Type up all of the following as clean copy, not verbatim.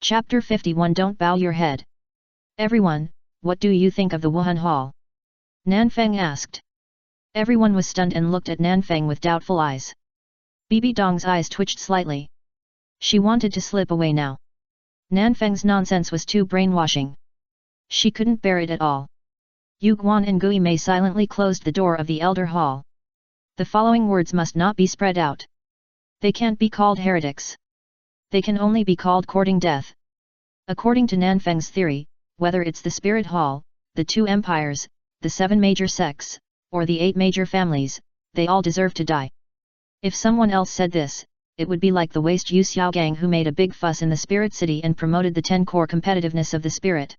Chapter 51 Don't bow your head. Everyone, what do you think of the Wuhan Hall? Nanfeng asked. Everyone was stunned and looked at Nanfeng with doubtful eyes. Bibi Dong's eyes twitched slightly. She wanted to slip away now. Nanfeng's nonsense was too brainwashing. She couldn't bear it at all. Yu Guan and Gui Mei silently closed the door of the Elder Hall. The following words must not be spread out. They can't be called heretics. They can only be called courting death. According to Nanfeng's theory, whether it's the Spirit Hall, the 2 empires, the 7 major sects, or the 8 major families, they all deserve to die. If someone else said this, it would be like the waste Yu Xiaogang who made a big fuss in the Spirit City and promoted the 10 core competitiveness of the spirit.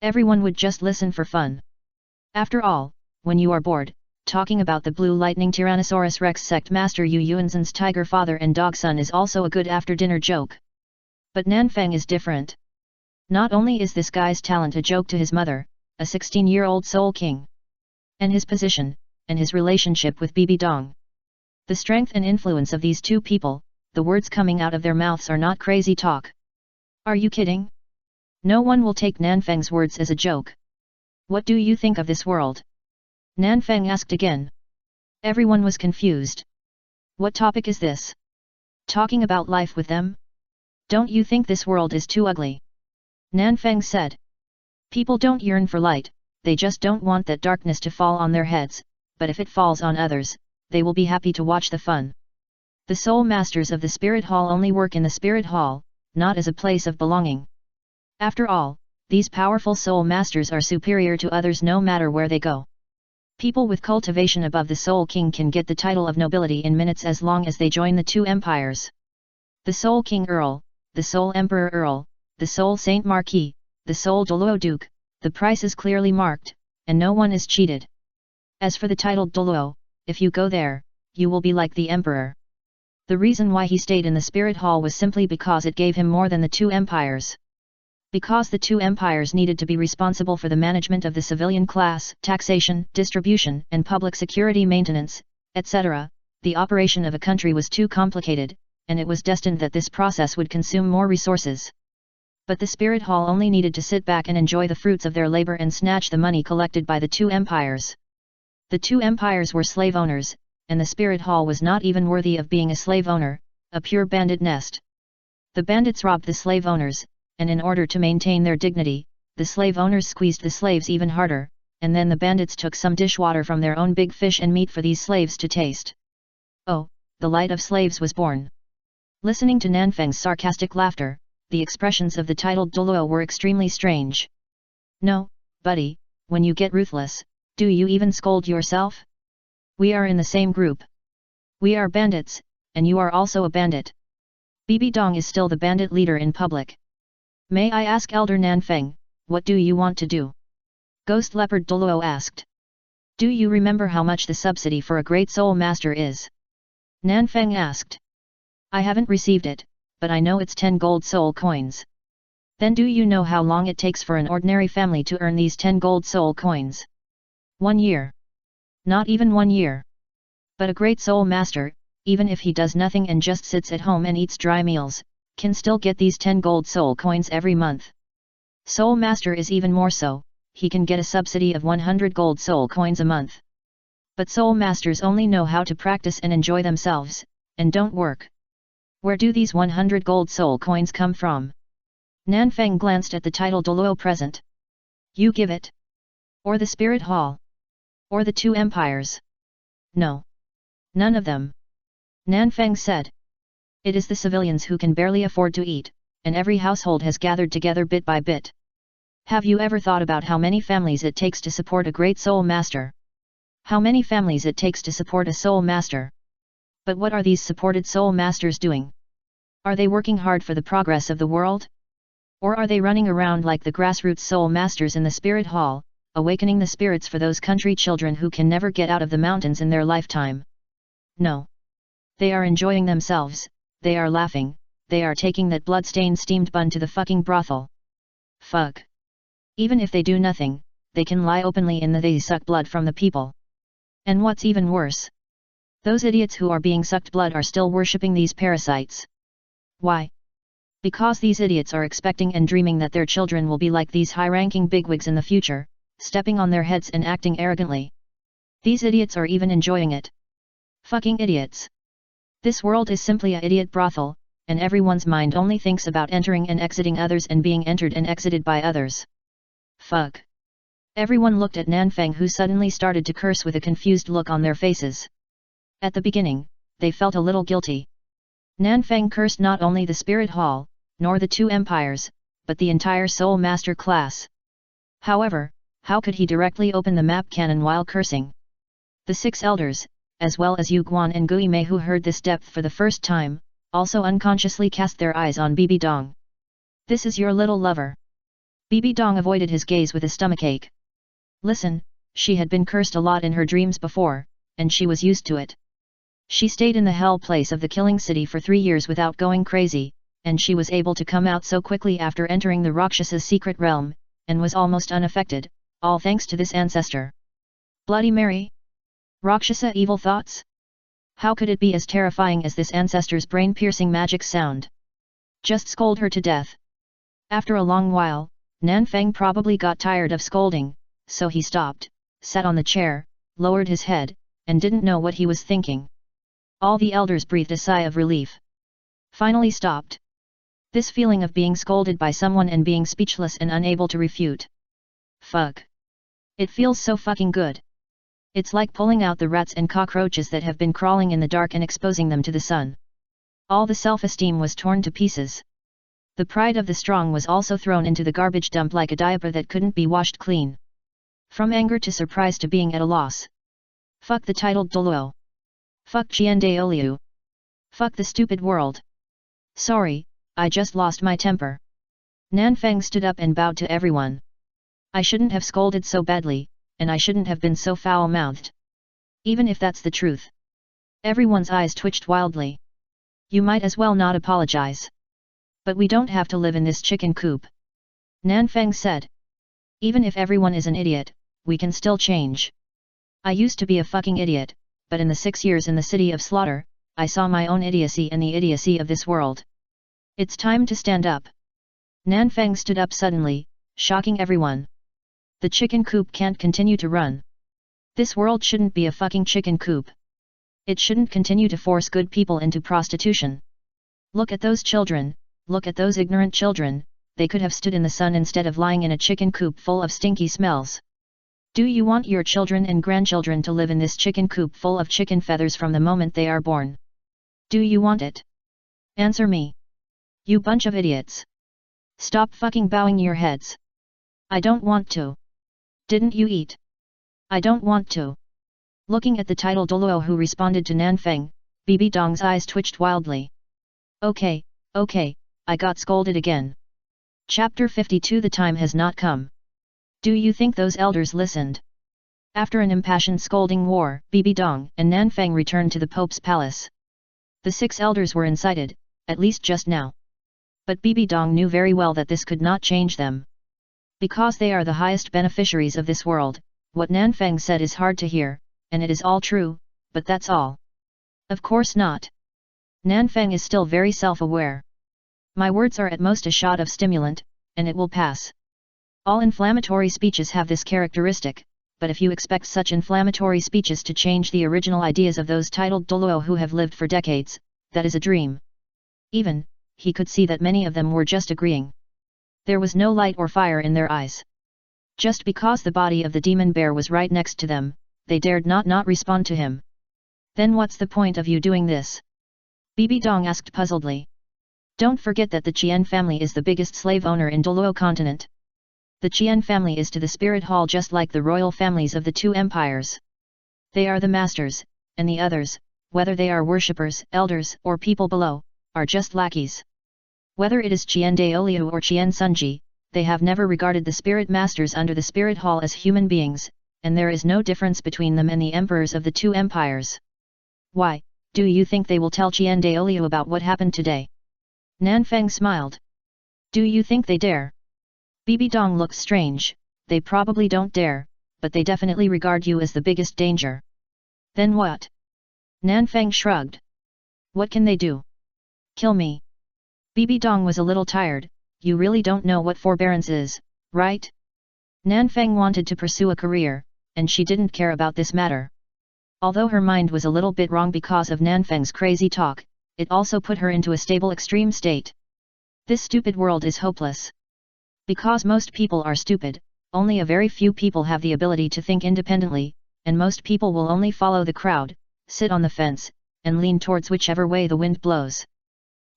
Everyone would just listen for fun. After all, when you are bored, talking about the Blue Lightning Tyrannosaurus Rex sect master Yu Yuanzhen's tiger father and dog son is also a good after-dinner joke. But Nanfeng is different. Not only is this guy's talent a joke to his mother, a 16-year-old Soul King, and his position, and his relationship with Bibi Dong. The strength and influence of these 2 people, the words coming out of their mouths are not crazy talk. Are you kidding? No one will take Nanfeng's words as a joke. What do you think of this world? Nanfeng asked again. Everyone was confused. What topic is this? Talking about life with them? Don't you think this world is too ugly? Nanfeng said. People don't yearn for light, they just don't want that darkness to fall on their heads, but if it falls on others, they will be happy to watch the fun. The Soul Masters of the Spirit Hall only work in the Spirit Hall, not as a place of belonging. After all, these powerful Soul Masters are superior to others no matter where they go. People with cultivation above the Soul King can get the title of nobility in minutes as long as they join the 2 empires. The Soul King Earl, the Soul Emperor Earl, the Soul Saint Marquis, the Soul Douluo Duke, the price is clearly marked, and no one is cheated. As for the titled Douluo, if you go there, you will be like the Emperor. The reason why he stayed in the Spirit Hall was simply because it gave him more than the 2 empires. Because the 2 empires needed to be responsible for the management of the civilian class, taxation, distribution, and public security maintenance, etc., the operation of a country was too complicated, and it was destined that this process would consume more resources. But the Spirit Hall only needed to sit back and enjoy the fruits of their labor and snatch the money collected by the 2 empires. The 2 empires were slave owners, and the Spirit Hall was not even worthy of being a slave owner, a pure bandit nest. The bandits robbed the slave owners, and in order to maintain their dignity, the slave owners squeezed the slaves even harder, and then the bandits took some dishwater from their own big fish and meat for these slaves to taste. Oh, the light of slaves was born. Listening to Nanfeng's sarcastic laughter, the expressions of the titled Douluo were extremely strange. No, buddy, when you get ruthless, do you even scold yourself? We are in the same group. We are bandits, and you are also a bandit. Bibi Dong is still the bandit leader in public. May I ask Elder Nanfeng, what do you want to do? Ghost Leopard Douluo asked. Do you remember how much the subsidy for a Great Soul Master is? Nanfeng asked. I haven't received it, but I know it's 10 gold soul coins. Then do you know how long it takes for an ordinary family to earn these 10 gold soul coins? 1 year. Not even 1 year. But a Great Soul Master, even if he does nothing and just sits at home and eats dry meals, can still get these 10 gold soul coins every month. Soul Master is even more so, he can get a subsidy of 100 gold soul coins a month. But Soul Masters only know how to practice and enjoy themselves, and don't work. Where do these 100 gold soul coins come from? Nanfeng glanced at the title Douluo present. You give it? Or the Spirit Hall? Or the 2 empires? No. None of them. Nanfeng said. It is the civilians who can barely afford to eat, and every household has gathered together bit by bit. Have you ever thought about how many families it takes to support a Great Soul Master? How many families it takes to support a Soul Master? But what are these supported Soul Masters doing? Are they working hard for the progress of the world? Or are they running around like the grassroots Soul Masters in the Spirit Hall, awakening the spirits for those country children who can never get out of the mountains in their lifetime? No. They are enjoying themselves, they are laughing, they are taking that blood-stained steamed bun to the fucking brothel. Fuck. Even if they do nothing, they can lie openly in that they suck blood from the people. And what's even worse? Those idiots who are being sucked blood are still worshipping these parasites. Why? Because these idiots are expecting and dreaming that their children will be like these high-ranking bigwigs in the future, stepping on their heads and acting arrogantly. These idiots are even enjoying it. Fucking idiots. This world is simply a idiot brothel, and everyone's mind only thinks about entering and exiting others and being entered and exited by others. Fuck. Everyone looked at Nanfang, who suddenly started to curse with a confused look on their faces. At the beginning, they felt a little guilty. Nanfang cursed not only the Spirit Hall, nor the two empires, but the entire Soul Master class. However, how could he directly open the map cannon while cursing? The six elders, as well as Yu Guan and Gui Mei, who heard this depth for the first time, also unconsciously cast their eyes on Bibi Dong. This is your little lover. Bibi Dong avoided his gaze with a stomachache. Listen, she had been cursed a lot in her dreams before, and she was used to it. She stayed in the hell place of the Killing City for 3 years without going crazy, and she was able to come out so quickly after entering the Rakshasa's secret realm, and was almost unaffected, all thanks to this ancestor. Bloody Mary? Rakshasa evil thoughts? How could it be as terrifying as this ancestor's brain-piercing magic sound? Just scold her to death. After a long while, Nanfang probably got tired of scolding, so he stopped, sat on the chair, lowered his head, and didn't know what he was thinking. All the elders breathed a sigh of relief. Finally stopped. This feeling of being scolded by someone and being speechless and unable to refute. Fuck. It feels so fucking good. It's like pulling out the rats and cockroaches that have been crawling in the dark and exposing them to the sun. All the self-esteem was torn to pieces. The pride of the strong was also thrown into the garbage dump like a diaper that couldn't be washed clean. From anger to surprise to being at a loss. Fuck the titled Douluo. Fuck Jiandaoliu. Fuck the stupid world. Sorry, I just lost my temper. Nanfang stood up and bowed to everyone. I shouldn't have scolded so badly, and I shouldn't have been so foul-mouthed. Even if that's the truth. Everyone's eyes twitched wildly. You might as well not apologize. But we don't have to live in this chicken coop. Nanfang said. Even if everyone is an idiot, we can still change. I used to be a fucking idiot, but in the 6 years in the city of slaughter, I saw my own idiocy and the idiocy of this world. It's time to stand up. Nanfang stood up suddenly, shocking everyone. The chicken coop can't continue to run. This world shouldn't be a fucking chicken coop. It shouldn't continue to force good people into prostitution. Look at those children, look at those ignorant children, they could have stood in the sun instead of lying in a chicken coop full of stinky smells. Do you want your children and grandchildren to live in this chicken coop full of chicken feathers from the moment they are born? Do you want it? Answer me. You bunch of idiots. Stop fucking bowing your heads. I don't want to. Didn't you eat? I don't want to. Looking at the title Douluo who responded to Nanfang, Bibi Dong's eyes twitched wildly. Okay, I got scolded again. Chapter 52. The time has not come. Do you think those elders listened? After an impassioned scolding war, Bibi Dong and Nanfang returned to the Pope's palace. The 6 elders were incited, at least just now. But Bibi Dong knew very well that this could not change them. Because they are the highest beneficiaries of this world, what Nanfang said is hard to hear, and it is all true, but that's all. Of course not. Nanfang is still very self-aware. My words are at most a shot of stimulant, and it will pass. All inflammatory speeches have this characteristic, but if you expect such inflammatory speeches to change the original ideas of those titled Douluo who have lived for decades, that is a dream. Even, he could see that many of them were just agreeing. There was no light or fire in their eyes. Just because the body of the demon bear was right next to them, they dared not respond to him. Then what's the point of you doing this? Bibi Dong asked puzzledly. Don't forget that the Qian family is the biggest slave owner in Douluo continent. The Qian family is to the Spirit Hall just like the royal families of the 2 empires. They are the masters, and the others, whether they are worshippers, elders, or people below, are just lackeys. Whether it is Qian Daoliu or Qian Sunji, they have never regarded the spirit masters under the Spirit Hall as human beings, and there is no difference between them and the emperors of the 2 empires. Why, do you think they will tell Qian Daoliu about what happened today? Nanfang smiled. Do you think they dare? Bibi Dong looks strange. They probably don't dare, but they definitely regard you as the biggest danger. Then what? Nanfang shrugged. What can they do? Kill me. Bibi Dong was a little tired. You really don't know what forbearance is, right? Nanfeng wanted to pursue a career, and she didn't care about this matter. Although her mind was a little bit wrong because of Nanfeng's crazy talk, it also put her into a stable extreme state. This stupid world is hopeless. Because most people are stupid, only a very few people have the ability to think independently, and most people will only follow the crowd, sit on the fence, and lean towards whichever way the wind blows.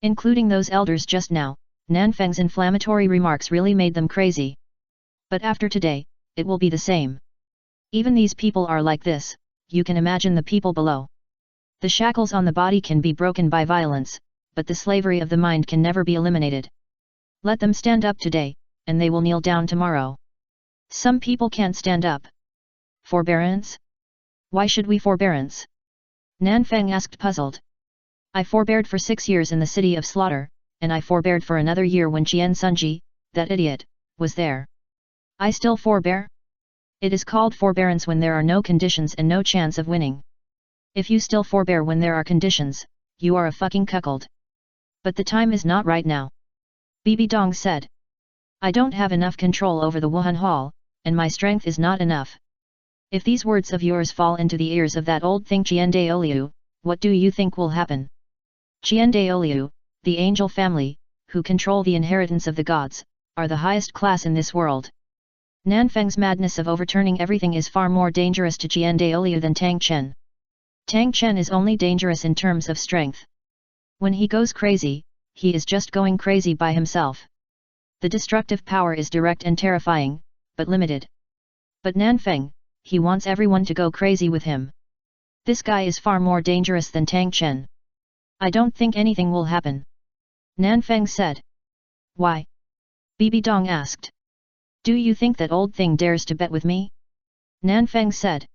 Including those elders just now, Nanfeng's inflammatory remarks really made them crazy. But after today, it will be the same. Even these people are like this, you can imagine the people below. The shackles on the body can be broken by violence, but the slavery of the mind can never be eliminated. Let them stand up today, and they will kneel down tomorrow. Some people can't stand up. Forbearance? Why should we forbearance? Nanfeng asked puzzled. I forbeared for 6 years in the city of slaughter, and I forbeared for another year when Qian Sunji, that idiot, was there. I still forbear? It is called forbearance when there are no conditions and no chance of winning. If you still forbear when there are conditions, you are a fucking cuckold. But the time is not right now. Bibi Dong said. I don't have enough control over the Wuhan Hall, and my strength is not enough. If these words of yours fall into the ears of that old thing Qian Douluo, what do you think will happen? Qian Douluo, the angel family, who control the inheritance of the gods, are the highest class in this world. Nanfeng's madness of overturning everything is far more dangerous to Qian Douluo than Tang Chen. Tang Chen is only dangerous in terms of strength. When he goes crazy, he is just going crazy by himself. The destructive power is direct and terrifying, but limited. But Nanfeng, he wants everyone to go crazy with him. This guy is far more dangerous than Tang Chen. I don't think anything will happen. Nanfeng said. Why? Bibi Dong asked. Do you think that old thing dares to bet with me? Nanfeng said.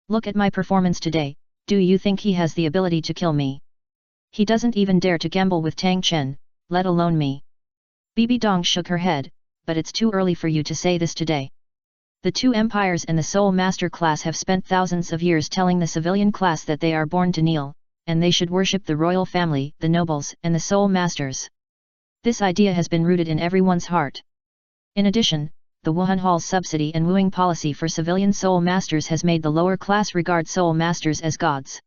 Look at my performance today, do you think he has the ability to kill me? He doesn't even dare to gamble with Tang Chen, let alone me. Bibi Dong shook her head, but it's too early for you to say this today. The two empires and the Soul Master class have spent thousands of years telling the civilian class that they are born to kneel, and they should worship the royal family, the nobles and the Soul Masters. This idea has been rooted in everyone's heart. In addition, the Wuhan Hall's subsidy and wooing policy for civilian Soul Masters has made the lower class regard Soul Masters as gods.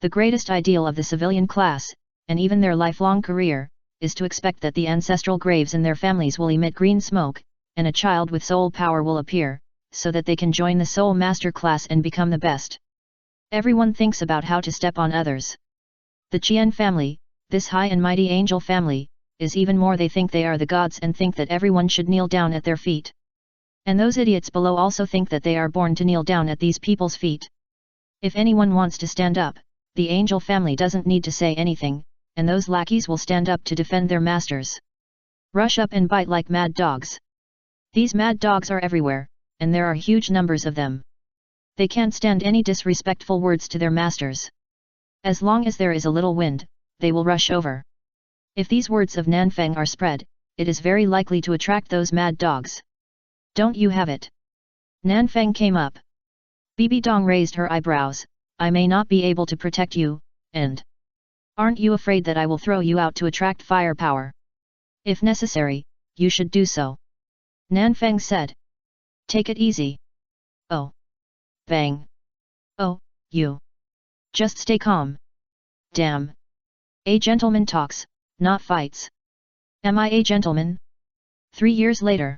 The greatest ideal of the civilian class, and even their lifelong career, is to expect that the ancestral graves in their families will emit green smoke, and a child with soul power will appear, so that they can join the Soul Master class and become the best. Everyone thinks about how to step on others. The Qian family, this high and mighty angel family, is even more they think they are the gods and think that everyone should kneel down at their feet. And those idiots below also think that they are born to kneel down at these people's feet. If anyone wants to stand up, the angel family doesn't need to say anything, and those lackeys will stand up to defend their masters. Rush up and bite like mad dogs. These mad dogs are everywhere, and there are huge numbers of them. They can't stand any disrespectful words to their masters. As long as there is a little wind, they will rush over. If these words of Nanfeng are spread, it is very likely to attract those mad dogs. Don't you have it? Nanfeng came up. Bibi Dong raised her eyebrows. I may not be able to protect you, and aren't you afraid that I will throw you out to attract firepower? If necessary, you should do so. Nanfeng said. Take it easy. Oh. Bang. Oh, you. Just stay calm. Damn. A gentleman talks, not fights. Am I a gentleman? 3 years later.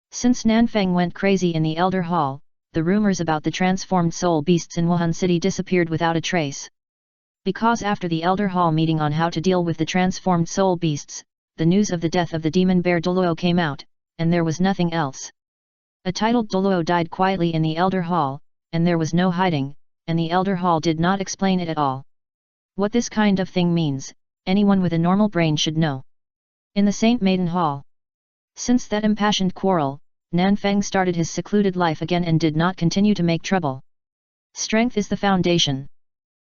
Since Nanfeng went crazy in the Elder Hall, the rumors about the transformed soul beasts in Wuhan City disappeared without a trace. Because after the Elder Hall meeting on how to deal with the transformed soul beasts, the news of the death of the demon bear Douluo came out, and there was nothing else. A titled Douluo died quietly in the Elder Hall, and there was no hiding, and the Elder Hall did not explain it at all. What this kind of thing means, anyone with a normal brain should know. In the Saint Maiden Hall. Since that impassioned quarrel, Nanfeng started his secluded life again and did not continue to make trouble. Strength is the foundation.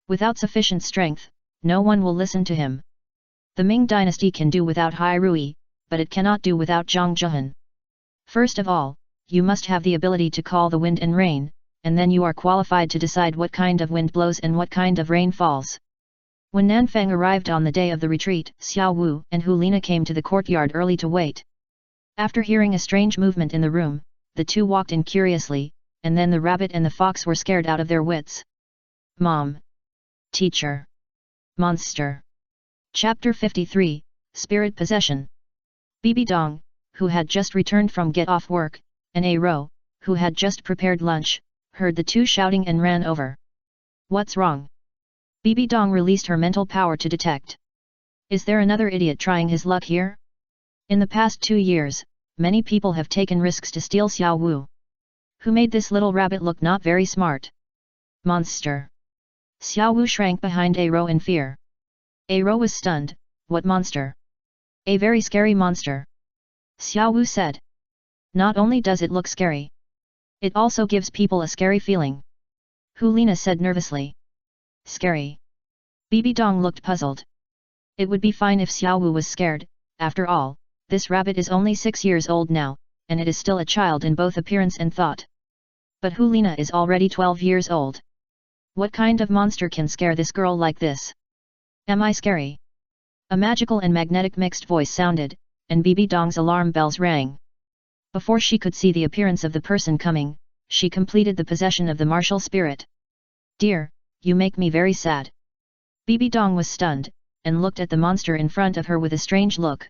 Without sufficient strength, no one will listen to him. The Ming dynasty can do without Hai Rui, but it cannot do without Zhang Zhihan. First of all, you must have the ability to call the wind and rain, and then you are qualified to decide what kind of wind blows and what kind of rain falls. When Nanfang arrived on the day of the retreat, Xiao Wu and Hu Lina came to the courtyard early to wait. After hearing a strange movement in the room, the two walked in curiously, and then the rabbit and the fox were scared out of their wits. Mom. Teacher. Monster. Chapter 53, Spirit Possession. Bibi Dong, who had just returned from get off work, and A Ro, who had just prepared lunch, heard the two shouting and ran over. What's wrong? Bibi Dong released her mental power to detect. Is there another idiot trying his luck here? In the past 2 years, many people have taken risks to steal Xiao Wu. Who made this little rabbit look not very smart? Monster. Xiao Wu shrank behind A Ro in fear. A Ro was stunned. What monster? A very scary monster. Xiao Wu said. Not only does it look scary, it also gives people a scary feeling. Hu Lina said nervously. Scary. Bibi Dong looked puzzled. It would be fine if Xiao Wu was scared. After all, this rabbit is only 6 years old now, and it is still a child in both appearance and thought. But Hu Lina is already 12 years old. What kind of monster can scare this girl like this? Am I scary? A magical and magnetic mixed voice sounded, and Bibi Dong's alarm bells rang. Before she could see the appearance of the person coming, she completed the possession of the martial spirit. Dear, you make me very sad. Bibi Dong was stunned, and looked at the monster in front of her with a strange look.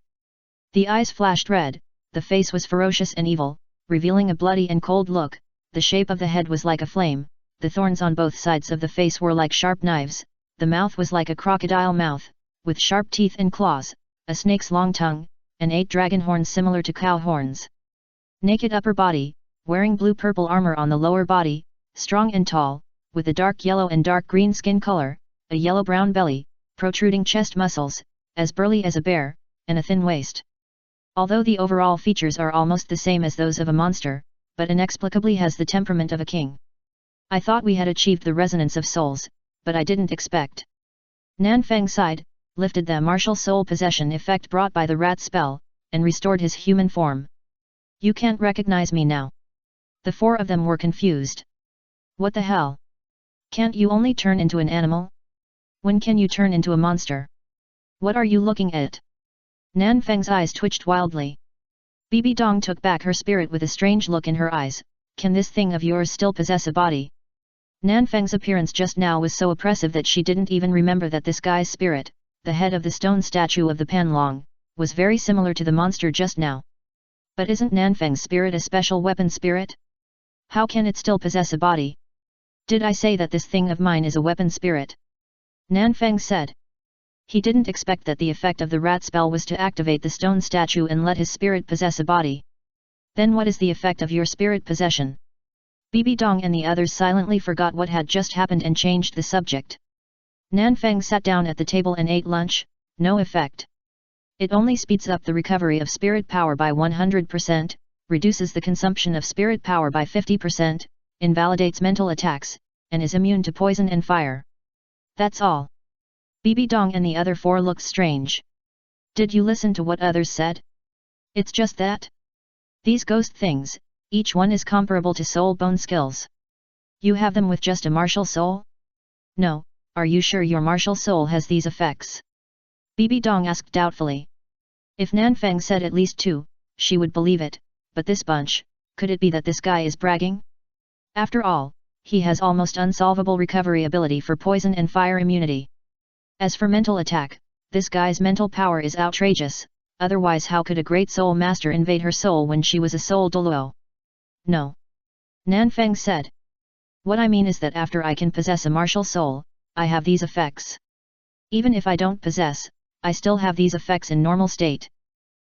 The eyes flashed red, the face was ferocious and evil, revealing a bloody and cold look. The shape of the head was like a flame, the thorns on both sides of the face were like sharp knives, the mouth was like a crocodile mouth, with sharp teeth and claws, a snake's long tongue, and 8 dragon horns similar to cow horns. Naked upper body, wearing blue-purple armor on the lower body, strong and tall, with a dark yellow and dark green skin color, a yellow-brown belly, protruding chest muscles, as burly as a bear, and a thin waist. Although the overall features are almost the same as those of a monster, but inexplicably has the temperament of a king. I thought we had achieved the resonance of souls, but I didn't expect. Nanfang sighed, lifted the martial soul possession effect brought by the rat spell, and restored his human form. You can't recognize me now. The 4 of them were confused. What the hell? Can't you only turn into an animal? When can you turn into a monster? What are you looking at? Nanfang's eyes twitched wildly. Bibi Dong took back her spirit with a strange look in her eyes. Can this thing of yours still possess a body? Nanfang's appearance just now was so oppressive that she didn't even remember that this guy's spirit, the head of the stone statue of the Panlong, was very similar to the monster just now. But isn't Nanfang's spirit a special weapon spirit? How can it still possess a body? Did I say that this thing of mine is a weapon spirit? Nanfang said. He didn't expect that the effect of the rat spell was to activate the stone statue and let his spirit possess a body. Then what is the effect of your spirit possession? Bibi Dong and the others silently forgot what had just happened and changed the subject. Nanfang sat down at the table and ate lunch. No effect. It only speeds up the recovery of spirit power by 100%, reduces the consumption of spirit power by 50%, invalidates mental attacks, and is immune to poison and fire. That's all. Bibi Dong and the other 4 looked strange. Did you listen to what others said? It's just that. These ghost things, each one is comparable to soul bone skills. You have them with just a martial soul? No, are you sure your martial soul has these effects? Bibi Dong asked doubtfully. If Nanfang said at least 2, she would believe it, but this bunch, could it be that this guy is bragging? After all, he has almost unsolvable recovery ability for poison and fire immunity. As for mental attack, this guy's mental power is outrageous, otherwise how could a great soul master invade her soul when she was a soul Douluo? No. Nanfang said. What I mean is that after I can possess a martial soul, I have these effects. Even if I don't possess, I still have these effects in normal state.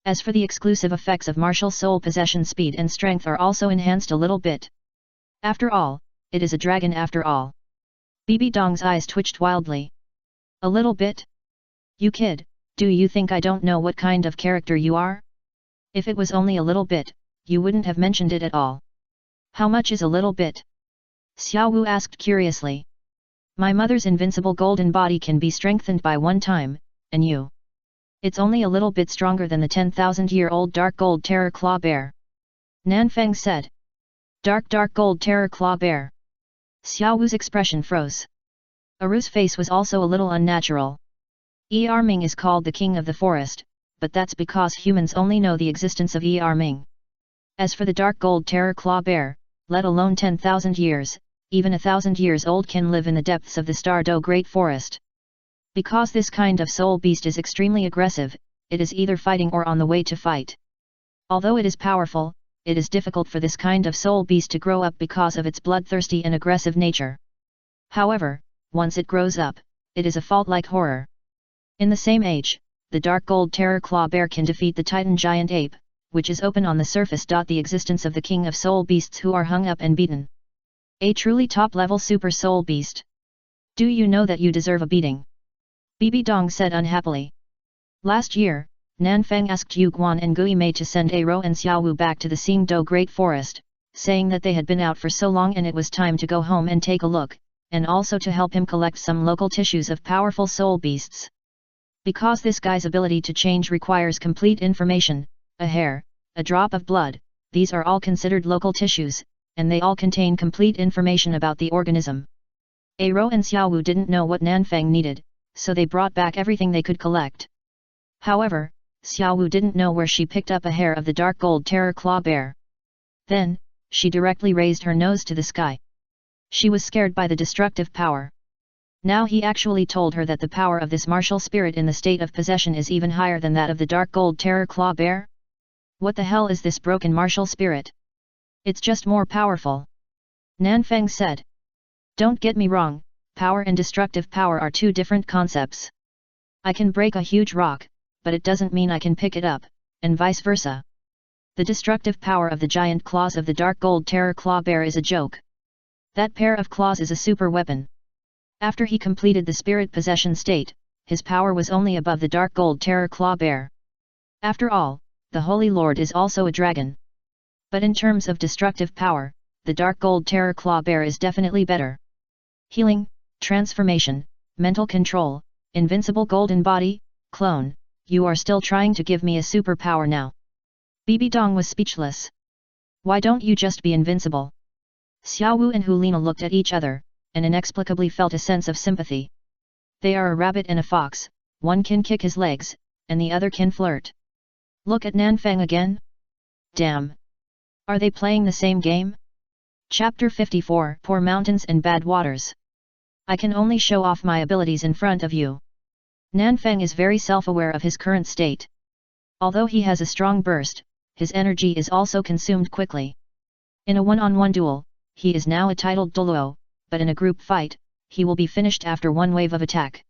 As for the exclusive effects of martial soul possession, speed and strength are also enhanced a little bit. After all, it is a dragon after all. Bibi Dong's eyes twitched wildly. A little bit? You kid, do you think I don't know what kind of character you are? If it was only a little bit, you wouldn't have mentioned it at all. How much is a little bit? Xiao Wu asked curiously. My mother's invincible golden body can be strengthened by 1 time, and you? It's only a little bit stronger than the 10,000-year-old dark gold terror claw bear. Nanfang said. Dark gold terror claw bear. Xiao Wu's expression froze. Aru's face was also a little unnatural. Ming is called the king of the forest, but that's because humans only know the existence of Ming. As for the dark gold terror claw bear, let alone 10,000 years, even 1,000 years old can live in the depths of the Stardo Great Forest. Because this kind of soul beast is extremely aggressive, it is either fighting or on the way to fight. Although it is powerful, it is difficult for this kind of soul beast to grow up because of its bloodthirsty and aggressive nature. However, once it grows up, it is a fault-like horror. In the same age, the dark gold terror claw bear can defeat the titan giant ape, which is open on the surface. The existence of the king of soul beasts who are hung up and beaten. A truly top-level super soul beast. Do you know that you deserve a beating? Bibi Dong said unhappily. Last year, Nanfeng asked Yu Guan and Gui Mei to send Aro and Xiaowu back to the Xingdou Great Forest, saying that they had been out for so long and it was time to go home and take a look, and also to help him collect some local tissues of powerful soul beasts. Because this guy's ability to change requires complete information, a hair, a drop of blood, these are all considered local tissues, and they all contain complete information about the organism. Aro and Xiaowu didn't know what Nanfeng needed, so they brought back everything they could collect. However, Xiaowu didn't know where she picked up a hair of the dark gold terror claw bear. Then, she directly raised her nose to the sky. She was scared by the destructive power. Now he actually told her that the power of this martial spirit in the state of possession is even higher than that of the dark gold terror claw bear? What the hell is this broken martial spirit? It's just more powerful. Nanfeng said. Don't get me wrong, power and destructive power are two different concepts. I can break a huge rock, but it doesn't mean I can pick it up, and vice versa. The destructive power of the giant claws of the dark gold terror claw bear is a joke. That pair of claws is a super weapon. After he completed the spirit possession state, his power was only above the dark gold terror claw bear. After all, the Holy Lord is also a dragon. But in terms of destructive power, the dark gold terror claw bear is definitely better. Healing, transformation, mental control, invincible golden body, clone, you are still trying to give me a superpower now. Bibi Dong was speechless. Why don't you just be invincible? Xiaowu and Hulina looked at each other, and inexplicably felt a sense of sympathy. They are a rabbit and a fox, one can kick his legs, and the other can flirt. Look at Nanfeng again? Damn! Are they playing the same game? Chapter 54 Poor Mountains and Bad Waters. I can only show off my abilities in front of you. Nanfeng is very self-aware of his current state. Although he has a strong burst, his energy is also consumed quickly. In a one-on-one duel, he is now a titled Douluo, but in a group fight, he will be finished after one wave of attack.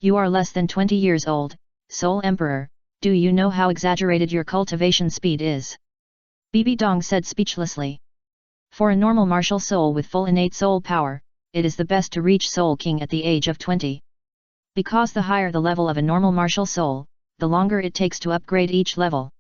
You are less than 20 years old, Soul Emperor, do you know how exaggerated your cultivation speed is? Bibi Dong said speechlessly. For a normal martial soul with full innate soul power, it is the best to reach Soul King at the age of 20. Because the higher the level of a normal martial soul, the longer it takes to upgrade each level.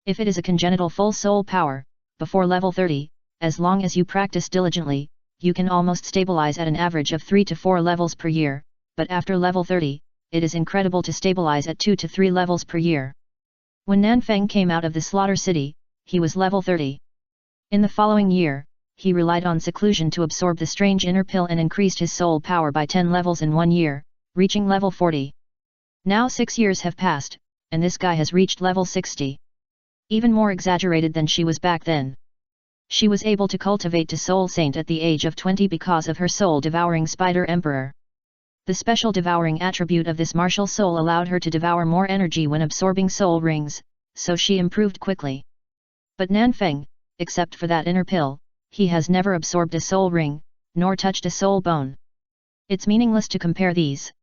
If it is a congenital full soul power, before level 30, as long as you practice diligently, you can almost stabilize at an average of 3 to 4 levels per year, but after level 30, it is incredible to stabilize at 2 to 3 levels per year. When Nanfeng came out of the Slaughter City, he was level 30. In the following year, he relied on seclusion to absorb the strange inner pill and increased his soul power by 10 levels in 1 year, reaching level 40. Now 6 years have passed, and this guy has reached level 60. Even more exaggerated than she was back then. She was able to cultivate to Soul Saint at the age of 20 because of her soul-devouring Spider Emperor. The special devouring attribute of this martial soul allowed her to devour more energy when absorbing soul rings, so she improved quickly. But Nanfeng, except for that inner pill, he has never absorbed a soul ring, nor touched a soul bone. It's meaningless to compare these.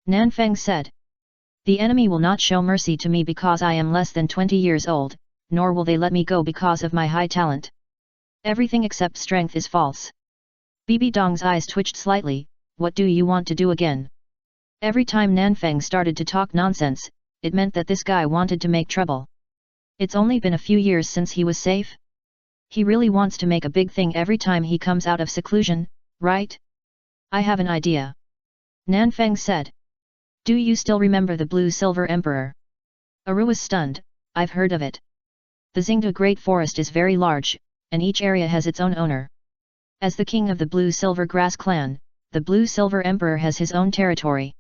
Nanfeng said. The enemy will not show mercy to me because I am less than 20 years old, nor will they let me go because of my high talent. Everything except strength is false. Bibi Dong's eyes twitched slightly. What do you want to do again? Every time Nanfeng started to talk nonsense, it meant that this guy wanted to make trouble. It's only been a few years since he was safe. He really wants to make a big thing every time he comes out of seclusion, right? I have an idea. Nanfeng said. Do you still remember the Blue-Silver Emperor? Aru was stunned. I've heard of it. The Xingdou Great Forest is very large, and each area has its own owner. As the king of the Blue-Silver Grass clan, the Blue-Silver Emperor has his own territory.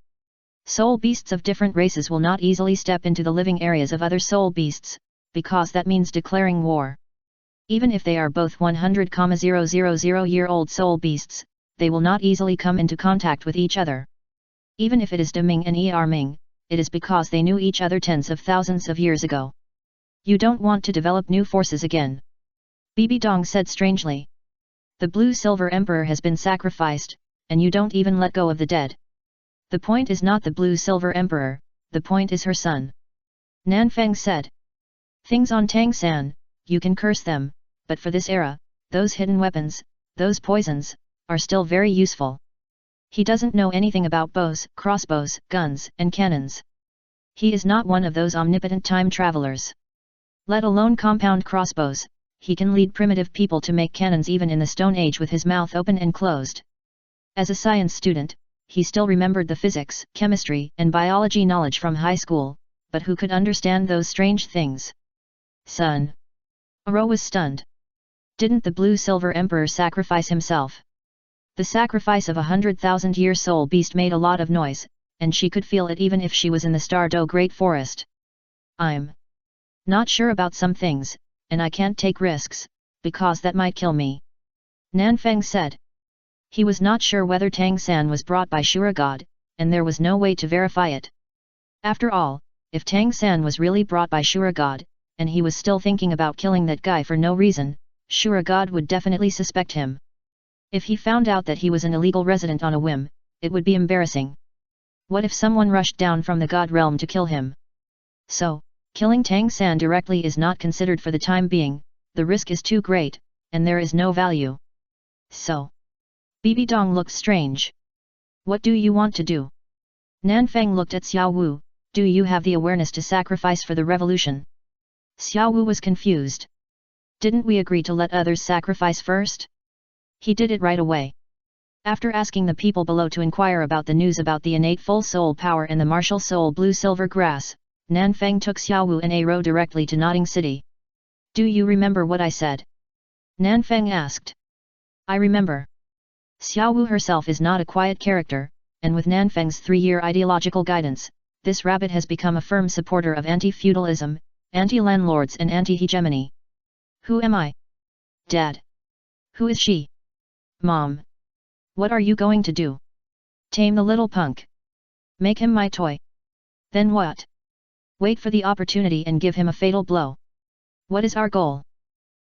Soul beasts of different races will not easily step into the living areas of other soul beasts, because that means declaring war. Even if they are both 100,000-year-old soul beasts, they will not easily come into contact with each other. Even if it is Deming and Ming, it is because they knew each other tens of thousands of years ago. You don't want to develop new forces again. Bibi Dong said strangely. The Blue-Silver Emperor has been sacrificed, and you don't even let go of the dead. The point is not the Blue-Silver Emperor, the point is her son. Nanfeng said. Things on Tang San, you can curse them, but for this era, those hidden weapons, those poisons, are still very useful. He doesn't know anything about bows, crossbows, guns, and cannons. He is not one of those omnipotent time travelers. Let alone compound crossbows, he can lead primitive people to make cannons even in the Stone Age with his mouth open and closed. As a science student, he still remembered the physics, chemistry, and biology knowledge from high school, but who could understand those strange things? Son. Aro was stunned. Didn't the Blue-Silver Emperor sacrifice himself? The sacrifice of 100,000-year soul beast made a lot of noise, and she could feel it even if she was in the Star-Do Great Forest. I'm not sure about some things, and I can't take risks, because that might kill me. Nanfeng said. He was not sure whether Tang San was brought by Shura God, and there was no way to verify it. After all, if Tang San was really brought by Shura God, and he was still thinking about killing that guy for no reason, Shura God would definitely suspect him. If he found out that he was an illegal resident on a whim, it would be embarrassing. What if someone rushed down from the God realm to kill him? So, killing Tang San directly is not considered for the time being, the risk is too great, and there is no value. So, Bibi Dong looked strange. What do you want to do? Nanfeng looked at Xiao Wu, do you have the awareness to sacrifice for the revolution? Xiao Wu was confused. Didn't we agree to let others sacrifice first? He did it right away. After asking the people below to inquire about the news about the innate full soul power and the martial soul blue-silver grass, Nanfeng took Xiao Wu and Aro directly to Nodding City. Do you remember what I said? Nanfeng asked. I remember. Xiao Wu herself is not a quiet character, and with Nanfeng's 3-year ideological guidance, this rabbit has become a firm supporter of anti-feudalism, anti-landlords and anti-hegemony. Who am I? Dad. Who is she? Mom. What are you going to do? Tame the little punk. Make him my toy. Then what? Wait for the opportunity and give him a fatal blow. What is our goal?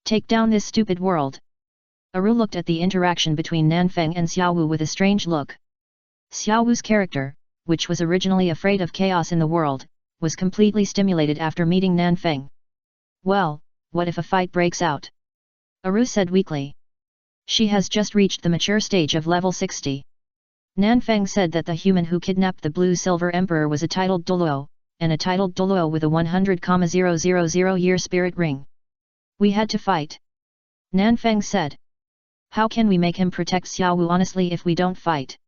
Take down this stupid world. Aru looked at the interaction between Nanfeng and Xiao Wu with a strange look. Xiao Wu's character, which was originally afraid of chaos in the world, was completely stimulated after meeting Nanfeng. Well, what if a fight breaks out? Aru said weakly. She has just reached the mature stage of level 60. Nanfeng said that the human who kidnapped the Blue-Silver Emperor was a titled Douluo, and a titled Douluo with a 100,000-year spirit ring. We had to fight. Nanfeng said. How can we make him protect Xiao Wu honestly if we don't fight?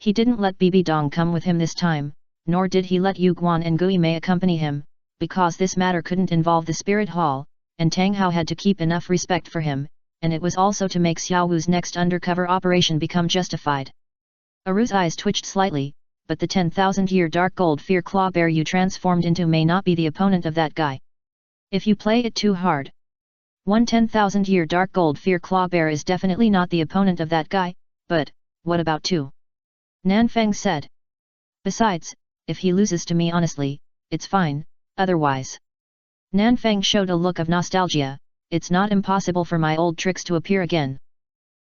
He didn't let Bibi Dong come with him this time, nor did he let Yu Guan and Gui Mei accompany him, because this matter couldn't involve the Spirit Hall, and Tang Hao had to keep enough respect for him, and it was also to make Xiao Wu's next undercover operation become justified. Aru's eyes twitched slightly, but the 10,000-year dark gold fear claw bear you transformed into may not be the opponent of that guy. If you play it too hard. One 10,000-year dark gold fear claw bear is definitely not the opponent of that guy, but, what about 2? Nanfeng said. Besides, if he loses to me honestly, it's fine, otherwise. Nanfeng showed a look of nostalgia, it's not impossible for my old tricks to appear again.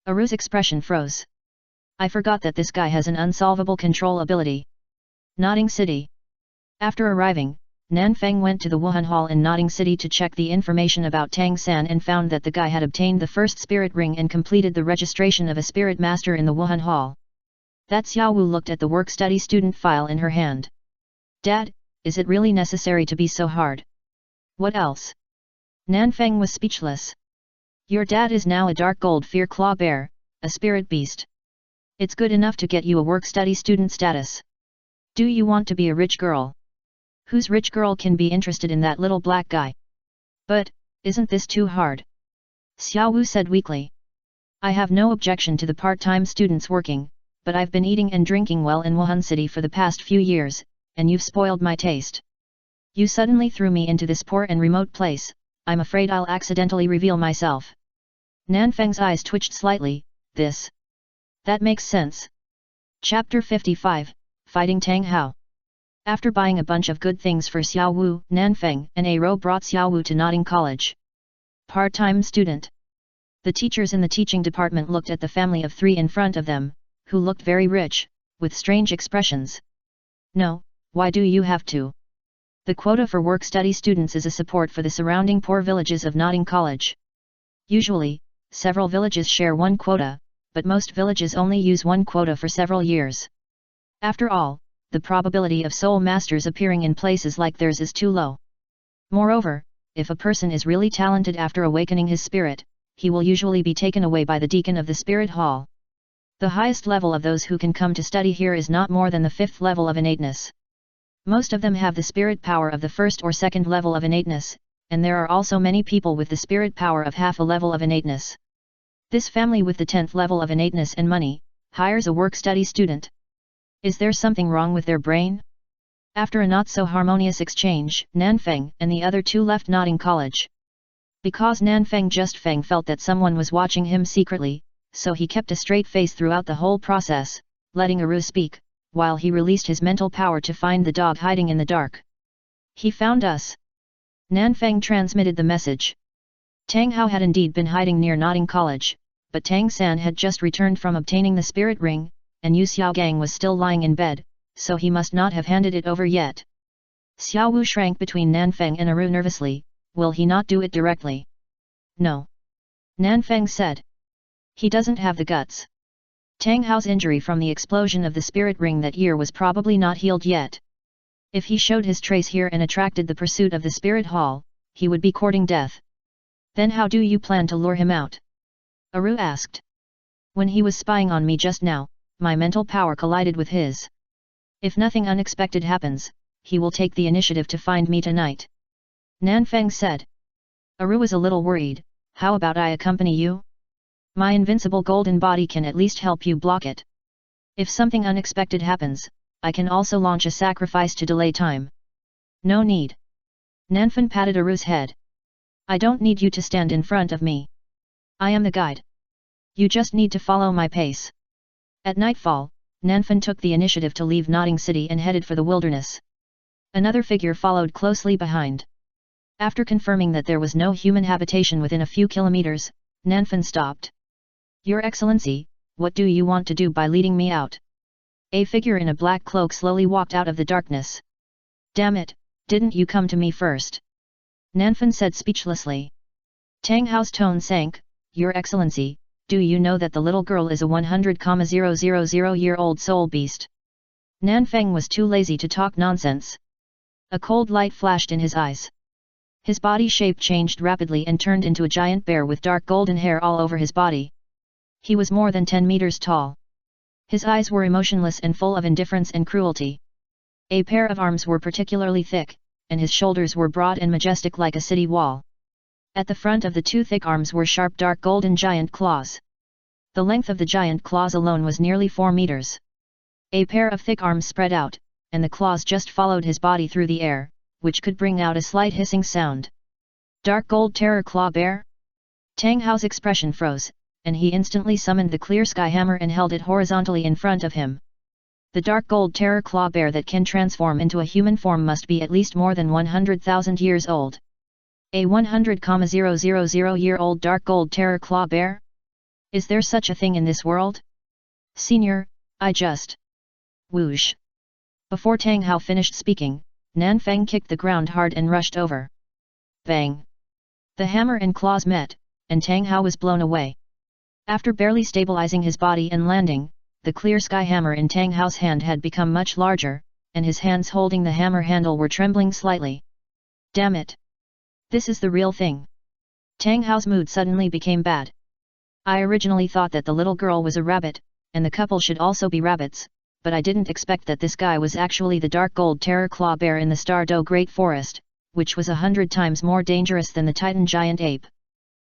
Aru's expression froze. I forgot that this guy has an unsolvable control ability. Nodding City. After arriving, Nanfeng went to the Wuhan Hall in Nodding City to check the information about Tang San and found that the guy had obtained the first spirit ring and completed the registration of a spirit master in the Wuhan Hall. That Xiao Wu looked at the work-study student file in her hand. Dad, is it really necessary to be so hard? What else? Nanfeng was speechless. Your dad is now a dark gold fear claw bear, a spirit beast. It's good enough to get you a work-study student status. Do you want to be a rich girl? Whose rich girl can be interested in that little black guy? But, isn't this too hard? Xiao Wu said weakly. I have no objection to the part-time students working, but I've been eating and drinking well in Wuhan City for the past few years, and you've spoiled my taste. You suddenly threw me into this poor and remote place, I'm afraid I'll accidentally reveal myself. Nanfeng's eyes twitched slightly, that makes sense. Chapter 55, Fighting Tang Hao. After buying a bunch of good things for Xiao Wu, Nanfeng and Aro brought Xiao Wu to Notting College. Part-time student. The teachers in the teaching department looked at the family of 3 in front of them, who looked very rich, with strange expressions. No, why do you have to? The quota for work-study students is a support for the surrounding poor villages of Notting College. Usually, several villages share one quota, but most villages only use one quota for several years. After all, the probability of soul masters appearing in places like theirs is too low. Moreover, if a person is really talented after awakening his spirit, he will usually be taken away by the deacon of the spirit hall. The highest level of those who can come to study here is not more than the 5th level of innateness. Most of them have the spirit power of the 1st or 2nd level of innateness, and there are also many people with the spirit power of half a level of innateness. This family with the 10th level of innateness and money, hires a work-study student. Is there something wrong with their brain? After a not-so-harmonious exchange, Nanfeng and the other 2 left Notting College. Because Nanfeng just felt that someone was watching him secretly, so he kept a straight face throughout the whole process, letting Aru speak, while he released his mental power to find the dog hiding in the dark. He found us. Nanfeng transmitted the message. Tang Hao had indeed been hiding near Notting College, but Tang San had just returned from obtaining the spirit ring, and Yu Xiaogang was still lying in bed, so he must not have handed it over yet. Xiao Wu shrank between Nanfeng and Aru nervously. Will he not do it directly? No. Nanfeng said. He doesn't have the guts. Tang Hao's injury from the explosion of the spirit ring that year was probably not healed yet. If he showed his trace here and attracted the pursuit of the spirit hall, he would be courting death. Then how do you plan to lure him out? Aru asked. When he was spying on me just now, my mental power collided with his. If nothing unexpected happens, he will take the initiative to find me tonight. Nanfeng said. Aru was a little worried. How about I accompany you? My invincible golden body can at least help you block it. If something unexpected happens, I can also launch a sacrifice to delay time. No need. Nanfen patted Aru's head. I don't need you to stand in front of me. I am the guide. You just need to follow my pace. At nightfall, Nanfen took the initiative to leave Notting City and headed for the wilderness. Another figure followed closely behind. After confirming that there was no human habitation within a few kilometers, Nanfen stopped. Your Excellency, what do you want to do by leading me out? A figure in a black cloak slowly walked out of the darkness. Damn it, didn't you come to me first? Nanfen said speechlessly. Tang Hao's tone sank. Your Excellency, do you know that the little girl is a 100,000-year-old soul beast? Nanfeng was too lazy to talk nonsense. A cold light flashed in his eyes. His body shape changed rapidly and turned into a giant bear with dark golden hair all over his body. He was more than 10 meters tall. His eyes were emotionless and full of indifference and cruelty. A pair of arms were particularly thick, and his shoulders were broad and majestic like a city wall. At the front of the 2 thick arms were sharp dark golden giant claws. The length of the giant claws alone was nearly 4 meters. A pair of thick arms spread out, and the claws just followed his body through the air, which could bring out a slight hissing sound. Dark Gold Terror Claw Bear? Tang Hao's expression froze, and he instantly summoned the clear sky hammer and held it horizontally in front of him. The Dark Gold Terror Claw Bear that can transform into a human form must be at least more than 100,000 years old. A 100,000-year-old Dark Gold Terror Claw Bear? Is there such a thing in this world? Senior, I just... Whoosh! Before Tang Hao finished speaking, Nanfeng kicked the ground hard and rushed over. Bang! The hammer and claws met, and Tang Hao was blown away. After barely stabilizing his body and landing, the clear sky hammer in Tang Hao's hand had become much larger, and his hands holding the hammer handle were trembling slightly. Damn it! This is the real thing. Tang Hao's mood suddenly became bad. I originally thought that the little girl was a rabbit, and the couple should also be rabbits, but I didn't expect that this guy was actually the Dark Gold Terror Claw Bear in the Star-Do Great Forest, which was 100 times more dangerous than the Titan Giant Ape.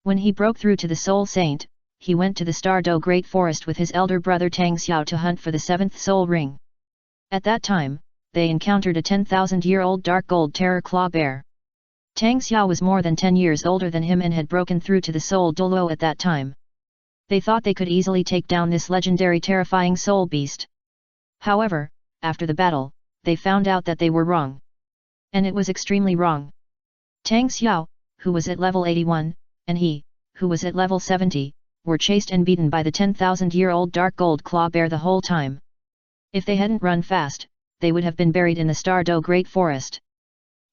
When he broke through to the Soul Saint, he went to the Stardo Great Forest with his elder brother Tang Xiao to hunt for the 7th soul ring. At that time, they encountered a 10,000-year-old dark gold terror claw bear. Tang Xiao was more than 10 years older than him and had broken through to the soul Douluo at that time. They thought they could easily take down this legendary terrifying soul beast. However, after the battle, they found out that they were wrong. And it was extremely wrong. Tang Xiao, who was at level 81, and he, who was at level 70, were chased and beaten by the 10,000-year-old dark gold claw bear the whole time. If they hadn't run fast, they would have been buried in the Stardo Great Forest.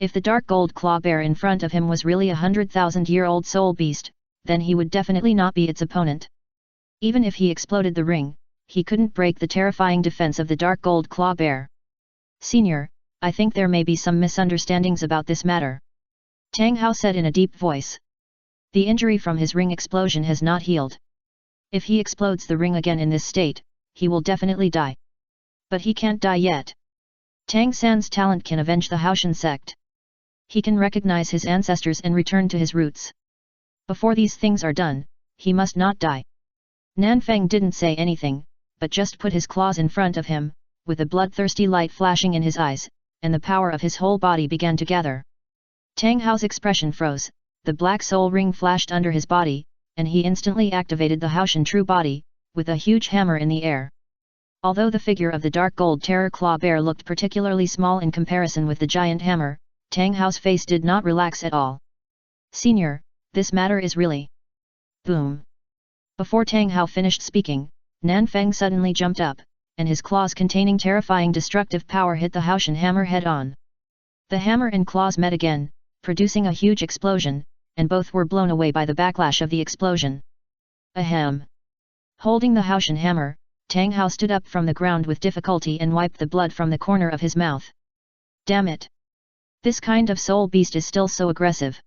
If the dark gold claw bear in front of him was really a 100,000-year-old soul beast, then he would definitely not be its opponent. Even if he exploded the ring, he couldn't break the terrifying defense of the dark gold claw bear. Senior, I think there may be some misunderstandings about this matter. Tang Hao said in a deep voice. The injury from his ring explosion has not healed. If he explodes the ring again in this state, he will definitely die. But he can't die yet. Tang San's talent can avenge the Haoshan sect. He can recognize his ancestors and return to his roots. Before these things are done, he must not die. Nanfeng didn't say anything, but just put his claws in front of him, with a bloodthirsty light flashing in his eyes, and the power of his whole body began to gather. Tang Hao's expression froze, the black soul ring flashed under his body, and he instantly activated the Haoshan true body, with a huge hammer in the air. Although the figure of the dark gold terror claw bear looked particularly small in comparison with the giant hammer, Tang Hao's face did not relax at all. Senior, this matter is really... Boom! Before Tang Hao finished speaking, Nanfeng suddenly jumped up, and his claws containing terrifying destructive power hit the Haoshan hammer head-on. The hammer and claws met again, producing a huge explosion, and both were blown away by the backlash of the explosion. Ahem! Holding the Haoshan hammer, Tang Hao stood up from the ground with difficulty and wiped the blood from the corner of his mouth. Damn it! This kind of soul beast is still so aggressive.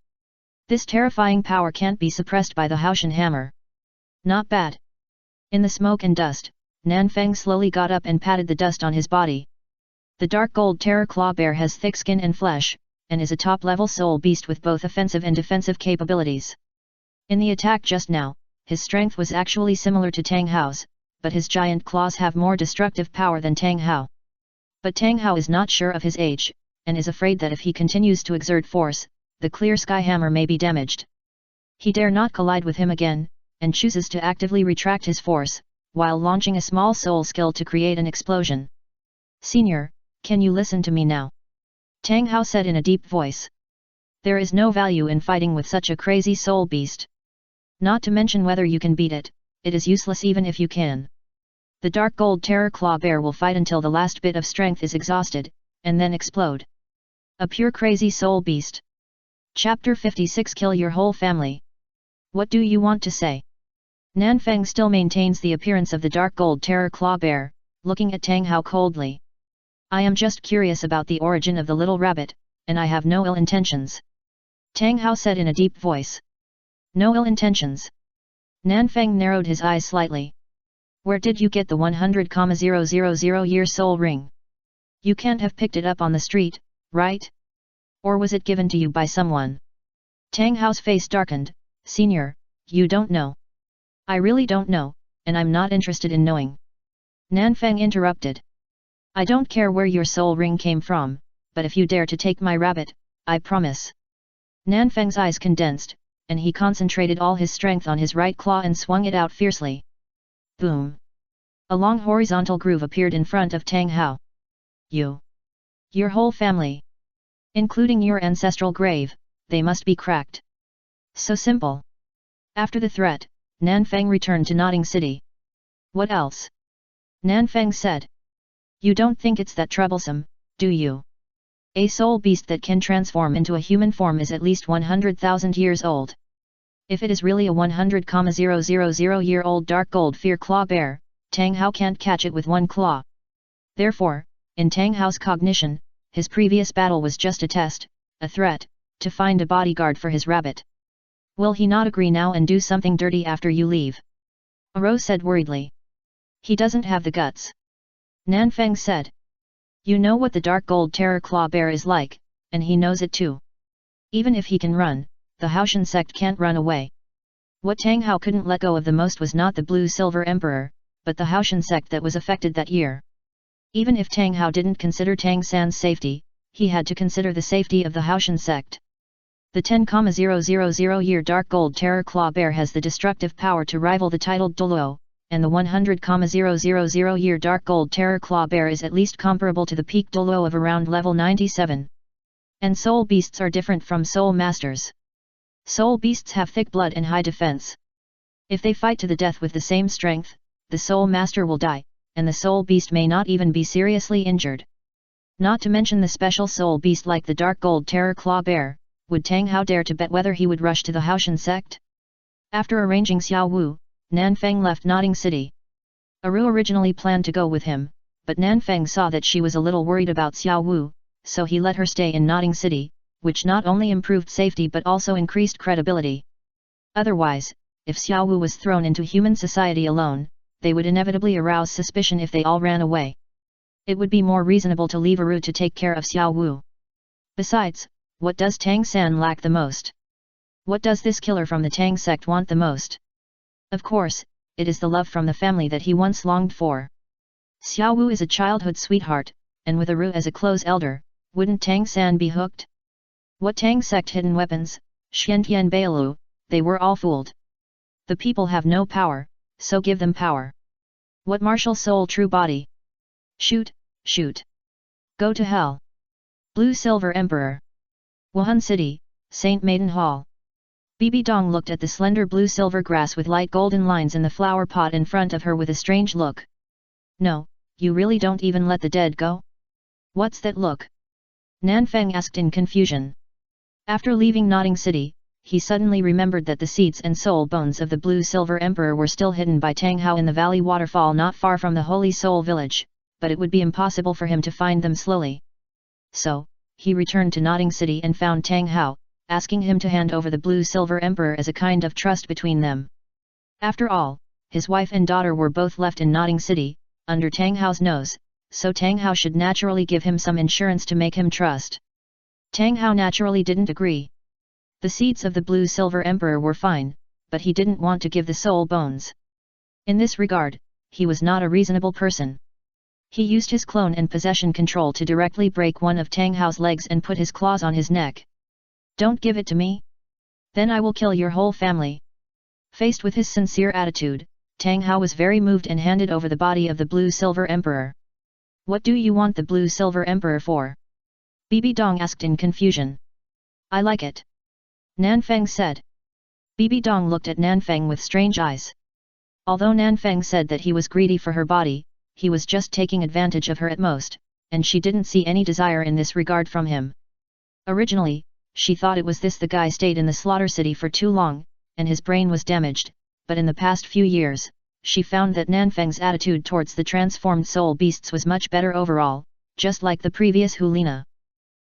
This terrifying power can't be suppressed by the Haoshan hammer. Not bad. In the smoke and dust, Nanfeng slowly got up and patted the dust on his body. The dark gold terror claw bear has thick skin and flesh, and is a top-level soul beast with both offensive and defensive capabilities. In the attack just now, his strength was actually similar to Tang Hao's, but his giant claws have more destructive power than Tang Hao. But Tang Hao is not sure of his age, and is afraid that if he continues to exert force, the clear sky hammer may be damaged. He dare not collide with him again, and chooses to actively retract his force, while launching a small soul skill to create an explosion. Senior, can you listen to me now? Tang Hao said in a deep voice. There is no value in fighting with such a crazy soul beast. Not to mention whether you can beat it, it is useless even if you can. The dark gold terror claw bear will fight until the last bit of strength is exhausted, and then explode. A pure crazy soul beast. Chapter 56 Kill your whole family. What do you want to say? Nanfeng still maintains the appearance of the dark gold terror claw bear, looking at Tang Hao coldly. I am just curious about the origin of the little rabbit, and I have no ill intentions. Tang Hao said in a deep voice. No ill intentions. Nanfeng narrowed his eyes slightly. Where did you get the 100,000-year soul ring? You can't have picked it up on the street, right? Or was it given to you by someone? Tang Hao's face darkened. Senior, you don't know. I really don't know, and I'm not interested in knowing. Nanfeng interrupted. I don't care where your soul ring came from, but if you dare to take my rabbit, I promise. Nanfeng's eyes condensed, and he concentrated all his strength on his right claw and swung it out fiercely. Boom! A long horizontal groove appeared in front of Tang Hao. You! Your whole family! Including your ancestral grave, they must be cracked. So simple. After the threat, Nanfeng returned to Nodding City. What else? Nanfeng said. You don't think it's that troublesome, do you? A soul beast that can transform into a human form is at least 100,000 years old. If it is really a 100,000-year-old dark gold fear claw bear, Tang Hao can't catch it with one claw. Therefore, in Tang Hao's cognition, his previous battle was just a test, a threat, to find a bodyguard for his rabbit. Will he not agree now and do something dirty after you leave? Aro said worriedly. He doesn't have the guts. Nanfeng said. You know what the dark gold terror claw bear is like, and he knows it too. Even if he can run, the Haoshan sect can't run away. What Tang Hao couldn't let go of the most was not the Blue-Silver Emperor, but the Haoshan sect that was affected that year. Even if Tang Hao didn't consider Tang San's safety, he had to consider the safety of the Haoshan sect. The 10,000-year Dark Gold Terror Claw Bear has the destructive power to rival the titled Douluo, and the 100,000-year Dark Gold Terror Claw Bear is at least comparable to the peak Douluo of around level 97. And soul beasts are different from soul masters. Soul beasts have thick blood and high defense. If they fight to the death with the same strength, the soul master will die, and the soul beast may not even be seriously injured. Not to mention the special soul beast like the Dark Gold Terror Claw Bear. Would Tang Hao dare to bet whether he would rush to the Haoshan sect? After arranging Xiao Wu, Nanfeng left Nodding City. Aru originally planned to go with him, but Nanfeng saw that she was a little worried about Xiao Wu, so he let her stay in Nodding City, which not only improved safety but also increased credibility. Otherwise, if Xiao Wu was thrown into human society alone, they would inevitably arouse suspicion if they all ran away. It would be more reasonable to leave Aru to take care of Xiao Wu. Besides, what does Tang San lack the most? What does this killer from the Tang sect want the most? Of course, it is the love from the family that he once longed for. Xiao Wu is a childhood sweetheart, and with Aru as a close elder, wouldn't Tang San be hooked? What Tang sect hidden weapons, Xiantian Bailu, they were all fooled. The people have no power, so give them power. What martial soul true body? Shoot, shoot. Go to hell. Blue Silver Emperor. Wuhan City, Saint Maiden Hall. Bibi Dong looked at the slender blue-silver grass with light golden lines in the flower pot in front of her with a strange look. No, you really don't even let the dead go? What's that look? Nanfeng asked in confusion. After leaving Nodding City, he suddenly remembered that the seeds and soul bones of the Blue-Silver Emperor were still hidden by Tang Hao in the valley waterfall not far from the Holy Soul village, but it would be impossible for him to find them slowly. So, he returned to Nodding City and found Tang Hao, asking him to hand over the Blue-Silver Emperor as a kind of trust between them. After all, his wife and daughter were both left in Nodding City, under Tang Hao's nose, so Tang Hao should naturally give him some insurance to make him trust. Tang Hao naturally didn't agree. The seeds of the Blue-Silver Emperor were fine, but he didn't want to give the soul bones. In this regard, he was not a reasonable person. He used his clone and possession control to directly break one of Tang Hao's legs and put his claws on his neck. Don't give it to me? Then I will kill your whole family. Faced with his sincere attitude, Tang Hao was very moved and handed over the body of the Blue-Silver Emperor. What do you want the Blue-Silver Emperor for? Bibi Dong asked in confusion. I like it. Nanfeng said. Bibi Dong looked at Nanfeng with strange eyes. Although Nanfeng said that he was greedy for her body, he was just taking advantage of her at most, and she didn't see any desire in this regard from him. Originally, she thought it was the guy stayed in the slaughter city for too long, and his brain was damaged, but in the past few years, she found that Nanfeng's attitude towards the transformed soul beasts was much better overall, just like the previous Hulina.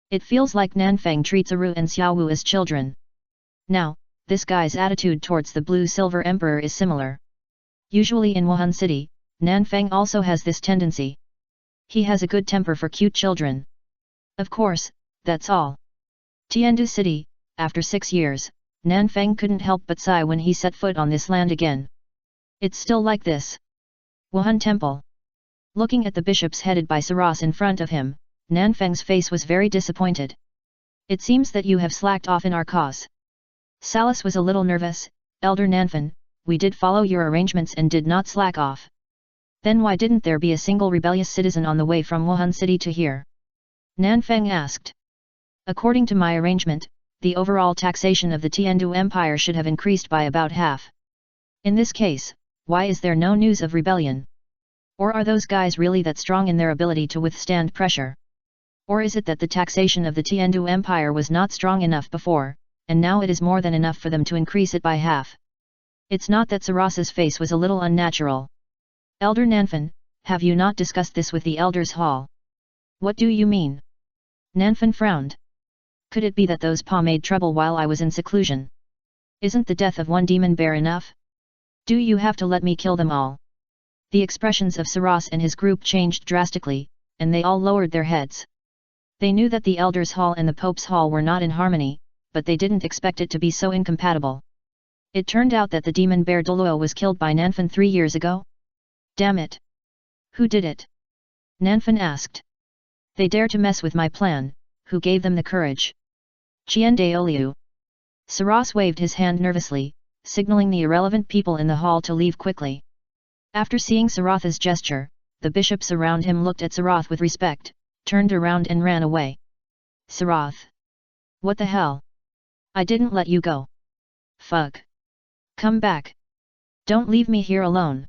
It feels like Nanfeng treats Aru and Xiaowu as children. Now, this guy's attitude towards the Blue-Silver Emperor is similar. Usually in Wuhan City, Nanfeng also has this tendency. He has a good temper for cute children. Of course, that's all. Tiandu City, after 6 years, Nanfeng couldn't help but sigh when he set foot on this land again. It's still like this. Wuhan Temple. Looking at the bishops headed by Saras in front of him, Nanfeng's face was very disappointed. It seems that you have slacked off in our cause. Salas was a little nervous. Elder Nanfen, we did follow your arrangements and did not slack off. Then why didn't there be a single rebellious citizen on the way from Wuhan City to here? Nanfeng asked. According to my arrangement, the overall taxation of the Tiandu Empire should have increased by about half. In this case, why is there no news of rebellion? Or are those guys really that strong in their ability to withstand pressure? Or is it that the taxation of the Tiandu Empire was not strong enough before, and now it is more than enough for them to increase it by half? It's not that Saras's face was a little unnatural. Elder Nanfen, have you not discussed this with the Elders' Hall? What do you mean? Nanfen frowned. Could it be that those Pa made trouble while I was in seclusion? Isn't the death of one demon bear enough? Do you have to let me kill them all? The expressions of Saras and his group changed drastically, and they all lowered their heads. They knew that the Elders' Hall and the Pope's Hall were not in harmony, but they didn't expect it to be so incompatible. It turned out that the demon bear Douluo was killed by Nanfan 3 years ago? Damn it! Who did it? Nanfan asked. They dare to mess with my plan, who gave them the courage? Qian Daoliu. Saras waved his hand nervously, signaling the irrelevant people in the hall to leave quickly. After seeing Saratha's gesture, the bishops around him looked at Sarath with respect, turned around and ran away. Sarath! What the hell? I didn't let you go. Fuck. Come back. Don't leave me here alone.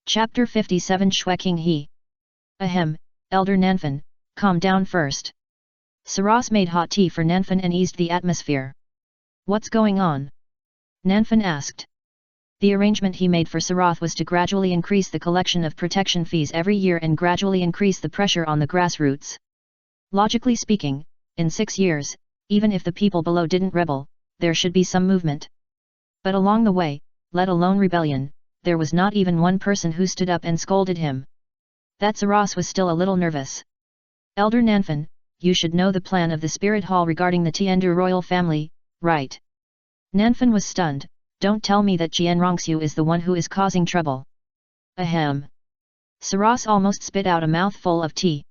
Chapter 57 Shweking He. Ahem, Elder Nanfan, calm down first. Saras made hot tea for Nanfan and eased the atmosphere. What's going on? Nanfan asked. The arrangement he made for Sarath was to gradually increase the collection of protection fees every year and gradually increase the pressure on the grassroots. Logically speaking, in 6 years, even if the people below didn't rebel, there should be some movement. But along the way, let alone rebellion, there was not even one person who stood up and scolded him. That Saras was still a little nervous. Elder Nanfan, you should know the plan of the Spirit Hall regarding the Tiandu royal family, right? Nanfan was stunned. Don't tell me that Jian Rongxiu is the one who is causing trouble. Ahem. Saras almost spit out a mouthful of tea.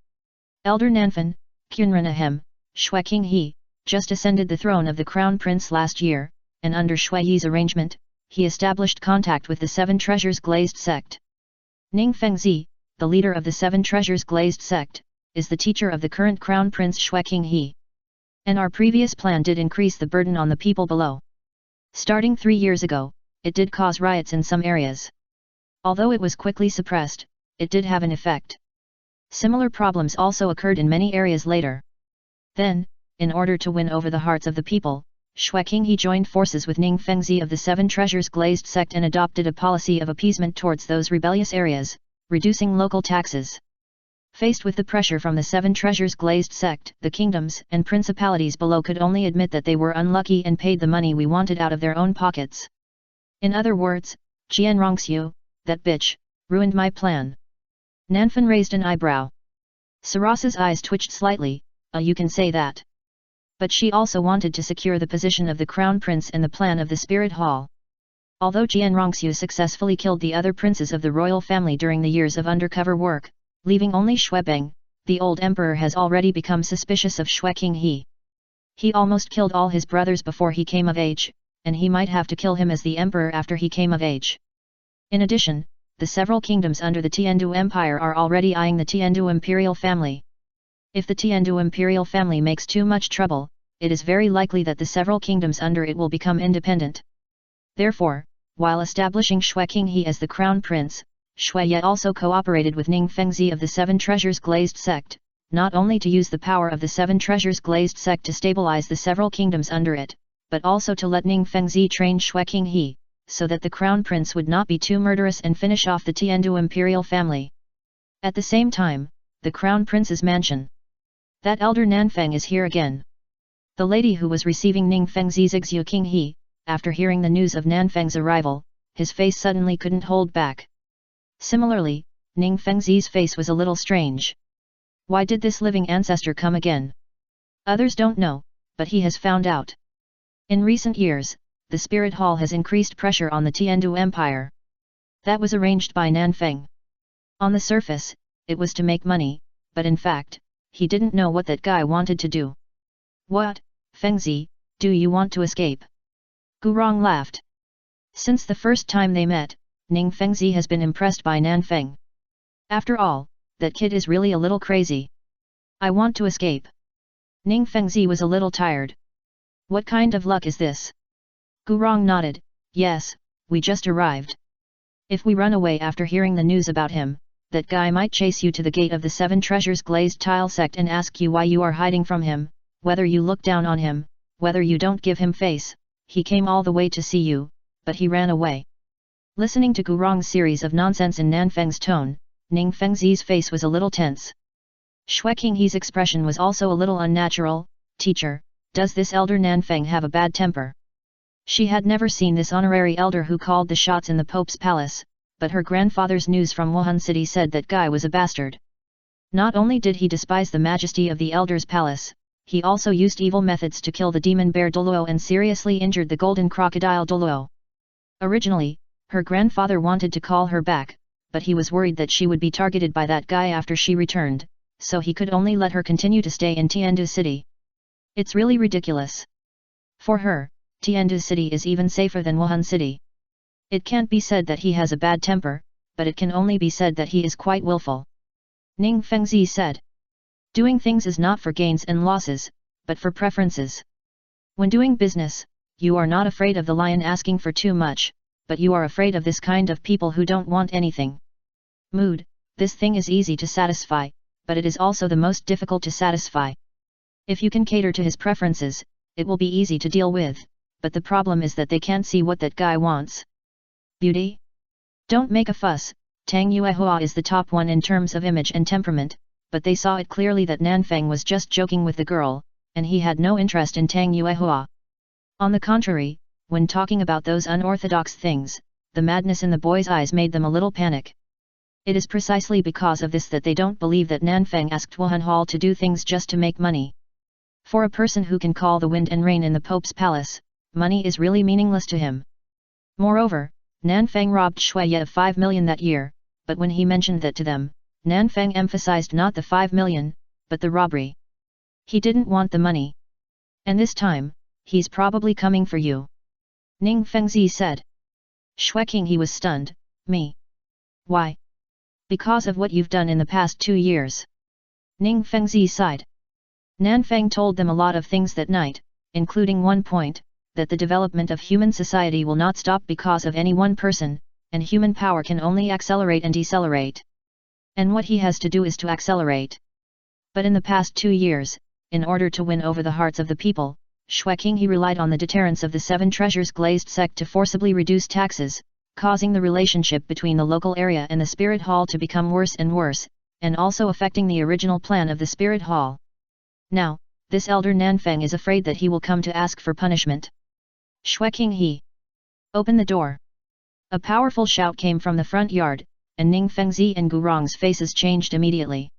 Elder Nanfan, Kunran Ahem, Shweking He, just ascended the throne of the Crown Prince last year, and under Shui Yi's arrangement, he established contact with the Seven Treasures Glazed Sect. Ning Fengzi, the leader of the Seven Treasures Glazed Sect, is the teacher of the current Crown Prince Shweking He. And our previous plan did increase the burden on the people below. Starting 3 years ago, it did cause riots in some areas. Although it was quickly suppressed, it did have an effect. Similar problems also occurred in many areas later. Then, in order to win over the hearts of the people, Shweking He joined forces with Ning Fengzi of the Seven Treasures Glazed Sect and adopted a policy of appeasement towards those rebellious areas, reducing local taxes. Faced with the pressure from the Seven Treasures Glazed Sect, the kingdoms and principalities below could only admit that they were unlucky and paid the money we wanted out of their own pockets. In other words, Jian Rongxiu, that bitch, ruined my plan. Nanfan raised an eyebrow. Saras's eyes twitched slightly. You can say that. But she also wanted to secure the position of the Crown Prince and the plan of the Spirit Hall. Although Jian Rongxiu successfully killed the other princes of the royal family during the years of undercover work, leaving only Shwebeng, the old emperor has already become suspicious of Shweking He. He almost killed all his brothers before he came of age, and he might have to kill him as the emperor after he came of age. In addition, the several kingdoms under the Tiandu Empire are already eyeing the Tiandu imperial family. If the Tiandu imperial family makes too much trouble, it is very likely that the several kingdoms under it will become independent. Therefore, while establishing Shweking He as the crown prince, Shui Ye also cooperated with Ning Fengzi of the Seven Treasures Glazed Sect, not only to use the power of the Seven Treasures Glazed Sect to stabilize the several kingdoms under it, but also to let Ning Fengzi train Shweking He, so that the crown prince would not be too murderous and finish off the Tiandu imperial family. At the same time, the crown prince's mansion. That elder Nanfeng is here again. The lady who was receiving Ning Fengzi's Xue He, after hearing the news of Nanfeng's arrival, his face suddenly couldn't hold back. Similarly, Ning Fengzi's face was a little strange. Why did this living ancestor come again? Others don't know, but he has found out. In recent years, the Spirit Hall has increased pressure on the Tiandu Empire. That was arranged by Nanfeng. On the surface, it was to make money, but in fact, he didn't know what that guy wanted to do. What, Fengzi, do you want to escape? Gurong laughed. Since the first time they met, Ning Fengzi has been impressed by Nanfeng. After all, that kid is really a little crazy. I want to escape. Ning Fengzi was a little tired. What kind of luck is this? Gurong nodded. Yes, we just arrived. If we run away after hearing the news about him, that guy might chase you to the gate of the Seven Treasures Glazed Tile Sect and ask you why you are hiding from him, whether you look down on him, whether you don't give him face. He came all the way to see you, but he ran away. Listening to Gurong's series of nonsense in Nanfeng's tone, Ning Fengzi's face was a little tense. Shweking He's expression was also a little unnatural. Teacher, does this elder Nanfeng have a bad temper? She had never seen this honorary elder who called the shots in the Pope's palace, but her grandfather's news from Wuhan City said that guy was a bastard. Not only did he despise the majesty of the elder's palace, he also used evil methods to kill the demon bear Douluo and seriously injured the golden crocodile Douluo. Originally, her grandfather wanted to call her back, but he was worried that she would be targeted by that guy after she returned, so he could only let her continue to stay in Tiandu City. It's really ridiculous. For her, Tiandu City is even safer than Wuhan City. It can't be said that he has a bad temper, but it can only be said that he is quite willful. Ning Fengzi said. Doing things is not for gains and losses, but for preferences. When doing business, you are not afraid of the lion asking for too much, but you are afraid of this kind of people who don't want anything. Mood, this thing is easy to satisfy, but it is also the most difficult to satisfy. If you can cater to his preferences, it will be easy to deal with, but the problem is that they can't see what that guy wants. Beauty? Don't make a fuss, Tang Yuehua is the top one in terms of image and temperament, but they saw it clearly that Nanfeng was just joking with the girl, and he had no interest in Tang Yuehua. On the contrary, when talking about those unorthodox things, the madness in the boy's eyes made them a little panic. It is precisely because of this that they don't believe that Nanfeng asked Wuhan Hall to do things just to make money. For a person who can call the wind and rain in the Pope's palace, money is really meaningless to him. Moreover, Nanfeng robbed Shuiye of 5 million that year, but when he mentioned that to them, Nanfeng emphasized not the 5 million, but the robbery. He didn't want the money. And this time, he's probably coming for you. Ning Fengzi said. Shueking he was stunned. Me? Why? Because of what you've done in the past 2 years. Ning Fengzi sighed. Nanfeng told them a lot of things that night, including one point, that the development of human society will not stop because of any one person, and human power can only accelerate and decelerate. And what he has to do is to accelerate. But in the past 2 years, in order to win over the hearts of the people, Shueking he relied on the deterrence of the 7 treasures glazed sect to forcibly reduce taxes, causing the relationship between the local area and the spirit hall to become worse and worse, and also affecting the original plan of the spirit hall. Now, this elder Nanfeng is afraid that he will come to ask for punishment. Shueking he. Open the door. A powerful shout came from the front yard, and Ning Fengzi and Gurong's faces changed immediately.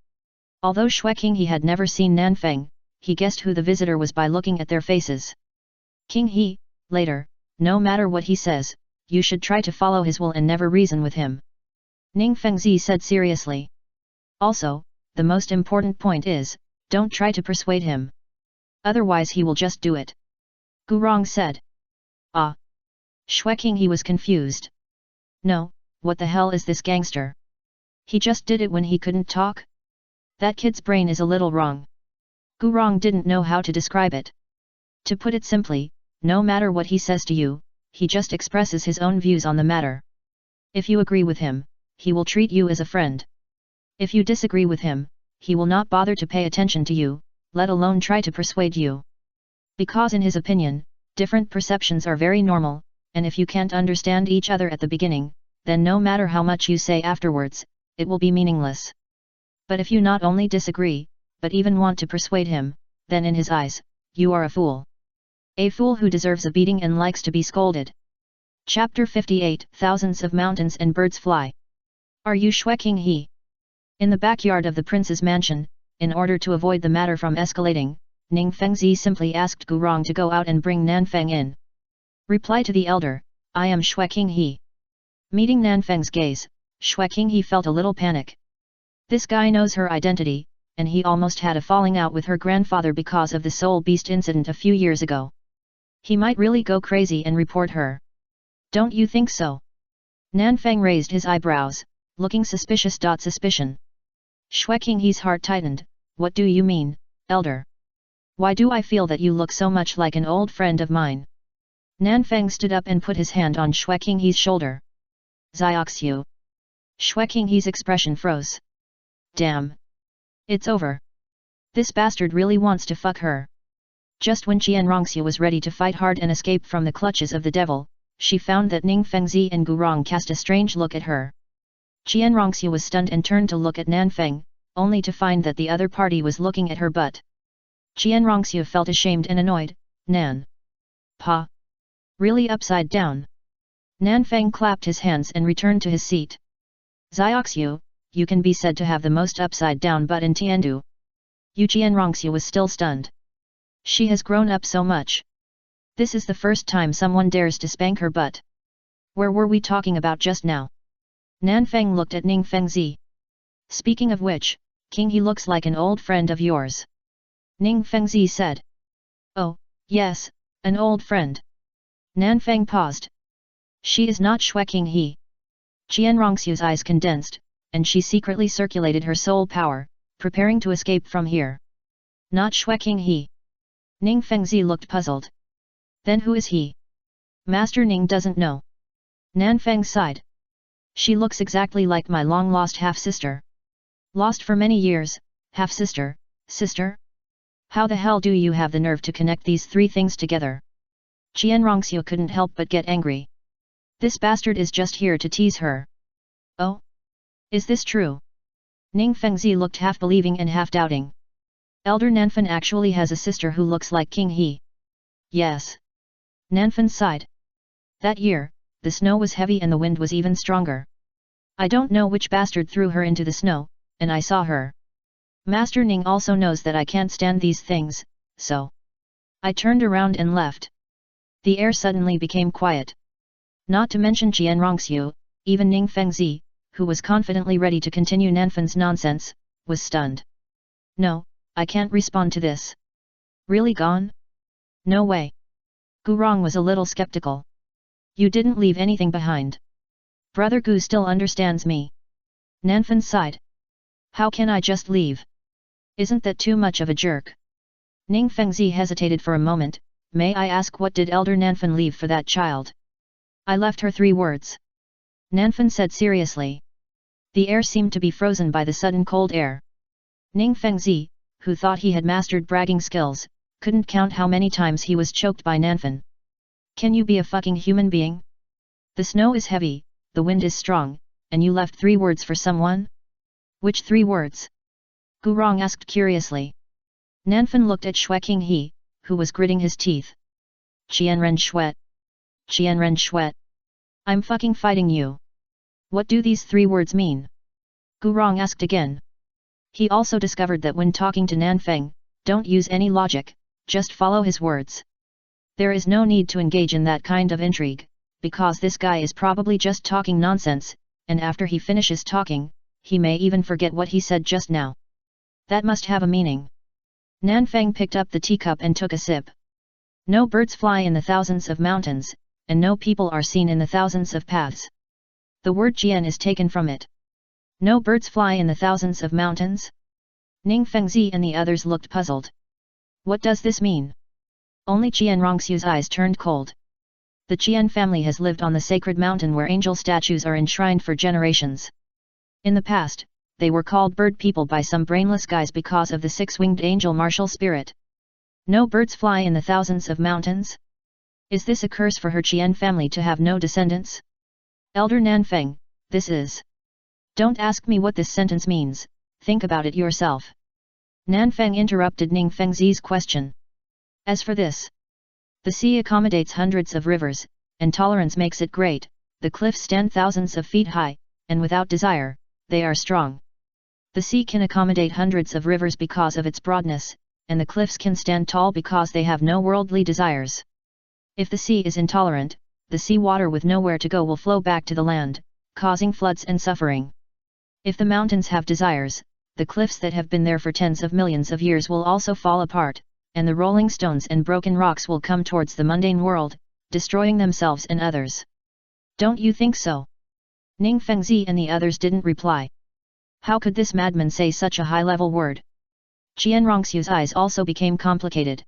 Although Shueking he had never seen Nanfeng, he guessed who the visitor was by looking at their faces. King he, later, no matter what he says, you should try to follow his will and never reason with him. Ning Fengzi said seriously. Also, the most important point is, don't try to persuade him. Otherwise he will just do it. Gurong said. Ah. Shueking he was confused. No, what the hell is this gangster? He just did it when he couldn't talk? That kid's brain is a little wrong. Gurong didn't know how to describe it. To put it simply, no matter what he says to you, he just expresses his own views on the matter. If you agree with him, he will treat you as a friend. If you disagree with him, he will not bother to pay attention to you, let alone try to persuade you. Because in his opinion, different perceptions are very normal, and if you can't understand each other at the beginning, then no matter how much you say afterwards, it will be meaningless. But if you not only disagree, but even want to persuade him, then in his eyes, you are a fool. A fool who deserves a beating and likes to be scolded. Chapter 58 Thousands of mountains and birds fly. Are you Shueking he? In the backyard of the prince's mansion, in order to avoid the matter from escalating, Ning Fengzi simply asked Gurong to go out and bring Nanfeng in. Reply to the elder, I am Shueking he. Meeting Nanfeng's gaze, Shueking he felt a little panic. This guy knows her identity, and he almost had a falling out with her grandfather because of the soul beast incident a few years ago. He might really go crazy and report her. Don't you think so? Nanfeng raised his eyebrows, looking suspicious. Suspicion. Shueking he's heart tightened. What do you mean, elder? Why do I feel that you look so much like an old friend of mine? Nanfeng stood up and put his hand on Shueking he's shoulder. Zioxiu. Shueking he's expression froze. Damn. It's over. This bastard really wants to fuck her. Just when Qianrongxue was ready to fight hard and escape from the clutches of the devil, she found that Ning Fengzi and Gurong cast a strange look at her. Qianrongxue was stunned and turned to look at Nanfeng, only to find that the other party was looking at her butt. Qianrongxue felt ashamed and annoyed. Nan. Pa. Really upside down. Nanfeng clapped his hands and returned to his seat. Zioxiu, you can be said to have the most upside down butt in Tiandu. Yu Qianrongxue was still stunned. She has grown up so much. This is the first time someone dares to spank her butt. Where were we talking about just now? Nanfeng looked at Ning Fengzi. Speaking of which, King He looks like an old friend of yours. Ning Fengzi said. Oh, yes, an old friend. Nanfeng paused. She is not Shui King He. Qianrongxiu's eyes condensed, and she secretly circulated her soul power, preparing to escape from here. Not Shui King He. Ning Fengzi looked puzzled. Then who is he? Master Ning doesn't know. Nanfeng sighed. She looks exactly like my long-lost half-sister. Lost for many years, half-sister, sister? How the hell do you have the nerve to connect these three things together? Qianrongxiu couldn't help but get angry. This bastard is just here to tease her. Oh? Is this true? Ning Fengzi looked half-believing and half-doubting. Elder Nanfen actually has a sister who looks like King He. Yes. Nanfen sighed. That year, the snow was heavy and the wind was even stronger. I don't know which bastard threw her into the snow, and I saw her. Master Ning also knows that I can't stand these things, so I turned around and left. The air suddenly became quiet. Not to mention Qianrongxiu, even Ning Fengzi, who was confidently ready to continue Nanfen's nonsense, was stunned. No, I can't respond to this. Really gone? No way. Gurong was a little skeptical. You didn't leave anything behind. Brother Gu still understands me. Nanfen sighed. How can I just leave? Isn't that too much of a jerk? Ning Fengzi hesitated for a moment. May I ask what did Elder Nanfen leave for that child? I left her 3 words. Nanfen said seriously. The air seemed to be frozen by the sudden cold air. Ning Fengzi, who thought he had mastered bragging skills, couldn't count how many times he was choked by Nanfen. Can you be a fucking human being? The snow is heavy, the wind is strong, and you left 3 words for someone? Which 3 words? Gurong asked curiously. Nanfen looked at Shui King He, who was gritting his teeth. Qianren Shui. Qianren Shui. I'm fucking fighting you. What do these 3 words mean? Gurong asked again. He also discovered that when talking to Nanfeng, don't use any logic, just follow his words. There is no need to engage in that kind of intrigue, because this guy is probably just talking nonsense, and after he finishes talking, he may even forget what he said just now. That must have a meaning. Nanfeng picked up the teacup and took a sip. No birds fly in the thousands of mountains, and no people are seen in the thousands of paths. The word Jian is taken from it. No birds fly in the thousands of mountains? Ning Fengzi and the others looked puzzled. What does this mean? Only Qianrongxiu's eyes turned cold. The Qian family has lived on the sacred mountain where angel statues are enshrined for generations. In the past, they were called bird people by some brainless guys because of the 6-winged angel martial spirit. No birds fly in the thousands of mountains? Is this a curse for her Qian family to have no descendants? Elder Nanfeng, this is. Don't ask me what this sentence means, think about it yourself. Nanfeng interrupted Ning Fengzi's question. As for this, the sea accommodates hundreds of rivers, and tolerance makes it great. The cliffs stand thousands of feet high, and without desire, they are strong. The sea can accommodate hundreds of rivers because of its broadness, and the cliffs can stand tall because they have no worldly desires. If the sea is intolerant, the sea water with nowhere to go will flow back to the land, causing floods and suffering. If the mountains have desires, the cliffs that have been there for tens of millions of years will also fall apart, and the rolling stones and broken rocks will come towards the mundane world, destroying themselves and others. Don't you think so? Ning Fengzi and the others didn't reply. How could this madman say such a high-level word? Qianrongxiu's eyes also became complicated.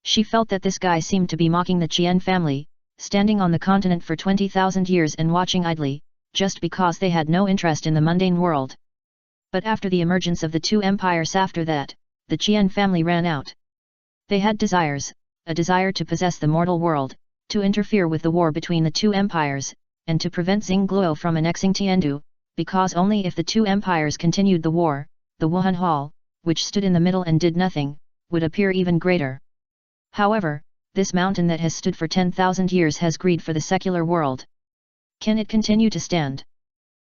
She felt that this guy seemed to be mocking the Qian family, standing on the continent for 20,000 years and watching idly, just because they had no interest in the mundane world. But after the emergence of the 2 empires after that, the Qian family ran out. They had desires, a desire to possess the mortal world, to interfere with the war between the 2 empires, and to prevent Xingluo from annexing Tiandu, because only if the 2 empires continued the war, the Wuhan Hall, which stood in the middle and did nothing, would appear even greater. However, this mountain that has stood for 10,000 years has greed for the secular world. Can it continue to stand?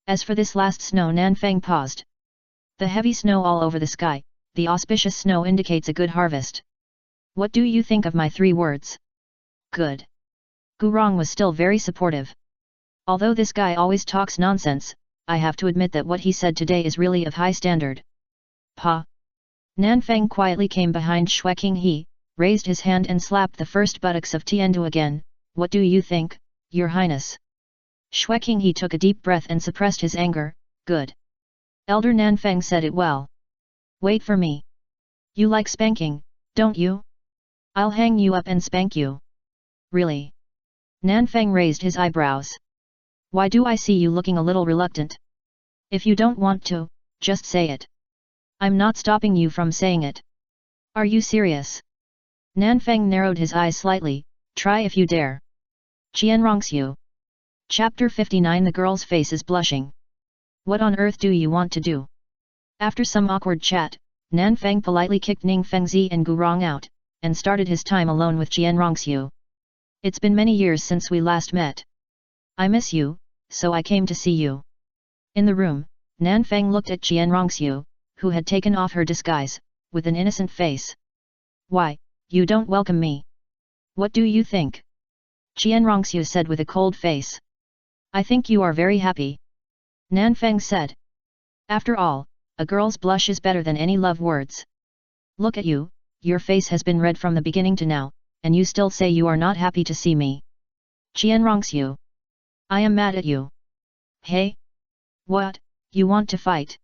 As for this last snow, Nanfeng paused. The heavy snow all over the sky, the auspicious snow indicates a good harvest. What do you think of my 3 words? Good. Gurong was still very supportive. Although this guy always talks nonsense, I have to admit that what he said today is really of high standard. Pa! Nanfeng quietly came behind Xue Qinghe, raised his hand and slapped the first buttocks of Tiandu again. What do you think, Your Highness? Xue Qinghe took a deep breath and suppressed his anger. Good. Elder Nanfeng said it well. Wait for me. You like spanking, don't you? I'll hang you up and spank you. Really? Nanfeng raised his eyebrows. Why do I see you looking a little reluctant? If you don't want to, just say it. I'm not stopping you from saying it. Are you serious? Nanfeng narrowed his eyes slightly. Try if you dare. Qianrongxiu. Chapter 59. The girl's face is blushing. What on earth do you want to do? After some awkward chat, Nanfeng politely kicked Ning Fengzi and Gurong out, and started his time alone with Qianrongxiu. It's been many years since we last met. I miss you, so I came to see you. In the room, Nanfeng looked at Qianrongxiu, who had taken off her disguise, with an innocent face. Why, you don't welcome me? What do you think? Qianrongxiu said with a cold face. I think you are very happy. Nanfeng said. After all, a girl's blush is better than any love words. Look at you, your face has been red from the beginning to now, and you still say you are not happy to see me. Qianrongxiu. I am mad at you. Hey? What, you want to fight?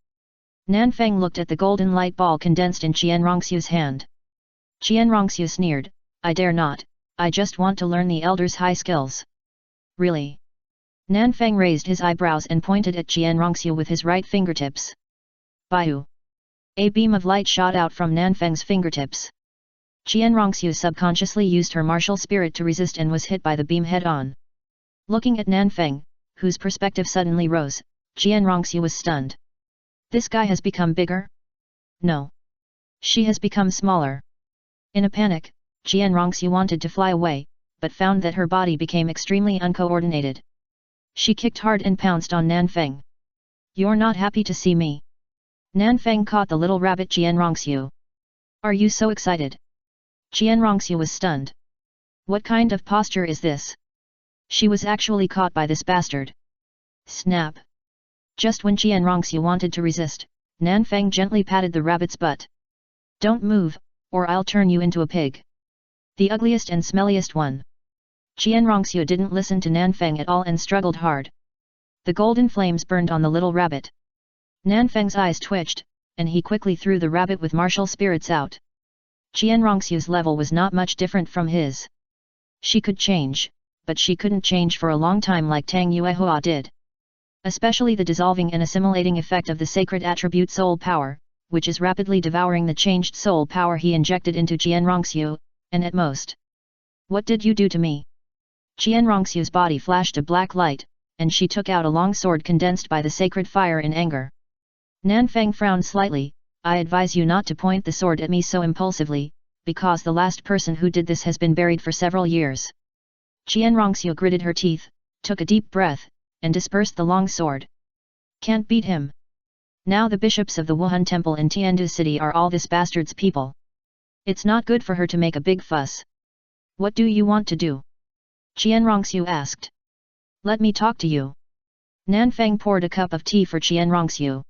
Nanfeng looked at the golden light ball condensed in Qianrongxiu's hand. Qianrongxiu sneered, I dare not, I just want to learn the elder's high skills. Really? Nanfeng raised his eyebrows and pointed at Qianrongxiu with his right fingertips. Baiu! A beam of light shot out from Nanfeng's fingertips. Qianrongxiu subconsciously used her martial spirit to resist and was hit by the beam head-on. Looking at Nanfeng, whose perspective suddenly rose, Qianrongxiu was stunned. This guy has become bigger? No. She has become smaller. In a panic, Qianrongxiu wanted to fly away, but found that her body became extremely uncoordinated. She kicked hard and pounced on Nanfeng. You're not happy to see me? Nanfeng caught the little rabbit Qianrongxiu. Are you so excited? Qianrongxiu was stunned. What kind of posture is this? She was actually caught by this bastard. Snap! Just when Qianrongxiu wanted to resist, Nanfeng gently patted the rabbit's butt. Don't move, or I'll turn you into a pig. The ugliest and smelliest one. Qianrongxiu didn't listen to Nanfeng at all and struggled hard. The golden flames burned on the little rabbit. Nanfeng's eyes twitched, and he quickly threw the rabbit with martial spirits out. Qianrongxiu's level was not much different from his. She could change, but she couldn't change for a long time like Tang Yuehua did. Especially the dissolving and assimilating effect of the sacred attribute soul power, which is rapidly devouring the changed soul power he injected into Qianrongxiu, and at most. What did you do to me? Qianrongxiu's body flashed a black light, and she took out a long sword condensed by the sacred fire in anger. Nanfeng frowned slightly. I advise you not to point the sword at me so impulsively, because the last person who did this has been buried for several years. Qianrongxiu gritted her teeth, took a deep breath, and dispersed the long sword. Can't beat him. Now the bishops of the Wuhan temple in Tiandu city are all this bastard's people. It's not good for her to make a big fuss. What do you want to do? Qianrongxiu asked. Let me talk to you. Nanfeng poured a cup of tea for Qianrongxiu.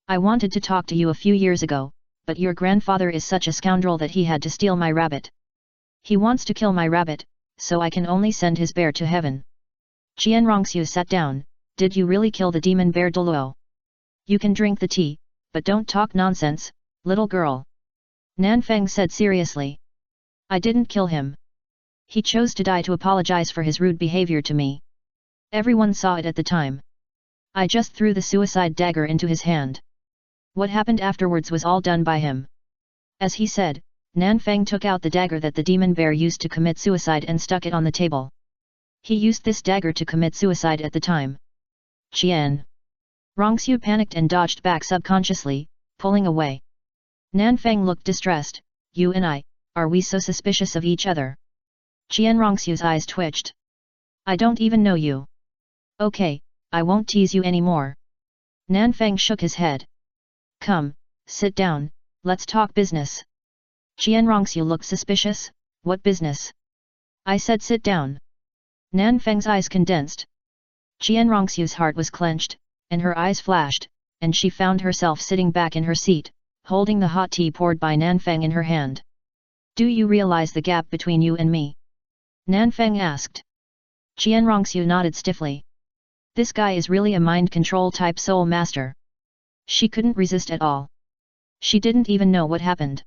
I wanted to talk to you a few years ago, but your grandfather is such a scoundrel that he had to steal my rabbit. He wants to kill my rabbit, so I can only send his bear to heaven. Qianrongxiu sat down. Did you really kill the demon bear Douluo? You can drink the tea, but don't talk nonsense, little girl. Nanfeng said seriously. I didn't kill him. He chose to die to apologize for his rude behavior to me. Everyone saw it at the time. I just threw the suicide dagger into his hand. What happened afterwards was all done by him. As he said, Nanfeng took out the dagger that the demon bear used to commit suicide and stuck it on the table. He used this dagger to commit suicide at the time. Qianrongxiu panicked and dodged back subconsciously, pulling away. Nanfeng looked distressed. You and I, are we so suspicious of each other? Qianrongxiu's eyes twitched. I don't even know you. Okay, I won't tease you anymore. Nanfeng shook his head. Come, sit down, let's talk business. Qianrongxiu looked suspicious. What business? I said sit down. Nanfeng's eyes condensed. Qianrongxiu's heart was clenched, and her eyes flashed, and she found herself sitting back in her seat, holding the hot tea poured by Nanfeng in her hand. Do you realize the gap between you and me? Nanfeng asked. Qianrongxiu nodded stiffly. This guy is really a mind control type soul master. She couldn't resist at all. She didn't even know what happened.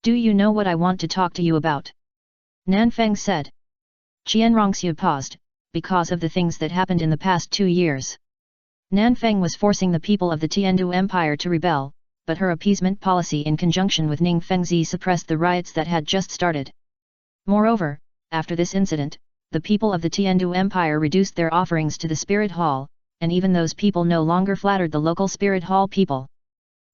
Do you know what I want to talk to you about? Nanfeng said. Qianrongxiu paused, because of the things that happened in the past 2 years. Nanfeng was forcing the people of the Tiandu Empire to rebel, but her appeasement policy in conjunction with Ning Fengzi suppressed the riots that had just started. Moreover, after this incident, the people of the Tiandu Empire reduced their offerings to the Spirit Hall, and even those people no longer flattered the local Spirit Hall people.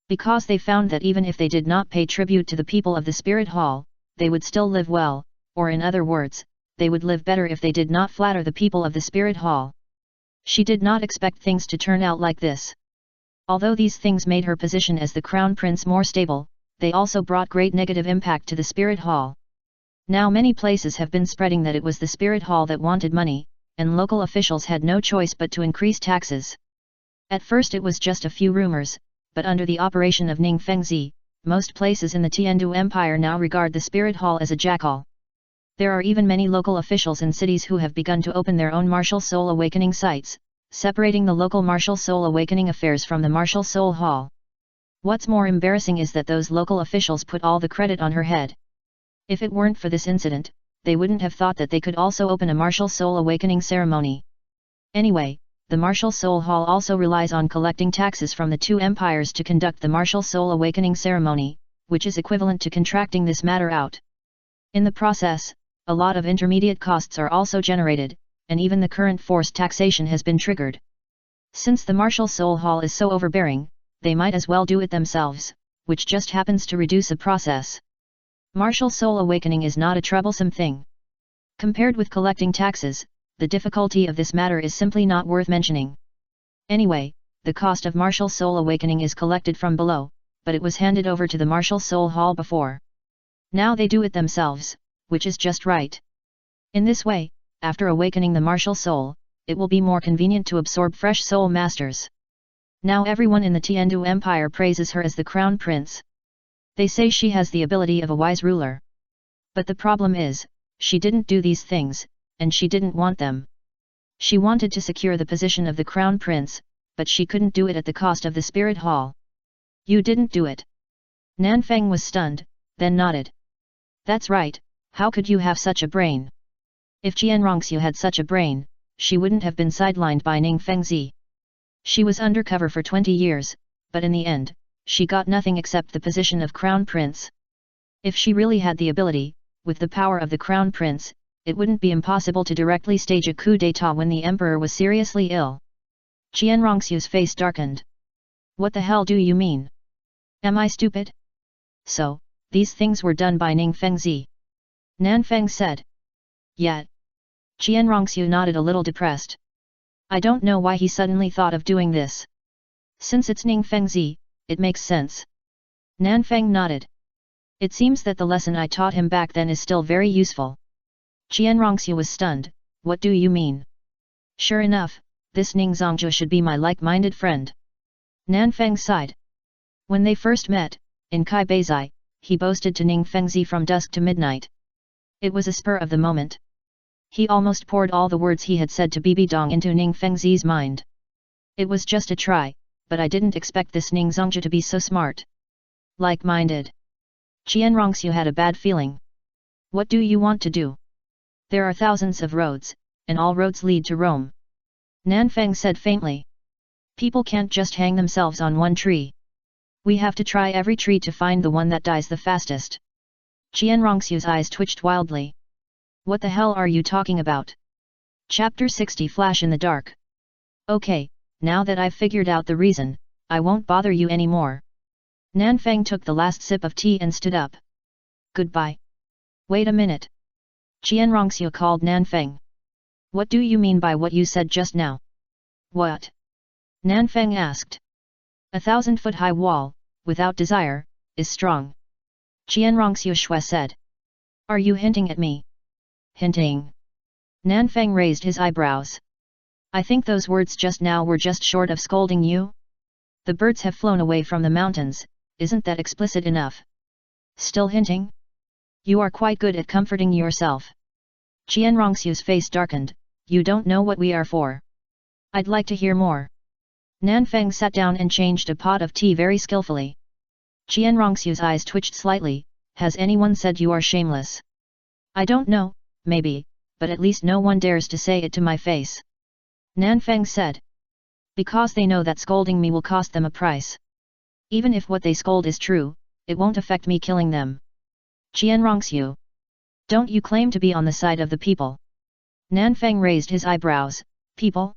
Because they found that even if they did not pay tribute to the people of the Spirit Hall, they would still live well, or in other words, they would live better if they did not flatter the people of the Spirit Hall. She did not expect things to turn out like this. Although these things made her position as the Crown Prince more stable, they also brought great negative impact to the Spirit Hall. Now many places have been spreading that it was the Spirit Hall that wanted money, and local officials had no choice but to increase taxes. At first it was just a few rumors, but under the operation of Ning Fengzi, most places in the Tiandu Empire now regard the Spirit Hall as a jackal. There are even many local officials in cities who have begun to open their own martial soul awakening sites, separating the local martial soul awakening affairs from the martial soul hall. What's more embarrassing is that those local officials put all the credit on her head. If it weren't for this incident, they wouldn't have thought that they could also open a martial soul awakening ceremony. Anyway, the martial soul hall also relies on collecting taxes from the two empires to conduct the martial soul awakening ceremony, which is equivalent to contracting this matter out. In the process, a lot of intermediate costs are also generated, and even the current forced taxation has been triggered. Since the martial soul hall is so overbearing, they might as well do it themselves, which just happens to reduce the process. Martial soul awakening is not a troublesome thing. Compared with collecting taxes, the difficulty of this matter is simply not worth mentioning. Anyway, the cost of martial soul awakening is collected from below, but it was handed over to the martial soul hall before. Now they do it themselves, which is just right. In this way, after awakening the martial soul, it will be more convenient to absorb fresh soul masters. Now everyone in the Tiandu Empire praises her as the Crown Prince. They say she has the ability of a wise ruler. But the problem is, she didn't do these things, and she didn't want them. She wanted to secure the position of the Crown Prince, but she couldn't do it at the cost of the Spirit Hall. You didn't do it. Nanfeng was stunned, then nodded. That's right, how could you have such a brain? If Qianrongxiu had such a brain, she wouldn't have been sidelined by Ning Fengzi. She was undercover for 20 years, but in the end, she got nothing except the position of Crown Prince. If she really had the ability, with the power of the Crown Prince, it wouldn't be impossible to directly stage a coup d'état when the emperor was seriously ill. Qianrongxiu's face darkened. What the hell do you mean? Am I stupid? So, these things were done by Ning Fengzi. Nanfeng said. Yet. Qianrongxiu nodded a little depressed. I don't know why he suddenly thought of doing this. Since it's Ning Fengzi, it makes sense. Nanfeng nodded. It seems that the lesson I taught him back then is still very useful. Qianrongxiu was stunned. What do you mean? Sure enough, this Ning Zongzhe should be my like-minded friend. Nanfeng sighed. When they first met, in Kai Beizai, he boasted to Ning Fengzi from dusk to midnight. It was a spur of the moment. He almost poured all the words he had said to Bibi Dong into Ning Fengzi's mind. It was just a try, but I didn't expect this Ning Zongzhe to be so smart. Like-minded. Qianrongxiu had a bad feeling. What do you want to do? There are thousands of roads, and all roads lead to Rome. Nanfeng said faintly. People can't just hang themselves on one tree. We have to try every tree to find the one that dies the fastest. Qianrongxiu's eyes twitched wildly. What the hell are you talking about? Chapter 60 Flash in the Dark. Okay, now that I've figured out the reason, I won't bother you anymore. Nanfeng took the last sip of tea and stood up. Goodbye. Wait a minute. Qianrongxiu called Nanfeng. What do you mean by what you said just now? What? Nanfeng asked. 1,000-foot-high wall, without desire, is strong. Qianrongxiu Shui said. Are you hinting at me? Hinting. Nanfeng raised his eyebrows. I think those words just now were just short of scolding you? The birds have flown away from the mountains, isn't that explicit enough? Still hinting? You are quite good at comforting yourself. Qianrongxiu's face darkened. You don't know what we are for. I'd like to hear more. Nanfeng sat down and changed a pot of tea very skillfully. Qianrongxiu's eyes twitched slightly. Has anyone said you are shameless? I don't know, maybe, but at least no one dares to say it to my face. Nanfeng said. Because they know that scolding me will cost them a price. Even if what they scold is true, it won't affect me killing them. Qianrongxiu. Don't you claim to be on the side of the people? Nanfeng raised his eyebrows. People?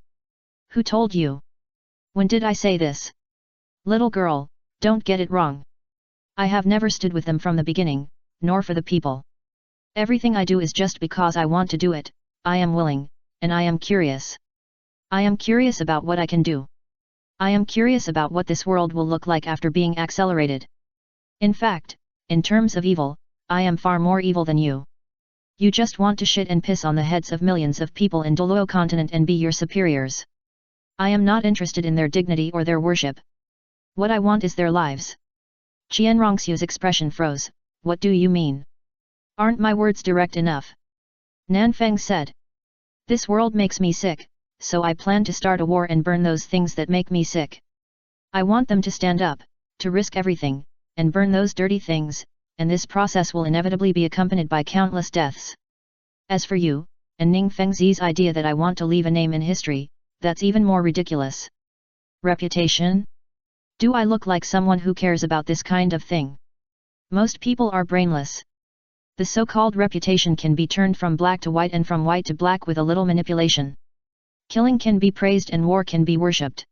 Who told you? When did I say this? Little girl, don't get it wrong. I have never stood with them from the beginning, nor for the people. Everything I do is just because I want to do it, I am willing, and I am curious. I am curious about what I can do. I am curious about what this world will look like after being accelerated. In fact, in terms of evil, I am far more evil than you. You just want to shit and piss on the heads of millions of people in Douluo continent and be your superiors. I am not interested in their dignity or their worship. What I want is their lives. Qianrongxiu's expression froze. What do you mean? Aren't my words direct enough? Nanfeng said. This world makes me sick, so I plan to start a war and burn those things that make me sick. I want them to stand up, to risk everything, and burn those dirty things, and this process will inevitably be accompanied by countless deaths. As for you, and Ning Fengzi's idea that I want to leave a name in history, that's even more ridiculous. Reputation? Do I look like someone who cares about this kind of thing? Most people are brainless. The so-called reputation can be turned from black to white and from white to black with a little manipulation. Killing can be praised and war can be worshipped.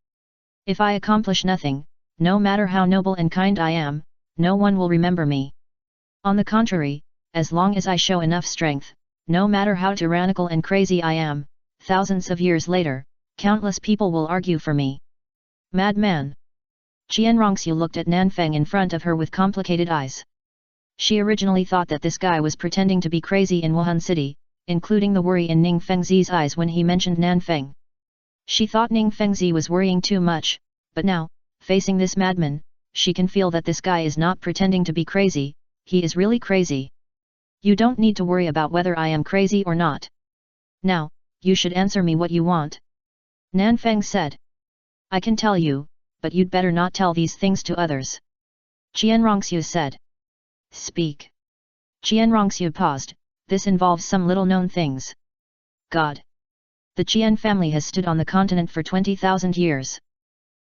If I accomplish nothing, no matter how noble and kind I am, no one will remember me. On the contrary, as long as I show enough strength, no matter how tyrannical and crazy I am, thousands of years later, countless people will argue for me. Madman! Qianrongxiu looked at Nanfeng in front of her with complicated eyes. She originally thought that this guy was pretending to be crazy in Wuhan City, including the worry in Ning Fengzi's eyes when he mentioned Nanfeng. She thought Ning Fengzi was worrying too much, but now, facing this madman, she can feel that this guy is not pretending to be crazy, he is really crazy. You don't need to worry about whether I am crazy or not. Now, you should answer me what you want. Nanfeng said. I can tell you, but you'd better not tell these things to others. Qianrongxiu said. Speak. Qianrongxiu paused. This involves some little-known things. God. The Qian family has stood on the continent for 20,000 years.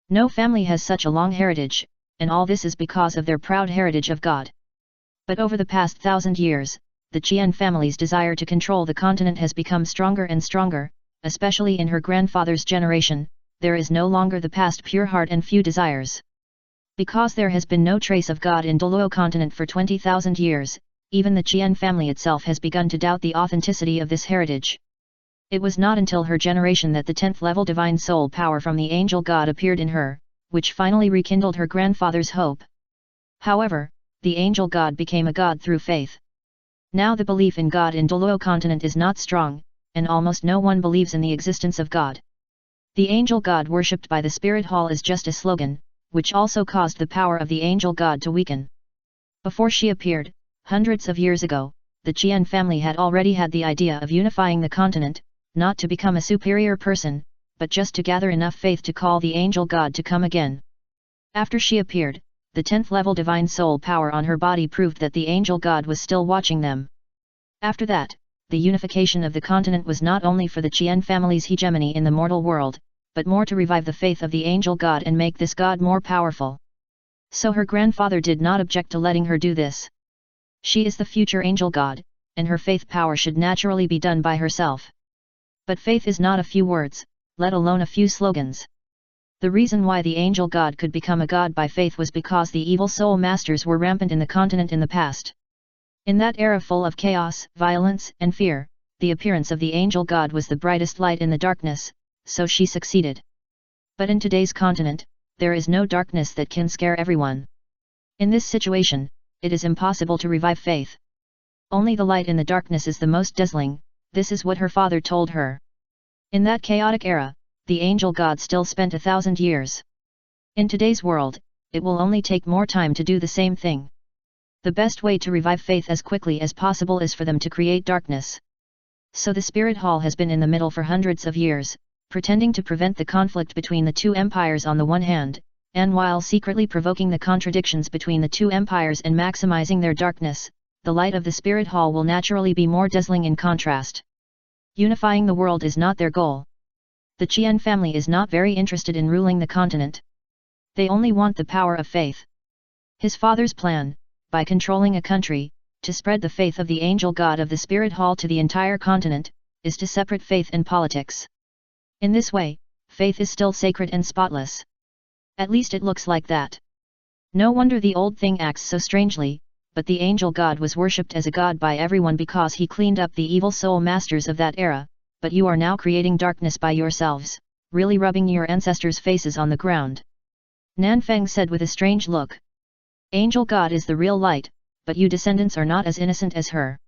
No family has such a long heritage, and all this is because of their proud heritage of God. But over the past 1,000 years, the Qian family's desire to control the continent has become stronger and stronger, especially in her grandfather's generation. There is no longer the past pure heart and few desires. Because there has been no trace of God in Douluo continent for 20,000 years, even the Qian family itself has begun to doubt the authenticity of this heritage. It was not until her generation that the 10th level divine soul power from the angel god appeared in her, which finally rekindled her grandfather's hope. However, the angel god became a god through faith. Now the belief in God in Douluo continent is not strong, and almost no one believes in the existence of God. The angel god worshipped by the spirit hall is just a slogan, which also caused the power of the angel god to weaken. Before she appeared, hundreds of years ago, the Qian family had already had the idea of unifying the continent, not to become a superior person, but just to gather enough faith to call the angel god to come again. After she appeared, the 10th level divine soul power on her body proved that the angel god was still watching them. After that, the unification of the continent was not only for the Qian family's hegemony in the mortal world, but more to revive the faith of the angel god and make this god more powerful. So her grandfather did not object to letting her do this. She is the future angel god, and her faith power should naturally be done by herself. But faith is not a few words, let alone a few slogans. The reason why the angel god could become a god by faith was because the evil soul masters were rampant in the continent in the past. In that era full of chaos, violence, and fear, the appearance of the angel god was the brightest light in the darkness, so she succeeded. But in today's continent, there is no darkness that can scare everyone. In this situation, it is impossible to revive faith. Only the light in the darkness is the most dazzling, this is what her father told her. In that chaotic era, the angel god still spent 1,000 years. In today's world, it will only take more time to do the same thing. The best way to revive faith as quickly as possible is for them to create darkness. So the spirit hall has been in the middle for hundreds of years, pretending to prevent the conflict between the two empires on the one hand, and while secretly provoking the contradictions between the two empires and maximizing their darkness, the light of the spirit hall will naturally be more dazzling in contrast. Unifying the world is not their goal. The Qian family is not very interested in ruling the continent. They only want the power of faith. His father's plan, by controlling a country, to spread the faith of the angel god of the spirit hall to the entire continent, is to separate faith and politics. In this way, faith is still sacred and spotless. At least it looks like that. No wonder the old thing acts so strangely, but the angel god was worshipped as a god by everyone because he cleaned up the evil soul masters of that era, but you are now creating darkness by yourselves, really rubbing your ancestors' faces on the ground. Nanfeng said with a strange look. Angel god is the real light, but you descendants are not as innocent as her.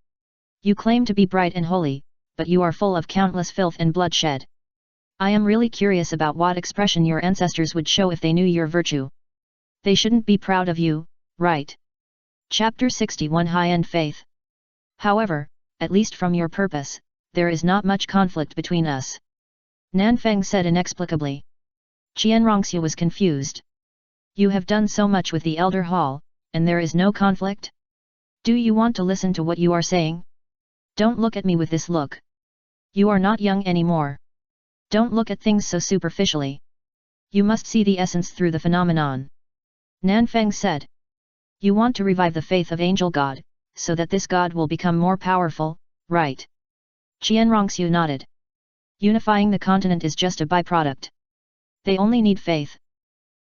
You claim to be bright and holy, but you are full of countless filth and bloodshed. I am really curious about what expression your ancestors would show if they knew your virtue. They shouldn't be proud of you, right? Chapter 61 High-End Faith. However, at least from your purpose, there is not much conflict between us. Nanfeng said inexplicably. Qianrongxue was confused. You have done so much with the Elder Hall, and there is no conflict? Do you want to listen to what you are saying? Don't look at me with this look. You are not young anymore. Don't look at things so superficially. You must see the essence through the phenomenon. Nanfeng said. You want to revive the faith of Angel God, so that this God will become more powerful, right? Qianrongxue nodded. Unifying the continent is just a byproduct. They only need faith.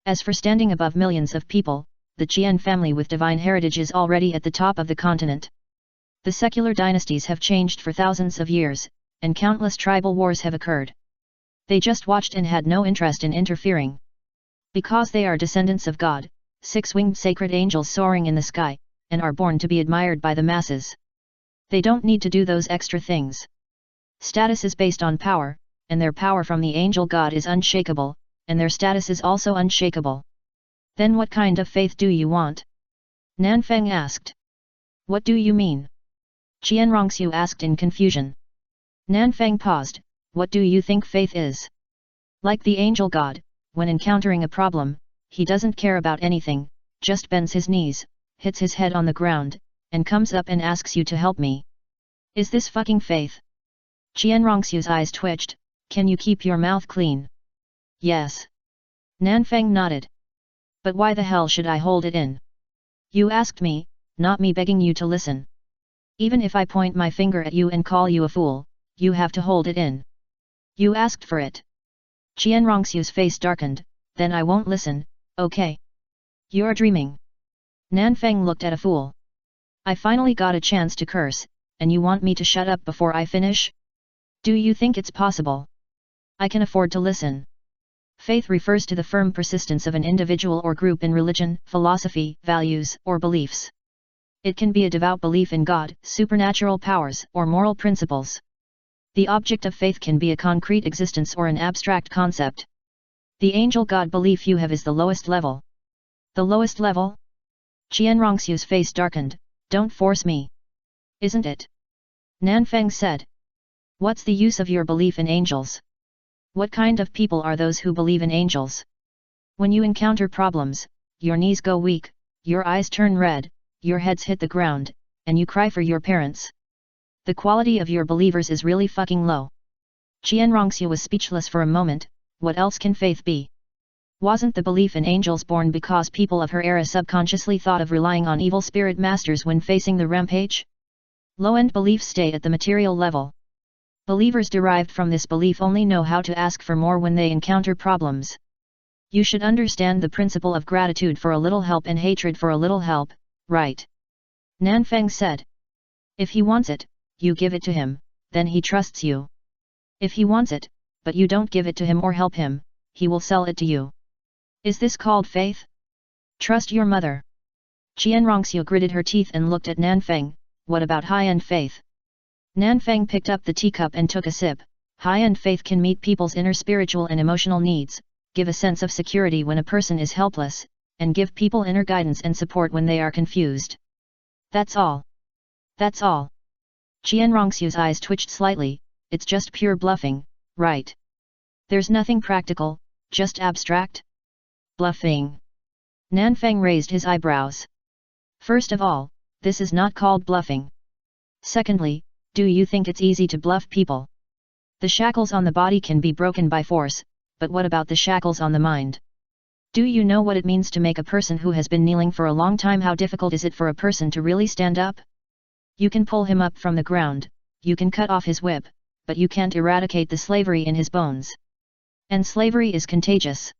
As for standing above millions of people, the Qian family with divine heritage is already at the top of the continent. The secular dynasties have changed for thousands of years, and countless tribal wars have occurred. They just watched and had no interest in interfering. Because they are descendants of God, six-winged sacred angels soaring in the sky, and are born to be admired by the masses. They don't need to do those extra things. Status is based on power, and their power from the angel God is unshakable, and their status is also unshakable. Then what kind of faith do you want? Nanfeng asked. What do you mean? Qianrongxue asked in confusion. Nanfeng paused. What do you think faith is? Like the angel god, when encountering a problem, he doesn't care about anything, just bends his knees, hits his head on the ground, and comes up and asks you to help me. Is this fucking faith? Qianrongxue's eyes twitched. Can you keep your mouth clean? Yes. Nanfeng nodded. But why the hell should I hold it in? You asked me, not me begging you to listen. Even if I point my finger at you and call you a fool, you have to hold it in. You asked for it. Qianrongxue's face darkened. Then I won't listen, okay? You're dreaming. Nanfeng looked at a fool. I finally got a chance to curse, and you want me to shut up before I finish? Do you think it's possible? I can afford to listen. Faith refers to the firm persistence of an individual or group in religion, philosophy, values, or beliefs. It can be a devout belief in God, supernatural powers, or moral principles. The object of faith can be a concrete existence or an abstract concept. The angel God belief you have is the lowest level. The lowest level? Qianrongxue's face darkened. Don't force me. Isn't it? Nanfeng said. What's the use of your belief in angels? What kind of people are those who believe in angels? When you encounter problems, your knees go weak, your eyes turn red, your heads hit the ground, and you cry for your parents. The quality of your believers is really fucking low. Qianrongxue was speechless for a moment. What else can faith be? Wasn't the belief in angels born because people of her era subconsciously thought of relying on evil spirit masters when facing the rampage? Low-end beliefs stay at the material level. Believers derived from this belief only know how to ask for more when they encounter problems. You should understand the principle of gratitude for a little help and hatred for a little help, right? Nanfeng said. If he wants it, you give it to him, then he trusts you. If he wants it, but you don't give it to him or help him, he will sell it to you. Is this called faith? Trust your mother. Qianrongxue gritted her teeth and looked at Nanfeng. What about high-end faith? Nanfeng picked up the teacup and took a sip. High-end faith can meet people's inner spiritual and emotional needs, give a sense of security when a person is helpless, and give people inner guidance and support when they are confused. That's all. That's all. Qian Rongxiu's eyes twitched slightly. It's just pure bluffing, right? There's nothing practical, just abstract? Bluffing. Nanfang raised his eyebrows. First of all, this is not called bluffing. Secondly, do you think it's easy to bluff people? The shackles on the body can be broken by force, but what about the shackles on the mind? Do you know what it means to make a person who has been kneeling for a long time? How difficult is it for a person to really stand up? You can pull him up from the ground, you can cut off his whip, but you can't eradicate the slavery in his bones. And slavery is contagious.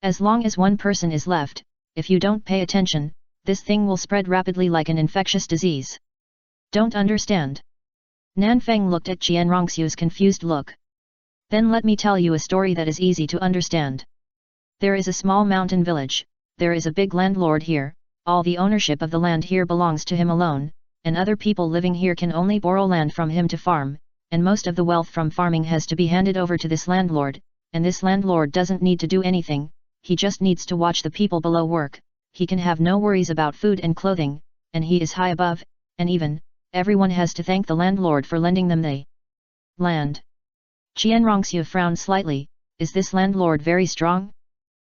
As long as one person is left, if you don't pay attention, this thing will spread rapidly like an infectious disease. Don't understand. Nanfang looked at Qian Rongxiu's confused look. Then let me tell you a story that is easy to understand. There is a small mountain village, there is a big landlord here, all the ownership of the land here belongs to him alone, and other people living here can only borrow land from him to farm, and most of the wealth from farming has to be handed over to this landlord, and this landlord doesn't need to do anything, he just needs to watch the people below work, he can have no worries about food and clothing, and he is high above, and even, everyone has to thank the landlord for lending them the land. Qian Rongxiu frowned slightly. Is this landlord very strong?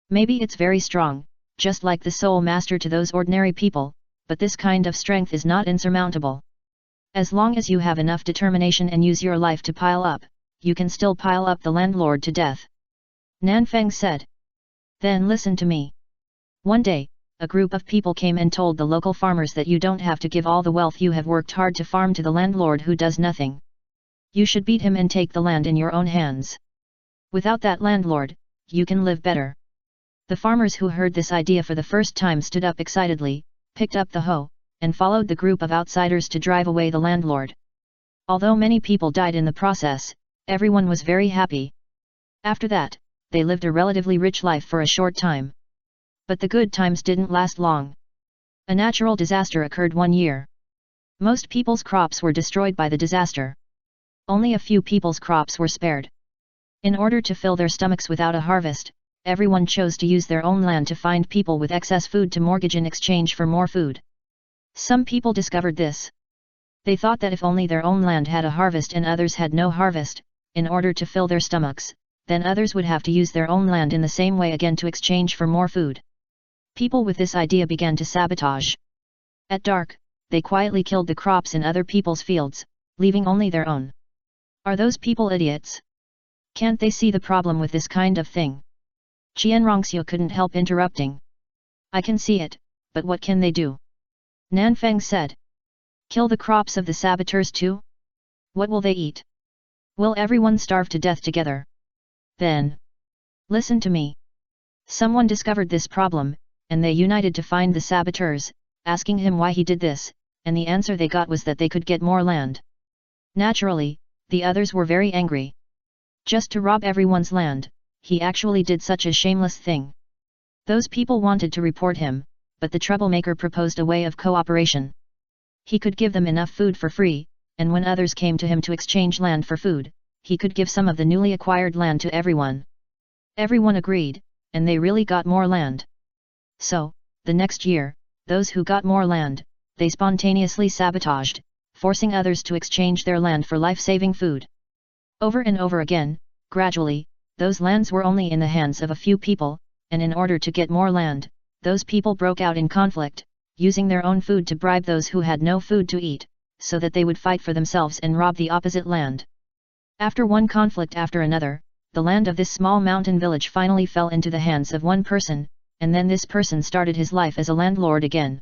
Maybe it's very strong, just like the soul master to those ordinary people, but this kind of strength is not insurmountable. As long as you have enough determination and use your life to pile up, you can still pile up the landlord to death. Nanfang said. Then listen to me. One day, a group of people came and told the local farmers that you don't have to give all the wealth you have worked hard to farm to the landlord who does nothing. You should beat him and take the land in your own hands. Without that landlord, you can live better. The farmers who heard this idea for the first time stood up excitedly, picked up the hoe, and followed the group of outsiders to drive away the landlord. Although many people died in the process, everyone was very happy. After that, they lived a relatively rich life for a short time. But the good times didn't last long. A natural disaster occurred one year. Most people's crops were destroyed by the disaster. Only a few people's crops were spared. In order to fill their stomachs without a harvest, everyone chose to use their own land to find people with excess food to mortgage in exchange for more food. Some people discovered this. They thought that if only their own land had a harvest and others had no harvest, in order to fill their stomachs, then others would have to use their own land in the same way again to exchange for more food. People with this idea began to sabotage. At dark, they quietly killed the crops in other people's fields, leaving only their own. Are those people idiots? Can't they see the problem with this kind of thing? Qian Rongxiu couldn't help interrupting. I can see it, but what can they do? Nanfang said. Kill the crops of the saboteurs too? What will they eat? Will everyone starve to death together? Then, listen to me. Someone discovered this problem, and they united to find the saboteurs, asking him why he did this, and the answer they got was that they could get more land. Naturally, the others were very angry. Just to rob everyone's land, he actually did such a shameless thing. Those people wanted to report him, but the troublemaker proposed a way of cooperation. He could give them enough food for free, and when others came to him to exchange land for food, he could give some of the newly acquired land to everyone. Everyone agreed, and they really got more land. So, the next year, those who got more land, they spontaneously sabotaged, forcing others to exchange their land for life-saving food. Over and over again, gradually, those lands were only in the hands of a few people, and in order to get more land, those people broke out in conflict, using their own food to bribe those who had no food to eat, so that they would fight for themselves and rob the opposite land. After one conflict after another, the land of this small mountain village finally fell into the hands of one person, and then this person started his life as a landlord again.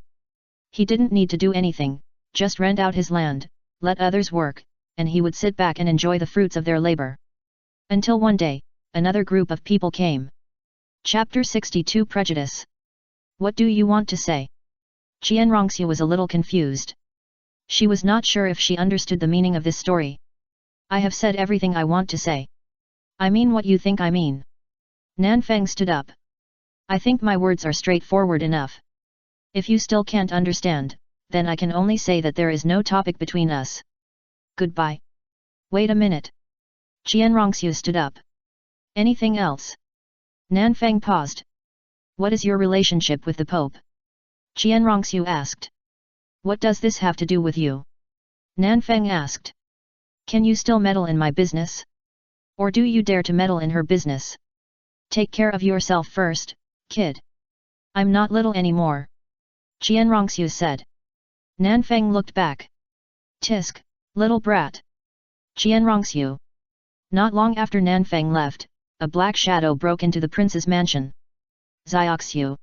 He didn't need to do anything, just rent out his land, let others work, and he would sit back and enjoy the fruits of their labor. Until one day, another group of people came. Chapter 62 Prejudice. What do you want to say? Qian Rongxiu was a little confused. She was not sure if she understood the meaning of this story. I have said everything I want to say. I mean what you think I mean. Nanfang stood up. I think my words are straightforward enough. If you still can't understand, then I can only say that there is no topic between us. Goodbye. Wait a minute. Qian Rongxiu stood up. Anything else? Nanfang paused. What is your relationship with the Pope? Qian Rongxiu asked. What does this have to do with you? Nanfang asked. Can you still meddle in my business? Or do you dare to meddle in her business? Take care of yourself first, kid. I'm not little anymore. Qian Rongxiu said. Nanfang looked back. Tisk, little brat. Qian Rongxiu. Not long after Nanfang left, a black shadow broke into the prince's mansion. Zioxiu.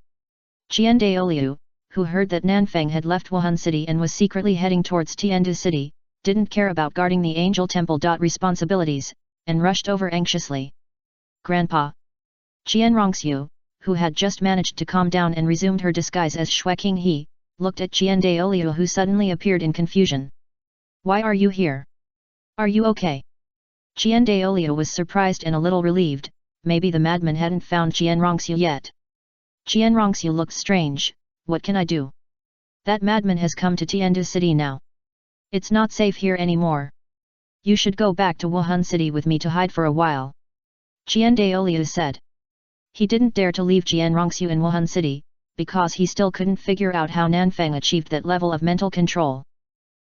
Qian Daoliu, who heard that Nanfang had left Wuhan City and was secretly heading towards Tiandu City, didn't care about guarding the Angel Temple. Responsibilities, and rushed over anxiously. Grandpa. Qian Rongxiu, who had just managed to calm down and resumed her disguise as Shui Qinghe, looked at Qian Daoliu, who suddenly appeared in confusion. Why are you here? Are you okay? Qian Daoliu was surprised and a little relieved. Maybe the madman hadn't found Qian Rongxiu yet. Qian Rongxiu looked strange. What can I do? That madman has come to Tiandu City now. It's not safe here anymore. You should go back to Wuhan City with me to hide for a while. Qian Daoliu said. He didn't dare to leave Qian Rongxiu in Wuhan City, because he still couldn't figure out how Nanfang achieved that level of mental control.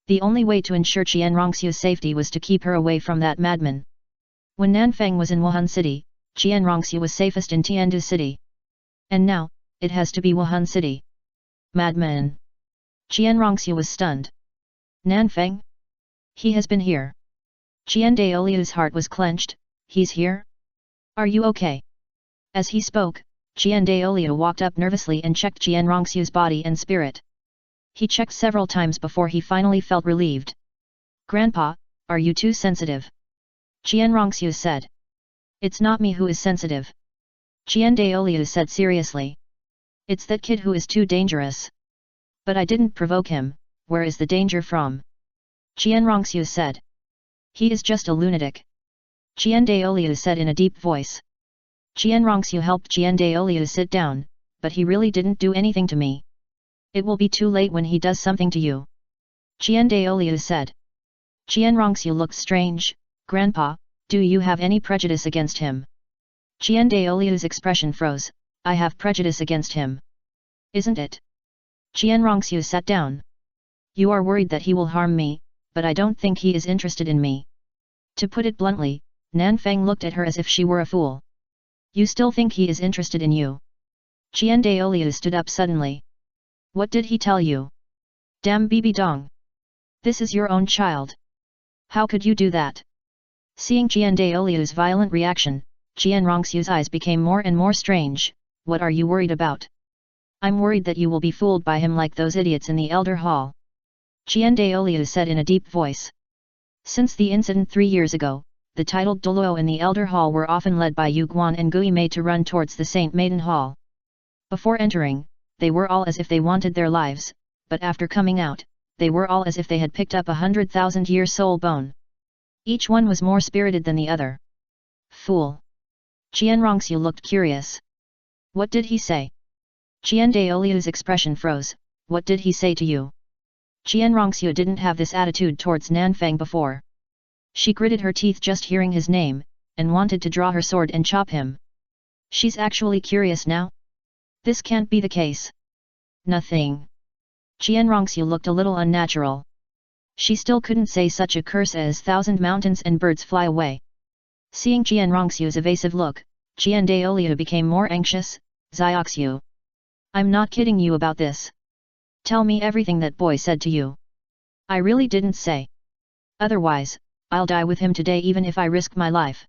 The only way to ensure Qian Rongxiu's safety was to keep her away from that madman. When Nanfang was in Wuhan City, Qian Rongxiu was safest in Tiandu City. And now, it has to be Wuhan City. Madman. Qian Rongxiu was stunned. Nanfang? He has been here. Qian Daoliu's heart was clenched. He's here? Are you okay? As he spoke, Qian Daoliu walked up nervously and checked Qian Rongxiu's body and spirit. He checked several times before he finally felt relieved. Grandpa, are you too sensitive? Qian Rongxiu said. It's not me who is sensitive. Qian Daoliu said seriously. It's that kid who is too dangerous. But I didn't provoke him. Where is the danger from? Qian Rongxiu said. He is just a lunatic. Qian Daoliu said in a deep voice. Qian Rongxiu helped Qian Daoliu sit down, but he really didn't do anything to me. It will be too late when he does something to you. Qian Daoliu said. Qian Rongxiu looked strange. Grandpa, do you have any prejudice against him? Qian Daoliu's expression froze. I have prejudice against him. Isn't it? Qian Rongxiu sat down. You are worried that he will harm me, but I don't think he is interested in me. To put it bluntly, Nanfang looked at her as if she were a fool. You still think he is interested in you? Qian Daoliu stood up suddenly. What did he tell you? Damn Bibi Dong. This is your own child. How could you do that? Seeing Qian Daoliu's violent reaction, Qian Rongxiu's eyes became more and more strange. What are you worried about? I'm worried that you will be fooled by him like those idiots in the Elder Hall. Qian Daoliu said in a deep voice. Since the incident 3 years ago, the titled Douluo in the Elder Hall were often led by Yu Guan and Gui Mei to run towards the Saint Maiden Hall. Before entering, they were all as if they wanted their lives, but after coming out, they were all as if they had picked up 100,000-year soul bone. Each one was more spirited than the other. Fool. Qian Rongxiu looked curious. What did he say? Qian Daoliu's expression froze. What did he say to you? Qian Rongxiu didn't have this attitude towards Nanfang before. She gritted her teeth just hearing his name, and wanted to draw her sword and chop him. She's actually curious now? This can't be the case. Nothing. Qian Rongxiu looked a little unnatural. She still couldn't say such a curse as 1,000 mountains and birds fly away. Seeing Qian Rongxiu's evasive look, Qian Daoliu became more anxious. Zioxiu. I'm not kidding you about this. Tell me everything that boy said to you. I really didn't say. Otherwise, I'll die with him today even if I risk my life.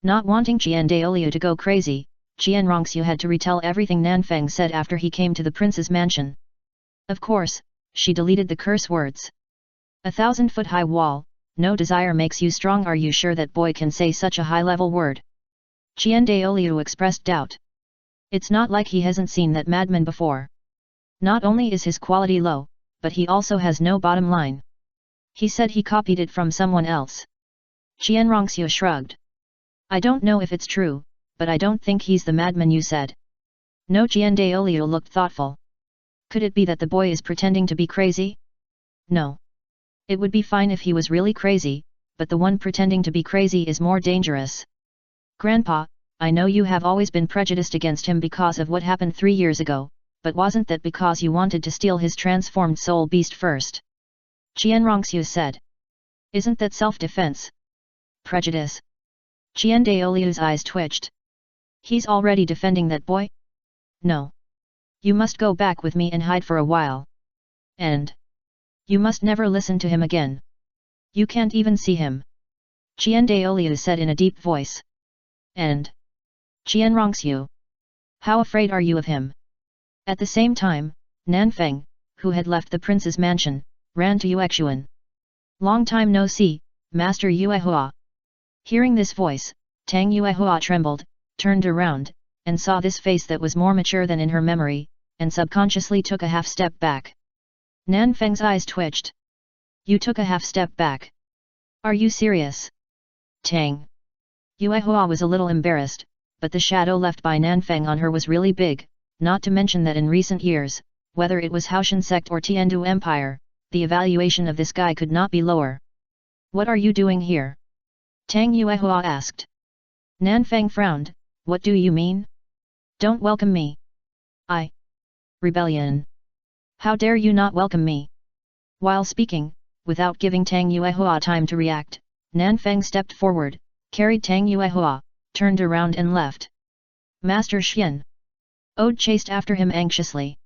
Not wanting Qian Daoliu to go crazy, Qian Rongxiu had to retell everything Nanfang said after he came to the prince's mansion. Of course, she deleted the curse words. 1,000-foot-high wall, no desire makes you strong. Are you sure that boy can say such a high-level word? Qian Daoliu expressed doubt. It's not like he hasn't seen that madman before. Not only is his quality low, but he also has no bottom line. He said he copied it from someone else. Qian Rongxiu shrugged. I don't know if it's true, but I don't think he's the madman you said. No. Qian Daoliu looked thoughtful. Could it be that the boy is pretending to be crazy? No. It would be fine if he was really crazy, but the one pretending to be crazy is more dangerous. Grandpa, I know you have always been prejudiced against him because of what happened 3 years ago, but wasn't that because you wanted to steal his transformed soul beast first? Qianrongxiu said. Isn't that self-defense? Prejudice? Qian Daoliu's eyes twitched. He's already defending that boy? No. You must go back with me and hide for a while. And you must never listen to him again. You can't even see him. Qian Daoliu said in a deep voice. And Qianrongxiu, how afraid are you of him? At the same time, Nanfeng, who had left the prince's mansion, ran to Yuexuan. Long time no see, Master Yuehua. Hearing this voice, Tang Yuehua trembled, turned around, and saw this face that was more mature than in her memory, and subconsciously took a half step back. Nanfeng's eyes twitched. You took a half step back. Are you serious? Tang. Yuehua was a little embarrassed, but the shadow left by Nanfeng on her was really big, not to mention that in recent years, whether it was Haoshan sect or Tiandu Empire, the evaluation of this guy could not be lower. What are you doing here? Tang Yuehua asked. Nanfeng frowned. What do you mean? Don't welcome me. Rebellion. How dare you not welcome me? While speaking, without giving Tang Yuehua time to react, Nanfeng stepped forward, carried Tang Yuehua, turned around and left. Master Xian. Ode chased after him anxiously.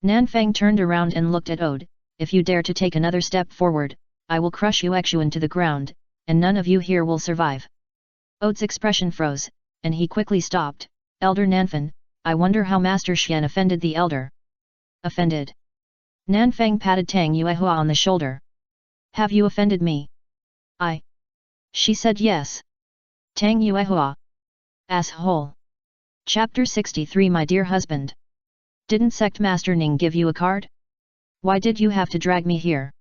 Nanfeng turned around and looked at Ode. If you dare to take another step forward, I will crush Yuexuan to the ground, and none of you here will survive. Ode's expression froze, and he quickly stopped. Elder Nanfen, I wonder how Master Xian offended the elder. Offended? Nanfeng patted Tang Yuehua on the shoulder. Have you offended me? She said yes. Tang Yuehua. Asshole. Chapter 63 My dear husband. Didn't Sect Master Ning give you a card? Why did you have to drag me here?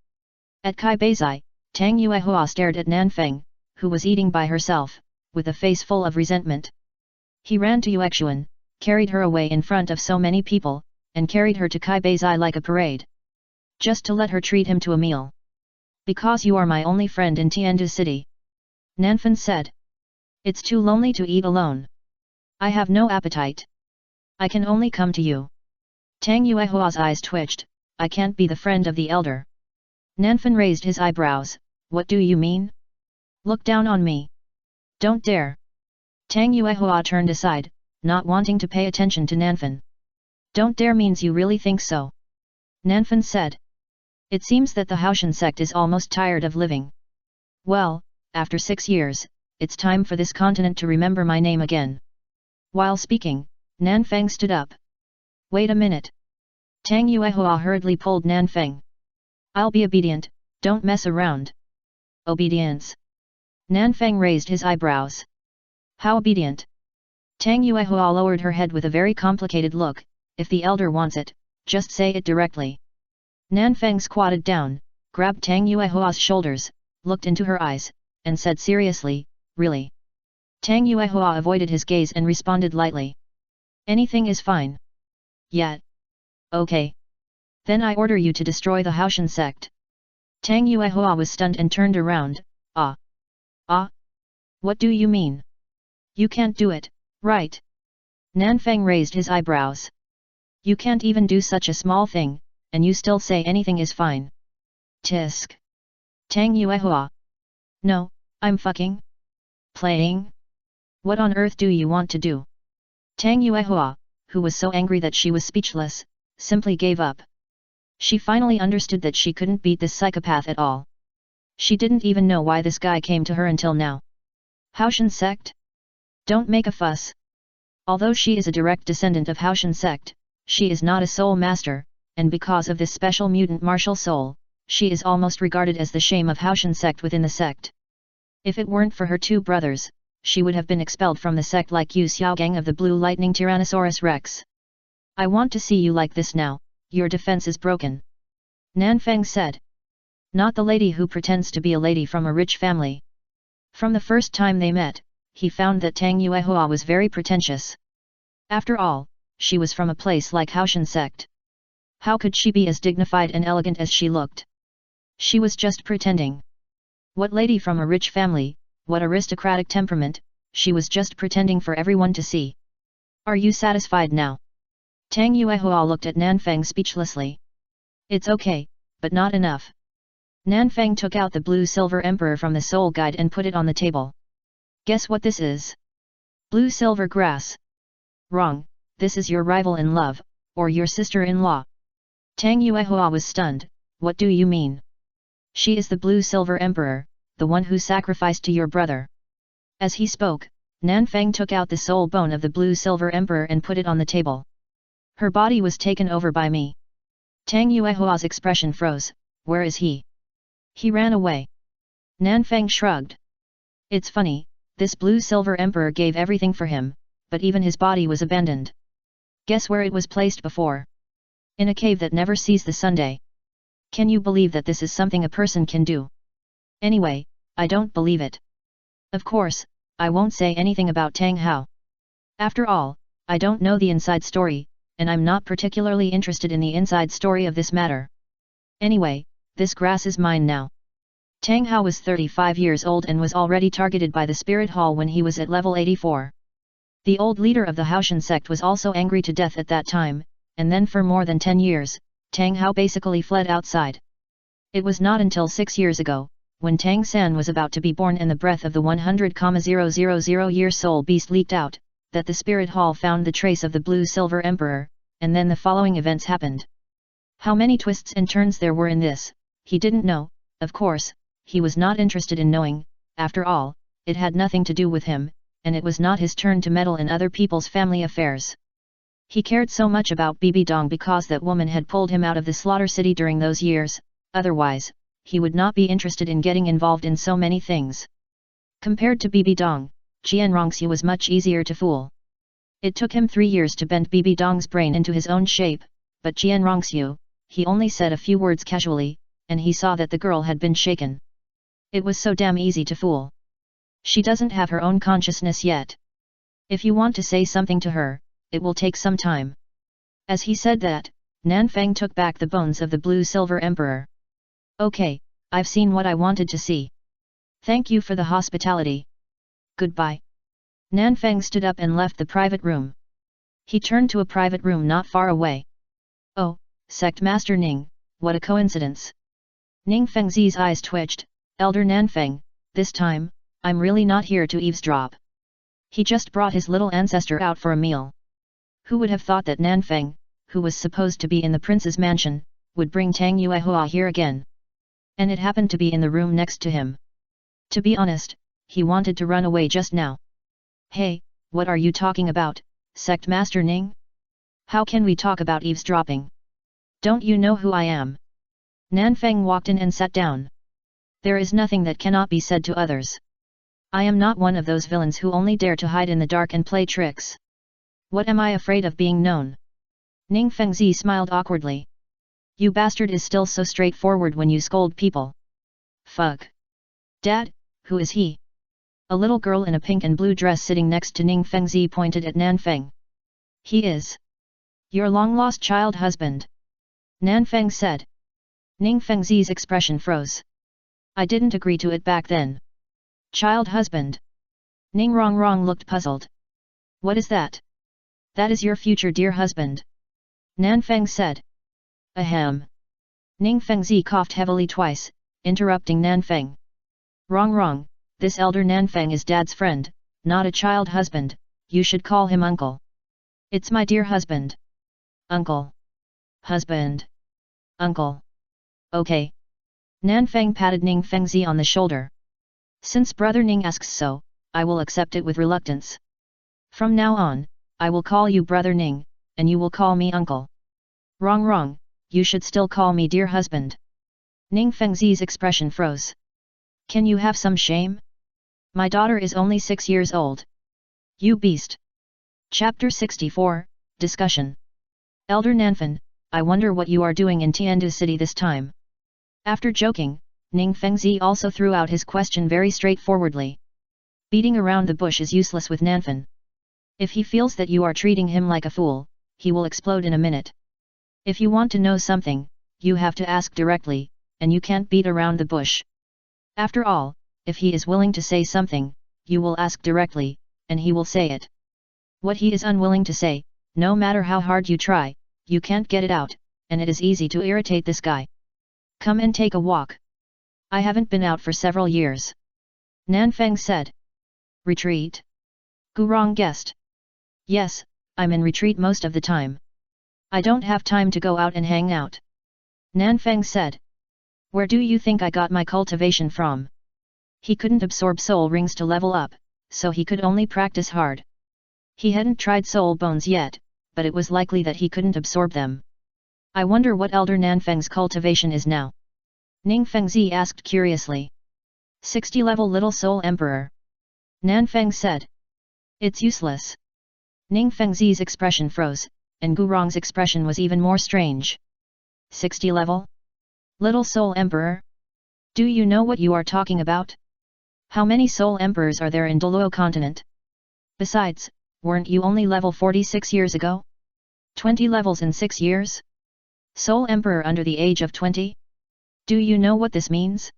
At Kai Beizai, Tang Yuehua stared at Nanfeng, who was eating by herself, with a face full of resentment. He ran to Yuexuan, carried her away in front of so many people, and carried her to Kai Beizai like a parade. Just to let her treat him to a meal. Because you are my only friend in Tiandu City. Nanfen said. It's too lonely to eat alone. I have no appetite. I can only come to you. Tang Yuehua's eyes twitched. I can't be the friend of the elder. Nanfen raised his eyebrows. What do you mean? Look down on me. Don't dare. Tang Yuehua turned aside, not wanting to pay attention to Nanfen. Don't dare means you really think so. Nanfen said. It seems that the Haoshan sect is almost tired of living. Well, after 6 years, it's time for this continent to remember my name again. While speaking, Nanfeng stood up. Wait a minute. Tang Yuehua hurriedly pulled Nanfeng. I'll be obedient, don't mess around. Obedience. Nanfeng raised his eyebrows. How obedient? Tang Yuehua lowered her head with a very complicated look. If the elder wants it, just say it directly. Nanfeng squatted down, grabbed Tang Yuehua's shoulders, looked into her eyes, and said seriously, really? Tang Yuehua avoided his gaze and responded lightly. Anything is fine. Yet. Okay. Then I order you to destroy the Haoshan sect. Tang Yuehua was stunned and turned around. What do you mean? You can't do it, right? Nanfeng raised his eyebrows. You can't even do such a small thing, and you still say anything is fine. Tisk. Tang Yuehua. No, I'm fucking. Playing? What on earth do you want to do? Tang Yuehua, who was so angry that she was speechless, simply gave up. She finally understood that she couldn't beat this psychopath at all. She didn't even know why this guy came to her until now. Haoshan sect? Don't make a fuss. Although she is a direct descendant of Haoshan sect, she is not a soul master, and because of this special mutant martial soul, she is almost regarded as the shame of Haoshan sect within the sect. If it weren't for her 2 brothers, she would have been expelled from the sect like Yu Xiaogang of the Blue Lightning Tyrannosaurus Rex. I want to see you like this now, your defense is broken. Nanfeng said. Not the lady who pretends to be a lady from a rich family. From the first time they met, he found that Tang Yuehua was very pretentious. After all, she was from a place like Haoshan sect. How could she be as dignified and elegant as she looked? She was just pretending. What lady from a rich family, what aristocratic temperament, she was just pretending for everyone to see. Are you satisfied now? Tang Yuehua looked at Nanfeng speechlessly. It's okay, but not enough. Nanfeng took out the blue-silver emperor from the soul guide and put it on the table. Guess what this is? Blue-silver grass. Wrong, this is your rival in love, or your sister-in-law. Tang Yuehua was stunned. What do you mean? She is the blue-silver emperor, the one who sacrificed to your brother. As he spoke, Nanfeng took out the soul bone of the blue-silver emperor and put it on the table. Her body was taken over by me. Tang Yuehua's expression froze. Where is he? He ran away. Nanfeng shrugged. It's funny, this blue-silver emperor gave everything for him, but even his body was abandoned. Guess where it was placed before? In a cave that never sees the sunday. Can you believe that this is something a person can do? Anyway, I don't believe it. Of course, I won't say anything about Tang Hao. After all, I don't know the inside story, and I'm not particularly interested in the inside story of this matter. Anyway, this grass is mine now. Tang Hao was 35 years old and was already targeted by the Spirit Hall when he was at level 84. The old leader of the Haoshan sect was also angry to death at that time, and then for more than 10 years, Tang Hao basically fled outside. It was not until 6 years ago, when Tang San was about to be born and the breath of the 100,000-year soul beast leaked out, that the Spirit Hall found the trace of the Blue-Silver Emperor, and then the following events happened. How many twists and turns there were in this, he didn't know. Of course, he was not interested in knowing. After all, it had nothing to do with him, and it was not his turn to meddle in other people's family affairs. He cared so much about Bibi Dong because that woman had pulled him out of the slaughter city during those years, otherwise, he would not be interested in getting involved in so many things. Compared to Bibi Dong, Jian Rongxue was much easier to fool. It took him 3 years to bend Bibi Dong's brain into his own shape, but Jian Rongxue, he only said a few words casually, and he saw that the girl had been shaken. It was so damn easy to fool. She doesn't have her own consciousness yet. If you want to say something to her, it will take some time. As he said that, Nanfeng took back the bones of the Blue-Silver Emperor. Okay, I've seen what I wanted to see. Thank you for the hospitality. Goodbye. Nanfeng stood up and left the private room. He turned to a private room not far away. Oh, Sect Master Ning, what a coincidence. Ning Fengzi's eyes twitched. Elder Nanfeng, this time, I'm really not here to eavesdrop. He just brought his little ancestor out for a meal. Who would have thought that Nanfeng, who was supposed to be in the prince's mansion, would bring Tang Yuehua here again? And it happened to be in the room next to him. To be honest, he wanted to run away just now. Hey, what are you talking about, Sect Master Ning? How can we talk about eavesdropping? Don't you know who I am? Nanfeng walked in and sat down. There is nothing that cannot be said to others. I am not one of those villains who only dare to hide in the dark and play tricks. What am I afraid of being known? Ning Fengzi smiled awkwardly. You bastard is still so straightforward when you scold people. Fuck. Dad, who is he? A little girl in a pink and blue dress sitting next to Ning Fengzi pointed at Nanfeng. He is your long-lost child husband. Nanfeng said. Ning Fengzi's expression froze. I didn't agree to it back then. Child husband. Ning Rongrong looked puzzled. What is that? That is your future dear husband. Nanfeng said. Ahem. Ning Fengzi coughed heavily twice, interrupting Nanfeng. Wrong, this elder Nanfeng is dad's friend, not a child husband, you should call him uncle. It's my dear husband. Uncle. Husband. Uncle. Okay. Nanfeng patted Ning Fengzi on the shoulder. Since brother Ning asks so, I will accept it with reluctance. From now on, I will call you brother Ning, and you will call me uncle. Wrong, you should still call me dear husband. Ning Fengzi's expression froze. Can you have some shame? My daughter is only 6 years old. You beast. Chapter 64, Discussion. Elder Nanfen, I wonder what you are doing in Tiandu City this time. After joking, Ning Fengzi also threw out his question very straightforwardly. Beating around the bush is useless with Nanfen. If he feels that you are treating him like a fool, he will explode in a minute. If you want to know something, you have to ask directly, and you can't beat around the bush. After all, if he is willing to say something, you will ask directly, and he will say it. What he is unwilling to say, no matter how hard you try, you can't get it out, and it is easy to irritate this guy. Come and take a walk. I haven't been out for several years. Nanfeng said. Retreat? Gurong guessed. Yes, I'm in retreat most of the time. I don't have time to go out and hang out. Nanfeng said. Where do you think I got my cultivation from? He couldn't absorb soul rings to level up, so he could only practice hard. He hadn't tried soul bones yet, but it was likely that he couldn't absorb them. I wonder what Elder Nanfeng's cultivation is now. Ning Fengzi asked curiously. 60 level Little Soul Emperor. Nanfeng said. It's useless. Ning Fengzi's expression froze, and Gurong's expression was even more strange. 60 level? Little Soul Emperor? Do you know what you are talking about? How many Soul Emperors are there in Douluo continent? Besides, weren't you only level 46 years ago? 20 levels in 6 years? Soul Emperor under the age of 20? Do you know what this means?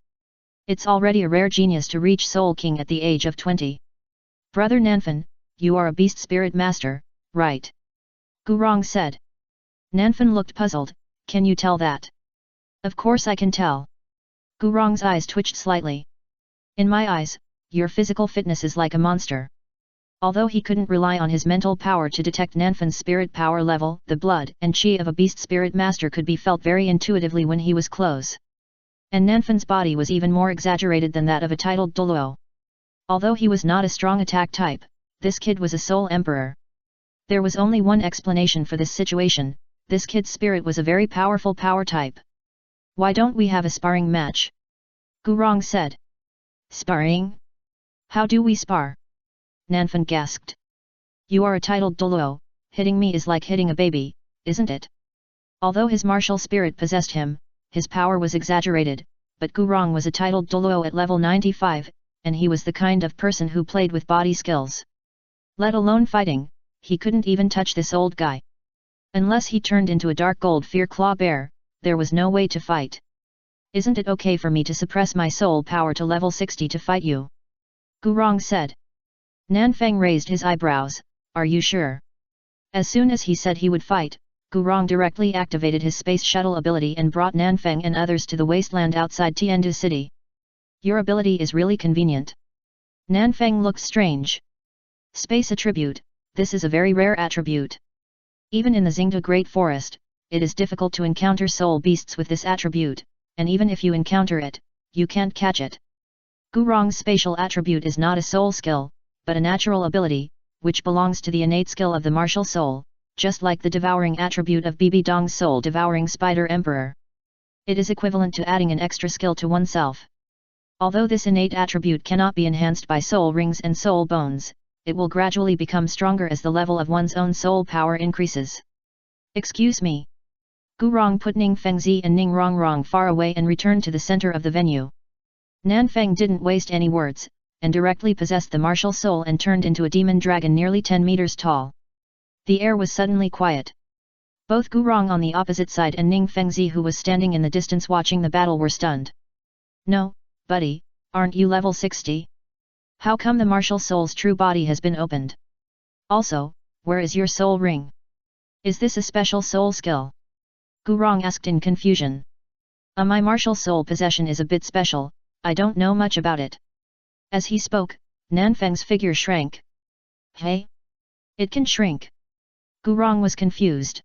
It's already a rare genius to reach Soul King at the age of 20. Brother Nanfen, you are a beast spirit master, right? Gurong said. Nanfen looked puzzled. Can you tell that? Of course I can tell. Gurong's eyes twitched slightly. In my eyes, your physical fitness is like a monster. Although he couldn't rely on his mental power to detect Nanfen's spirit power level, the blood and chi of a beast spirit master could be felt very intuitively when he was close. And Nanfen's body was even more exaggerated than that of a titled Douluo. Although he was not a strong attack type, this kid was a soul emperor. There was only one explanation for this situation: this kid's spirit was a very powerful power type. Why don't we have a sparring match? Gurong said. Sparring? How do we spar? Nanfen gasped. You are a titled Douluo, hitting me is like hitting a baby, isn't it? Although his martial spirit possessed him, his power was exaggerated, but Gurong was a titled Douluo at level 95, and he was the kind of person who played with body skills. Let alone fighting, he couldn't even touch this old guy. Unless he turned into a dark gold fear claw bear, there was no way to fight. Isn't it okay for me to suppress my soul power to level 60 to fight you? Gurong said. Nanfeng raised his eyebrows. Are you sure? As soon as he said he would fight, Gurong directly activated his space shuttle ability and brought Nanfeng and others to the wasteland outside Tiandu City. Your ability is really convenient. Nanfeng looked strange. Space attribute, this is a very rare attribute. Even in the Xingda Great Forest, it is difficult to encounter soul beasts with this attribute, and even if you encounter it, you can't catch it. Gurong's spatial attribute is not a soul skill, but a natural ability, which belongs to the innate skill of the martial soul, just like the devouring attribute of Bibi Dong's soul devouring spider emperor. It is equivalent to adding an extra skill to oneself. Although this innate attribute cannot be enhanced by soul rings and soul bones, it will gradually become stronger as the level of one's own soul power increases. Excuse me. Gurong put Ning Fengzi and Ning Rongrong far away and returned to the center of the venue. Nanfeng didn't waste any words, and directly possessed the martial soul and turned into a demon dragon nearly 10 meters tall. The air was suddenly quiet. Both Gurong on the opposite side and Ning Fengzi, who was standing in the distance watching the battle, were stunned. No, buddy, aren't you level 60? How come the martial soul's true body has been opened? Also, where is your soul ring? Is this a special soul skill? Gurong asked in confusion. My martial soul possession is a bit special, I don't know much about it. As he spoke, Nanfeng's figure shrank. Hey? It can shrink. Gurong was confused.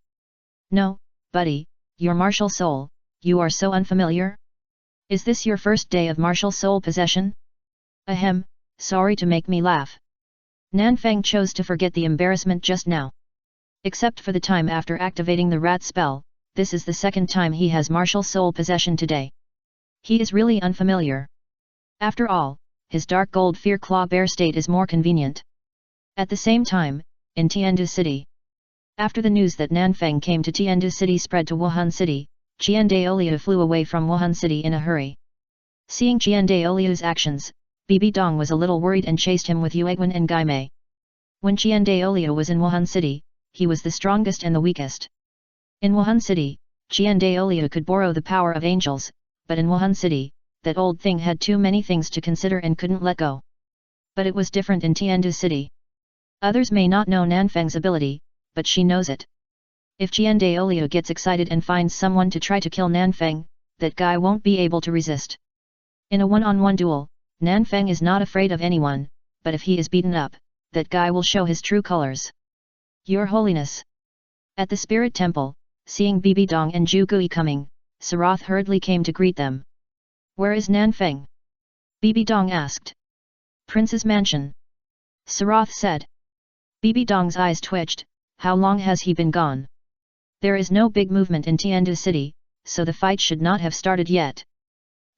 No, buddy, your martial soul, you are so unfamiliar? Is this your first day of martial soul possession? Ahem, sorry to make me laugh. Nanfeng chose to forget the embarrassment just now. Except for the time after activating the rat spell, this is the second time he has martial soul possession today. He is really unfamiliar. After all, his dark gold fear claw bear state is more convenient. At the same time, in Tiandu City. After the news that Nanfeng came to Tiandu City spread to Wuhan City, Qian Daoliu flew away from Wuhan City in a hurry. Seeing Qian Daoliu's actions, Bibi Dong was a little worried and chased him with Yueguan and Gaimei. When Qian Daoliu was in Wuhan City, he was the strongest and the weakest. In Wuhan City, Qian Daoliu could borrow the power of angels, but in Wuhan City, that old thing had too many things to consider and couldn't let go. But it was different in Tiandu City. Others may not know Nanfeng's ability, but she knows it. If Qian Daoliu gets excited and finds someone to try to kill Nanfeng, that guy won't be able to resist. In a one-on-one duel, Nanfeng is not afraid of anyone, but if he is beaten up, that guy will show his true colors. Your Holiness. At the Spirit Temple, seeing Bibi Dong and Zhu Gui coming, Sarath hurriedly came to greet them. Where is Nanfeng? Bibi Dong asked. Prince's mansion. Sarath said. Bibi Dong's eyes twitched. How long has he been gone? There is no big movement in Tiandu City, so the fight should not have started yet.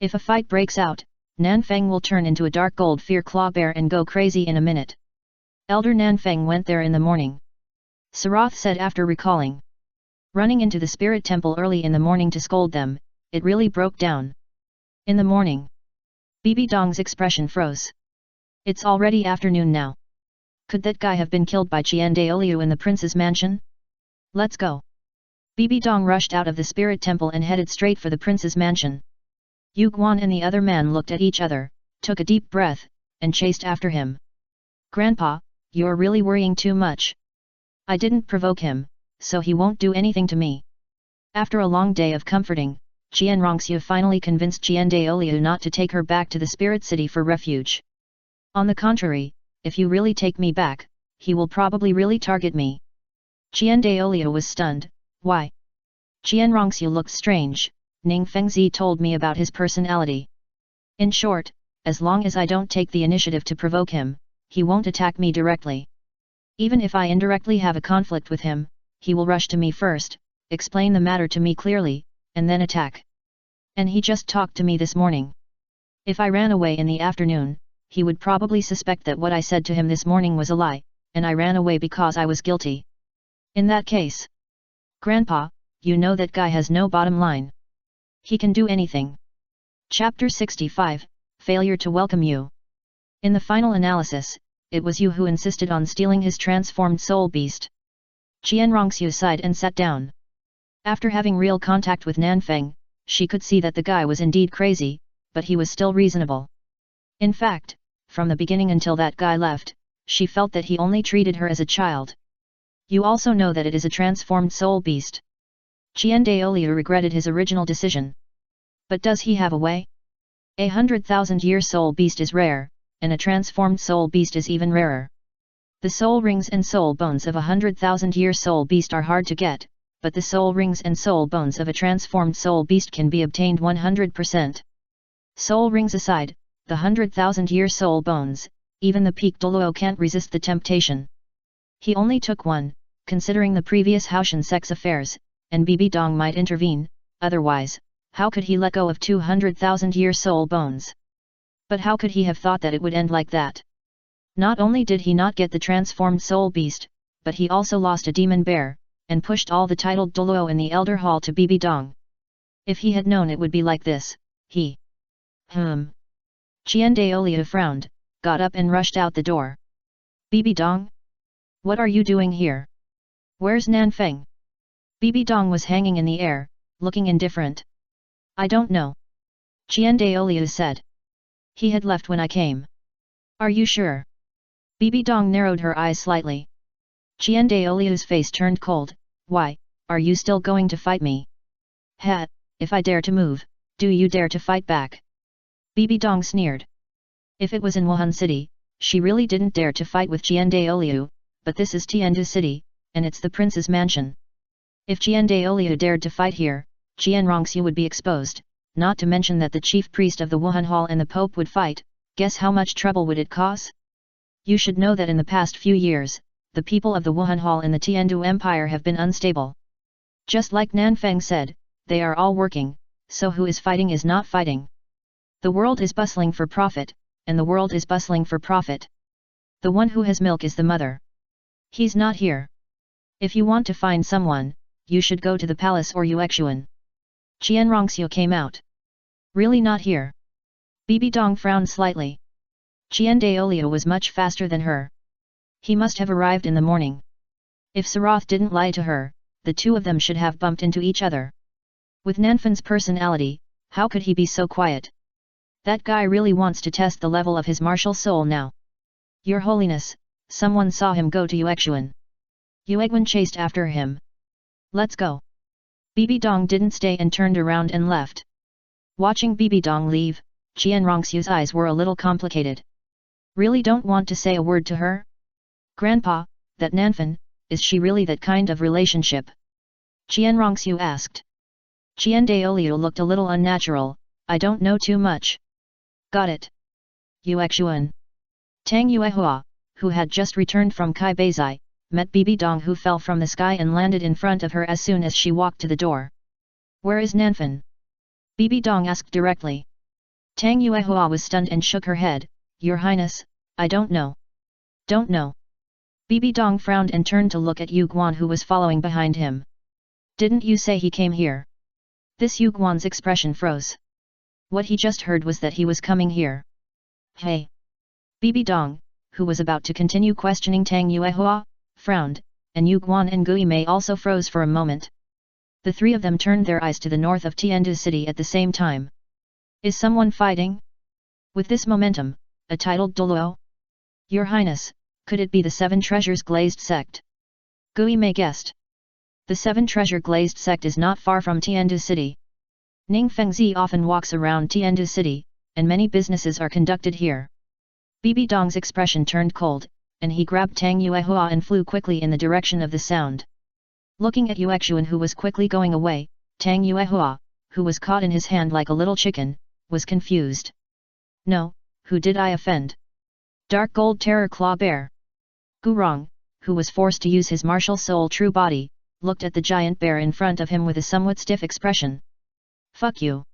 If a fight breaks out, Nanfeng will turn into a dark gold fear claw bear and go crazy in a minute. Elder Nanfeng went there in the morning. Sarath said after recalling. Running into the Spirit Temple early in the morning to scold them, it really broke down. In the morning. Bibi Dong's expression froze. It's already afternoon now. Could that guy have been killed by Qian Daoliu in the prince's mansion? Let's go. Bibi Dong rushed out of the Spirit Temple and headed straight for the prince's mansion. Yu Guan and the other man looked at each other, took a deep breath, and chased after him. Grandpa, you're really worrying too much. I didn't provoke him, so he won't do anything to me. After a long day of comforting, Qian Rongxiu finally convinced Qian Daoliu not to take her back to the Spirit City for refuge. On the contrary, if you really take me back, he will probably really target me. Qian Daoliu was stunned. Why? Qian Rongxiu looked strange. Ning Fengzi told me about his personality. In short, as long as I don't take the initiative to provoke him, he won't attack me directly. Even if I indirectly have a conflict with him, he will rush to me first, explain the matter to me clearly, and then attack. And he just talked to me this morning. If I ran away in the afternoon, he would probably suspect that what I said to him this morning was a lie, and I ran away because I was guilty. In that case, Grandpa, you know that guy has no bottom line. He can do anything. Chapter 65, Failure to Welcome You. In the final analysis, it was you who insisted on stealing his transformed soul beast. Qian Rongxiu sighed and sat down. After having real contact with Nanfeng, she could see that the guy was indeed crazy, but he was still reasonable. In fact, from the beginning until that guy left, she felt that he only treated her as a child. You also know that it is a transformed soul beast. Qian Daoliu regretted his original decision. But does he have a way? 100,000-year soul beast is rare, and a transformed soul beast is even rarer. The soul rings and soul bones of a 100,000-year soul beast are hard to get, but the soul rings and soul bones of a transformed soul beast can be obtained 100%. Soul rings aside, the 100,000-year soul bones, even the peak Douluo can't resist the temptation. He only took one, considering the previous Haoshan sex affairs, and Bibi Dong might intervene, otherwise, how could he let go of 200,000-year soul bones? But how could he have thought that it would end like that? Not only did he not get the transformed soul beast, but he also lost a demon bear, and pushed all the titled Douluo in the Elder Hall to Bibi Dong. If he had known it would be like this, he... Qian Daoliu frowned, got up and rushed out the door. Bibi Dong? What are you doing here? Where's Nanfeng? Bibi Dong was hanging in the air, looking indifferent. I don't know. Qian Daoliu said. He had left when I came. Are you sure? Bibi Dong narrowed her eyes slightly. Qian Daoliu's face turned cold. Why, are you still going to fight me? Ha, if I dare to move, do you dare to fight back? Bibi Dong sneered. If it was in Wuhan City, she really didn't dare to fight with Qian Daoliu, but this is Tiandu City, and it's the prince's mansion. If Qian Daoliu dared to fight here, Qian Rongxiu would be exposed, not to mention that the chief priest of the Wuhan Hall and the Pope would fight. Guess how much trouble would it cause? You should know that in the past few years, the people of the Wuhan Hall and the Tiandu Empire have been unstable. Just like Nanfeng said, they are all working, so who is fighting is not fighting. The world is bustling for profit, and the world is bustling for profit. The one who has milk is the mother. He's not here. If you want to find someone, you should go to the palace or Yuexuan. Qian Rongxiu came out. Really not here? Bibi Dong frowned slightly. Qian Daoliu was much faster than her. He must have arrived in the morning. If Sarath didn't lie to her, the two of them should have bumped into each other. With Nanfen's personality, how could he be so quiet? That guy really wants to test the level of his martial soul now. Your Holiness, someone saw him go to Yuexuan. Yuexuan chased after him. Let's go. Bibi Dong didn't stay and turned around and left. Watching Bibi Dong leave, Qian Rongxiu's eyes were a little complicated. Really don't want to say a word to her? Grandpa, that Nanfan, is she really that kind of relationship? Qian Rongxiu asked. Qian Daoliu looked a little unnatural. I don't know too much. Got it. Yuexuan. Tang Yuehua, who had just returned from Kai Beizai, met Bibi Dong who fell from the sky and landed in front of her as soon as she walked to the door. Where is Nanfan? Bibi Dong asked directly. Tang Yuehua was stunned and shook her head. Your Highness, I don't know. Don't know. Bibi Dong frowned and turned to look at Yu Guan who was following behind him. Didn't you say he came here? This Yu Guan's expression froze. What he just heard was that he was coming here. Hey! Bibi Dong, who was about to continue questioning Tang Yuehua, frowned, and Yu Guan and Gui Mei also froze for a moment. The three of them turned their eyes to the north of Tiandu City at the same time. Is someone fighting? With this momentum, a titled Douluo? Your Highness, could it be the Seven Treasures Glazed Sect? Gui Mei guessed. The Seven Treasure Glazed Sect is not far from Tiandu City. Ning Fengzi often walks around Tiandu City, and many businesses are conducted here. Bibi Dong's expression turned cold, and he grabbed Tang Yuehua and flew quickly in the direction of the sound. Looking at Yuexuan who was quickly going away, Tang Yuehua, who was caught in his hand like a little chicken, was confused. No, who did I offend? Dark Gold Terror Claw Bear. Gurong, who was forced to use his martial soul true body, looked at the giant bear in front of him with a somewhat stiff expression. Fuck you.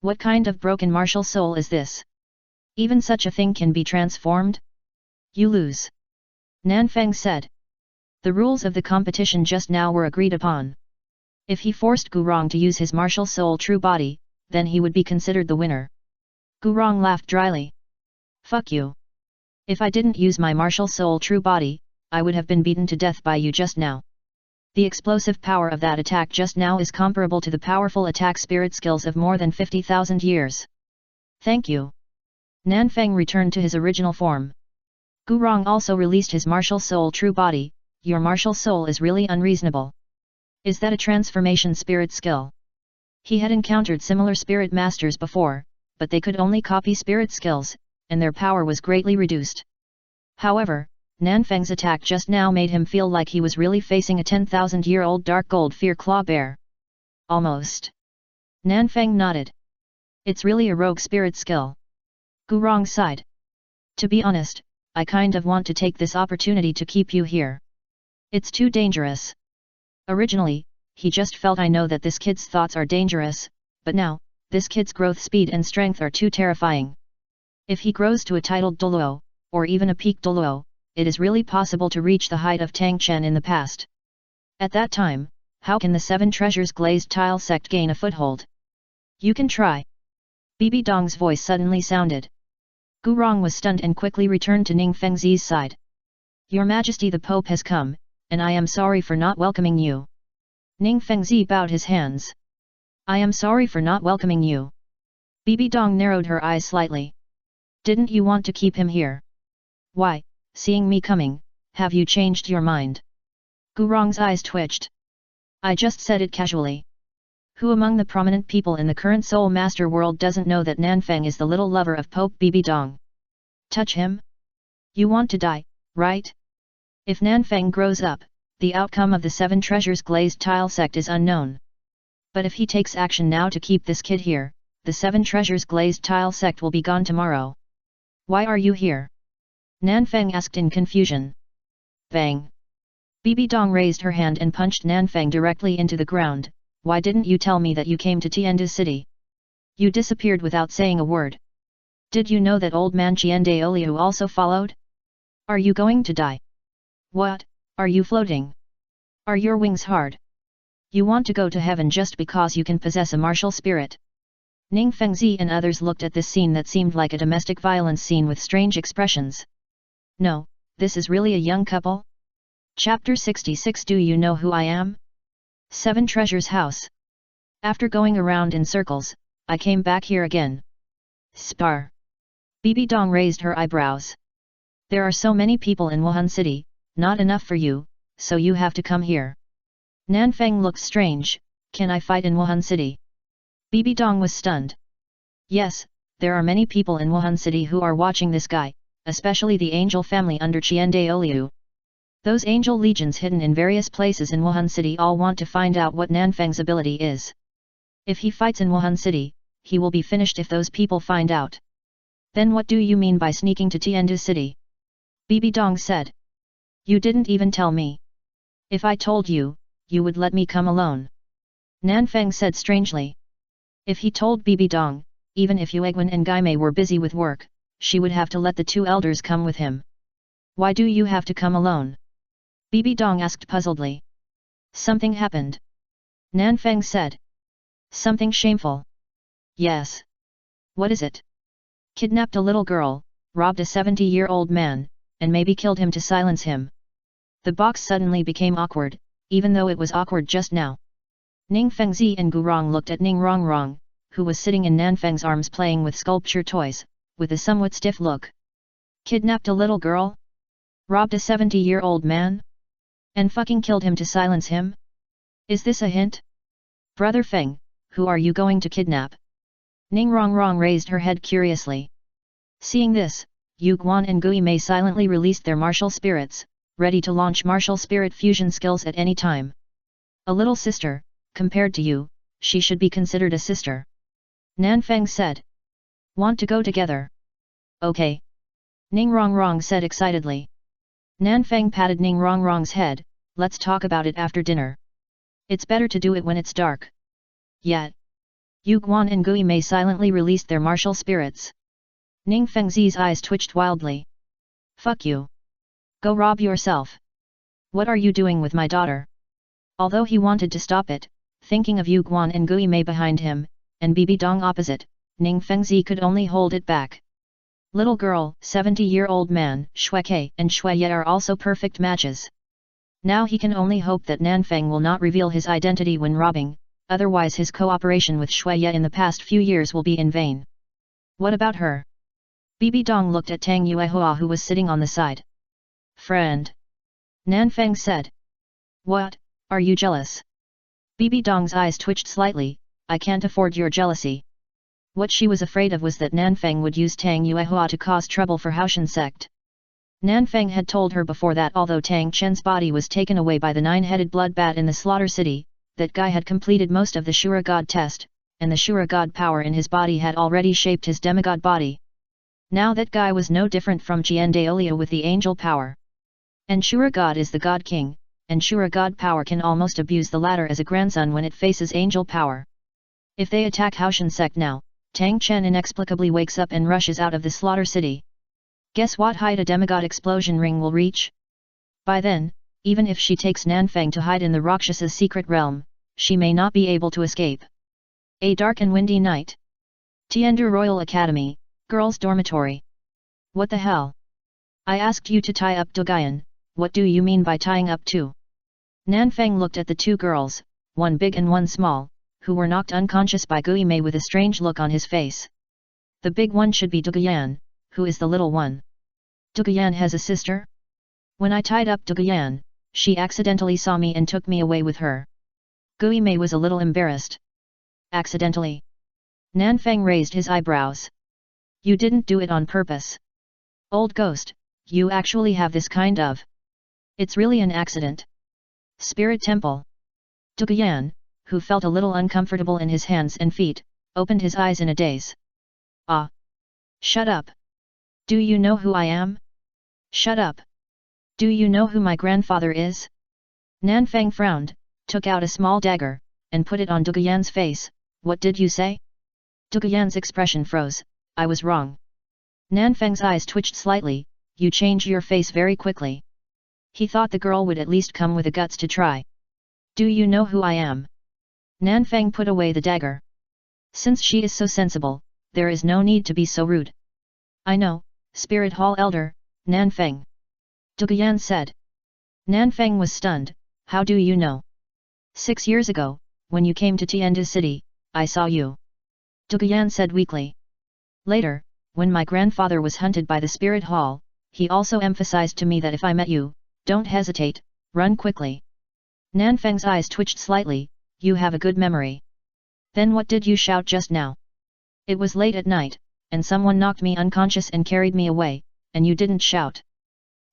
What kind of broken martial soul is this? Even such a thing can be transformed? You lose. Nanfeng said. The rules of the competition just now were agreed upon. If he forced Gurong to use his martial soul true body, then he would be considered the winner. Gurong laughed dryly. Fuck you. If I didn't use my martial soul true body, I would have been beaten to death by you just now. The explosive power of that attack just now is comparable to the powerful attack spirit skills of more than 50,000 years. Thank you. Nanfeng returned to his original form. Gurong also released his martial soul true body. Your martial soul is really unreasonable. Is that a transformation spirit skill? He had encountered similar spirit masters before, but they could only copy spirit skills, and their power was greatly reduced. However, Nanfeng's attack just now made him feel like he was really facing a 10,000-year-old dark gold fear claw bear. Almost. Nanfeng nodded. It's really a rogue spirit skill. Gurong sighed. To be honest, I kind of want to take this opportunity to keep you here. It's too dangerous. Originally, he just felt I know that this kid's thoughts are dangerous, but now, this kid's growth speed and strength are too terrifying. If he grows to a titled Douluo, or even a peak Douluo, it is really possible to reach the height of Tang Chen in the past. At that time, how can the Seven Treasures Glazed Tile Sect gain a foothold? You can try. Bibi Dong's voice suddenly sounded. Gurong was stunned and quickly returned to Ning Fengzi's side. Your Majesty, the Pope has come, and I am sorry for not welcoming you. Ning Fengzi bowed his hands. I am sorry for not welcoming you. Bibi Dong narrowed her eyes slightly. Didn't you want to keep him here? Why, seeing me coming, have you changed your mind? Gurong's eyes twitched. I just said it casually. Who among the prominent people in the current Soul Master world doesn't know that Nanfeng is the little lover of Pope Bibi Dong? Touch him? You want to die, right? If Nanfeng grows up, the outcome of the Seven Treasures Glazed Tile Sect is unknown. But if he takes action now to keep this kid here, the Seven Treasures Glazed Tile Sect will be gone tomorrow. Why are you here? Nanfeng asked in confusion. Bang! Bibi Dong raised her hand and punched Nanfeng directly into the ground. Why didn't you tell me that you came to Tiandu City? You disappeared without saying a word. Did you know that old man Qian Daoliu also followed? Are you going to die? What, are you floating? Are your wings hard? You want to go to heaven just because you can possess a martial spirit? Ning Fengzi and others looked at this scene that seemed like a domestic violence scene with strange expressions. No, this is really a young couple? Chapter 66. Do you know who I am? Seven Treasures House. After going around in circles, I came back here again. Spar. Bibi Dong raised her eyebrows. There are so many people in Wuhan City, not enough for you, so you have to come here. Nanfang looked strange. Can I fight in Wuhan City? Bibi Dong was stunned. Yes, there are many people in Wuhan City who are watching this guy, especially the angel family under Douluo. Those angel legions hidden in various places in Wuhan City all want to find out what Nanfang's ability is. If he fights in Wuhan City, he will be finished if those people find out. Then what do you mean by sneaking to Tiandu City? Bibi Dong said. You didn't even tell me. If I told you, you would let me come alone. Nanfang said strangely. If he told Bibi Dong, even if Yuegwen and Gaimei were busy with work, she would have to let the two elders come with him. Why do you have to come alone? Bibi Dong asked puzzledly. Something happened. Nanfang said. Something shameful. Yes. What is it? Kidnapped a little girl, robbed a 70-year-old man, and maybe killed him to silence him. The box suddenly became awkward, even though it was awkward just now. Ning Fengzi and Gurong looked at Ning Rongrong, who was sitting in Nanfeng's arms playing with sculpture toys, with a somewhat stiff look. Kidnapped a little girl? Robbed a 70-year-old man? And fucking killed him to silence him? Is this a hint? Brother Feng, who are you going to kidnap? Ning Rongrong raised her head curiously. Seeing this, Yu Guan and Gui Mei silently released their martial spirits, ready to launch martial spirit fusion skills at any time. A little sister, compared to you, she should be considered a sister. Nanfeng said. Want to go together? Okay. Ning Rongrong said excitedly. Nanfeng patted Ning Rongrong's head, let's talk about it after dinner. It's better to do it when it's dark. Yet. Yu Guan and Gui Mei silently released their martial spirits. Ning Fengzi's eyes twitched wildly. Fuck you. Go rob yourself. What are you doing with my daughter? Although he wanted to stop it, thinking of Yu Guan and Gui Mei behind him, and Bibi Dong opposite, Ning Fengzi could only hold it back. Little girl, 70-year-old man, Shui Ke and Shui Ye are also perfect matches. Now he can only hope that Nanfeng will not reveal his identity when robbing, otherwise his cooperation with Shui Ye in the past few years will be in vain. What about her? Bibi Dong looked at Tang Yuehua who was sitting on the side. Friend. Nanfeng said. What, are you jealous? Bibi Dong's eyes twitched slightly, I can't afford your jealousy. What she was afraid of was that Nanfeng would use Tang Yuehua to cause trouble for Haoshan sect. Nanfeng had told her before that although Tang Chen's body was taken away by the nine-headed blood bat in the slaughter city, that guy had completed most of the Shura God test, and the Shura God power in his body had already shaped his demigod body. Now that guy was no different from Douluo with the angel power. And Shura God is the God King, and Shura God power can almost abuse the latter as a grandson when it faces angel power. If they attack Haoshan sect now, Tang Chen inexplicably wakes up and rushes out of the slaughter city. Guess what height a demigod explosion ring will reach? By then, even if she takes Nanfeng to hide in the Rakshasa's secret realm, she may not be able to escape. A dark and windy night. Tiandu Royal Academy, girls' dormitory. What the hell? I asked you to tie up Doguyan, what do you mean by tying up two? Nanfeng looked at the two girls, one big and one small, who were knocked unconscious by Gui Mei with a strange look on his face. The big one should be Doguyan, who is the little one? Doguyan has a sister? When I tied up Doguyan, she accidentally saw me and took me away with her. Gui Mei was a little embarrassed. Accidentally? Nanfeng raised his eyebrows. You didn't do it on purpose. Old ghost, you actually have this kind of... It's really an accident. Spirit Temple. Doguyan, who felt a little uncomfortable in his hands and feet, opened his eyes in a daze. Ah! Shut up! Do you know who I am? Shut up! Do you know who my grandfather is? Nanfeng frowned, took out a small dagger, and put it on Doguyan's face. What did you say? Doguyan's expression froze. I was wrong. Nanfeng's eyes twitched slightly. You change your face very quickly. He thought the girl would at least come with the guts to try. Do you know who I am? Nanfeng put away the dagger. Since she is so sensible, there is no need to be so rude. I know, Spirit Hall Elder, Nanfeng. Doguyan said. Nanfeng was stunned. How do you know? 6 years ago, when you came to Tiandu City, I saw you. Doguyan said weakly. Later, when my grandfather was hunted by the spirit hall, he also emphasized to me that if I met you, don't hesitate, run quickly. Nanfeng's eyes twitched slightly. You have a good memory. Then what did you shout just now? It was late at night, and someone knocked me unconscious and carried me away, and you didn't shout.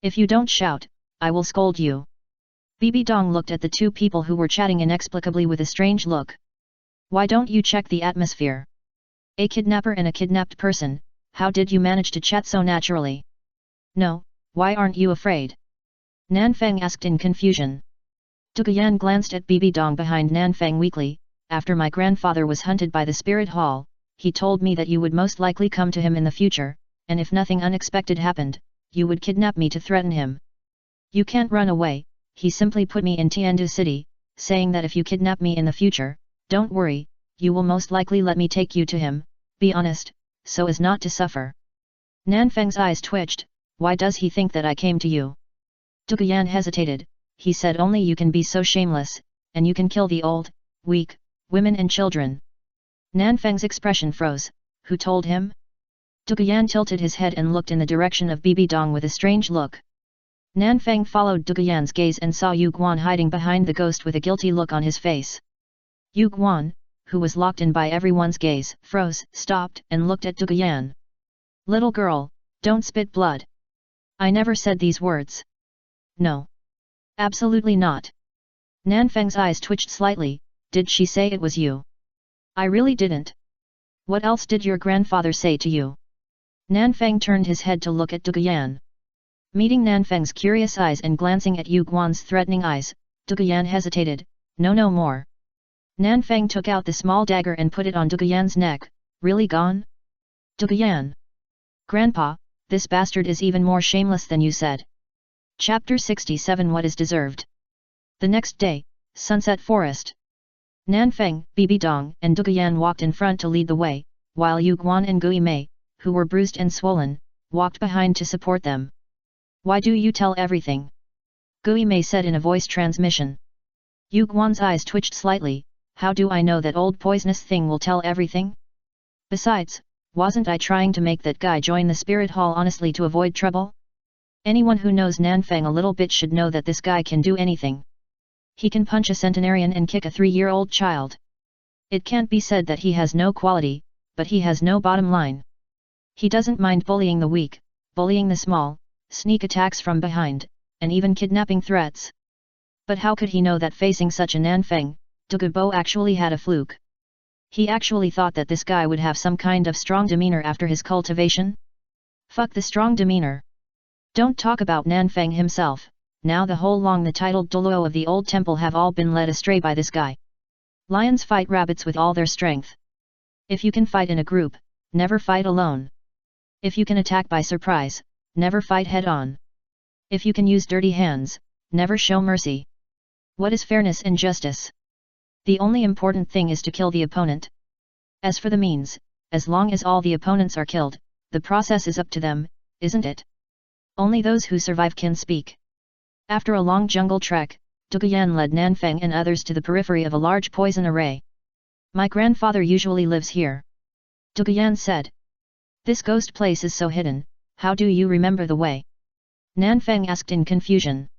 If you don't shout, I will scold you. Bibi Dong looked at the two people who were chatting inexplicably with a strange look. Why don't you check the atmosphere? A kidnapper and a kidnapped person, how did you manage to chat so naturally? No, why aren't you afraid? Nanfeng asked in confusion. Duguyan glanced at Bibi Dong behind Nanfeng weakly. After my grandfather was hunted by the spirit hall, he told me that you would most likely come to him in the future, and if nothing unexpected happened, you would kidnap me to threaten him. You can't run away, he simply put me in Tiandu City, saying that if you kidnap me in the future, don't worry, you will most likely let me take you to him, be honest, so as not to suffer. Nanfeng's eyes twitched. Why does he think that I came to you? Duguyan hesitated. He said only you can be so shameless, and you can kill the old, weak, women and children. Nanfeng's expression froze. Who told him? Duguyan tilted his head and looked in the direction of Bibi Dong with a strange look. Nanfeng followed Duguyan's gaze and saw Yu Guan hiding behind the ghost with a guilty look on his face. Yu Guan, who was locked in by everyone's gaze, froze, stopped, and looked at Duguyan. Little girl, don't spit blood. I never said these words. No. Absolutely not. Nanfeng's eyes twitched slightly. Did she say it was you? I really didn't. What else did your grandfather say to you? Nanfeng turned his head to look at Duguyan. Meeting Nanfeng's curious eyes and glancing at Yu Guan's threatening eyes, Duguyan hesitated. No more. Nanfeng took out the small dagger and put it on Duguyan's neck. Really gone? Duguyan. Grandpa, this bastard is even more shameless than you said. Chapter 67 What is Deserved. The next day, Sunset Forest. Nanfeng, Bibi Dong and Duguyan walked in front to lead the way, while Yu Guan and Gui Mei, who were bruised and swollen, walked behind to support them. Why do you tell everything? Gui Mei said in a voice transmission. Yu Guan's eyes twitched slightly. How do I know that old poisonous thing will tell everything? Besides, wasn't I trying to make that guy join the spirit hall honestly to avoid trouble? Anyone who knows Nanfeng a little bit should know that this guy can do anything. He can punch a centenarian and kick a 3-year-old child. It can't be said that he has no quality, but he has no bottom line. He doesn't mind bullying the weak, bullying the small, sneak attacks from behind, and even kidnapping threats. But how could he know that facing such a Nanfeng, Douluo actually had a fluke? He actually thought that this guy would have some kind of strong demeanor after his cultivation? Fuck the strong demeanor. Don't talk about Nanfeng himself. Now the whole long the titled Douluo of the old temple have all been led astray by this guy. Lions fight rabbits with all their strength. If you can fight in a group, never fight alone. If you can attack by surprise, never fight head-on. If you can use dirty hands, never show mercy. What is fairness and justice? The only important thing is to kill the opponent. As for the means, as long as all the opponents are killed, the process is up to them, isn't it? Only those who survive can speak. After a long jungle trek, Duguyan led Nanfeng and others to the periphery of a large poison array. My grandfather usually lives here. Duguyan said. This ghost place is so hidden, how do you remember the way? Nanfeng asked in confusion.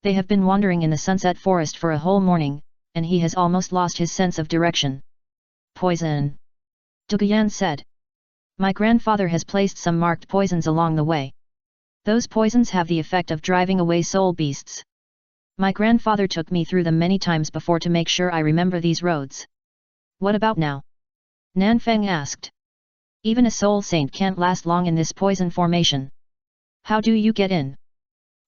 They have been wandering in the Sunset Forest for a whole morning, and he has almost lost his sense of direction. Poison. Duguyan said. My grandfather has placed some marked poisons along the way. Those poisons have the effect of driving away soul beasts. My grandfather took me through them many times before to make sure I remember these roads. What about now? Nanfeng asked. Even a soul saint can't last long in this poison formation. How do you get in?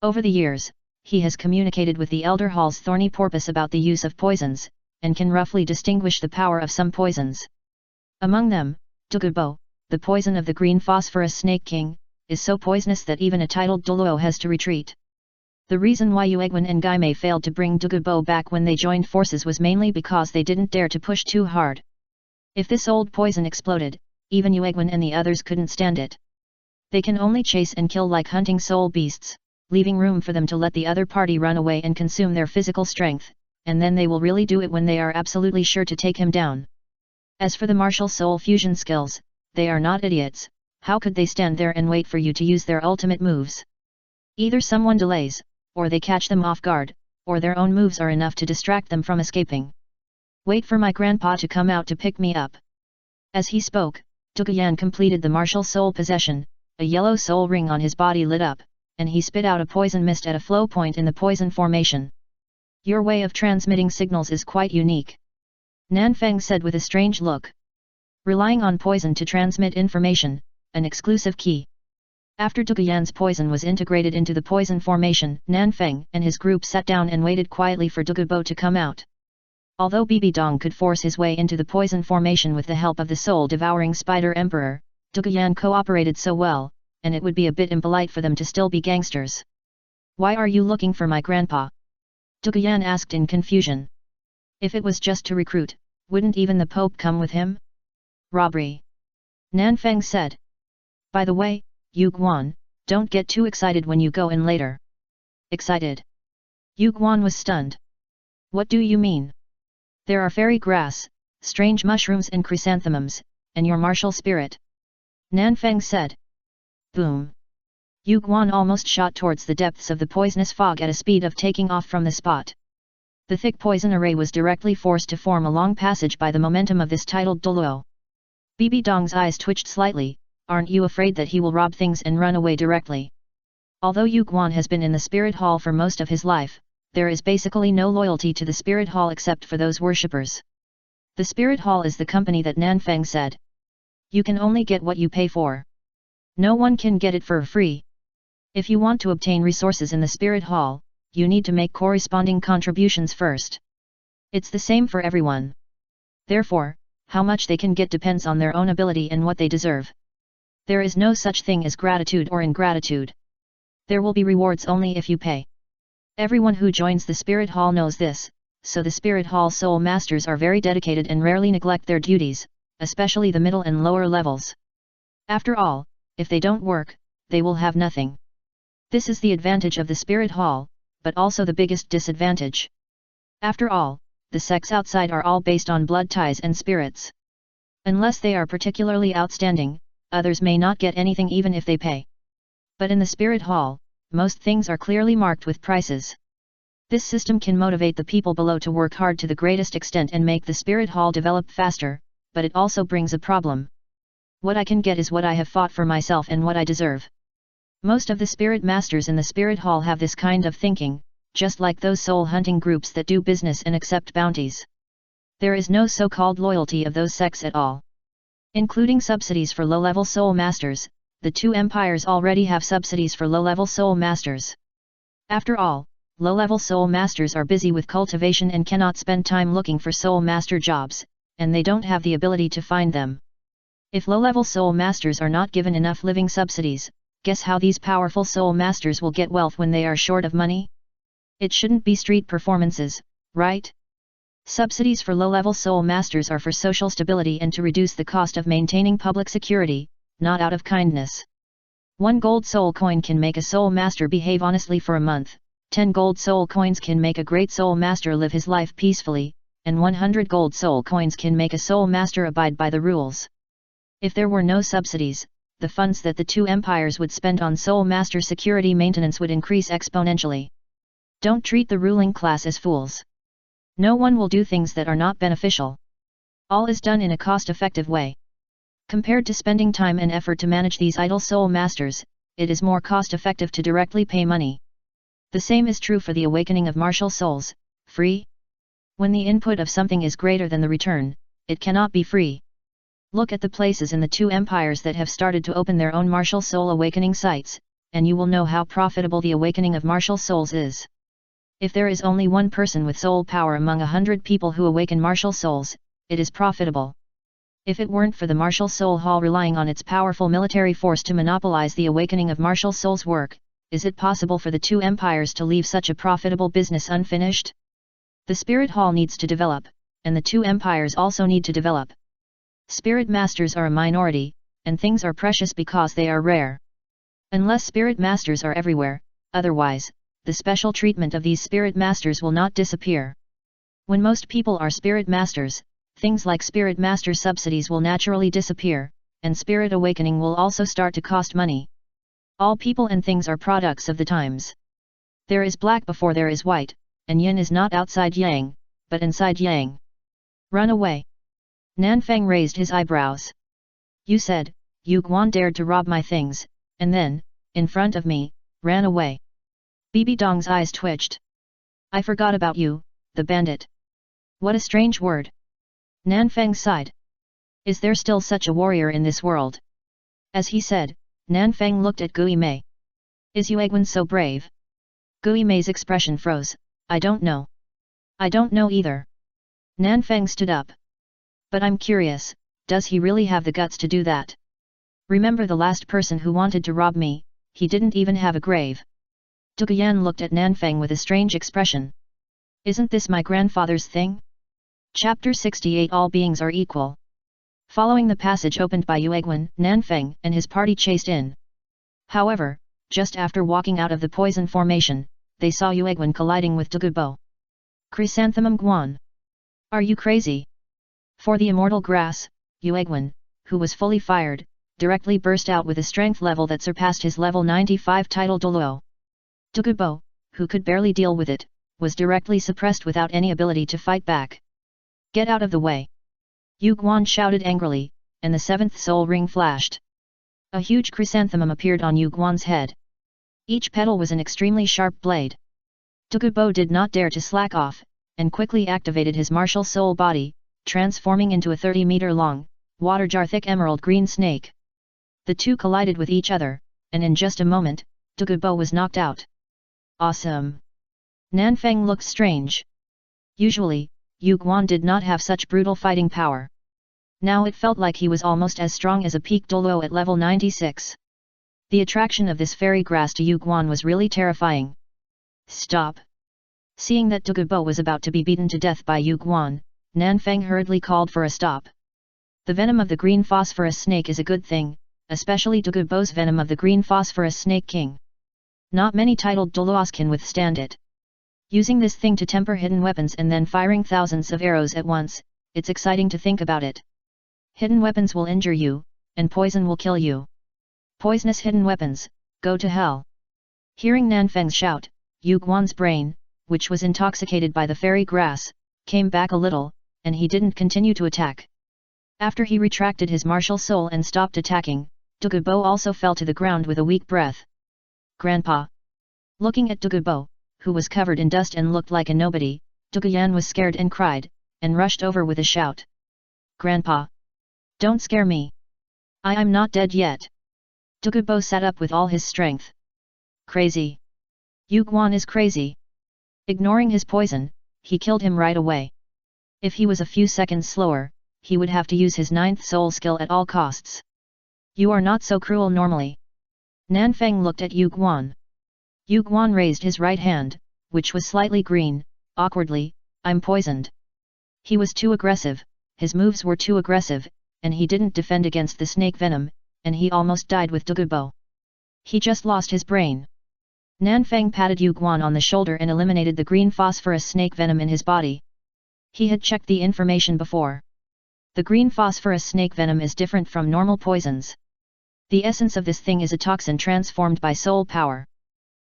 Over the years, he has communicated with the Elder Hall's thorny porpoise about the use of poisons, and can roughly distinguish the power of some poisons. Among them, Douluo, the poison of the green phosphorus snake king, is so poisonous that even a titled Douluo has to retreat. The reason why Yuegwen and Gaimei failed to bring Douluo back when they joined forces was mainly because they didn't dare to push too hard. If this old poison exploded, even Yuegwen and the others couldn't stand it. They can only chase and kill like hunting soul beasts, leaving room for them to let the other party run away and consume their physical strength, and then they will really do it when they are absolutely sure to take him down. As for the martial soul fusion skills, they are not idiots, how could they stand there and wait for you to use their ultimate moves? Either someone delays, or they catch them off guard, or their own moves are enough to distract them from escaping. Wait for my grandpa to come out to pick me up. As he spoke, Duguyan completed the martial soul possession, a yellow soul ring on his body lit up, and he spit out a poison mist at a flow point in the poison formation. Your way of transmitting signals is quite unique. Nanfeng said with a strange look. Relying on poison to transmit information, an exclusive key. After Duguyan's poison was integrated into the poison formation, Nanfeng and his group sat down and waited quietly for Dugubo to come out. Although Bibi Dong could force his way into the poison formation with the help of the soul-devouring Spider Emperor, Duguyan cooperated so well, and it would be a bit impolite for them to still be gangsters. Why are you looking for my grandpa? Duguyan asked in confusion. If it was just to recruit, wouldn't even the Pope come with him? Robbery. Nanfeng said. By the way, Yu Guan, don't get too excited when you go in later. Excited? Yu Guan was stunned. What do you mean? There are fairy grass, strange mushrooms and chrysanthemums, and your martial spirit. Nanfeng said. Boom. Yu Guan almost shot towards the depths of the poisonous fog at a speed of taking off from the spot. The thick poison array was directly forced to form a long passage by the momentum of this titled Douluo. Bibi Dong's eyes twitched slightly. Aren't you afraid that he will rob things and run away directly? Although Yu Guan has been in the spirit hall for most of his life, there is basically no loyalty to the spirit hall except for those worshippers. The spirit hall is the company that Nanfeng said. You can only get what you pay for. No one can get it for free. If you want to obtain resources in the spirit hall, you need to make corresponding contributions first. It's the same for everyone. Therefore, how much they can get depends on their own ability and what they deserve. There is no such thing as gratitude or ingratitude. There will be rewards only if you pay. Everyone who joins the Spirit Hall knows this, so the Spirit Hall Soul Masters are very dedicated and rarely neglect their duties, especially the middle and lower levels. After all, if they don't work, they will have nothing. This is the advantage of the Spirit Hall, but also the biggest disadvantage. After all, the sects outside are all based on blood ties and spirits. Unless they are particularly outstanding, others may not get anything even if they pay. But in the Spirit Hall, most things are clearly marked with prices. This system can motivate the people below to work hard to the greatest extent and make the Spirit Hall develop faster, but it also brings a problem. What I can get is what I have fought for myself and what I deserve. Most of the Spirit Masters in the Spirit Hall have this kind of thinking, just like those soul hunting groups that do business and accept bounties. There is no so-called loyalty of those sects at all. Including subsidies for low-level soul masters, the two empires already have subsidies for low-level soul masters. After all, low-level soul masters are busy with cultivation and cannot spend time looking for soul master jobs, and they don't have the ability to find them. If low-level soul masters are not given enough living subsidies, guess how these powerful soul masters will get wealth when they are short of money? It shouldn't be street performances, right? Subsidies for low-level soul masters are for social stability and to reduce the cost of maintaining public security, not out of kindness. 1 gold soul coin can make a soul master behave honestly for a month, 10 gold soul coins can make a great soul master live his life peacefully, and 100 gold soul coins can make a soul master abide by the rules. If there were no subsidies, the funds that the two empires would spend on soul master security maintenance would increase exponentially. Don't treat the ruling class as fools. No one will do things that are not beneficial. All is done in a cost-effective way. Compared to spending time and effort to manage these idle soul masters, it is more cost-effective to directly pay money. The same is true for the awakening of martial souls, free? When the input of something is greater than the return, it cannot be free. Look at the places in the two empires that have started to open their own martial soul awakening sites, and you will know how profitable the awakening of martial souls is. If there is only one person with soul power among 100 people who awaken martial souls, it is profitable. If it weren't for the martial soul hall relying on its powerful military force to monopolize the awakening of martial souls' work, is it possible for the two empires to leave such a profitable business unfinished? The spirit hall needs to develop, and the two empires also need to develop. Spirit masters are a minority, and things are precious because they are rare. Unless spirit masters are everywhere, otherwise, the special treatment of these spirit masters will not disappear. When most people are spirit masters, things like spirit master subsidies will naturally disappear, and spirit awakening will also start to cost money. All people and things are products of the times. There is black before there is white, and yin is not outside yang, but inside yang. Run away. Nanfang raised his eyebrows. You said, Yu Guan dared to rob my things, and then, in front of me, ran away. Bibi Dong's eyes twitched. I forgot about you, the bandit. What a strange word. Nanfang sighed. Is there still such a warrior in this world? As he said, Nanfang looked at Gui Mei. Is Yuegwen so brave? Gui Mei's expression froze. I don't know. I don't know either. Nanfang stood up. But I'm curious, does he really have the guts to do that? Remember the last person who wanted to rob me, he didn't even have a grave. Duguyan looked at Nanfang with a strange expression. Isn't this my grandfather's thing? Chapter 68 All beings are equal. Following the passage opened by Yuegwen, Nanfang and his party chased in. However, just after walking out of the poison formation, they saw Yuegwen colliding with Dugubo. Chrysanthemum Guan. Are you crazy? For the immortal grass, Yuegwen, who was fully fired, directly burst out with a strength level that surpassed his level 95 title Douluo. Dugubo, who could barely deal with it, was directly suppressed without any ability to fight back. Get out of the way! Yu Guan shouted angrily, and the seventh soul ring flashed. A huge chrysanthemum appeared on Yu Guan's head. Each petal was an extremely sharp blade. Dugubo did not dare to slack off, and quickly activated his martial soul body, transforming into a 30-meter-long, water-jar-thick emerald green snake. The two collided with each other, and in just a moment, Dugubo was knocked out. Awesome! Nanfang looked strange. Usually, Yu Guan did not have such brutal fighting power. Now it felt like he was almost as strong as a peak Douluo at level 96. The attraction of this fairy grass to Yu Guan was really terrifying. Stop! Seeing that Dugubo was about to be beaten to death by Yu Guan, Nanfang hurriedly called for a stop. The venom of the green phosphorus snake is a good thing, especially Dugubo's venom of the green phosphorus snake king. Not many titled Douluos can withstand it. Using this thing to temper hidden weapons and then firing thousands of arrows at once, it's exciting to think about it. Hidden weapons will injure you, and poison will kill you. Poisonous hidden weapons, go to hell. Hearing Nanfang's shout, Yu Guan's brain, which was intoxicated by the fairy grass, came back a little, and he didn't continue to attack. After he retracted his martial soul and stopped attacking, Dugubo also fell to the ground with a weak breath. Grandpa! Looking at Dugubo, who was covered in dust and looked like a nobody, Duguyan was scared and cried, and rushed over with a shout. Grandpa! Don't scare me! I'm not dead yet! Dugubo sat up with all his strength. Crazy! Yu Guan is crazy! Ignoring his poison, he killed him right away. If he was a few seconds slower, he would have to use his 9th soul skill at all costs. You are not so cruel normally. Nanfang looked at Yu Guan. Yu Guan raised his right hand, which was slightly green, awkwardly. I'm poisoned. He was too aggressive, his moves were too aggressive, and he didn't defend against the snake venom, and he almost died with Dugubo. He just lost his brain. Nanfang patted Yu Guan on the shoulder and eliminated the green phosphorus snake venom in his body. He had checked the information before. The green phosphorus snake venom is different from normal poisons. The essence of this thing is a toxin transformed by soul power.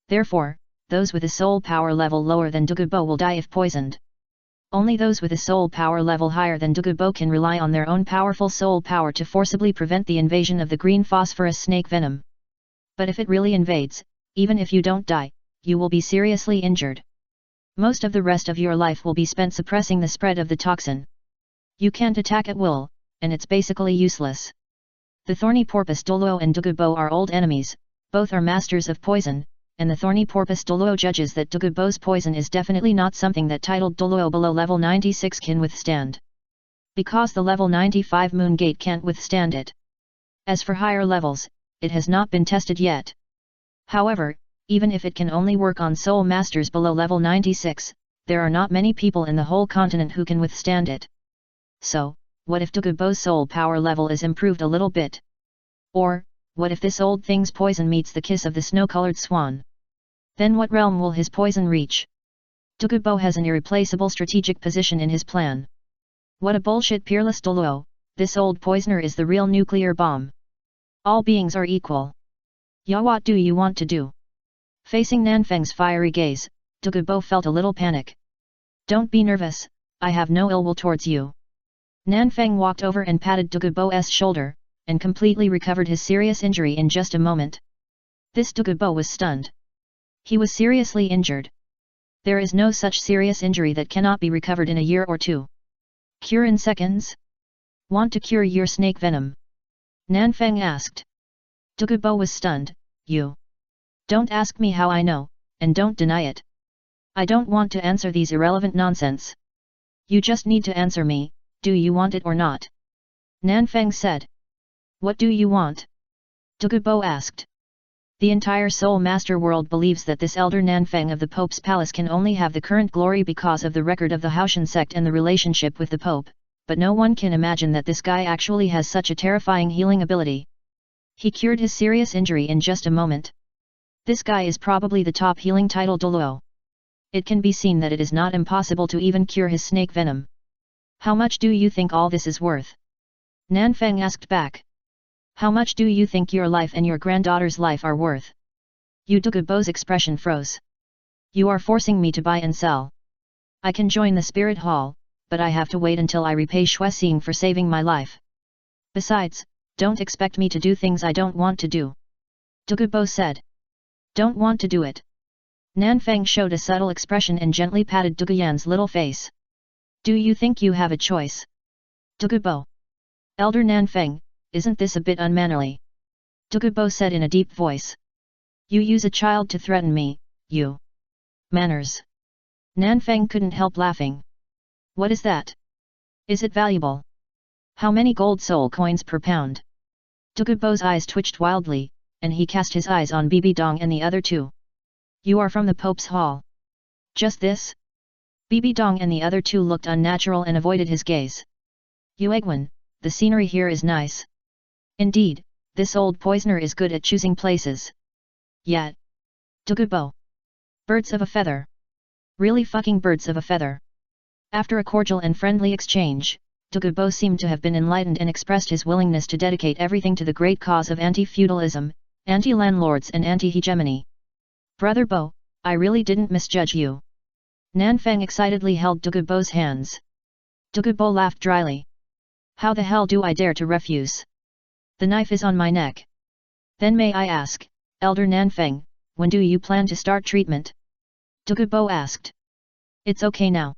Therefore, those with a soul power level lower than Dugubo will die if poisoned. Only those with a soul power level higher than Dugubo can rely on their own powerful soul power to forcibly prevent the invasion of the green phosphorus snake venom. But if it really invades, even if you don't die, you will be seriously injured. Most of the rest of your life will be spent suppressing the spread of the toxin. You can't attack at will, and it's basically useless. The thorny porpoise Douluo and Dugubo are old enemies, both are masters of poison, and the thorny porpoise Douluo judges that Dugubo's poison is definitely not something that titled Douluo below level 96 can withstand. Because the level 95 Moon Gate can't withstand it. As for higher levels, it has not been tested yet. However, even if it can only work on soul masters below level 96, there are not many people in the whole continent who can withstand it. So, what if Dugubo's soul power level is improved a little bit? Or, what if this old thing's poison meets the kiss of the snow-colored swan? Then what realm will his poison reach? Dugubo has an irreplaceable strategic position in his plan. What a bullshit peerless Douluo, this old poisoner is the real nuclear bomb. All beings are equal. Ya, what do you want to do? Facing Nanfeng's fiery gaze, Douluo felt a little panic. Don't be nervous, I have no ill will towards you. Nanfeng walked over and patted Douluo's shoulder, and completely recovered his serious injury in just a moment. This Douluo was stunned. He was seriously injured. There is no such serious injury that cannot be recovered in a year or two. Cure in seconds? Want to cure your snake venom? Nanfeng asked. Douluo was stunned. You. Don't ask me how I know, and don't deny it. I don't want to answer these irrelevant nonsense. You just need to answer me, do you want it or not? Nanfeng said. What do you want? Douluo asked. The entire Soul Master world believes that this elder Nanfeng of the Pope's palace can only have the current glory because of the record of the Haoshan sect and the relationship with the Pope, but no one can imagine that this guy actually has such a terrifying healing ability. He cured his serious injury in just a moment. This guy is probably the top healing title Douluo. It can be seen that it is not impossible to even cure his snake venom. How much do you think all this is worth? Nanfeng asked back. How much do you think your life and your granddaughter's life are worth? Douluo's expression froze. You are forcing me to buy and sell. I can join the spirit hall, but I have to wait until I repay Xuexing for saving my life. Besides, don't expect me to do things I don't want to do. Douluo said. Don't want to do it. Nanfeng showed a subtle expression and gently patted Douluo's little face. Do you think you have a choice? Douluo. Elder Nanfeng, isn't this a bit unmannerly? Douluo said in a deep voice. You use a child to threaten me, you. Manners. Nanfeng couldn't help laughing. What is that? Is it valuable? How many gold soul coins per pound? Douluo's eyes twitched wildly, and he cast his eyes on Bibi Dong and the other two. You are from the Pope's hall. Just this? Bibi Dong and the other two looked unnatural and avoided his gaze. Yuegwen, the scenery here is nice. Indeed, this old poisoner is good at choosing places. Yet. Douluo. Birds of a feather. Really fucking birds of a feather. After a cordial and friendly exchange, Douluo seemed to have been enlightened and expressed his willingness to dedicate everything to the great cause of anti-feudalism, anti-landlords and anti-hegemony. Brother Bo, I really didn't misjudge you. Nanfeng excitedly held Douluo's hands. Douluo laughed dryly. How the hell do I dare to refuse? The knife is on my neck. Then may I ask, Elder Nanfeng, when do you plan to start treatment? Douluo asked. It's okay now.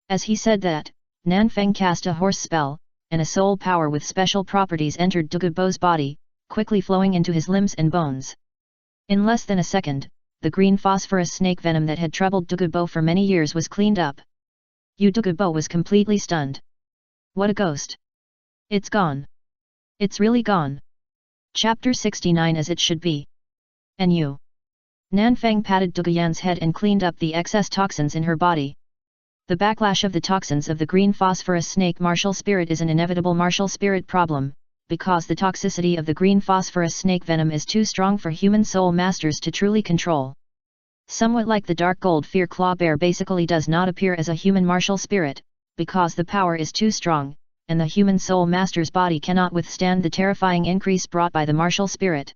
As he said that, Nanfeng cast a horse spell, and a soul power with special properties entered Douluo's body, quickly flowing into his limbs and bones. In less than a second, the green phosphorus snake venom that had troubled Douluo for many years was cleaned up. Douluo was completely stunned. What a ghost! It's gone. It's really gone. Chapter 69 as it should be. And you? Nanfeng patted Douluo's head and cleaned up the excess toxins in her body. The backlash of the toxins of the green phosphorus snake martial spirit is an inevitable martial spirit problem, because the toxicity of the green phosphorus snake venom is too strong for human soul masters to truly control. Somewhat like the dark gold fear claw bear basically does not appear as a human martial spirit, because the power is too strong, and the human soul master's body cannot withstand the terrifying increase brought by the martial spirit.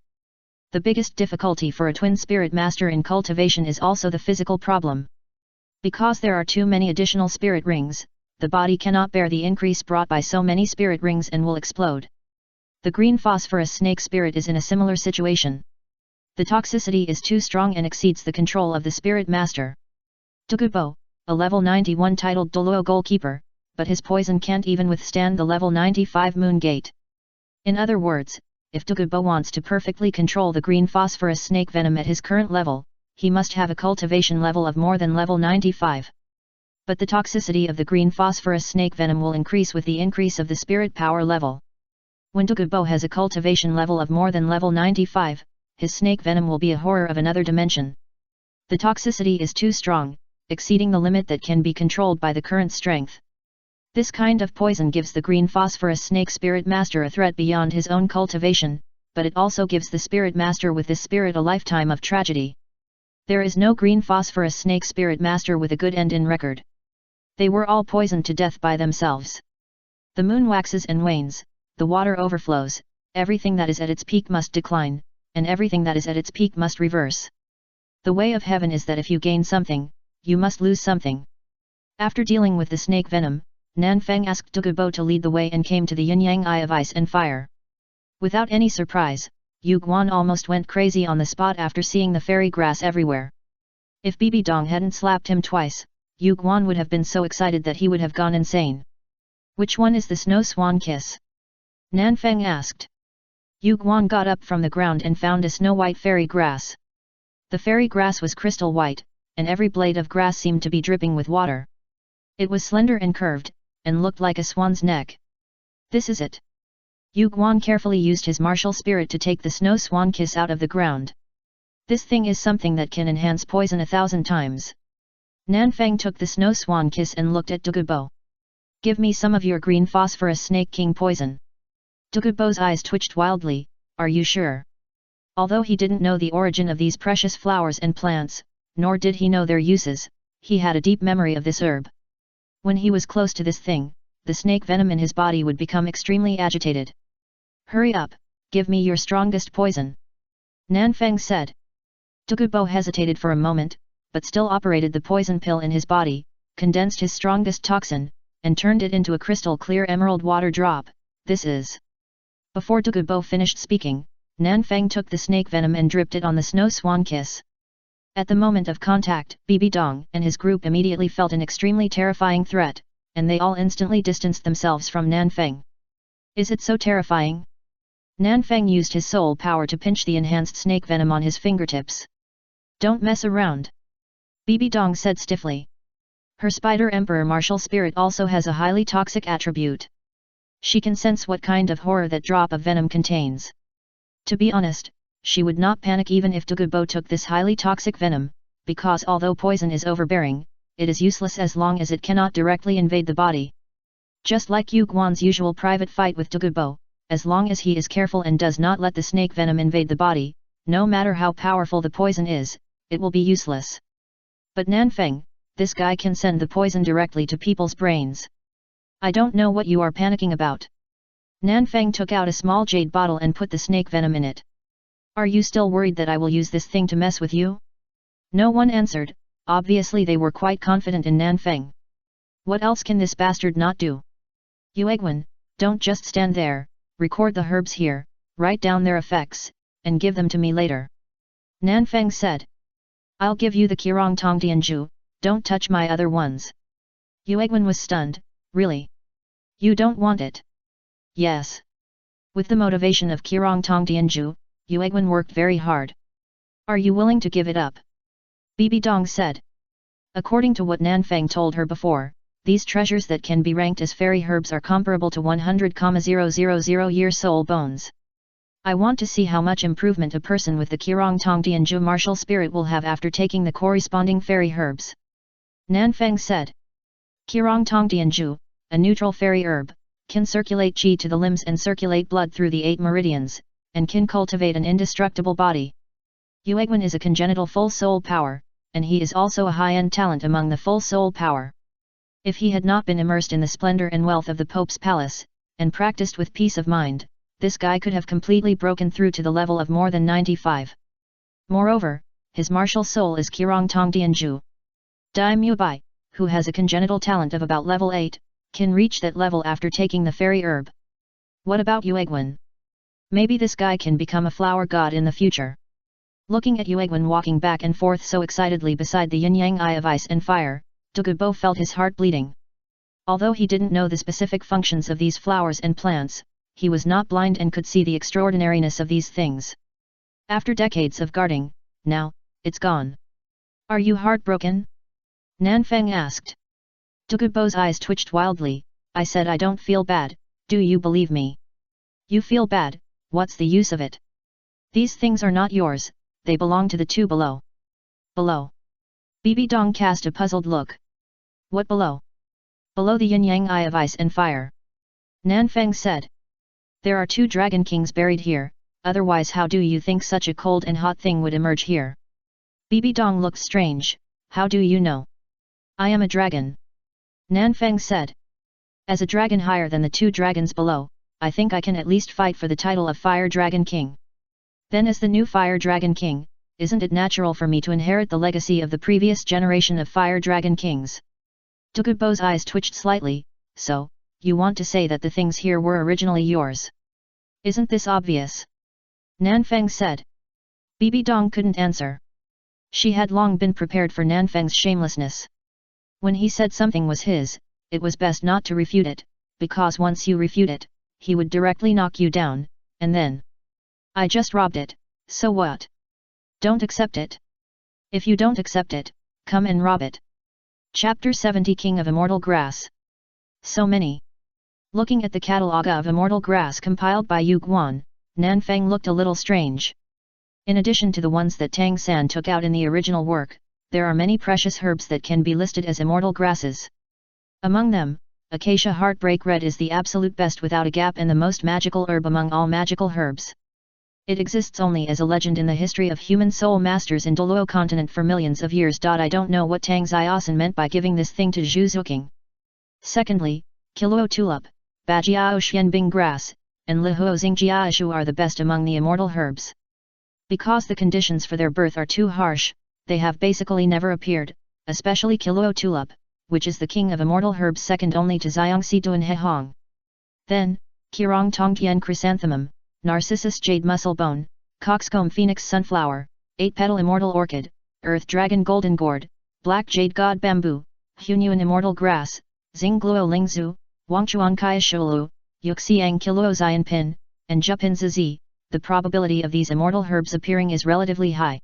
The biggest difficulty for a twin spirit master in cultivation is also the physical problem. Because there are too many additional spirit rings, the body cannot bear the increase brought by so many spirit rings and will explode. The green phosphorus snake spirit is in a similar situation. The toxicity is too strong and exceeds the control of the spirit master. Douluo, a level 91 titled Douluo goalkeeper, but his poison can't even withstand the level 95 moon gate. In other words, if Douluo wants to perfectly control the green phosphorus snake venom at his current level, he must have a cultivation level of more than level 95. But the toxicity of the green phosphorus snake venom will increase with the increase of the spirit power level. When Douluo has a cultivation level of more than level 95, his snake venom will be a horror of another dimension. The toxicity is too strong, exceeding the limit that can be controlled by the current strength. This kind of poison gives the green phosphorus snake spirit master a threat beyond his own cultivation, but it also gives the spirit master with this spirit a lifetime of tragedy. There is no green phosphorus snake spirit master with a good end in record. They were all poisoned to death by themselves. The moon waxes and wanes, the water overflows, everything that is at its peak must decline, and everything that is at its peak must reverse. The way of heaven is that if you gain something, you must lose something. After dealing with the snake venom, Nanfeng asked Douluo to lead the way and came to the yin-yang eye of ice and fire. Without any surprise, Yu Guan almost went crazy on the spot after seeing the fairy grass everywhere. If Bibi Dong hadn't slapped him twice, Yu Guan would have been so excited that he would have gone insane. Which one is the snow swan kiss? Nanfeng asked. Yu Guan got up from the ground and found a snow-white fairy grass. The fairy grass was crystal white, and every blade of grass seemed to be dripping with water. It was slender and curved, and looked like a swan's neck. This is it. Yu Guan carefully used his martial spirit to take the snow swan kiss out of the ground. This thing is something that can enhance poison 1,000 times. Nanfeng took the snow swan kiss and looked at Douluo. Give me some of your green phosphorus snake king poison. Douluo's eyes twitched wildly. Are you sure? Although he didn't know the origin of these precious flowers and plants, nor did he know their uses, he had a deep memory of this herb. When he was close to this thing, the snake venom in his body would become extremely agitated. Hurry up, give me your strongest poison. Nanfeng said. Douluo hesitated for a moment, but still operated the poison pill in his body, condensed his strongest toxin, and turned it into a crystal clear emerald water drop. This is. Before Douluo finished speaking, Nanfeng took the snake venom and dripped it on the snow swan kiss. At the moment of contact, Bibi Dong and his group immediately felt an extremely terrifying threat, and they all instantly distanced themselves from Nanfeng. Is it so terrifying? Nanfeng used his soul power to pinch the enhanced snake venom on his fingertips. Don't mess around. Bibi Dong said stiffly. Her Spider Emperor martial spirit also has a highly toxic attribute. She can sense what kind of horror that drop of venom contains. To be honest, she would not panic even if Douluo took this highly toxic venom, because although poison is overbearing, it is useless as long as it cannot directly invade the body. Just like Yu Guan's usual private fight with Douluo, as long as he is careful and does not let the snake venom invade the body, no matter how powerful the poison is, it will be useless. But Nanfeng, this guy can send the poison directly to people's brains. I don't know what you are panicking about. Nanfeng took out a small jade bottle and put the snake venom in it. Are you still worried that I will use this thing to mess with you? No one answered, obviously they were quite confident in Nanfeng. What else can this bastard not do? Yuegwen, don't just stand there, record the herbs here, write down their effects, and give them to me later. Nanfeng said. I'll give you the Qirong Tongtianju, don't touch my other ones. Yuegwen was stunned, really? You don't want it? Yes. With the motivation of Qirong Tongtianju, Yuegwen worked very hard. Are you willing to give it up? Bibi Dong said. According to what Nanfeng told her before, these treasures that can be ranked as fairy herbs are comparable to 100,000 year soul bones. I want to see how much improvement a person with the Qirong Tongtianju martial spirit will have after taking the corresponding fairy herbs. Nanfeng said. Qirong Tongtianju, a neutral fairy herb, can circulate qi to the limbs and circulate blood through the 8 meridians, and can cultivate an indestructible body. Yuegwen is a congenital full soul power, and he is also a high-end talent among the full soul power. If he had not been immersed in the splendor and wealth of the Pope's palace, and practiced with peace of mind, this guy could have completely broken through to the level of more than 95. Moreover, his martial soul is Qirong Tongtianju. Daimyo Bai, who has a congenital talent of about level 8, can reach that level after taking the fairy herb. What about Yuegwen? Maybe this guy can become a flower god in the future. Looking at Yuegwen walking back and forth so excitedly beside the yin-yang eye of ice and fire, Douluo felt his heart bleeding. Although he didn't know the specific functions of these flowers and plants, he was not blind and could see the extraordinariness of these things. After decades of guarding, now, it's gone. Are you heartbroken? Nanfeng asked. Douluo's eyes twitched wildly. I said I don't feel bad, do you believe me? You feel bad, what's the use of it? These things are not yours, they belong to the two below. Below? Bibi Dong cast a puzzled look. What below? Below the yin-yang eye of ice and fire. Nanfeng said. There are 2 dragon kings buried here, otherwise how do you think such a cold and hot thing would emerge here? Bibi Dong looked strange, how do you know? I am a dragon. Nanfeng said. As a dragon higher than the 2 dragons below, I think I can at least fight for the title of Fire Dragon King. Then as the new Fire Dragon King, isn't it natural for me to inherit the legacy of the previous generation of Fire Dragon Kings? Douluo's eyes twitched slightly. So, you want to say that the things here were originally yours? Isn't this obvious? Nanfeng said. Bibi Dong couldn't answer. She had long been prepared for Nanfeng's shamelessness. When he said something was his, it was best not to refute it, because once you refute it, he would directly knock you down, and then... I just robbed it, so what? Don't accept it. If you don't accept it, come and rob it. Chapter 70 King of Immortal Grass. So many. Looking at the catalogue of Immortal Grass compiled by Yu Guan, Nanfeng looked a little strange. In addition to the ones that Tang San took out in the original work, there are many precious herbs that can be listed as immortal grasses. Among them, Acacia Heartbreak Red is the absolute best without a gap and the most magical herb among all magical herbs. It exists only as a legend in the history of human soul masters in Douluo continent for millions of years. I don't know what Tang Xiaosan meant by giving this thing to Zhu Zuking. Secondly, Kiluo Tulip, Bajiao Xianbing Grass, and Lihuo Xingjiaishu are the best among the immortal herbs. Because the conditions for their birth are too harsh, they have basically never appeared, especially Kiluo Tulip, which is the king of immortal herbs second only to Xiangxi Duan Hehong. Then, Qirong Tongtian Chrysanthemum, Narcissus Jade Musclebone, Coxcomb Phoenix Sunflower, 8-Petal Immortal Orchid, Earth Dragon Golden Gourd, Black Jade God Bamboo, Hunyuan Immortal Grass, Xingluo Lingzu, Wangchuan Kai Shulu, Yuxiang Kiluo Xian Pin, and Jupin Zizi. The probability of these immortal herbs appearing is relatively high.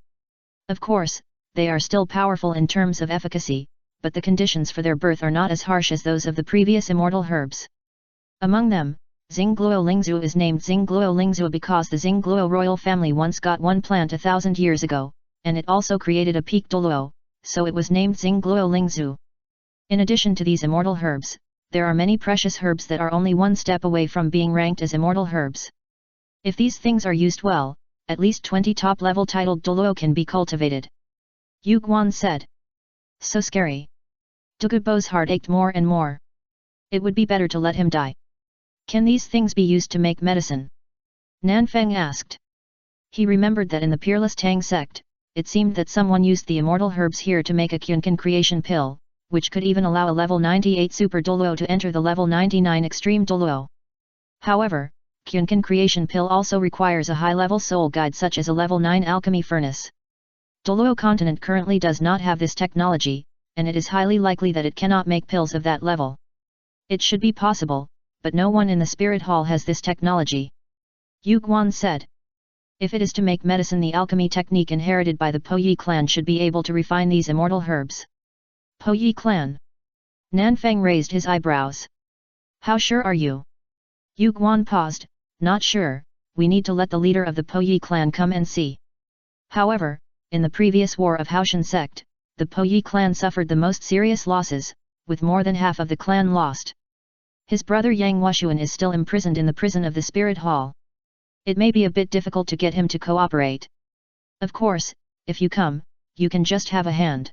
Of course, they are still powerful in terms of efficacy, but the conditions for their birth are not as harsh as those of the previous immortal herbs. Among them, Xingluo Lingzu is named Xingluo Lingzu because the Xingluo royal family once got one plant 1,000 years ago, and it also created a peak Douluo, so it was named Xingluo Lingzu. In addition to these immortal herbs, there are many precious herbs that are only one step away from being ranked as immortal herbs. If these things are used well, at least 20 top-level titled Douluo can be cultivated. Yu Guan said. So scary. Douluo's heart ached more and more. It would be better to let him die. Can these things be used to make medicine? Nanfeng asked. He remembered that in the Peerless Tang sect, it seemed that someone used the immortal herbs here to make a Qunkan creation pill, which could even allow a level 98 Super Douluo to enter the level 99 Extreme Douluo. However, Qunkan creation pill also requires a high-level soul guide such as a level 9 alchemy furnace. Douluo continent currently does not have this technology, and it is highly likely that it cannot make pills of that level. It should be possible, but no one in the spirit hall has this technology. Yu Guan said. If it is to make medicine, the alchemy technique inherited by the Po Yi clan should be able to refine these immortal herbs. Po Yi clan? Nanfeng raised his eyebrows. How sure are you? Yu Guan paused. Not sure, we need to let the leader of the Po Yi clan come and see. However, in the previous war of Haoshan sect, the Po Yi clan suffered the most serious losses, with more than half of the clan lost. His brother Yang Wushuan is still imprisoned in the prison of the Spirit Hall. It may be a bit difficult to get him to cooperate. Of course, if you come, you can just have a hand.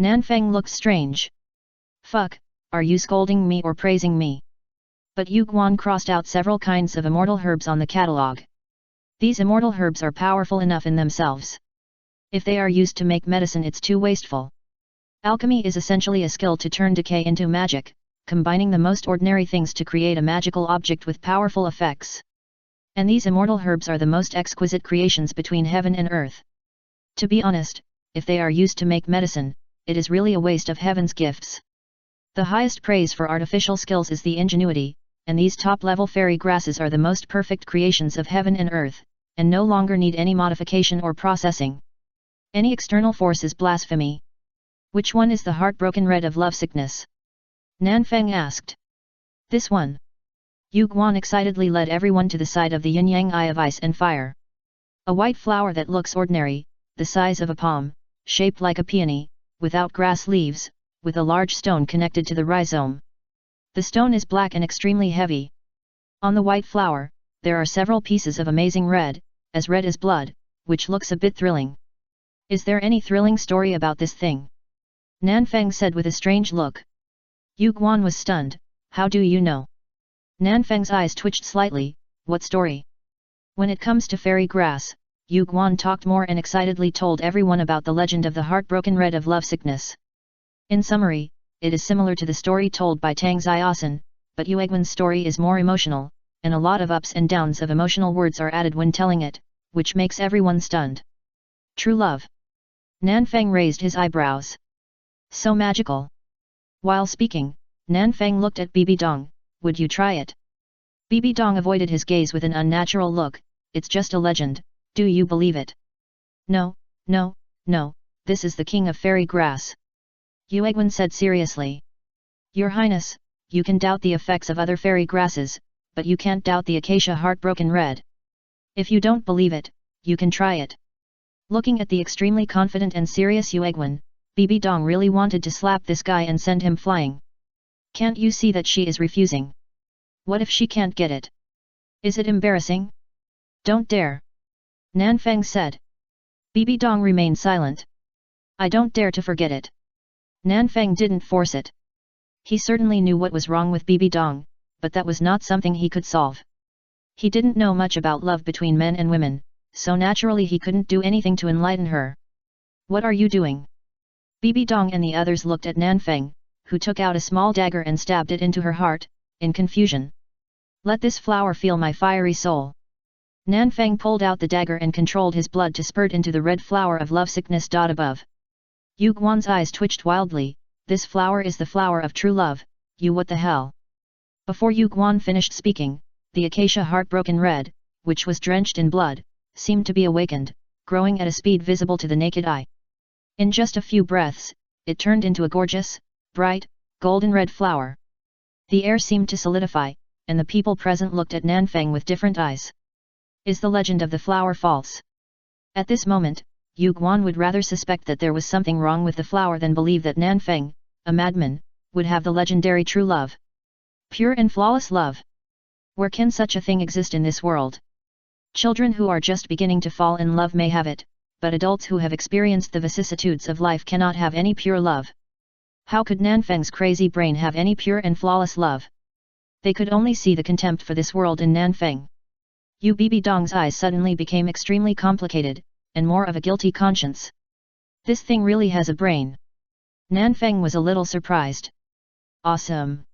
Nanfeng looked strange. Fuck, are you scolding me or praising me? But Yu Guan crossed out several kinds of immortal herbs on the catalogue. These immortal herbs are powerful enough in themselves. If they are used to make medicine, it's too wasteful. Alchemy is essentially a skill to turn decay into magic, combining the most ordinary things to create a magical object with powerful effects. And these immortal herbs are the most exquisite creations between heaven and earth. To be honest, if they are used to make medicine, it is really a waste of heaven's gifts. The highest praise for artificial skills is the ingenuity, and these top-level fairy grasses are the most perfect creations of heaven and earth, and no longer need any modification or processing. Any external force is blasphemy. Which one is the heartbroken red of lovesickness? Nanfeng asked. This one. Yu Guan excitedly led everyone to the side of the yin-yang eye of ice and fire. A white flower that looks ordinary, the size of a palm, shaped like a peony, without grass leaves, with a large stone connected to the rhizome. The stone is black and extremely heavy. On the white flower, there are several pieces of amazing red, as red as blood, which looks a bit thrilling. Is there any thrilling story about this thing? Nanfeng said with a strange look. Yu Guan was stunned. How do you know? Nanfeng's eyes twitched slightly. What story? When it comes to fairy grass, Yu Guan talked more and excitedly told everyone about the legend of the heartbroken red of lovesickness. In summary, it is similar to the story told by Tang Xiaosan, but Yueguan's story is more emotional, and a lot of ups and downs of emotional words are added when telling it, which makes everyone stunned. True love. Nanfeng raised his eyebrows. So magical. While speaking, Nanfeng looked at Bibi Dong. Would you try it? Bibi Dong avoided his gaze with an unnatural look. It's just a legend, do you believe it? No, no, no, this is the king of fairy grass. Yueguan said seriously. Your Highness, you can doubt the effects of other fairy grasses, but you can't doubt the acacia heartbroken red. If you don't believe it, you can try it. Looking at the extremely confident and serious Yueguan, Bibi Dong really wanted to slap this guy and send him flying. Can't you see that she is refusing? What if she can't get it? Is it embarrassing? Don't dare. Nanfeng said. Bibi Dong remained silent. I don't dare to forget it. Nanfeng didn't force it. He certainly knew what was wrong with Bibi Dong, but that was not something he could solve. He didn't know much about love between men and women, so naturally he couldn't do anything to enlighten her. What are you doing? Bibi Dong and the others looked at Nanfeng, who took out a small dagger and stabbed it into her heart, in confusion. Let this flower feel my fiery soul. Nanfeng pulled out the dagger and controlled his blood to spurt into the red flower of lovesickness. Above. Yu Guan's eyes twitched wildly. This flower is the flower of true love. You what the hell? Before Yu Guan finished speaking, the acacia heartbroken red, which was drenched in blood, seemed to be awakened, growing at a speed visible to the naked eye. In just a few breaths, it turned into a gorgeous, bright, golden red flower. The air seemed to solidify, and the people present looked at Nanfeng with different eyes. Is the legend of the flower false? At this moment, Yu Guan would rather suspect that there was something wrong with the flower than believe that Nanfeng, a madman, would have the legendary true love. Pure and flawless love. Where can such a thing exist in this world? Children who are just beginning to fall in love may have it, but adults who have experienced the vicissitudes of life cannot have any pure love. How could Nanfeng's crazy brain have any pure and flawless love? They could only see the contempt for this world in Nanfeng. Bibi Dong's eyes suddenly became extremely complicated, and more of a guilty conscience. This thing really has a brain. Nanfeng was a little surprised. Awesome.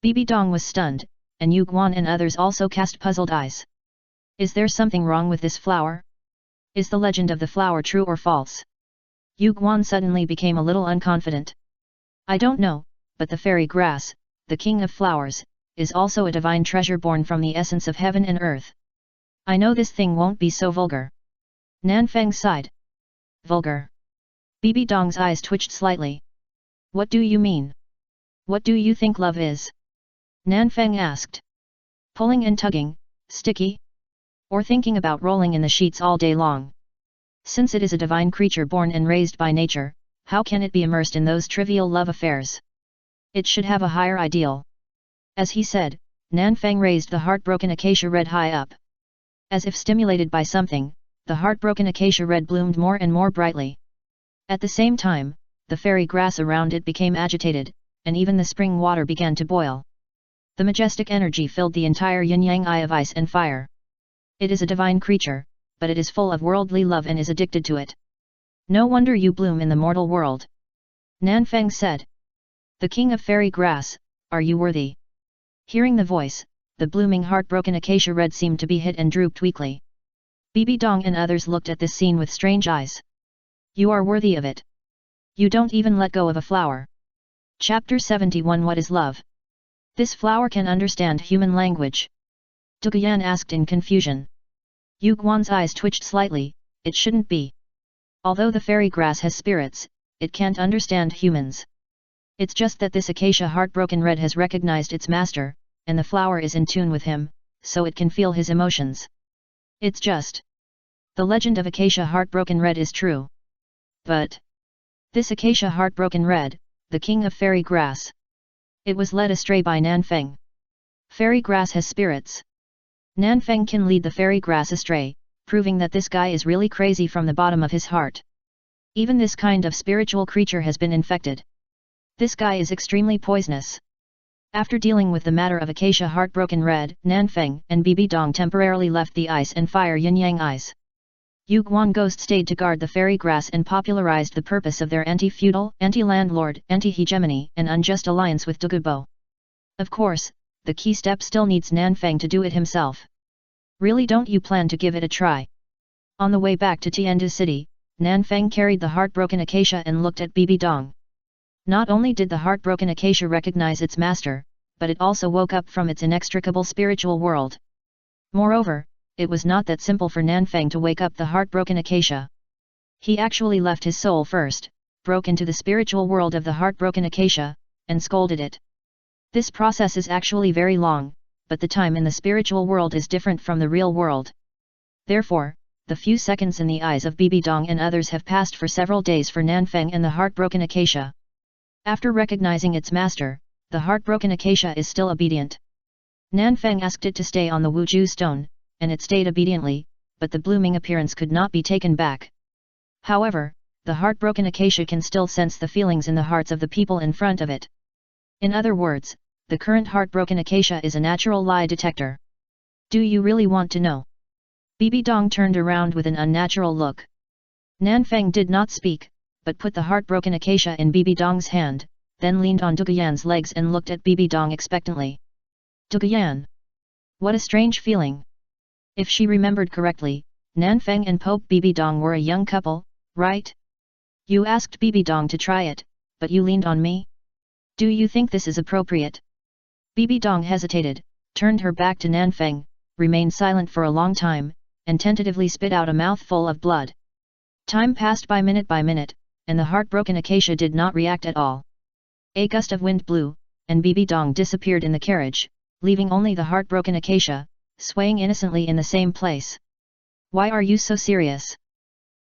Bibi Dong was stunned, and Yu Guan and others also cast puzzled eyes. Is there something wrong with this flower? Is the legend of the flower true or false? Yu Guan suddenly became a little unconfident. I don't know, but the fairy grass, the king of flowers, is also a divine treasure born from the essence of heaven and earth. I know this thing won't be so vulgar. Nanfeng sighed. Vulgar. Bibi Dong's eyes twitched slightly. What do you mean? What do you think love is? Nanfeng asked. Pulling and tugging, sticky? Or thinking about rolling in the sheets all day long? Since it is a divine creature born and raised by nature, how can it be immersed in those trivial love affairs? It should have a higher ideal. As he said, Nanfeng raised the heartbroken acacia red high up. As if stimulated by something, the heartbroken acacia red bloomed more and more brightly. At the same time, the fairy grass around it became agitated, and even the spring water began to boil. The majestic energy filled the entire yin-yang eye of ice and fire. It is a divine creature, but it is full of worldly love and is addicted to it. No wonder you bloom in the mortal world. Nanfeng said. The king of fairy grass, are you worthy? Hearing the voice, the blooming heartbroken acacia red seemed to be hit and drooped weakly. Bibi Dong and others looked at this scene with strange eyes. You are worthy of it. You don't even let go of a flower. Chapter 71 What is love? This flower can understand human language. Duguyan asked in confusion. Yu Guan's eyes twitched slightly. It shouldn't be. Although the fairy grass has spirits, it can't understand humans. It's just that this acacia heartbroken red has recognized its master, and the flower is in tune with him, so it can feel his emotions. It's just. The legend of acacia heartbroken red is true. But this acacia heartbroken red, the king of fairy grass. It was led astray by Nanfeng. Fairy grass has spirits. Nanfeng can lead the fairy grass astray, proving that this guy is really crazy from the bottom of his heart. Even this kind of spiritual creature has been infected. This guy is extremely poisonous. After dealing with the matter of Acacia Heartbroken Red, Nanfeng and Bibi Dong temporarily left the Ice and Fire Yin-Yang Eyes. Yu Guan Ghost stayed to guard the fairy grass and popularized the purpose of their anti-feudal, anti-landlord, anti-hegemony and unjust alliance with Douluo. Of course, the key step still needs Nanfeng to do it himself. Really, don't you plan to give it a try? On the way back to Tiandu City, Nanfeng carried the heartbroken Acacia and looked at Bibi Dong. Not only did the heartbroken Acacia recognize its master, but it also woke up from its inextricable spiritual world. Moreover, it was not that simple for Nanfeng to wake up the heartbroken Acacia. He actually left his soul first, broke into the spiritual world of the heartbroken Acacia, and scolded it. This process is actually very long, but the time in the spiritual world is different from the real world. Therefore, the few seconds in the eyes of Bibi Dong and others have passed for several days for Nanfeng and the heartbroken Acacia. After recognizing its master, the heartbroken Acacia is still obedient. Nanfeng asked it to stay on the Wuju stone, and it stayed obediently, but the blooming appearance could not be taken back. However, the heartbroken Acacia can still sense the feelings in the hearts of the people in front of it. In other words, the current heartbroken Acacia is a natural lie detector. Do you really want to know? Bibi Dong turned around with an unnatural look. Nanfeng did not speak, but put the heartbroken Acacia in Bibi Dong's hand, then leaned on Duguyan's legs and looked at Bibi Dong expectantly. Duguyan! What a strange feeling! If she remembered correctly, Nanfeng and Pope Bibi Dong were a young couple, right? You asked Bibi Dong to try it, but you leaned on me? Do you think this is appropriate? Bibi Dong hesitated, turned her back to Nanfeng, remained silent for a long time, and tentatively spit out a mouthful of blood. Time passed by minute, and the heartbroken Acacia did not react at all. A gust of wind blew, and Bibi Dong disappeared in the carriage, leaving only the heartbroken Acacia, swaying innocently in the same place. Why are you so serious?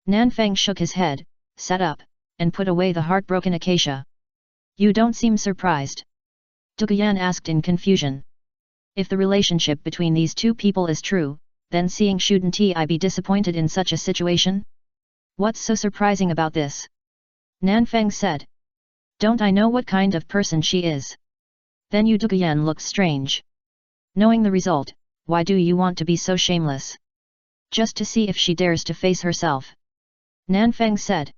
Nanfeng shook his head, sat up, and put away the heartbroken Acacia. You don't seem surprised. Duguyan asked in confusion. If the relationship between these two people is true, then seeing shouldn't I be disappointed in such a situation? What's so surprising about this? Nanfeng said. Don't I know what kind of person she is? Then you Duguyan looks strange. Knowing the result, why do you want to be so shameless? Just to see if she dares to face herself. Nanfeng said.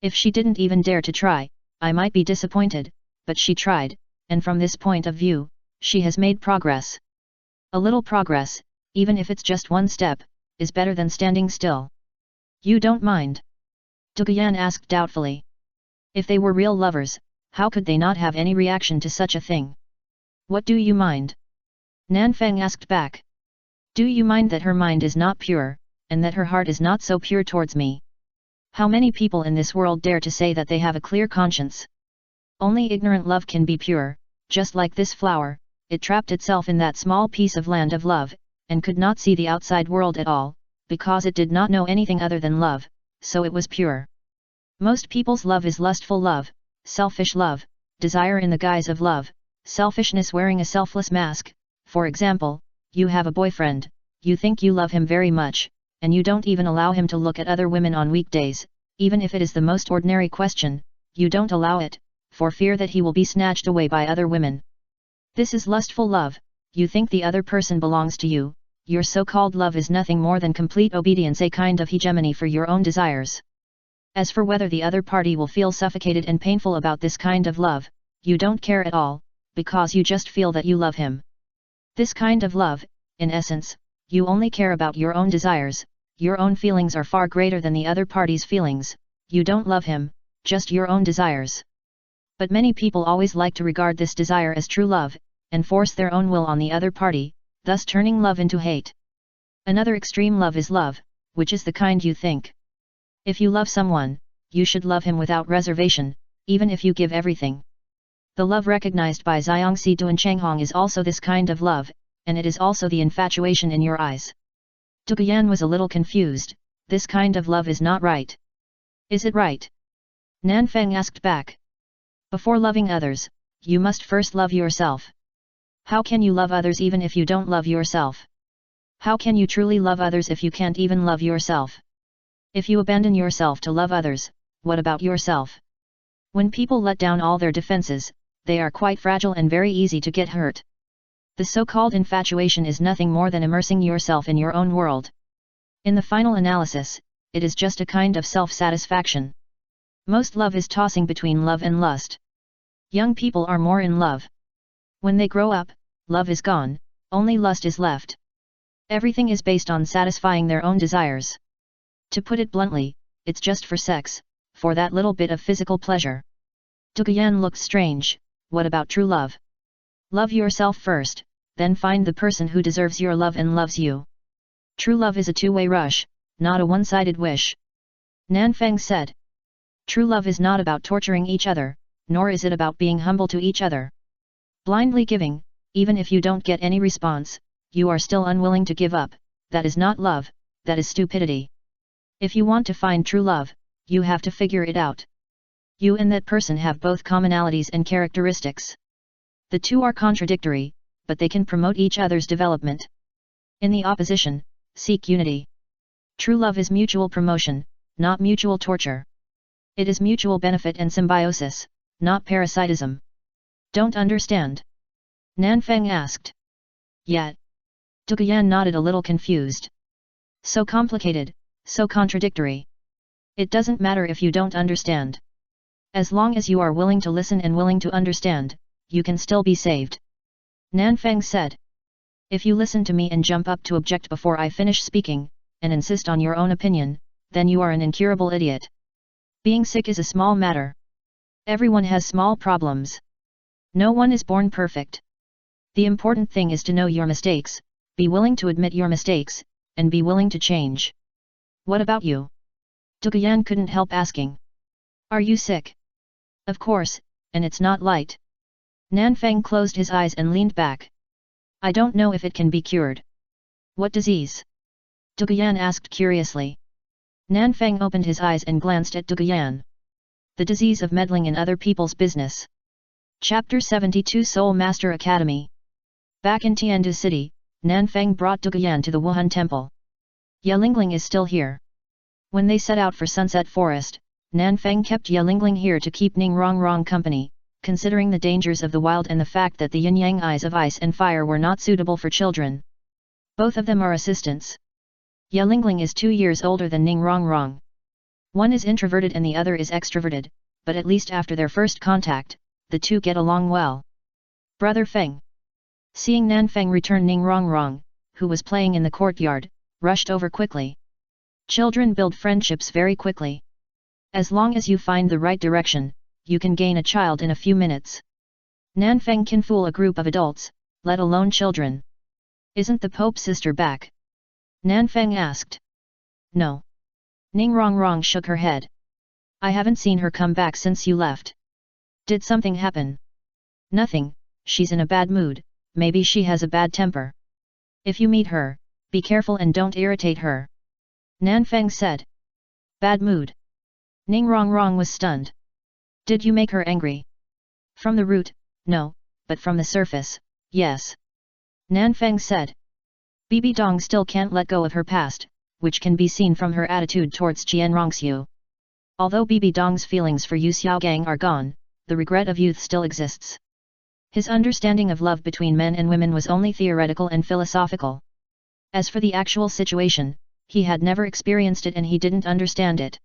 If she didn't even dare to try, I might be disappointed, but she tried, and from this point of view, she has made progress. A little progress, even if it's just one step, is better than standing still. You don't mind? Duguyan asked doubtfully. If they were real lovers, how could they not have any reaction to such a thing? What do you mind? Nanfeng asked back. Do you mind that her mind is not pure, and that her heart is not so pure towards me? How many people in this world dare to say that they have a clear conscience? Only ignorant love can be pure, just like this flower, it trapped itself in that small piece of land of love, and could not see the outside world at all, because it did not know anything other than love, so it was pure. Most people's love is lustful love, selfish love, desire in the guise of love, selfishness wearing a selfless mask. For example, you have a boyfriend, you think you love him very much, and you don't even allow him to look at other women on weekdays, even if it is the most ordinary question, you don't allow it, for fear that he will be snatched away by other women. This is lustful love, you think the other person belongs to you, your so-called love is nothing more than complete obedience, a kind of hegemony for your own desires. As for whether the other party will feel suffocated and painful about this kind of love, you don't care at all, because you just feel that you love him. This kind of love, in essence, you only care about your own desires, your own feelings are far greater than the other party's feelings, you don't love him, just your own desires. But many people always like to regard this desire as true love, and force their own will on the other party, thus turning love into hate. Another extreme love is love, which is the kind you think. If you love someone, you should love him without reservation, even if you give everything. The love recognized by Xiangxi Duan Changhong is also this kind of love, and it is also the infatuation in your eyes. Duguyan was a little confused, this kind of love is not right. Is it right? Nanfeng asked back. Before loving others, you must first love yourself. How can you love others even if you don't love yourself? How can you truly love others if you can't even love yourself? If you abandon yourself to love others, what about yourself? When people let down all their defenses, they are quite fragile and very easy to get hurt. The so-called infatuation is nothing more than immersing yourself in your own world. In the final analysis, it is just a kind of self-satisfaction. Most love is tossing between love and lust. Young people are more in love. When they grow up, love is gone, only lust is left. Everything is based on satisfying their own desires. To put it bluntly, it's just for sex, for that little bit of physical pleasure. Duguyan looked strange. What about true love? Love yourself first, then find the person who deserves your love and loves you. True love is a two-way rush, not a one-sided wish. Nanfeng said. True love is not about torturing each other, nor is it about being humble to each other. Blindly giving, even if you don't get any response, you are still unwilling to give up, that is not love, that is stupidity. If you want to find true love, you have to figure it out. You and that person have both commonalities and characteristics. The two are contradictory, but they can promote each other's development. In the opposition, seek unity. True love is mutual promotion, not mutual torture. It is mutual benefit and symbiosis, not parasitism. Don't understand? Nanfeng asked. Yet. Duguyan nodded a little confused. So complicated, so contradictory. It doesn't matter if you don't understand. As long as you are willing to listen and willing to understand, you can still be saved. Nanfeng said. If you listen to me and jump up to object before I finish speaking, and insist on your own opinion, then you are an incurable idiot. Being sick is a small matter. Everyone has small problems. No one is born perfect. The important thing is to know your mistakes, be willing to admit your mistakes, and be willing to change. What about you? Duguyan couldn't help asking. Are you sick? Of course, and it's not light. Nanfeng closed his eyes and leaned back. I don't know if it can be cured. What disease? Duguyan asked curiously. Nanfeng opened his eyes and glanced at Duguyan. The disease of meddling in other people's business. Chapter 72 Soul Master Academy. Back in Tiandu City, Nanfeng brought Duguyan to the Wuhan Temple. Yelingling is still here. When they set out for Sunset Forest, Nanfeng kept Yelingling here to keep Ningrongrong company, considering the dangers of the wild and the fact that the yin-yang eyes of ice and fire were not suitable for children. Both of them are assistants. Yelingling is 2 years older than Ningrongrong. One is introverted and the other is extroverted, but at least after their first contact, the two get along well. Brother Feng. Seeing Nanfeng return, Ningrongrong, who was playing in the courtyard, rushed over quickly. Children build friendships very quickly. As long as you find the right direction, you can gain a child in a few minutes. Nanfeng can fool a group of adults, let alone children. Isn't the Pope's sister back? Nanfeng asked. No. Ningrongrong shook her head. I haven't seen her come back since you left. Did something happen? Nothing, she's in a bad mood, maybe she has a bad temper. If you meet her, be careful and don't irritate her. Nanfeng said. Bad mood. Ningrongrong was stunned. Did you make her angry? From the root, no, but from the surface, yes. Nanfeng said. Bibi Dong still can't let go of her past, which can be seen from her attitude towards Qianrongxiu. Although Bibi Dong's feelings for Yu Xiaogang are gone, the regret of youth still exists. His understanding of love between men and women was only theoretical and philosophical. As for the actual situation, he had never experienced it and he didn't understand it.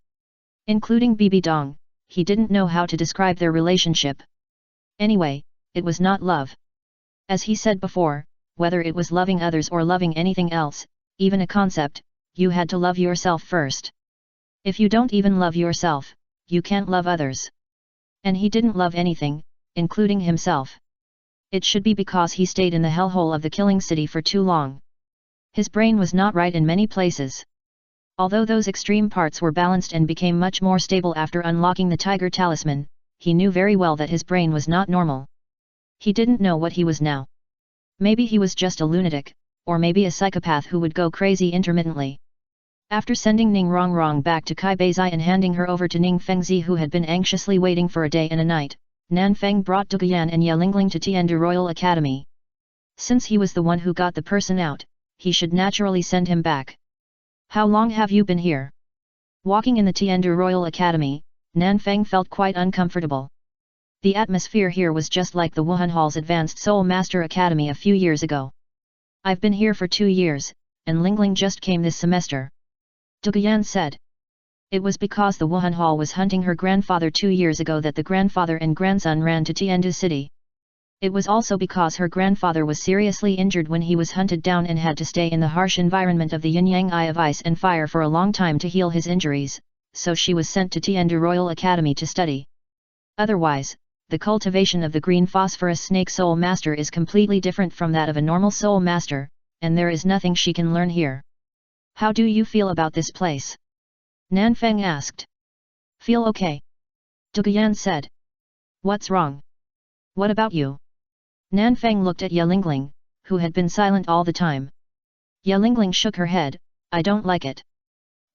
Including Bibi Dong, he didn't know how to describe their relationship. Anyway, it was not love. As he said before, whether it was loving others or loving anything else, even a concept, you had to love yourself first. If you don't even love yourself, you can't love others. And he didn't love anything, including himself. It should be because he stayed in the hellhole of the killing city for too long. His brain was not right in many places. Although those extreme parts were balanced and became much more stable after unlocking the Tiger Talisman, he knew very well that his brain was not normal. He didn't know what he was now. Maybe he was just a lunatic, or maybe a psychopath who would go crazy intermittently. After sending Ningrongrong back to Kai Beizai and handing her over to Ning Fengzi, who had been anxiously waiting for a day and a night, Nanfeng brought Duguyan and Yelingling to Tiandu Royal Academy. Since he was the one who got the person out, he should naturally send him back. How long have you been here? Walking in the Tiandu Royal Academy, Nanfeng felt quite uncomfortable. The atmosphere here was just like the Wuhan Hall's Advanced Soul Master Academy a few years ago. I've been here for 2 years, and Lingling just came this semester. Duguyan said. It was because the Wuhan Hall was hunting her grandfather 2 years ago that the grandfather and grandson ran to Tiandu City. It was also because her grandfather was seriously injured when he was hunted down and had to stay in the harsh environment of the Yin-Yang Eye of Ice and Fire for a long time to heal his injuries, so she was sent to Tiandu Royal Academy to study. Otherwise, the cultivation of the green phosphorus snake soul master is completely different from that of a normal soul master, and there is nothing she can learn here. How do you feel about this place? Nanfeng asked. Feel okay. Duguyan said. What's wrong? What about you? Nanfeng looked at Yelingling, who had been silent all the time. Yelingling shook her head. I don't like it.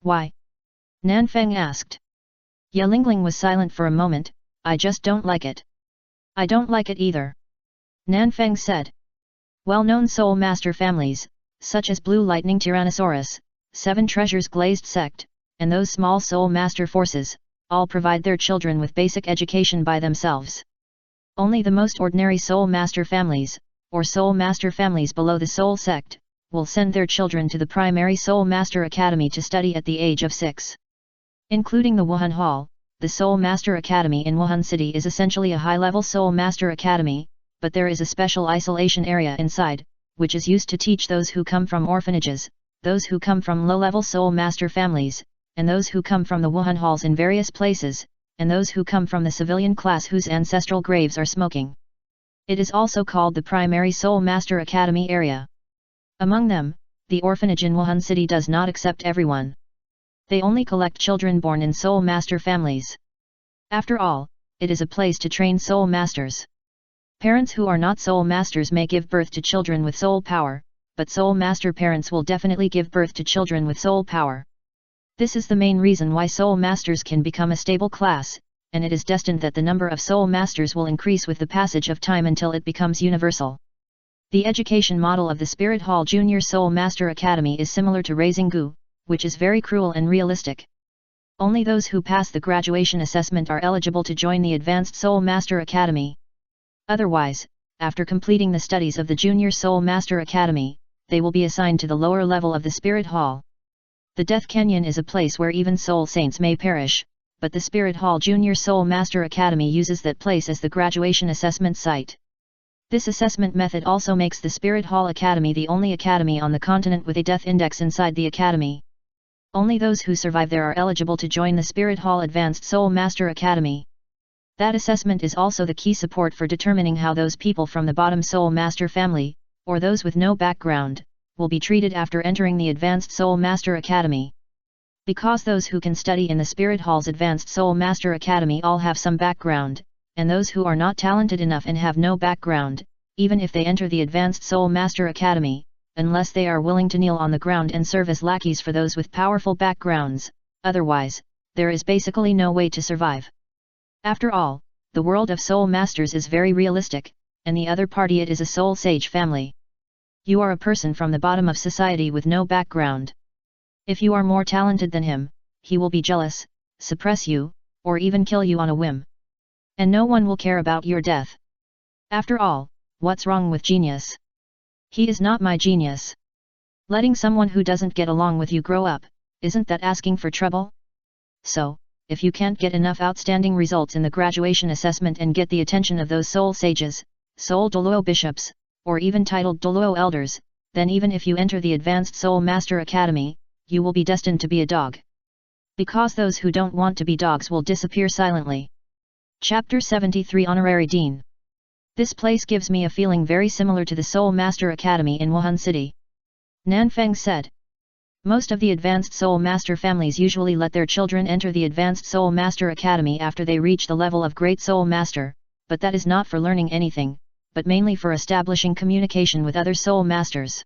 Why? Nanfeng asked. Yelingling was silent for a moment. I just don't like it. I don't like it either. Nanfeng said. Well-known soul master families, such as Blue Lightning Tyrannosaurus, Seven Treasures Glazed Sect, and those small soul master forces, all provide their children with basic education by themselves. Only the most ordinary soul master families, or soul master families below the soul sect, will send their children to the primary soul master academy to study at the age of 6. Including the Wuhan Hall, the Soul Master Academy in Wuhan City is essentially a high-level Soul Master Academy, but there is a special isolation area inside, which is used to teach those who come from orphanages, those who come from low-level Soul Master families, and those who come from the Wuhan Halls in various places, and those who come from the civilian class whose ancestral graves are smoking. It is also called the Primary Soul Master Academy area. Among them, the orphanage in Wuhan City does not accept everyone. They only collect children born in Soul Master families. After all, it is a place to train Soul Masters. Parents who are not Soul Masters may give birth to children with Soul Power, but Soul Master parents will definitely give birth to children with Soul Power. This is the main reason why Soul Masters can become a stable class, and it is destined that the number of Soul Masters will increase with the passage of time until it becomes universal. The education model of the Spirit Hall Junior Soul Master Academy is similar to raising Gu, which is very cruel and realistic. Only those who pass the graduation assessment are eligible to join the Advanced Soul Master Academy. Otherwise, after completing the studies of the Junior Soul Master Academy, they will be assigned to the lower level of the Spirit Hall. The Death Canyon is a place where even soul saints may perish, but the Spirit Hall Junior Soul Master Academy uses that place as the graduation assessment site. This assessment method also makes the Spirit Hall Academy the only academy on the continent with a death index inside the academy. Only those who survive there are eligible to join the Spirit Hall Advanced Soul Master Academy. That assessment is also the key support for determining how those people from the bottom Soul Master family, or those with no background, will be treated after entering the Advanced Soul Master Academy. Because those who can study in the Spirit Hall's Advanced Soul Master Academy all have some background, and those who are not talented enough and have no background, even if they enter the Advanced Soul Master Academy, unless they are willing to kneel on the ground and serve as lackeys for those with powerful backgrounds, otherwise, there is basically no way to survive. After all, the world of Soul Masters is very realistic, and the other party it is a Soul Sage family. You are a person from the bottom of society with no background. If you are more talented than him, he will be jealous, suppress you, or even kill you on a whim. And no one will care about your death. After all, what's wrong with genius? He is not my genius. Letting someone who doesn't get along with you grow up, isn't that asking for trouble? So, if you can't get enough outstanding results in the graduation assessment and get the attention of those soul sages, soul Douluo bishops, or even titled Douluo elders, then even if you enter the Advanced Soul Master Academy, you will be destined to be a dog. Because those who don't want to be dogs will disappear silently. Chapter 73 Honorary Dean. This place gives me a feeling very similar to the Soul Master Academy in Wuhan City. Nanfeng said. Most of the Advanced Soul Master families usually let their children enter the Advanced Soul Master Academy after they reach the level of Great Soul Master, but that is not for learning anything, but mainly for establishing communication with other Soul Masters.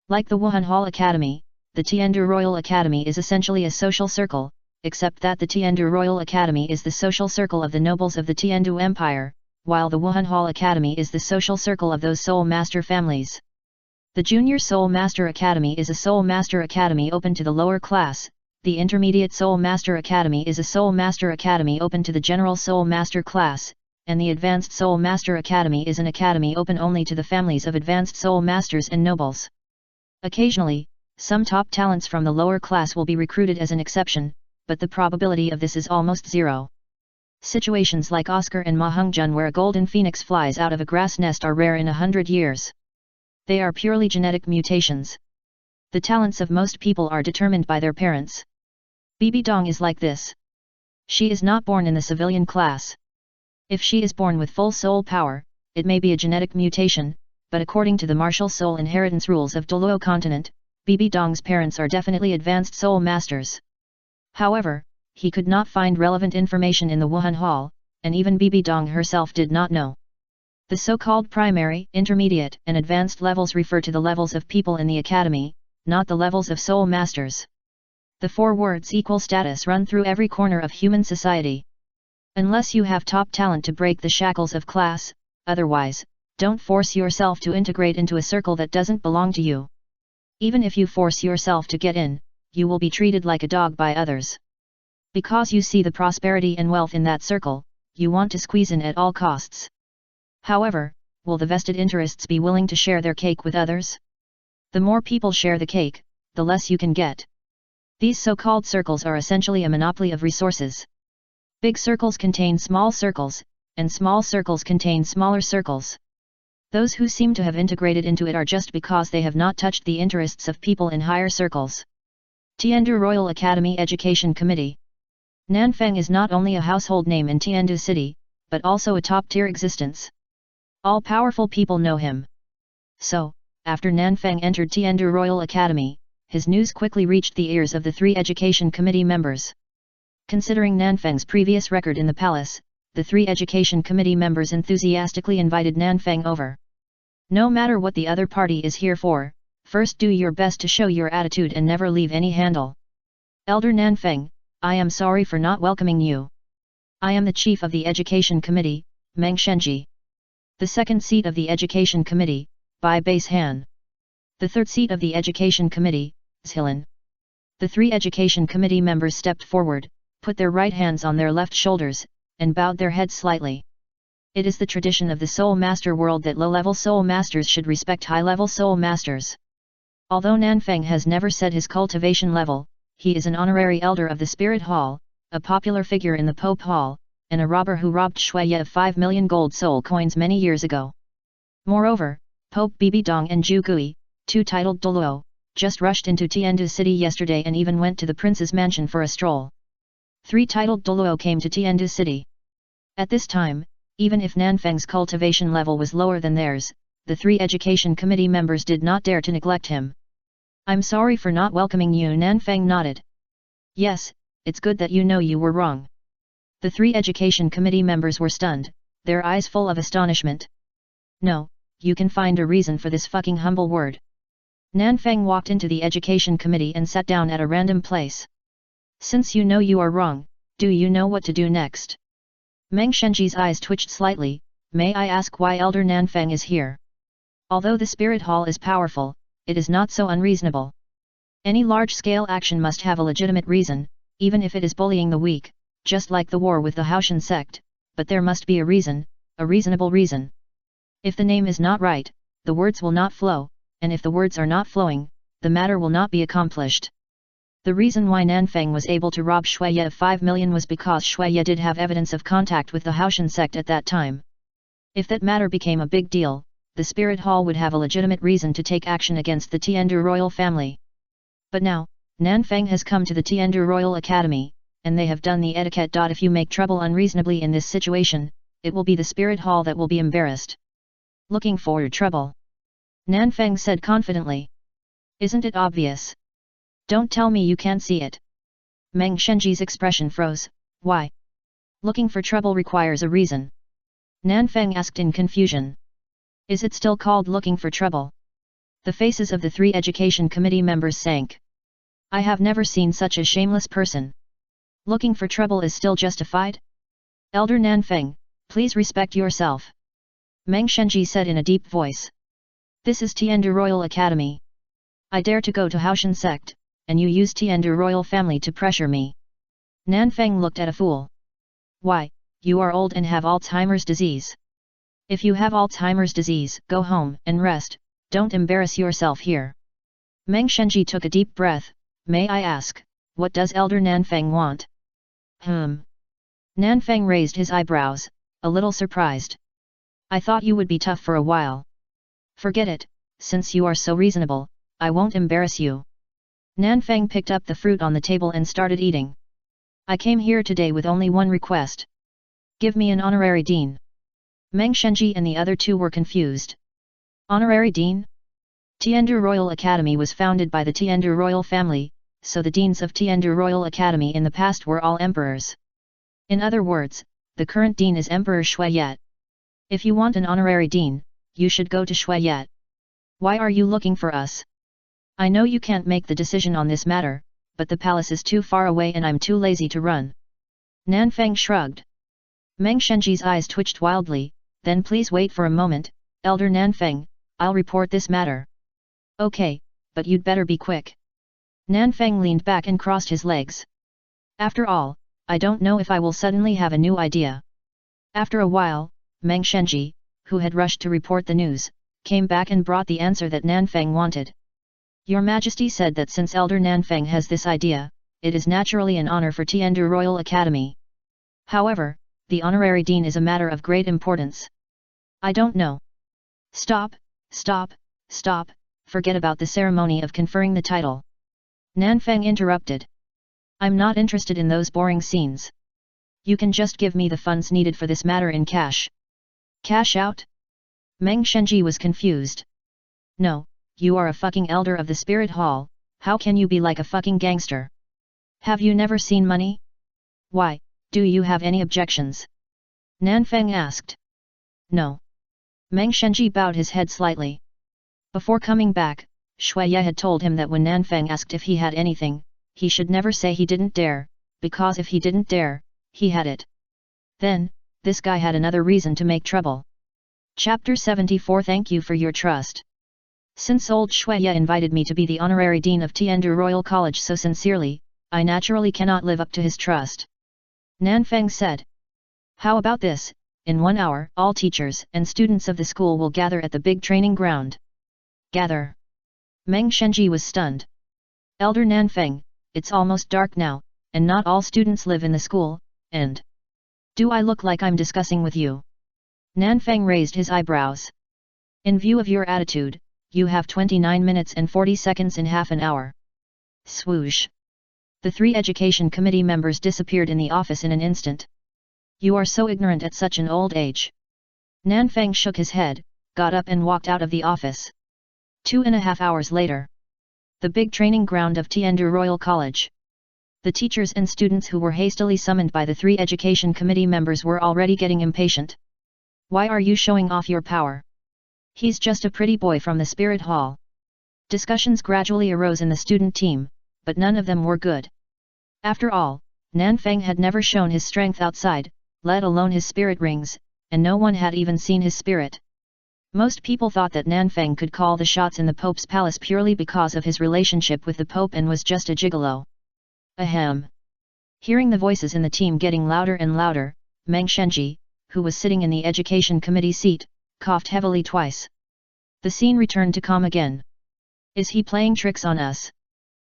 Like the Wuhan Hall Academy, the Tiandu Royal Academy is essentially a social circle, except that the Tiandu Royal Academy is the social circle of the nobles of the Tiandu Empire, while the Wuhan Hall Academy is the social circle of those Soul Master families. The Junior Soul Master Academy is a Soul Master Academy open to the lower class, the Intermediate Soul Master Academy is a Soul Master Academy open to the General Soul Master class, and the Advanced Soul Master Academy is an academy open only to the families of Advanced Soul Masters and nobles. Occasionally, some top talents from the lower class will be recruited as an exception, but the probability of this is almost zero. Situations like Oscar and Ma Hongjun where a golden phoenix flies out of a grass nest are rare in 100 years. They are purely genetic mutations. The talents of most people are determined by their parents. Bibi Dong is like this. She is not born in the civilian class. If she is born with full soul power, it may be a genetic mutation, but according to the martial soul inheritance rules of Douluo continent, Bibi Dong's parents are definitely advanced soul masters. However, he could not find relevant information in the Wuhan Hall, and even Bibi Dong herself did not know. The so-called primary, intermediate, and advanced levels refer to the levels of people in the academy, not the levels of soul masters. The 4 words equal status run through every corner of human society. Unless you have top talent to break the shackles of class, otherwise, don't force yourself to integrate into a circle that doesn't belong to you. Even if you force yourself to get in, you will be treated like a dog by others. Because you see the prosperity and wealth in that circle, you want to squeeze in at all costs. However, will the vested interests be willing to share their cake with others? The more people share the cake, the less you can get. These so-called circles are essentially a monopoly of resources. Big circles contain small circles, and small circles contain smaller circles. Those who seem to have integrated into it are just because they have not touched the interests of people in higher circles. Tiandu Royal Academy Education Committee. Nanfeng is not only a household name in Tiandu City, but also a top-tier existence. All powerful people know him. So, after Nanfeng entered Tiandu Royal Academy, his news quickly reached the ears of the 3 education committee members. Considering Nanfeng's previous record in the palace, the 3 education committee members enthusiastically invited Nanfeng over. No matter what the other party is here for, first do your best to show your attitude and never leave any handle. Elder Nanfeng, I am sorry for not welcoming you. I am the chief of the education committee, Meng Shenji. The second seat of the education committee, Bai Base Han. The third seat of the education committee, Zhilan. The 3 education committee members stepped forward, put their right hands on their left shoulders, and bowed their heads slightly. It is the tradition of the Soul Master world that low-level Soul Masters should respect high-level Soul Masters. Although Nanfeng has never said his cultivation level, he is an honorary elder of the Spirit Hall, a popular figure in the Pope Hall, and a robber who robbed Shuye of 5 million gold soul coins many years ago. Moreover, Pope Bibi Dong and Zhu Gui, 2 titled Douluo, just rushed into Tiandu City yesterday and even went to the prince's mansion for a stroll. 3 titled Douluo came to Tiandu City. At this time, even if Nanfeng's cultivation level was lower than theirs, the 3 education committee members did not dare to neglect him. I'm sorry for not welcoming you, Nanfeng nodded. Yes, it's good that you know you were wrong. The 3 education committee members were stunned, their eyes full of astonishment. No, you can find a reason for this fucking humble word. Nanfeng walked into the education committee and sat down at a random place. Since you know you are wrong, do you know what to do next? Meng Shenji's eyes twitched slightly. May I ask why Elder Nanfeng is here? Although the Spirit Hall is powerful, it is not so unreasonable. Any large-scale action must have a legitimate reason, even if it is bullying the weak, just like the war with the Haoshan sect, but there must be a reason, a reasonable reason. If the name is not right, the words will not flow, and if the words are not flowing, the matter will not be accomplished. The reason why Nanfeng was able to rob Shuye of 5 million was because Shuye did have evidence of contact with the Haoshan sect at that time. If that matter became a big deal, the Spirit Hall would have a legitimate reason to take action against the Tiandu royal family. But now, Nanfeng has come to the Tiandu Royal Academy, and they have done the etiquette. If you make trouble unreasonably in this situation, it will be the Spirit Hall that will be embarrassed. Looking for trouble? Nanfeng said confidently. Isn't it obvious? Don't tell me you can't see it. Meng Shenji's expression froze. Why? Looking for trouble requires a reason. Nanfeng asked in confusion. Is it still called looking for trouble? The faces of the 3 education committee members sank. I have never seen such a shameless person. Looking for trouble is still justified? Elder Nanfeng, please respect yourself. Meng Shenji said in a deep voice. This is Tiandu Royal Academy. I dare to go to Haoshan sect, and you use Tiandu royal family to pressure me. Nanfeng looked at a fool. Why, you are old and have Alzheimer's disease. If you have Alzheimer's disease, go home and rest, don't embarrass yourself here. Meng Shenji took a deep breath. May I ask, what does Elder Nanfeng want? Nanfeng raised his eyebrows, a little surprised. I thought you would be tough for a while. Forget it, since you are so reasonable, I won't embarrass you. Nanfeng picked up the fruit on the table and started eating. I came here today with only one request. Give me an honorary dean. Meng Shenji and the other two were confused. Honorary dean? Tiandu Royal Academy was founded by the Tiandu royal family, so the deans of Tiandu Royal Academy in the past were all emperors. In other words, the current dean is Emperor Shuiyet. If you want an honorary dean, you should go to Shuiyet. Why are you looking for us? I know you can't make the decision on this matter, but the palace is too far away and I'm too lazy to run. Nanfeng shrugged. Meng Shenji's eyes twitched wildly. Then please wait for a moment, Elder Nanfeng, I'll report this matter. Okay, but you'd better be quick. Nanfeng leaned back and crossed his legs. After all, I don't know if I will suddenly have a new idea. After a while, Meng Shenji, who had rushed to report the news, came back and brought the answer that Nanfeng wanted. Your Majesty said that since Elder Nanfeng has this idea, it is naturally an honor for Tiandu Royal Academy. However, the honorary dean is a matter of great importance. I don't know. Stop, forget about the ceremony of conferring the title. Nanfeng interrupted. I'm not interested in those boring scenes. You can just give me the funds needed for this matter in cash. Cash out? Meng Shenji was confused. No, you are a fucking elder of the Spirit Hall, how can you be like a fucking gangster? Have you never seen money? Why, do you have any objections? Nanfeng asked. No. Meng Shenji bowed his head slightly. Before coming back, Shuiye had told him that when Nanfeng asked if he had anything, he should never say he didn't dare, because if he didn't dare, he had it. Then, this guy had another reason to make trouble. Chapter 74 Thank you for your trust. Since old Shuiye invited me to be the honorary dean of Tiandu Royal College so sincerely, I naturally cannot live up to his trust. Nanfeng said. How about this? In 1 hour, all teachers and students of the school will gather at the big training ground. Gather. Meng Shenji was stunned. Elder Nanfeng, it's almost dark now, and not all students live in the school, and... Do I look like I'm discussing with you? Nanfeng raised his eyebrows. In view of your attitude, you have 29 minutes and 40 seconds in half an hour. Swoosh. The 3 education committee members disappeared in the office in an instant. You are so ignorant at such an old age. Nanfeng shook his head, got up and walked out of the office. 2.5 hours later. The big training ground of Tiandu Royal College. The teachers and students who were hastily summoned by the 3 education committee members were already getting impatient. Why are you showing off your power? He's just a pretty boy from the Spirit Hall. Discussions gradually arose in the student team, but none of them were good. After all, Nanfeng had never shown his strength outside, let alone his spirit rings, and no one had even seen his spirit. Most people thought that Nanfeng could call the shots in the Pope's palace purely because of his relationship with the Pope and was just a gigolo. Ahem. Hearing the voices in the team getting louder and louder, Meng Shenji, who was sitting in the education committee seat, coughed heavily twice. The scene returned to calm again. Is he playing tricks on us?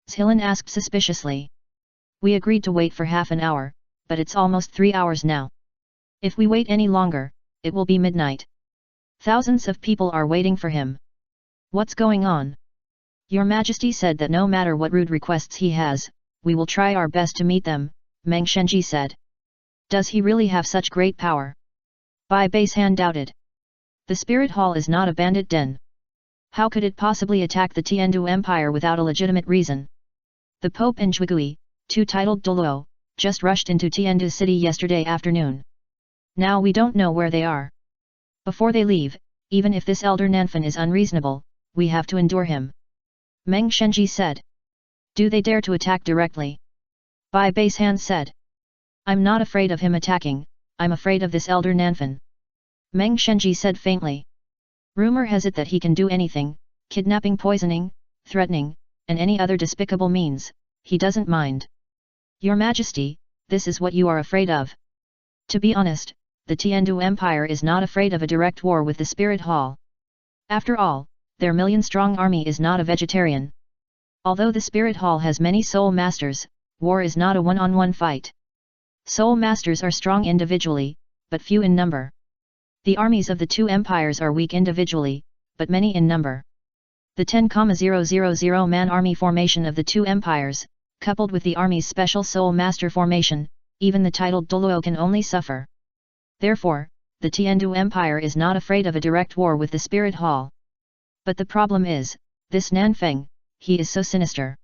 Zhilan asked suspiciously. We agreed to wait for half an hour, but it's almost 3 hours now. If we wait any longer, it will be midnight. Thousands of people are waiting for him. What's going on? Your Majesty said that no matter what rude requests he has, we will try our best to meet them, Meng Shenji said. Does he really have such great power? Bai Basehan doubted. The Spirit Hall is not a bandit den. How could it possibly attack the Tiandu Empire without a legitimate reason? The Pope and Zhuigui, 2 titled Douluo, just rushed into Tiandu city yesterday afternoon. Now we don't know where they are. Before they leave, even if this Elder Nanfeng is unreasonable, we have to endure him. Meng Shenji said. Do they dare to attack directly? Bai Basehan said. I'm not afraid of him attacking, I'm afraid of this Elder Nanfeng. Meng Shenji said faintly. Rumor has it that he can do anything, kidnapping, poisoning, threatening, and any other despicable means, he doesn't mind. Your Majesty, this is what you are afraid of. To be honest, the Tiandu Empire is not afraid of a direct war with the Spirit Hall. After all, their million-strong army is not a vegetarian. Although the Spirit Hall has many soul masters, war is not a one-on-one fight. Soul masters are strong individually, but few in number. The armies of the two empires are weak individually, but many in number. The 10,000-man army formation of the two empires, coupled with the army's special soul master formation, even the titled Douluo can only suffer. Therefore, the Tiandu Empire is not afraid of a direct war with the Spirit Hall. But the problem is, this Nanfeng, he is so sinister.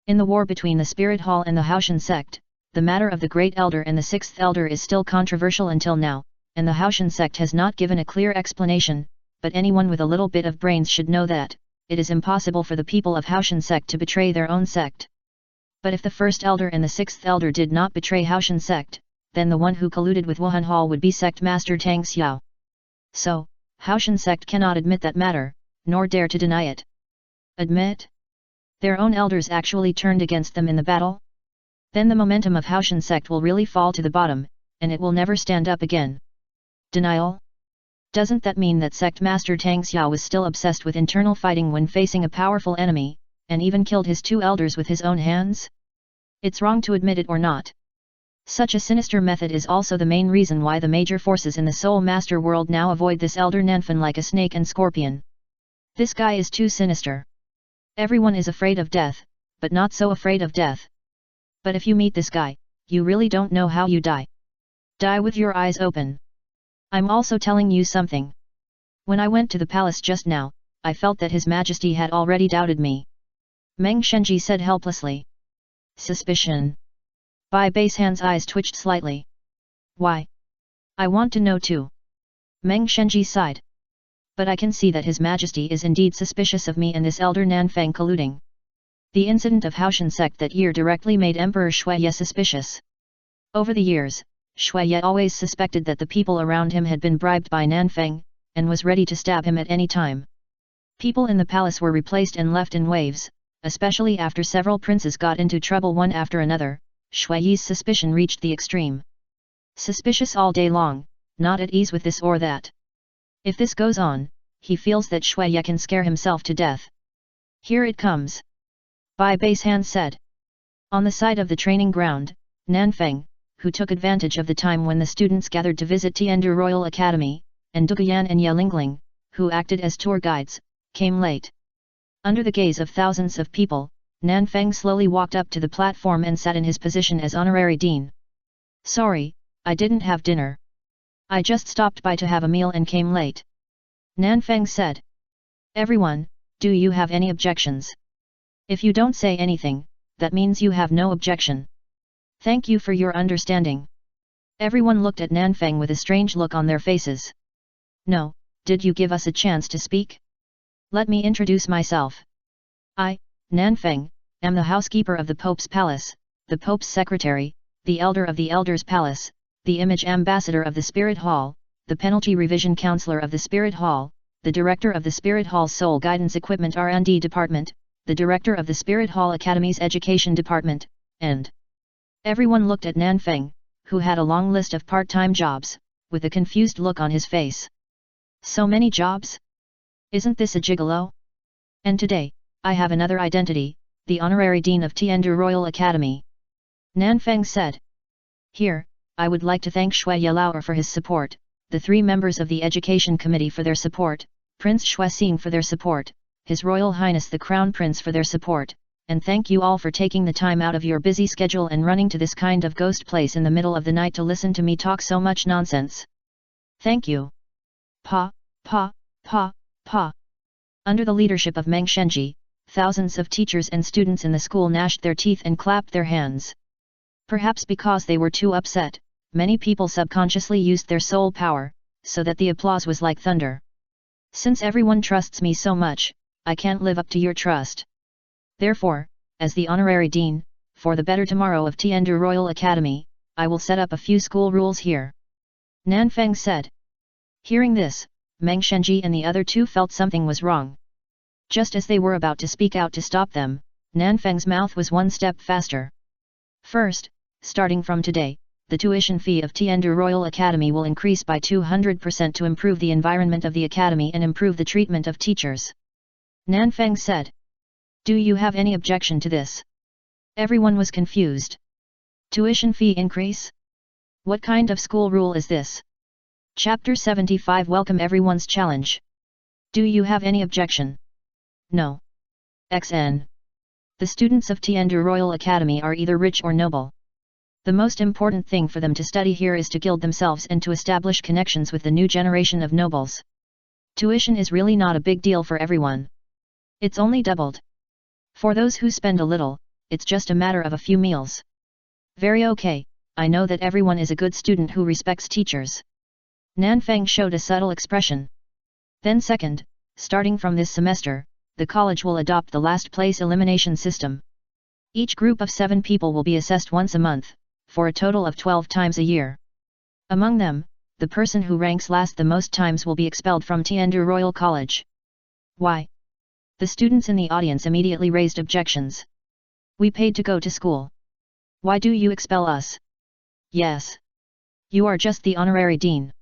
In the war between the Spirit Hall and the Haoshan sect, the matter of the Great Elder and the Sixth Elder is still controversial until now, and the Haoshan sect has not given a clear explanation, but anyone with a little bit of brains should know that, it is impossible for the people of Haoshan sect to betray their own sect. But if the First Elder and the Sixth Elder did not betray Haoshan sect, then the one who colluded with Wuhan Hall would be Sect Master Tang Xiao. So, Haoshan sect cannot admit that matter, nor dare to deny it. Admit? Their own elders actually turned against them in the battle? Then the momentum of Haoshan sect will really fall to the bottom, and it will never stand up again. Denial? Doesn't that mean that Sect Master Tang Xiao was still obsessed with internal fighting when facing a powerful enemy, and even killed his two elders with his own hands? It's wrong to admit it or not. Such a sinister method is also the main reason why the major forces in the Soul Master world now avoid this Elder Nanfan like a snake and scorpion. This guy is too sinister. Everyone is afraid of death, but not so afraid of death. But if you meet this guy, you really don't know how you die. Die with your eyes open. I'm also telling you something. When I went to the palace just now, I felt that His Majesty had already doubted me. Meng Shenji said helplessly. Suspicion. Bai Basehan's eyes twitched slightly. Why? I want to know too. Meng Shenji sighed. But I can see that His Majesty is indeed suspicious of me and this Elder Nanfang colluding. The incident of Haoshan sect that year directly made Emperor Shuiye suspicious. Over the years, Shuiye always suspected that the people around him had been bribed by Nanfang, and was ready to stab him at any time. People in the palace were replaced and left in waves, especially after several princes got into trouble one after another. Shuiye's suspicion reached the extreme. Suspicious all day long, not at ease with this or that. If this goes on, he feels that Shuiye can scare himself to death. Here it comes. Bai Basehan said. On the side of the training ground, Nanfeng, who took advantage of the time when the students gathered to visit Tiandu Royal Academy, and Duguyan and Yelingling, who acted as tour guides, came late. Under the gaze of thousands of people, Nanfeng slowly walked up to the platform and sat in his position as honorary dean. Sorry, I didn't have dinner. I just stopped by to have a meal and came late. Nanfeng said. Everyone, do you have any objections? If you don't say anything, that means you have no objection. Thank you for your understanding. Everyone looked at Nanfeng with a strange look on their faces. No, did you give us a chance to speak? Let me introduce myself. I, Nanfeng, am the housekeeper of the Pope's palace, the Pope's secretary, the elder of the Elder's palace, the image ambassador of the Spirit Hall, the penalty revision counselor of the Spirit Hall, the director of the Spirit Hall's Soul Guidance Equipment R&D department, the director of the Spirit Hall Academy's Education department, and... Everyone looked at Nanfeng, who had a long list of part-time jobs, with a confused look on his face. So many jobs? Isn't this a gigolo? And today, I have another identity, the honorary dean of Tiandu Royal Academy. Nanfeng said. Here, I would like to thank Shuiye Laoer for his support, the 3 members of the Education Committee for their support, Prince Shuixing for their support, His Royal Highness the Crown Prince for their support, and thank you all for taking the time out of your busy schedule and running to this kind of ghost place in the middle of the night to listen to me talk so much nonsense. Thank you. Pa, pa, pa, pa. Under the leadership of Meng Shenji, thousands of teachers and students in the school gnashed their teeth and clapped their hands. Perhaps because they were too upset, many people subconsciously used their soul power, so that the applause was like thunder. Since everyone trusts me so much, I can't live up to your trust. Therefore, as the honorary dean, for the better tomorrow of Tiandu Royal Academy, I will set up a few school rules here. Nanfeng said. Hearing this, Meng Shenji and the other 2 felt something was wrong. Just as they were about to speak out to stop them, Nanfeng's mouth was one step faster. First, starting from today, the tuition fee of Tiandu Royal Academy will increase by 200% to improve the environment of the academy and improve the treatment of teachers. Nanfeng said. Do you have any objection to this? Everyone was confused. Tuition fee increase? What kind of school rule is this? Chapter 75 Welcome everyone's challenge. Do you have any objection? No. XN. The students of Tiandu Royal Academy are either rich or noble. The most important thing for them to study here is to gild themselves and to establish connections with the new generation of nobles. Tuition is really not a big deal for everyone. It's only doubled. For those who spend a little, it's just a matter of a few meals. Very okay, I know that everyone is a good student who respects teachers. Nanfeng showed a subtle expression. Then second, starting from this semester, the college will adopt the last place elimination system. Each group of 7 people will be assessed once a month, for a total of 12 times a year. Among them, the person who ranks last the most times will be expelled from Tiandu Royal College. Why? The students in the audience immediately raised objections. We paid to go to school. Why do you expel us? Yes. You are just the honorary dean.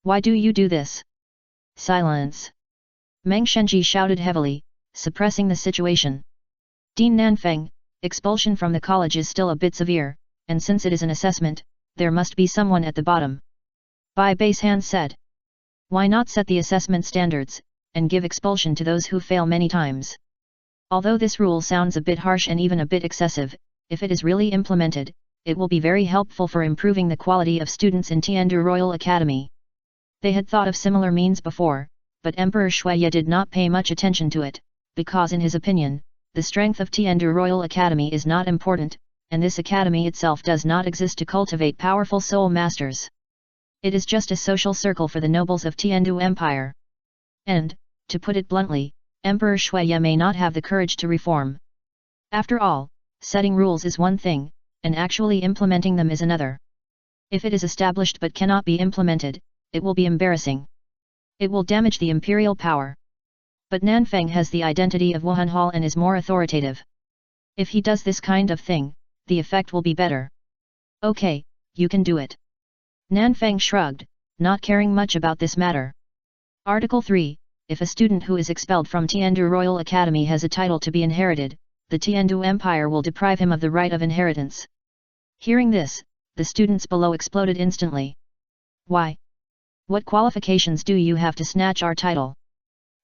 Why do you do this? Silence. Meng Shenji shouted heavily, suppressing the situation. Dean Nanfeng, expulsion from the college is still a bit severe, and since it is an assessment, there must be someone at the bottom. Bai Basehan said. Why not set the assessment standards, and give expulsion to those who fail many times? Although this rule sounds a bit harsh and even a bit excessive, if it is really implemented, it will be very helpful for improving the quality of students in Tiandu Royal Academy. They had thought of similar means before, but Emperor Shuiye did not pay much attention to it, because in his opinion, the strength of Tiandu Royal Academy is not important, and this academy itself does not exist to cultivate powerful soul masters. It is just a social circle for the nobles of Tiandu Empire. And, to put it bluntly, Emperor Shuiye may not have the courage to reform. After all, setting rules is one thing, and actually implementing them is another. If it is established but cannot be implemented, it will be embarrassing. It will damage the imperial power. But Nanfeng has the identity of Wuhan Hall and is more authoritative. If he does this kind of thing, the effect will be better. Okay, you can do it. Nanfeng shrugged, not caring much about this matter. Article 3. If a student who is expelled from Tiandu Royal Academy has a title to be inherited, the Tiandu Empire will deprive him of the right of inheritance. Hearing this, the students below exploded instantly. Why? What qualifications do you have to snatch our title?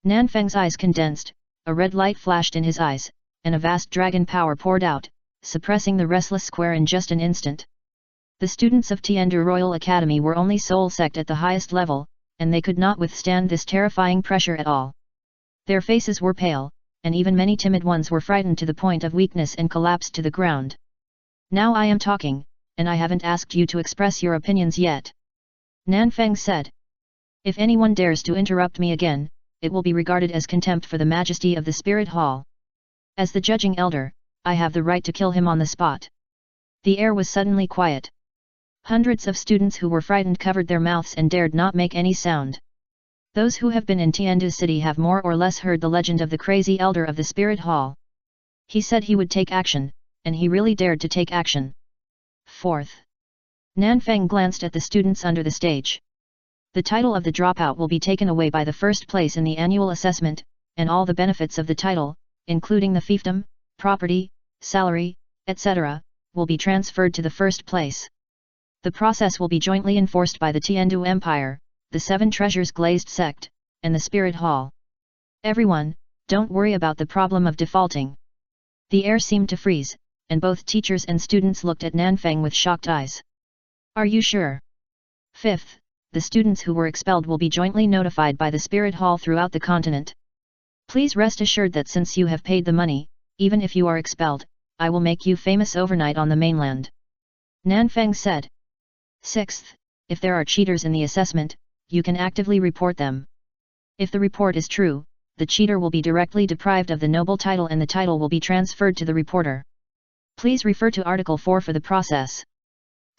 Nanfeng's eyes condensed, a red light flashed in his eyes, and a vast dragon power poured out, suppressing the restless square in just an instant. The students of Tiandu Royal Academy were only soul sect at the highest level, and they could not withstand this terrifying pressure at all. Their faces were pale, and even many timid ones were frightened to the point of weakness and collapsed to the ground. Now I am talking, and I haven't asked you to express your opinions yet. Nanfeng said. If anyone dares to interrupt me again, it will be regarded as contempt for the majesty of the Spirit Hall. As the judging elder, I have the right to kill him on the spot. The air was suddenly quiet. Hundreds of students who were frightened covered their mouths and dared not make any sound. Those who have been in Tiandu City have more or less heard the legend of the crazy elder of the Spirit Hall. He said he would take action, and he really dared to take action. Fourth. Nanfeng glanced at the students under the stage. The title of the dropout will be taken away by the first place in the annual assessment, and all the benefits of the title, including the fiefdom, property, salary, etc., will be transferred to the first place. The process will be jointly enforced by the Tiandu Empire, the 7 Treasures Glazed Sect, and the Spirit Hall. Everyone, don't worry about the problem of defaulting. The air seemed to freeze, and both teachers and students looked at Nanfeng with shocked eyes. Are you sure? Fifth, the students who were expelled will be jointly notified by the Spirit Hall throughout the continent. Please rest assured that since you have paid the money, even if you are expelled, I will make you famous overnight on the mainland. Nanfeng said. Sixth, if there are cheaters in the assessment, you can actively report them. If the report is true, the cheater will be directly deprived of the noble title and the title will be transferred to the reporter. Please refer to Article 4 for the process.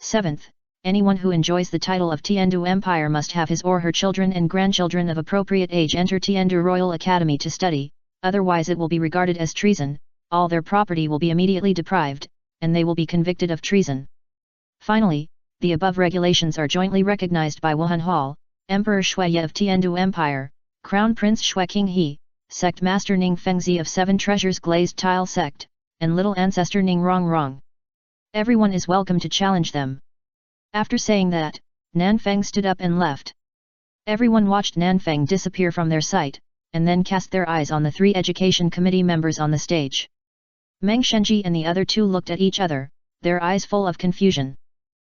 Seventh, anyone who enjoys the title of Tiandu Empire must have his or her children and grandchildren of appropriate age enter Tiandu Royal Academy to study, otherwise it will be regarded as treason, all their property will be immediately deprived, and they will be convicted of treason. Finally, the above regulations are jointly recognized by Wuhan Hall, Emperor Shuiye of Tiandu Empire, Crown Prince Shui King He, Sect Master Ning Fengzi of Seven Treasures Glazed Tile Sect, and Little Ancestor Ning Rong. Everyone is welcome to challenge them. After saying that, Nanfeng stood up and left. Everyone watched Nanfeng disappear from their sight, and then cast their eyes on the 3 education committee members on the stage. Meng Shenji and the other 2 looked at each other, their eyes full of confusion.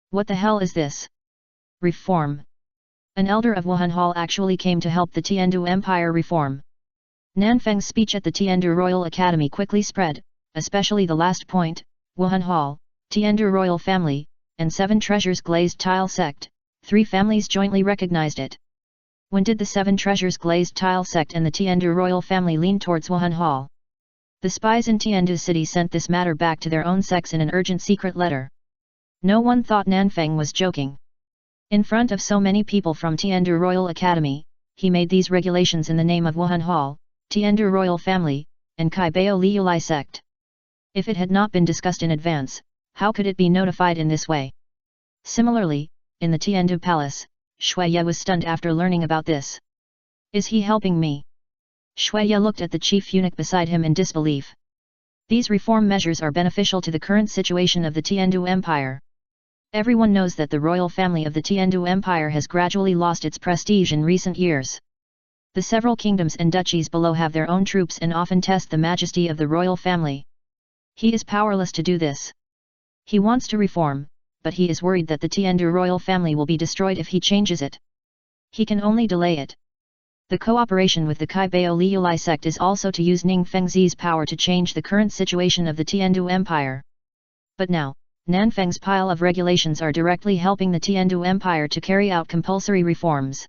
What the hell is this? Reform. An elder of Wuhan Hall actually came to help the Tiandu Empire reform. Nanfeng's speech at the Tiandu Royal Academy quickly spread, especially the last point, Wuhan Hall, Tiandu Royal Family, and 7 Treasures Glazed Tile Sect, 3 families jointly recognized it. When did the 7 Treasures Glazed Tile Sect and the Tiandu Royal Family lean towards Wuhan Hall? The spies in Tiandu City sent this matter back to their own sects in an urgent secret letter. No one thought Nanfeng was joking. In front of so many people from Tiandu Royal Academy, he made these regulations in the name of Wuhan Hall, Tiandu Royal Family, and Kaibao Liulai Sect. If it had not been discussed in advance, how could it be notified in this way? Similarly, in the Tiandu Palace, Shuiye was stunned after learning about this. Is he helping me? Shuiye looked at the chief eunuch beside him in disbelief. These reform measures are beneficial to the current situation of the Tiandu Empire. Everyone knows that the royal family of the Tiandu Empire has gradually lost its prestige in recent years. The several kingdoms and duchies below have their own troops and often test the majesty of the royal family. He is powerless to do this. He wants to reform, but he is worried that the Tiandu royal family will be destroyed if he changes it. He can only delay it. The cooperation with the Kaibao Liulai sect is also to use Ning Fengzi's power to change the current situation of the Tiandu Empire. But now, Nanfeng's pile of regulations are directly helping the Tiandu Empire to carry out compulsory reforms.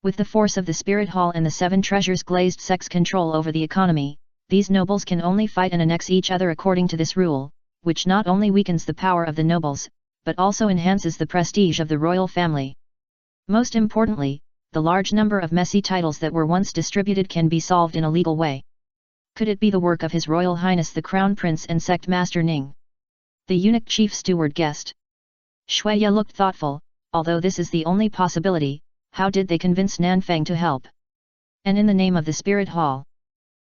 With the force of the Spirit Hall and the 7 Treasures Glazed Sect's control over the economy, these nobles can only fight and annex each other according to this rule, which not only weakens the power of the nobles, but also enhances the prestige of the royal family. Most importantly, the large number of messy titles that were once distributed can be solved in a legal way. Could it be the work of His Royal Highness the Crown Prince and Sect Master Ning? The eunuch chief steward guessed. Shuiye looked thoughtful. Although this is the only possibility, how did they convince Nanfeng to help? And in the name of the Spirit Hall.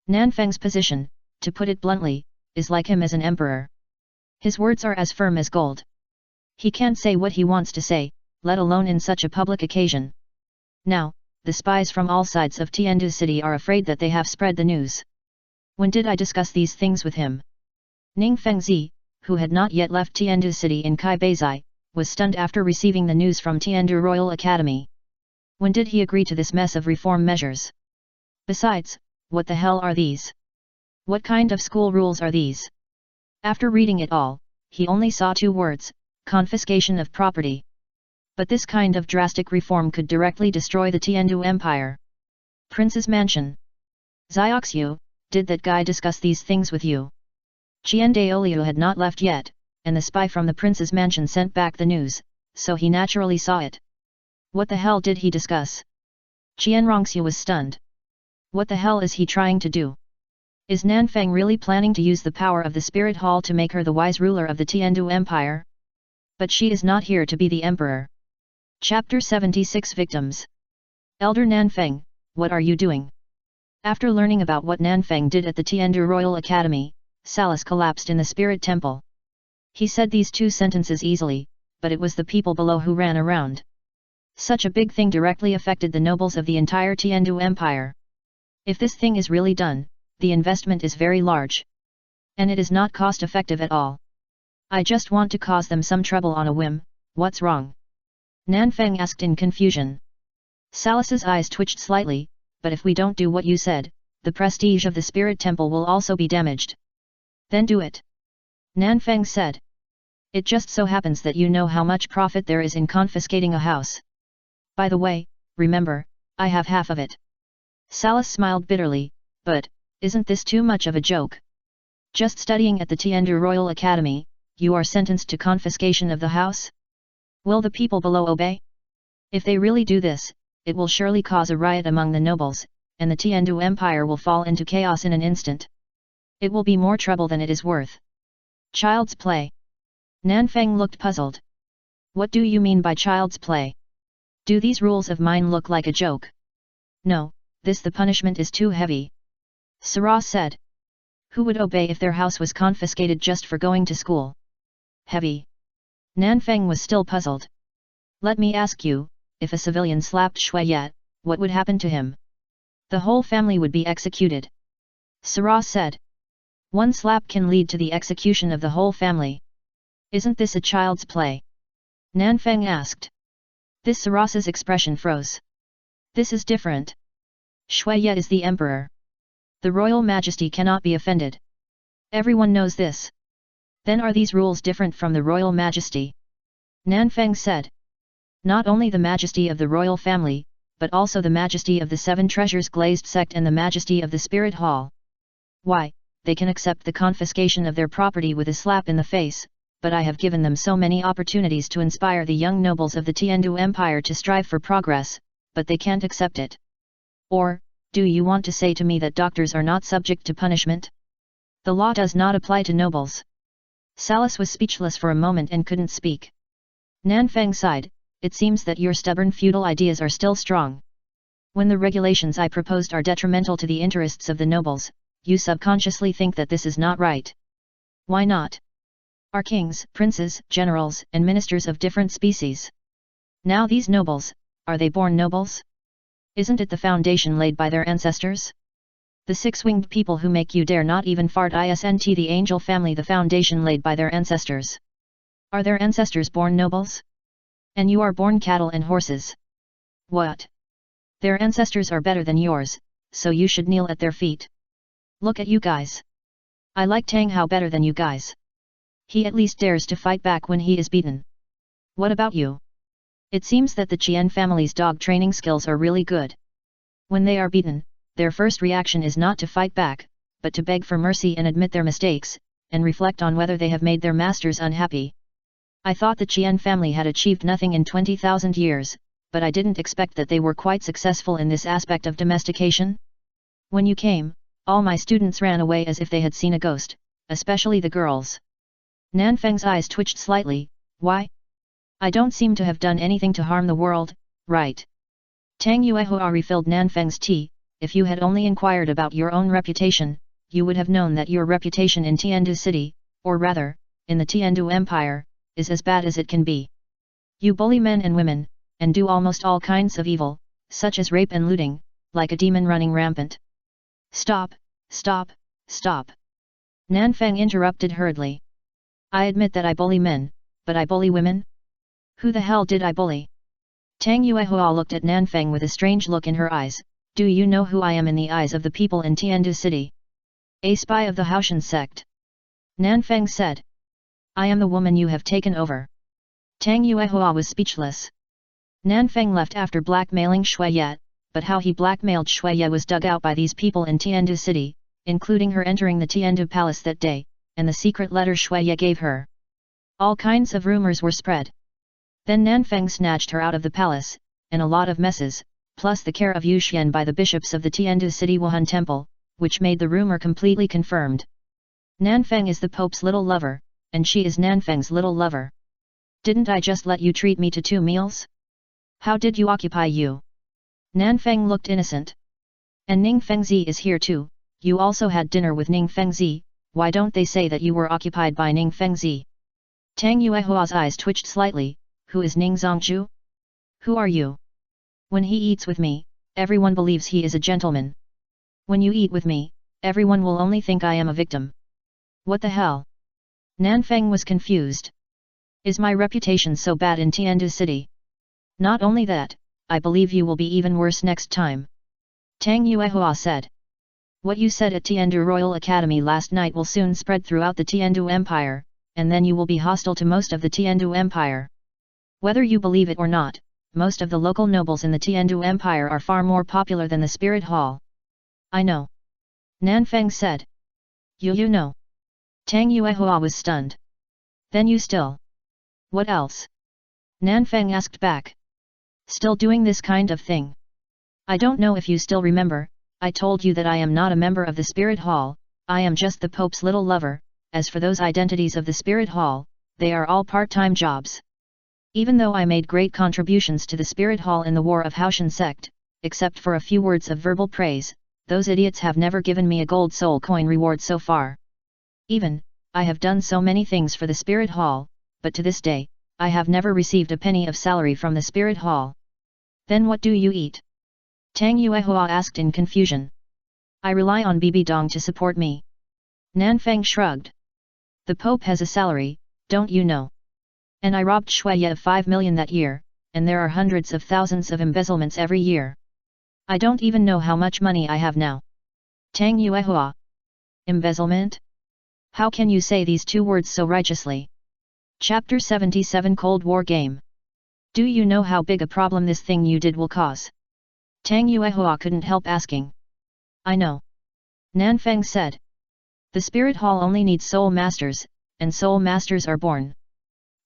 Nanfeng's position, to put it bluntly, is like him as an emperor. His words are as firm as gold. He can't say what he wants to say, let alone in such a public occasion. Now, the spies from all sides of Tiandu City are afraid that they have spread the news. When did I discuss these things with him? Ning Fengzi, who had not yet left Tiandu City in Kaibazai, was stunned after receiving the news from Tiandu Royal Academy. When did he agree to this mess of reform measures? Besides, what the hell are these? What kind of school rules are these? After reading it all, he only saw 2 words, confiscation of property. But this kind of drastic reform could directly destroy the Tiandu Empire. Prince's Mansion. Zioxiu, did that guy discuss these things with you? Qian Daoliu had not left yet, and the spy from the Prince's Mansion sent back the news, so he naturally saw it. What the hell did he discuss? Qian Rongxiu was stunned. What the hell is he trying to do? Is Nanfeng really planning to use the power of the Spirit Hall to make her the wise ruler of the Tiandu Empire? But she is not here to be the emperor. Chapter 76 Victims. Elder Nanfeng, what are you doing? After learning about what Nanfeng did at the Tiandu Royal Academy, Salas collapsed in the Spirit Temple. He said these 2 sentences easily, but it was the people below who ran around. Such a big thing directly affected the nobles of the entire Tiandu Empire. If this thing is really done, the investment is very large. And it is not cost-effective at all. I just want to cause them some trouble on a whim, what's wrong? Nanfeng asked in confusion. Salas's eyes twitched slightly, but if we don't do what you said, the prestige of the Spirit Temple will also be damaged. Then do it. Nanfeng said. It just so happens that you know how much profit there is in confiscating a house. By the way, remember, I have half of it. Salas smiled bitterly, but, isn't this too much of a joke? Just studying at the Tiandu Royal Academy, you are sentenced to confiscation of the house? Will the people below obey? If they really do this, it will surely cause a riot among the nobles, and the Tiandu Empire will fall into chaos in an instant. It will be more trouble than it is worth. Child's play. Nanfeng looked puzzled. What do you mean by child's play? Do these rules of mine look like a joke? No, the punishment is too heavy. Sarah said. Who would obey if their house was confiscated just for going to school? Heavy. Nanfeng was still puzzled. Let me ask you, if a civilian slapped Shui Ye, what would happen to him? The whole family would be executed. Sarah said. One slap can lead to the execution of the whole family. Isn't this a child's play? Nanfeng asked. This Sarah's expression froze. This is different. Shui Ye is the emperor. The royal majesty cannot be offended. Everyone knows this. Then are these rules different from the royal majesty? Nanfeng said. Not only the majesty of the royal family, but also the majesty of the Seven Treasures Glazed Sect and the majesty of the Spirit Hall. Why, they can accept the confiscation of their property with a slap in the face, but I have given them so many opportunities to inspire the young nobles of the Tiandu Empire to strive for progress, but they can't accept it. Or, do you want to say to me that doctors are not subject to punishment? The law does not apply to nobles. Salis was speechless for a moment and couldn't speak. Nanfeng sighed, it seems that your stubborn feudal ideas are still strong. When the regulations I proposed are detrimental to the interests of the nobles, you subconsciously think that this is not right. Why not? Are kings, princes, generals, and ministers of different species. Now these nobles, are they born nobles? Isn't it the foundation laid by their ancestors? The six-winged people who make you dare not even fart isn't the angel family the foundation laid by their ancestors. Are their ancestors born nobles? And you are born cattle and horses. What? Their ancestors are better than yours, so you should kneel at their feet. Look at you guys. I like Tang Hao better than you guys. He at least dares to fight back when he is beaten. What about you? It seems that the Qian family's dog training skills are really good. When they are beaten, their first reaction is not to fight back, but to beg for mercy and admit their mistakes, and reflect on whether they have made their masters unhappy. I thought the Qian family had achieved nothing in 20,000 years, but I didn't expect that they were quite successful in this aspect of domestication. When you came, all my students ran away as if they had seen a ghost, especially the girls. Nanfeng's eyes twitched slightly. Why? I don't seem to have done anything to harm the world, right? Tang Yuehua refilled Nanfeng's tea. If you had only inquired about your own reputation, you would have known that your reputation in Tiandu City, or rather, in the Tiandu Empire, is as bad as it can be. You bully men and women, and do almost all kinds of evil, such as rape and looting, like a demon running rampant. Stop, stop, stop. Nanfeng interrupted hurriedly. I admit that I bully men, but I bully women? Who the hell did I bully? Tang Yuehua looked at Nanfeng with a strange look in her eyes. Do you know who I am in the eyes of the people in Tiandu City? A spy of the Haoshan sect. Nanfeng said. I am the woman you have taken over. Tang Yuehua was speechless. Nanfeng left after blackmailing Shui Ye, but how he blackmailed Shui Ye was dug out by these people in Tiandu City, including her entering the Tiandu Palace that day, and the secret letter Shui Ye gave her. All kinds of rumors were spread. Then Nanfeng snatched her out of the palace, and a lot of messes, plus the care of Yu Xian by the bishops of the Tiandu City Wuhan Temple, which made the rumor completely confirmed. Nanfeng is the Pope's little lover, and she is Nanfeng's little lover. Didn't I just let you treat me to 2 meals? How did you occupy you? Nanfeng looked innocent. And Ning Fengzi is here too, you also had dinner with Ning Fengzi, why don't they say that you were occupied by Ning Fengzi? Tang Yuehua's eyes twitched slightly. Who is Ning Zongzhu? Who are you? When he eats with me, everyone believes he is a gentleman. When you eat with me, everyone will only think I am a victim. What the hell? Nanfeng was confused. Is my reputation so bad in Tiandu City? Not only that, I believe you will be even worse next time. Tang Yuehua said. What you said at Tiandu Royal Academy last night will soon spread throughout the Tiandu Empire, and then you will be hostile to most of the Tiandu Empire. Whether you believe it or not, most of the local nobles in the Tiandu Empire are far more popular than the Spirit Hall. I know. Nanfeng said. You know. Tang Yuehua was stunned. Then you still. What else? Nanfeng asked back. Still doing this kind of thing? I don't know if you still remember, I told you that I am not a member of the Spirit Hall, I am just the Pope's little lover. As for those identities of the Spirit Hall, they are all part-time jobs. Even though I made great contributions to the Spirit Hall in the War of Haoshan sect, except for a few words of verbal praise, those idiots have never given me a gold soul coin reward so far. Even, I have done so many things for the Spirit Hall, but to this day, I have never received a penny of salary from the Spirit Hall. Then what do you eat? Tang Yuehua asked in confusion. I rely on Bibi Dong to support me. Nanfeng shrugged. The Pope has a salary, don't you know? And I robbed Shuya of 5 million that year, and there are hundreds of thousands of embezzlements every year. I don't even know how much money I have now. Tang Yuehua. Embezzlement? How can you say these two words so righteously? Chapter 77 Cold War Game. Do you know how big a problem this thing you did will cause? Tang Yuehua couldn't help asking. I know. Nanfeng said. The Spirit Hall only needs soul masters, and soul masters are born.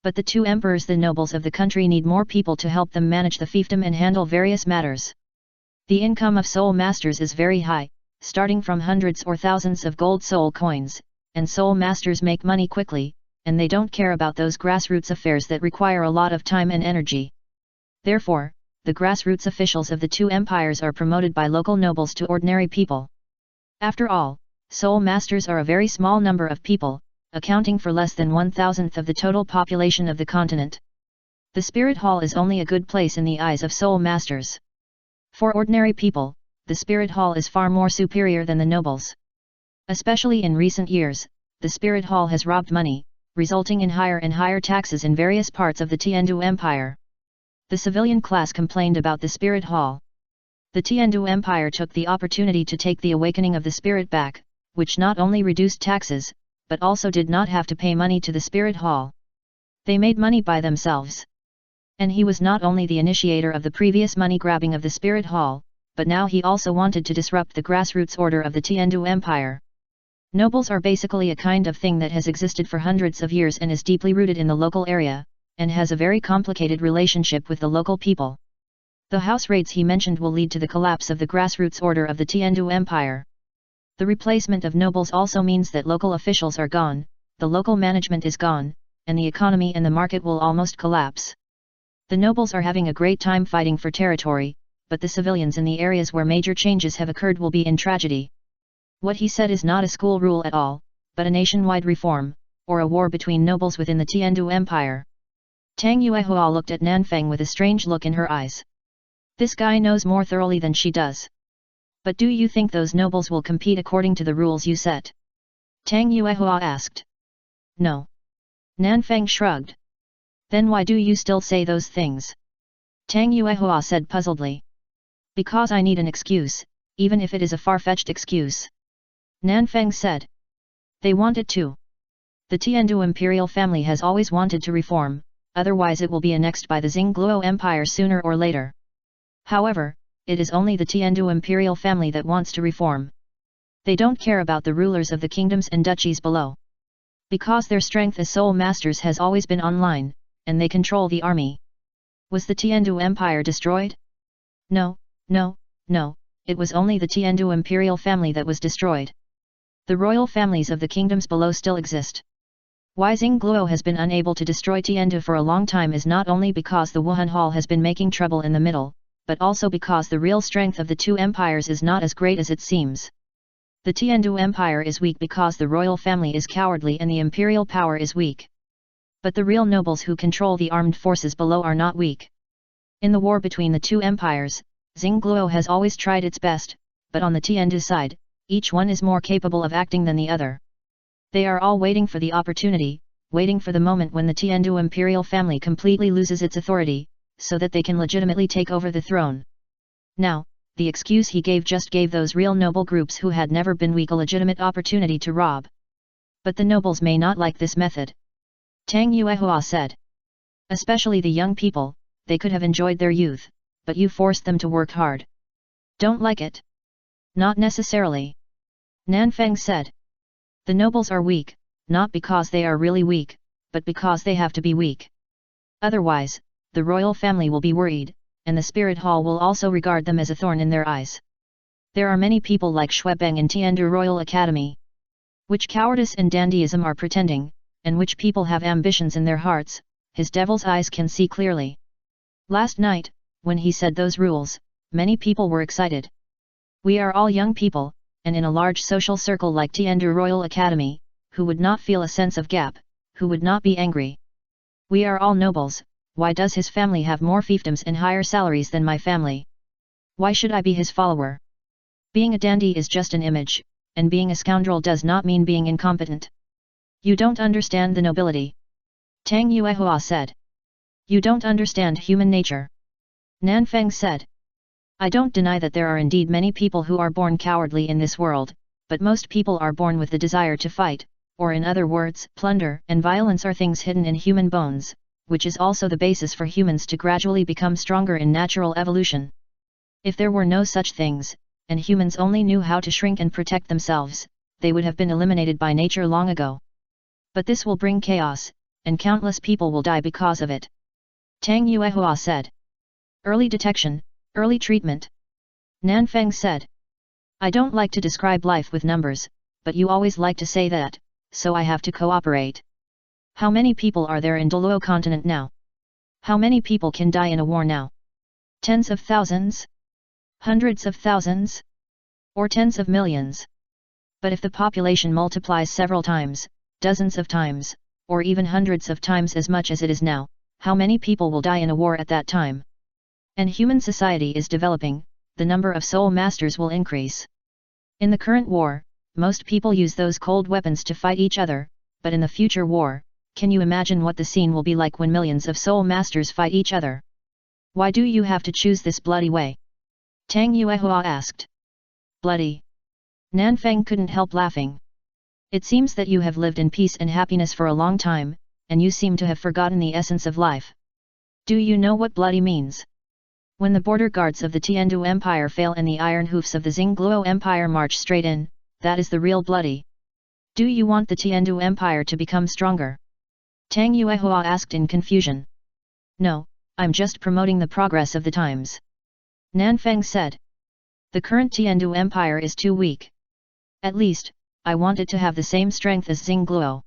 But the two emperors, the nobles of the country, need more people to help them manage the fiefdom and handle various matters. The income of soul masters is very high, starting from hundreds or thousands of gold soul coins, and soul masters make money quickly, and they don't care about those grassroots affairs that require a lot of time and energy. Therefore, the grassroots officials of the two empires are promoted by local nobles to ordinary people. After all, soul masters are a very small number of people, accounting for less than 1/1000th of the total population of the continent. The Spirit Hall is only a good place in the eyes of soul masters. For ordinary people, the Spirit Hall is far more superior than the nobles. Especially in recent years, the Spirit Hall has robbed money, resulting in higher and higher taxes in various parts of the Tiandu Empire. The civilian class complained about the Spirit Hall. The Tiandu Empire took the opportunity to take the awakening of the spirit back, which not only reduced taxes, but also did not have to pay money to the Spirit Hall. They made money by themselves. And he was not only the initiator of the previous money grabbing of the Spirit Hall, but now he also wanted to disrupt the grassroots order of the Tiandu Empire. Nobles are basically a kind of thing that has existed for hundreds of years and is deeply rooted in the local area, and has a very complicated relationship with the local people. The house raids he mentioned will lead to the collapse of the grassroots order of the Tiandu Empire. The replacement of nobles also means that local officials are gone, the local management is gone, and the economy and the market will almost collapse. The nobles are having a great time fighting for territory, but the civilians in the areas where major changes have occurred will be in tragedy. What he said is not a school rule at all, but a nationwide reform, or a war between nobles within the Tiandu Empire. Tang Yuehua looked at Nanfeng with a strange look in her eyes. This guy knows more thoroughly than she does. But do you think those nobles will compete according to the rules you set? Tang Yuehua asked. No. Nanfeng shrugged. Then why do you still say those things? Tang Yuehua said puzzledly. Because I need an excuse, even if it is a far-fetched excuse. Nanfeng said. They want it too. The Tiandu imperial family has always wanted to reform, otherwise it will be annexed by the Xingluo Empire sooner or later. However, it is only the Tiandu imperial family that wants to reform. They don't care about the rulers of the kingdoms and duchies below. Because their strength as soul masters has always been online, and they control the army. Was the Tiandu Empire destroyed? No, it was only the Tiandu imperial family that was destroyed. The royal families of the kingdoms below still exist. Why Xingluo has been unable to destroy Tiandu for a long time is not only because the Wuhan Hall has been making trouble in the middle, but also because the real strength of the two empires is not as great as it seems. The Tiandu Empire is weak because the royal family is cowardly and the imperial power is weak. But the real nobles who control the armed forces below are not weak. In the war between the two empires, Xingluo has always tried its best, but on the Tiandu side, each one is more capable of acting than the other. They are all waiting for the opportunity, waiting for the moment when the Tiandu imperial family completely loses its authority, so that they can legitimately take over the throne. Now, the excuse he gave just gave those real noble groups who had never been weak a legitimate opportunity to rob. But the nobles may not like this method. Tang Yuehua said. Especially the young people, they could have enjoyed their youth, but you forced them to work hard. Don't like it? Not necessarily. Nanfeng said. The nobles are weak, not because they are really weak, but because they have to be weak. Otherwise, the royal family will be worried, and the Spirit Hall will also regard them as a thorn in their eyes. There are many people like Xuebeng in Tiandu Royal Academy. Which cowardice and dandyism are pretending, and which people have ambitions in their hearts, his devil's eyes can see clearly. Last night, when he said those rules, many people were excited. We are all young people, and in a large social circle like Tiandu Royal Academy, who would not feel a sense of gap, who would not be angry. We are all nobles, why does his family have more fiefdoms and higher salaries than my family? Why should I be his follower? Being a dandy is just an image, and being a scoundrel does not mean being incompetent. You don't understand the nobility. Tang Yuehua said. You don't understand human nature. Nanfeng said. I don't deny that there are indeed many people who are born cowardly in this world, but most people are born with the desire to fight, or in other words, plunder and violence are things hidden in human bones, which is also the basis for humans to gradually become stronger in natural evolution. If there were no such things, and humans only knew how to shrink and protect themselves, they would have been eliminated by nature long ago. But this will bring chaos, and countless people will die because of it. Tang Yuehua said. Early detection, early treatment. Nanfeng said. I don't like to describe life with numbers, but you always like to say that, so I have to cooperate. How many people are there in Douluo continent now? How many people can die in a war now? Tens of thousands? Hundreds of thousands? Or tens of millions? But if the population multiplies several times, dozens of times, or even hundreds of times as much as it is now, how many people will die in a war at that time? And human society is developing, the number of soul masters will increase. In the current war, most people use those cold weapons to fight each other, but in the future war, can you imagine what the scene will be like when millions of soul masters fight each other? Why do you have to choose this bloody way? Tang Yuehua asked. Bloody? Nanfeng couldn't help laughing. It seems that you have lived in peace and happiness for a long time, and you seem to have forgotten the essence of life. Do you know what bloody means? When the border guards of the Tiandu Empire fail and the iron hoofs of the Xingluo Empire march straight in, that is the real bloody. Do you want the Tiandu Empire to become stronger? Tang Yuehua asked in confusion. No, I'm just promoting the progress of the times. Nanfeng said. The current Tiandu Empire is too weak. At least, I want it to have the same strength as Xingluo.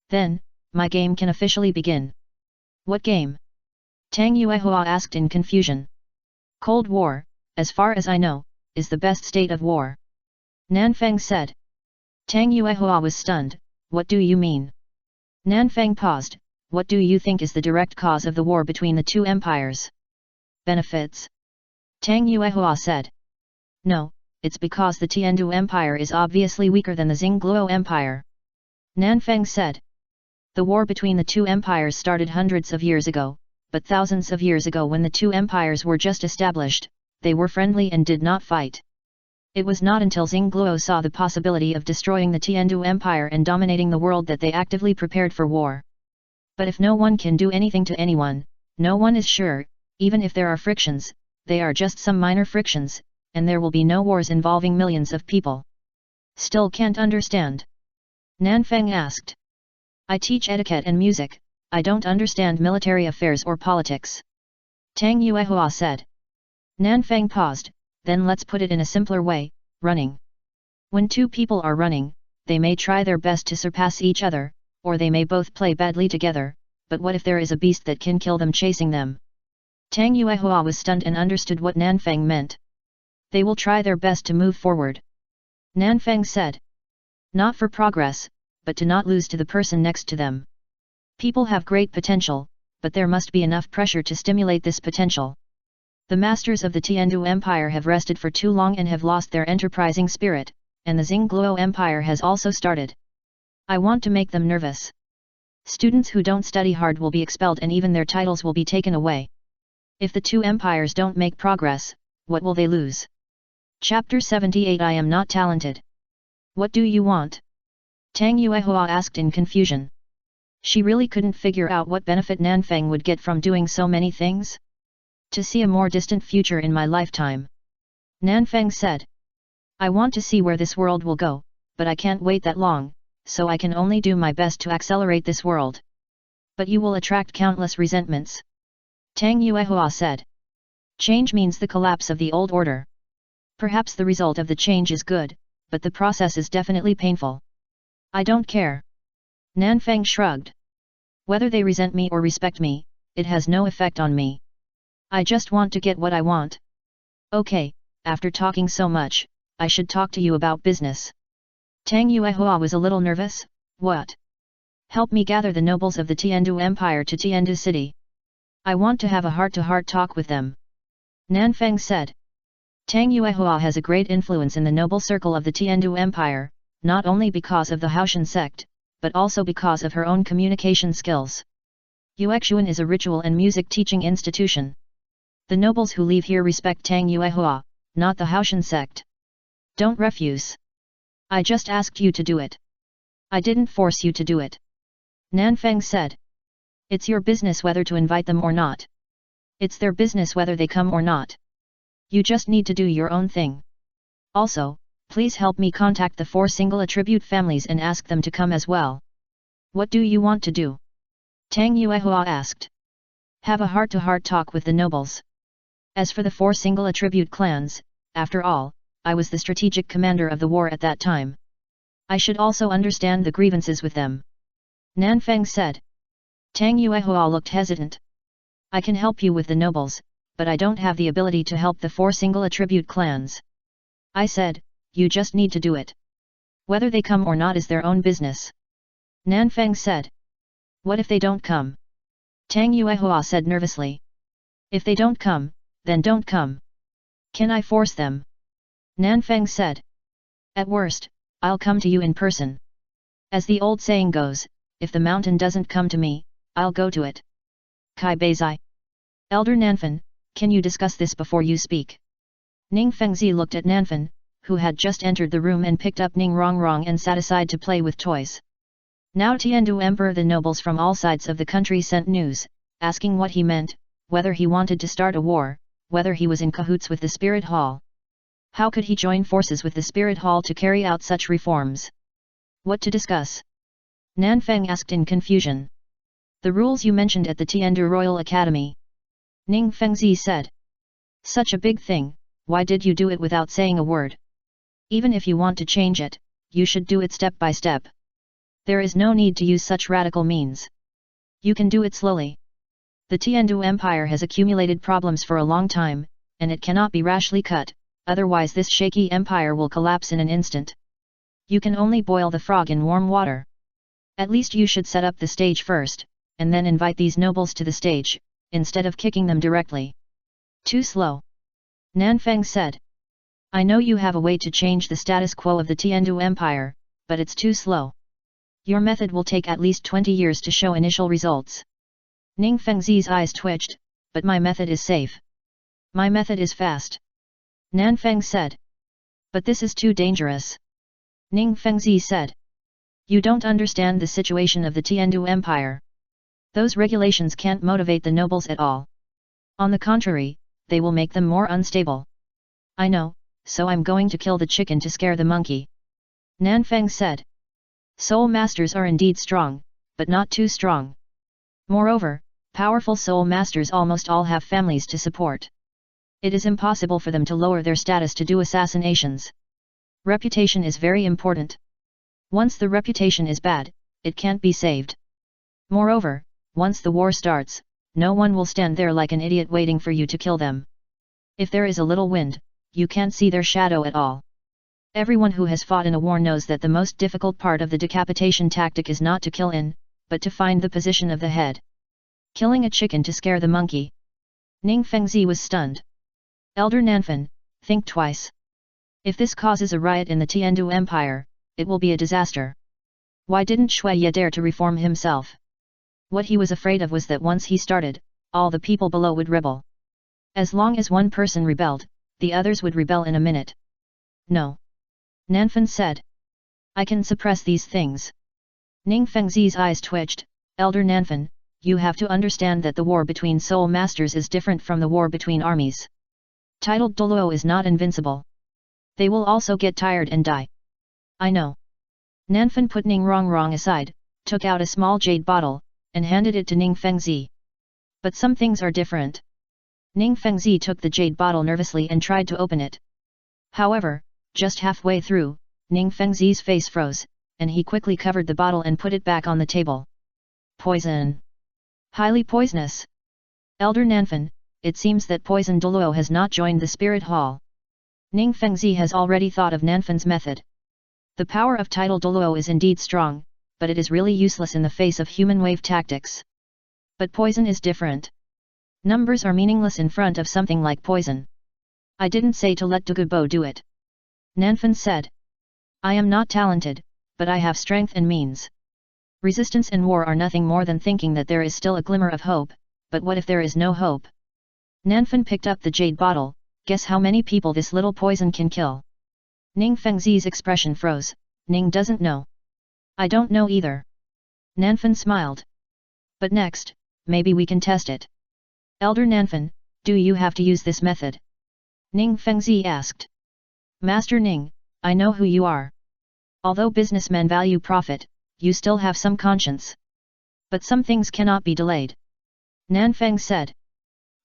Then, my game can officially begin. What game? Tang Yuehua asked in confusion. Cold War, as far as I know, is the best state of war. Nanfeng said. Tang Yuehua was stunned. What do you mean? Nanfeng paused. What do you think is the direct cause of the war between the two empires? Benefits? Tang Yuehua said. No, it's because the Tiandu Empire is obviously weaker than the Xingluo Empire. Nanfeng said. The war between the two empires started hundreds of years ago, but thousands of years ago when the two empires were just established, they were friendly and did not fight. It was not until Xingluo saw the possibility of destroying the Tiandu Empire and dominating the world that they actively prepared for war. But if no one can do anything to anyone, no one is sure, even if there are frictions, they are just some minor frictions, and there will be no wars involving millions of people. Still can't understand? Nanfeng asked. I teach etiquette and music, I don't understand military affairs or politics. Tang Yuehua said. Nanfeng paused, then let's put it in a simpler way, running. When two people are running, they may try their best to surpass each other, or they may both play badly together, but what if there is a beast that can kill them chasing them? Tang Yuehua was stunned and understood what Nanfeng meant. They will try their best to move forward. Nanfeng said. Not for progress, but to not lose to the person next to them. People have great potential, but there must be enough pressure to stimulate this potential. The masters of the Tiandu Empire have rested for too long and have lost their enterprising spirit, and the Xingluo Empire has also started. I want to make them nervous. Students who don't study hard will be expelled and even their titles will be taken away. If the two empires don't make progress, what will they lose? Chapter 78 I am not talented. What do you want? Tang Yuehua asked in confusion. She really couldn't figure out what benefit Nanfeng would get from doing so many things. To see a more distant future in my lifetime. Nanfeng said. I want to see where this world will go, but I can't wait that long, so I can only do my best to accelerate this world. But you will attract countless resentments. Tang Yuehua said. Change means the collapse of the old order. Perhaps the result of the change is good, but the process is definitely painful. I don't care. Nanfeng shrugged. Whether they resent me or respect me, it has no effect on me. I just want to get what I want. Okay, after talking so much, I should talk to you about business. Tang Yuehua was a little nervous. What? Help me gather the nobles of the Tiandu Empire to Tiandu City. I want to have a heart-to-heart talk with them. Nanfeng said. Tang Yuehua has a great influence in the noble circle of the Tiandu Empire, not only because of the Haoshan sect, but also because of her own communication skills. Yuexuan is a ritual and music teaching institution. The nobles who live here respect Tang Yuehua, not the Haoshan sect. Don't refuse. I just asked you to do it. I didn't force you to do it. Nanfeng said. It's your business whether to invite them or not. It's their business whether they come or not. You just need to do your own thing. Also, please help me contact the 4 single attribute families and ask them to come as well. What do you want to do? Tang Yuehua asked. Have a heart-to-heart talk with the nobles. As for the 4 single attribute clans, after all, I was the strategic commander of the war at that time. I should also understand the grievances with them. Nanfeng said. Tang Yuehua looked hesitant. I can help you with the nobles, but I don't have the ability to help the 4 single attribute clans. I said, you just need to do it. Whether they come or not is their own business. Nanfeng said. What if they don't come? Tang Yuehua said nervously. If they don't come, then don't come. Can I force them? Nanfeng said. At worst, I'll come to you in person. As the old saying goes, if the mountain doesn't come to me, I'll go to it. Kai Beizai. Elder Nanfan, can you discuss this before you speak? Ning Fengzi looked at Nanfan, who had just entered the room and picked up Ning Rongrong and sat aside to play with toys. Now Tiandu Emperor, the nobles from all sides of the country sent news, asking what he meant, whether he wanted to start a war, whether he was in cahoots with the Spirit Hall. How could he join forces with the Spirit Hall to carry out such reforms? What to discuss? Nanfeng asked in confusion. The rules you mentioned at the Tiandu Royal Academy. Ning Fengzi said. Such a big thing, why did you do it without saying a word? Even if you want to change it, you should do it step by step. There is no need to use such radical means. You can do it slowly. The Tiandu Empire has accumulated problems for a long time, and it cannot be rashly cut, otherwise this shaky empire will collapse in an instant. You can only boil the frog in warm water. At least you should set up the stage first, and then invite these nobles to the stage, instead of kicking them directly. Too slow. Nanfeng said. I know you have a way to change the status quo of the Tiandu Empire, but it's too slow. Your method will take at least 20 years to show initial results. Ning Fengzi's eyes twitched, but my method is safe. My method is fast. Nanfeng said. But this is too dangerous. Ning Fengzi said. You don't understand the situation of the Tiandu Empire. Those regulations can't motivate the nobles at all. On the contrary, they will make them more unstable. I know, so I'm going to kill the chicken to scare the monkey. Nanfeng said. Soul masters are indeed strong, but not too strong. Moreover, powerful soul masters almost all have families to support. It is impossible for them to lower their status to do assassinations. Reputation is very important. Once the reputation is bad, it can't be saved. Moreover, once the war starts, no one will stand there like an idiot waiting for you to kill them. If there is a little wind, you can't see their shadow at all. Everyone who has fought in a war knows that the most difficult part of the decapitation tactic is not to kill in, but to find the position of the head. Killing a chicken to scare the monkey. Ning Fengzi was stunned. Elder Nanfan, think twice. If this causes a riot in the Tiandu Empire, it will be a disaster. Why didn't Shui Ye dare to reform himself? What he was afraid of was that once he started, all the people below would rebel. As long as one person rebelled, the others would rebel in a minute. No. Nanfan said. I can suppress these things. Ning Fengzi's eyes twitched. Elder Nanfan, you have to understand that the war between soul masters is different from the war between armies. Titled Douluo is not invincible. They will also get tired and die. I know. Nanfan put Ning Rongrong aside, took out a small jade bottle, and handed it to Ning Fengzi. But some things are different. Ning Fengzi took the jade bottle nervously and tried to open it. However, just halfway through, Ning Fengzi's face froze, and he quickly covered the bottle and put it back on the table. Poison. Highly poisonous. Elder Nanfan, it seems that Poison Douluo has not joined the Spirit Hall. Ning Fengzi has already thought of Nanfan's method. The power of tidal Douluo is indeed strong, but it is really useless in the face of human wave tactics. But poison is different. Numbers are meaningless in front of something like poison. I didn't say to let Douluo do it. Nanfan said. I am not talented, but I have strength and means. Resistance and war are nothing more than thinking that there is still a glimmer of hope, but what if there is no hope? Nanfan picked up the jade bottle. Guess how many people this little poison can kill? Ning Fengzi's expression froze. Ning doesn't know. I don't know either. Nanfan smiled. But next, maybe we can test it. Elder Nanfan, do you have to use this method? Ning Fengzi asked. Master Ning, I know who you are. Although businessmen value profit, you still have some conscience. But some things cannot be delayed. Nanfang said.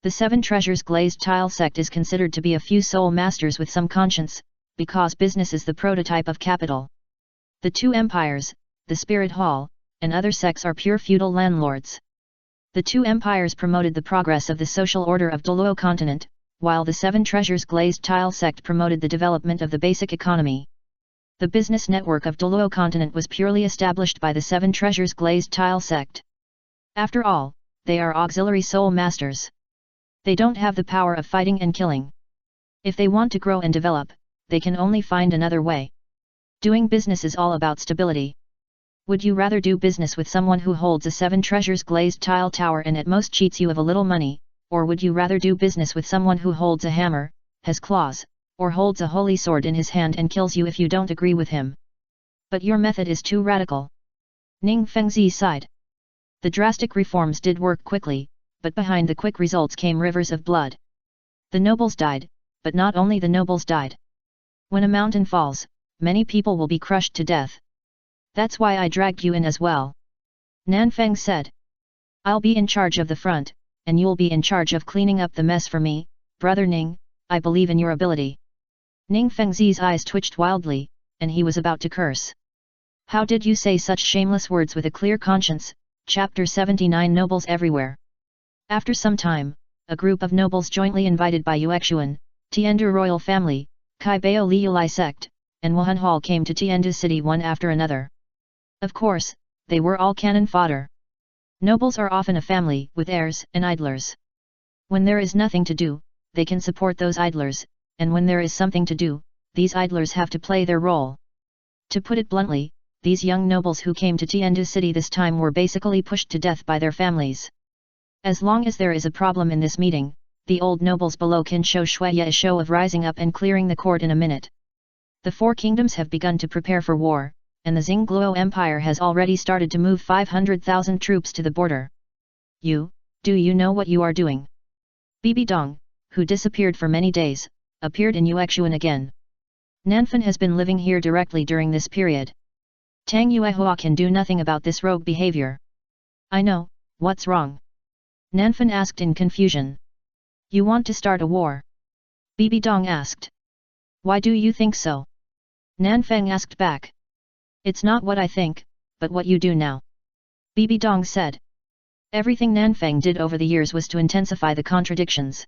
The Seven Treasures Glazed Tile sect is considered to be a few soul masters with some conscience, because business is the prototype of capital. The two empires, the Spirit Hall, and other sects are pure feudal landlords. The two empires promoted the progress of the social order of Douluo continent, while the Seven Treasures Glazed Tile sect promoted the development of the basic economy. The business network of Douluo continent was purely established by the Seven Treasures Glazed Tile sect. After all, they are auxiliary soul masters. They don't have the power of fighting and killing. If they want to grow and develop, they can only find another way. Doing business is all about stability. Would you rather do business with someone who holds a Seven Treasures Glazed Tile tower and at most cheats you of a little money, or would you rather do business with someone who holds a hammer, has claws, or holds a holy sword in his hand and kills you if you don't agree with him? But your method is too radical. Ning Fengzi sighed. The drastic reforms did work quickly, but behind the quick results came rivers of blood. The nobles died, but not only the nobles died. When a mountain falls, many people will be crushed to death. That's why I dragged you in as well. Nanfang said. I'll be in charge of the front, and you'll be in charge of cleaning up the mess for me, brother Ning. I believe in your ability. Ning Fengzi's eyes twitched wildly, and he was about to curse. How did you say such shameless words with a clear conscience? Chapter 79 Nobles Everywhere. After some time, a group of nobles jointly invited by Yuexuan, Tiandu royal family, Kai Bao Liulai sect, and Wuhan Hall came to Tiandu city one after another. Of course, they were all cannon fodder. Nobles are often a family with heirs and idlers. When there is nothing to do, they can support those idlers, and when there is something to do, these idlers have to play their role. To put it bluntly, these young nobles who came to Tiandu city this time were basically pushed to death by their families. As long as there is a problem in this meeting, the old nobles below can show Shuya a show of rising up and clearing the court in a minute. The four kingdoms have begun to prepare for war, and the Xingluo Empire has already started to move 500,000 troops to the border. Do you know what you are doing? Bibi Dong, who disappeared for many days, appeared in Yuexuan again. Nanfan has been living here directly during this period. Tang Yuehua can do nothing about this rogue behavior. I know, what's wrong? Nanfan asked in confusion. You want to start a war? Bibi Dong asked. Why do you think so? Nanfang asked back. It's not what I think, but what you do now. Bibi Dong said. Everything Nanfang did over the years was to intensify the contradictions.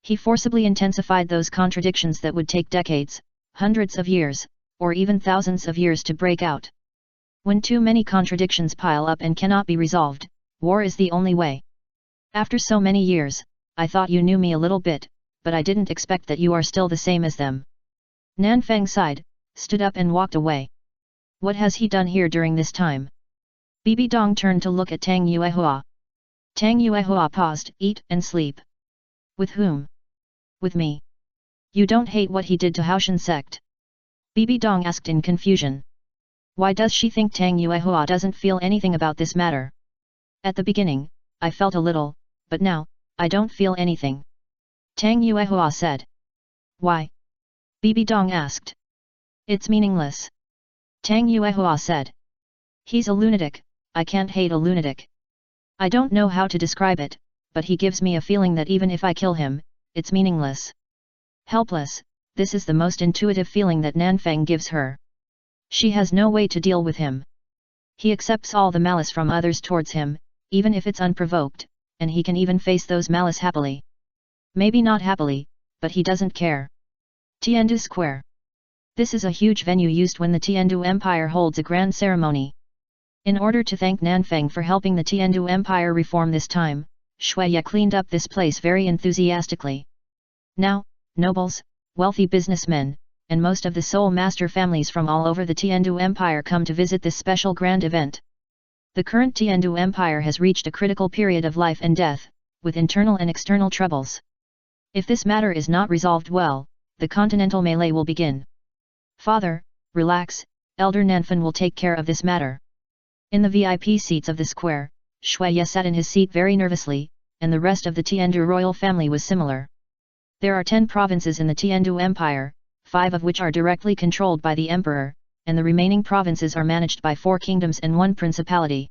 He forcibly intensified those contradictions that would take decades, hundreds of years, or even thousands of years to break out. When too many contradictions pile up and cannot be resolved, war is the only way. After so many years, I thought you knew me a little bit, but I didn't expect that you are still the same as them. Nanfang sighed, stood up and walked away. What has he done here during this time? Bibi Dong turned to look at Tang Yuehua. Tang Yuehua paused, eat and sleep. With whom? With me. You don't hate what he did to Haoshan sect? Bibi Dong asked in confusion. Why does she think Tang Yuehua doesn't feel anything about this matter? At the beginning, I felt a little, but now, I don't feel anything. Tang Yuehua said. Why? Bibi Dong asked. It's meaningless. Tang Yuehua said. He's a lunatic, I can't hate a lunatic. I don't know how to describe it, but he gives me a feeling that even if I kill him, it's meaningless. Helpless, this is the most intuitive feeling that Nanfang gives her. She has no way to deal with him. He accepts all the malice from others towards him, even if it's unprovoked, and he can even face those malice happily. Maybe not happily, but he doesn't care. Tiandu Square. This is a huge venue used when the Tiandu Empire holds a grand ceremony. In order to thank Nanfeng for helping the Tiandu Empire reform this time, Shuiye cleaned up this place very enthusiastically. Now, nobles, wealthy businessmen, and most of the Soul Master families from all over the Tiandu Empire come to visit this special grand event. The current Tiandu Empire has reached a critical period of life and death, with internal and external troubles. If this matter is not resolved well, the continental melee will begin. Father, relax, Elder Nanfeng will take care of this matter. In the VIP seats of the square, Shuiye sat in his seat very nervously, and the rest of the Tiandu royal family was similar. There are 10 provinces in the Tiandu Empire, 5 of which are directly controlled by the emperor, and the remaining provinces are managed by 4 kingdoms and 1 principality.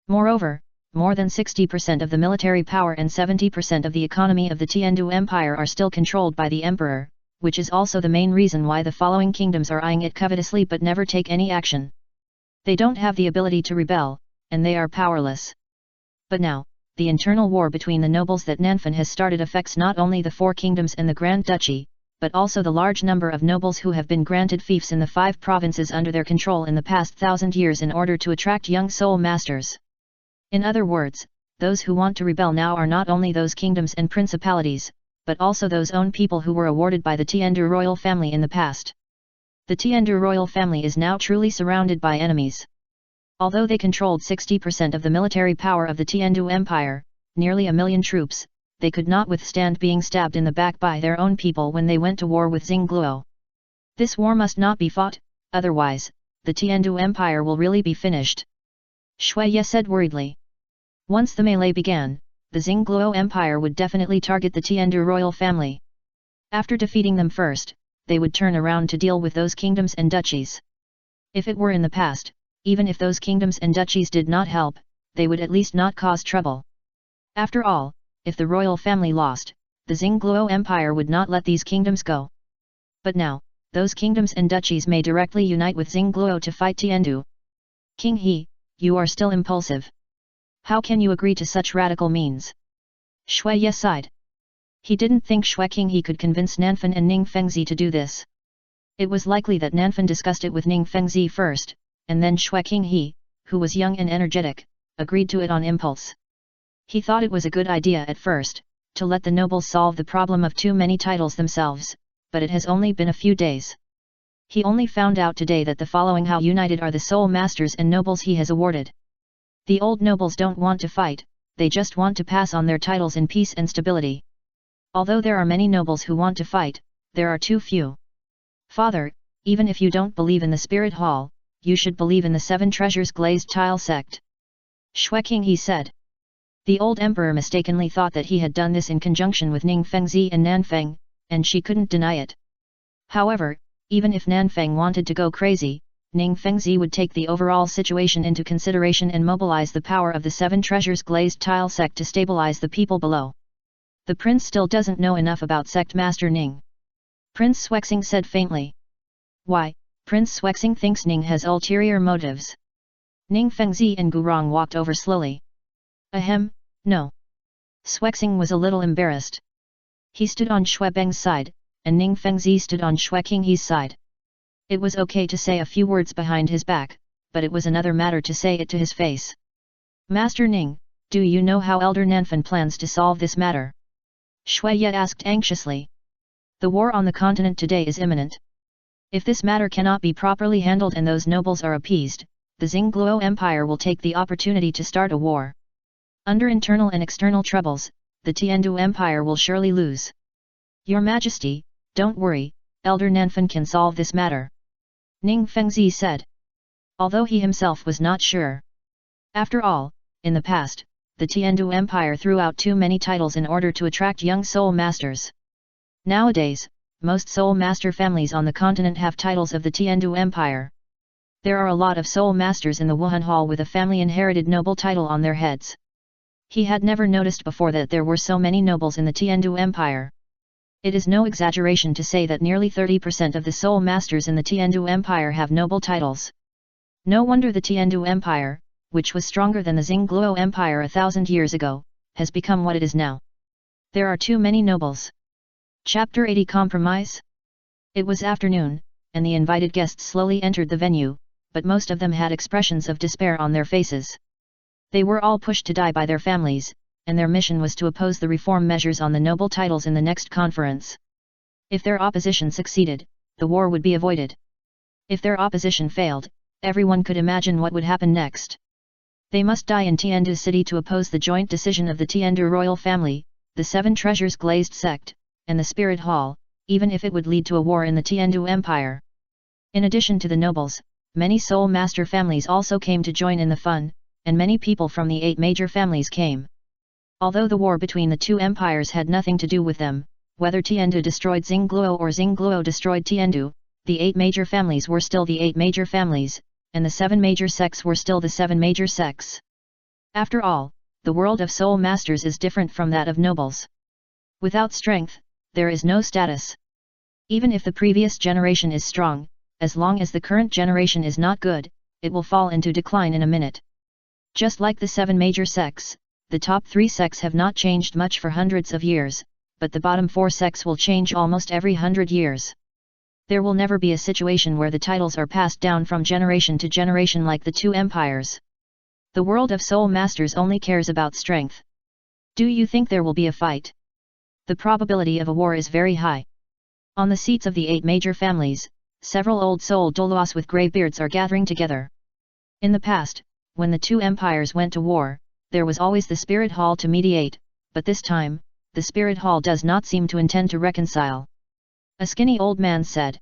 Moreover, more than 60% of the military power and 70% of the economy of the Tiandu Empire are still controlled by the emperor, which is also the main reason why the following kingdoms are eyeing it covetously but never take any action. They don't have the ability to rebel, and they are powerless. But now, the internal war between the nobles that Nanfeng has started affects not only the 4 kingdoms and the Grand Duchy, but also the large number of nobles who have been granted fiefs in the 5 provinces under their control in the past 1,000 years in order to attract young soul masters. In other words, those who want to rebel now are not only those kingdoms and principalities, but also those own people who were awarded by the Tiandu royal family in the past. The Tiandu royal family is now truly surrounded by enemies. Although they controlled 60% of the military power of the Tiandu Empire, nearly 1 million troops, they could not withstand being stabbed in the back by their own people when they went to war with Douluo. This war must not be fought, otherwise, the Tiandu Empire will really be finished. Shuiye said worriedly. Once the melee began, the Douluo Empire would definitely target the Tiandu royal family. After defeating them first, they would turn around to deal with those kingdoms and duchies. If it were in the past, even if those kingdoms and duchies did not help, they would at least not cause trouble. After all, if the royal family lost, the Douluo Empire would not let these kingdoms go. But now, those kingdoms and duchies may directly unite with Douluo to fight Tiandu. King He, you are still impulsive. How can you agree to such radical means? Shuiye sighed. He didn't think Shui King He could convince Nanfeng and Ning Fengzi to do this. It was likely that Nanfeng discussed it with Ning Fengzi first, and then Shui King He, who was young and energetic, agreed to it on impulse. He thought it was a good idea at first, to let the nobles solve the problem of too many titles themselves, but it has only been a few days. He only found out today that the following how united are the soul masters and nobles he has awarded. The old nobles don't want to fight, they just want to pass on their titles in peace and stability. Although there are many nobles who want to fight, there are too few. Father, even if you don't believe in the Spirit Hall, you should believe in the 7 Treasures Glazed Tile sect. Shui King He said. The old emperor mistakenly thought that he had done this in conjunction with Ning Fengzi and Nanfeng, and she couldn't deny it. However, even if Nanfeng wanted to go crazy, Ning Fengzi would take the overall situation into consideration and mobilize the power of the 7 Treasures Glazed Tile sect to stabilize the people below. The prince still doesn't know enough about sect master Ning. Prince Swexing said faintly. Why, Prince Swexing thinks Ning has ulterior motives. Ning Fengzi and Gurong walked over slowly. Ahem, no. Swexing was a little embarrassed. He stood on Shui Beng's side, and Ning Fengzi stood on Shui King He's side. It was okay to say a few words behind his back, but it was another matter to say it to his face. Master Ning, do you know how Elder Nanfeng plans to solve this matter? Shuiye asked anxiously. The war on the continent today is imminent. If this matter cannot be properly handled and those nobles are appeased, the Douluo Empire will take the opportunity to start a war. Under internal and external troubles, the Tiandu Empire will surely lose. Your Majesty, don't worry, Elder Nanfeng can solve this matter. Ning Fengzi said. Although he himself was not sure. After all, in the past, the Tiandu Empire threw out too many titles in order to attract young soul masters. Nowadays, most soul master families on the continent have titles of the Tiandu Empire. There are a lot of soul masters in the Wuhan Hall with a family-inherited noble title on their heads. He had never noticed before that there were so many nobles in the Tiandu Empire. It is no exaggeration to say that nearly 30% of the soul masters in the Tiandu Empire have noble titles. No wonder the Tiandu Empire, which was stronger than the Xingluo Empire 1,000 years ago, has become what it is now. There are too many nobles. Chapter 80 Compromise? It was afternoon, and the invited guests slowly entered the venue, but most of them had expressions of despair on their faces. They were all pushed to die by their families, and their mission was to oppose the reform measures on the noble titles in the next conference. If their opposition succeeded, the war would be avoided. If their opposition failed, everyone could imagine what would happen next. They must die in Tiandu city to oppose the joint decision of the Tiandu royal family, the Seven Treasures glazed sect, and the Spirit Hall, even if it would lead to a war in the Tiandu Empire. In addition to the nobles, many Soul Master families also came to join in the fun, and many people from the 8 major families came. Although the war between the two empires had nothing to do with them, whether Tiandu destroyed Xingluo or Xingluo destroyed Tiandu, the 8 major families were still the 8 major families, and the 7 major sects were still the 7 major sects. After all, the world of Soul Masters is different from that of nobles. Without strength, there is no status. Even if the previous generation is strong, as long as the current generation is not good, it will fall into decline in a minute. Just like the 7 major sects, the top 3 sects have not changed much for hundreds of years, but the bottom 4 sects will change almost every 100 years. There will never be a situation where the titles are passed down from generation to generation like the 2 empires. The world of Soul Masters only cares about strength. Do you think there will be a fight? The probability of a war is very high. On the seats of the 8 major families, several old soul Douluos with grey beards are gathering together. In the past, when the 2 empires went to war, there was always the Spirit Hall to mediate, but this time, the Spirit Hall does not seem to intend to reconcile. A skinny old man said.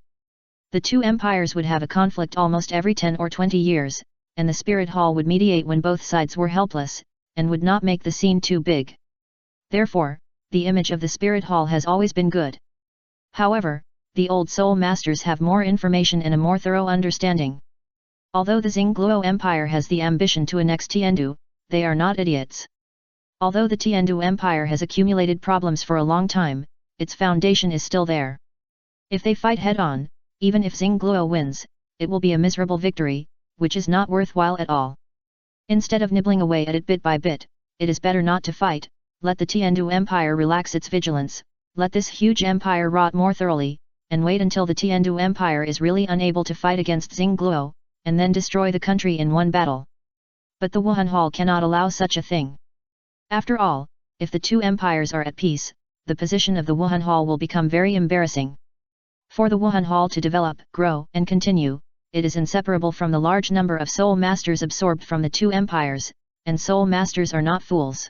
The 2 empires would have a conflict almost every 10 or 20 years, and the Spirit Hall would mediate when both sides were helpless, and would not make the scene too big. Therefore, the image of the Spirit Hall has always been good. However, the old Soul Masters have more information and a more thorough understanding. Although the Xingluo Empire has the ambition to annex Tiandu, they are not idiots. Although the Tiandu Empire has accumulated problems for a long time, its foundation is still there. If they fight head-on, even if Xingluo wins, it will be a miserable victory, which is not worthwhile at all. Instead of nibbling away at it bit by bit, it is better not to fight. Let the Tiandu Empire relax its vigilance, let this huge empire rot more thoroughly, and wait until the Tiandu Empire is really unable to fight against Xingluo, and then destroy the country in one battle. But the Wuhan Hall cannot allow such a thing. After all, if the 2 empires are at peace, the position of the Wuhan Hall will become very embarrassing. For the Wuhan Hall to develop, grow, and continue, it is inseparable from the large number of Soul Masters absorbed from the 2 empires, and Soul Masters are not fools.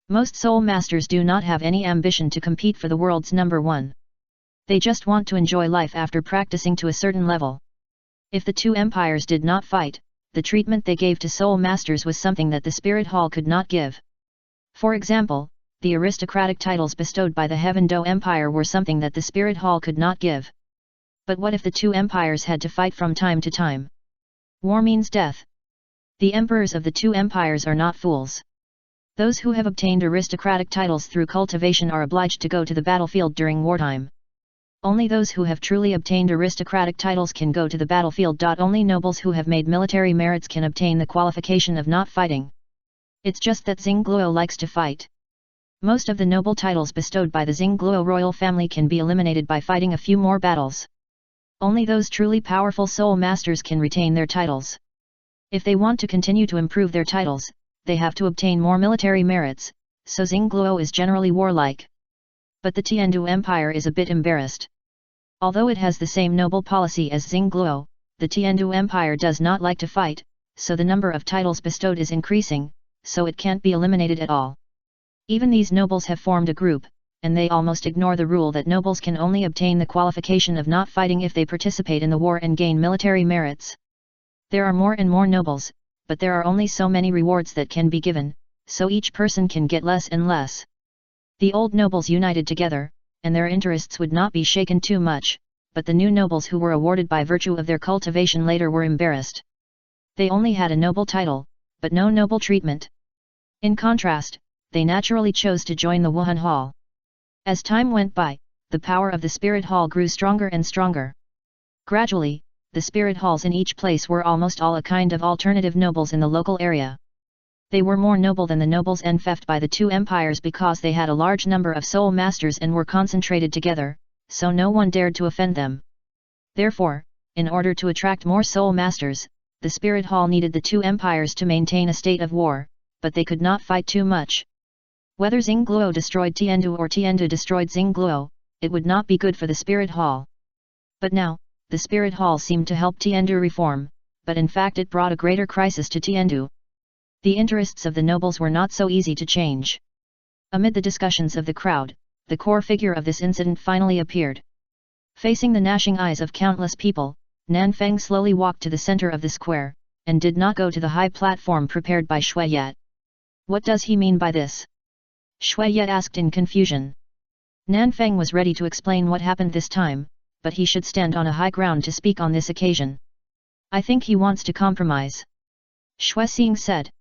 Most Soul Masters do not have any ambition to compete for the world's number 1. They just want to enjoy life after practicing to a certain level. If the 2 empires did not fight, the treatment they gave to Soul Masters was something that the Spirit Hall could not give. For example, the aristocratic titles bestowed by the Heaven Do Empire were something that the Spirit Hall could not give. But what if the 2 empires had to fight from time to time? War means death. The emperors of the 2 empires are not fools. Those who have obtained aristocratic titles through cultivation are obliged to go to the battlefield during wartime. Only those who have truly obtained aristocratic titles can go to the battlefield. Only nobles who have made military merits can obtain the qualification of not fighting. It's just that Xingluo likes to fight. Most of the noble titles bestowed by the Xingluo royal family can be eliminated by fighting a few more battles. Only those truly powerful Soul Masters can retain their titles. If they want to continue to improve their titles, they have to obtain more military merits, so Xingluo is generally warlike. But the Tiandu Empire is a bit embarrassed. Although it has the same noble policy as Xingluo, the Tiandu Empire does not like to fight, so the number of titles bestowed is increasing, so it can't be eliminated at all. Even these nobles have formed a group, and they almost ignore the rule that nobles can only obtain the qualification of not fighting if they participate in the war and gain military merits. There are more and more nobles, but there are only so many rewards that can be given, so each person can get less and less. The old nobles united together, and their interests would not be shaken too much, but the new nobles who were awarded by virtue of their cultivation later were embarrassed. They only had a noble title, but no noble treatment. In contrast, they naturally chose to join the Wuhan Hall. As time went by, the power of the Spirit Hall grew stronger and stronger. Gradually, the spirit halls in each place were almost all a kind of alternative nobles in the local area. They were more noble than the nobles enfeoffed by the two empires because they had a large number of soul masters and were concentrated together, so no one dared to offend them. Therefore, in order to attract more soul masters, the spirit hall needed the two empires to maintain a state of war, but they could not fight too much. Whether Xingluo destroyed Tiandu or Tiandu destroyed Xingluo, it would not be good for the spirit hall. But now, the spirit hall seemed to help Tiandu reform, but in fact it brought a greater crisis to Tiandu. The interests of the nobles were not so easy to change. Amid the discussions of the crowd, the core figure of this incident finally appeared. Facing the gnashing eyes of countless people, Nanfeng slowly walked to the center of the square, and did not go to the high platform prepared by Shui Yet. What does he mean by this? Shui Yet asked in confusion. Nanfeng was ready to explain what happened this time, but he should stand on a high ground to speak on this occasion. I think he wants to compromise. Shui Xing said.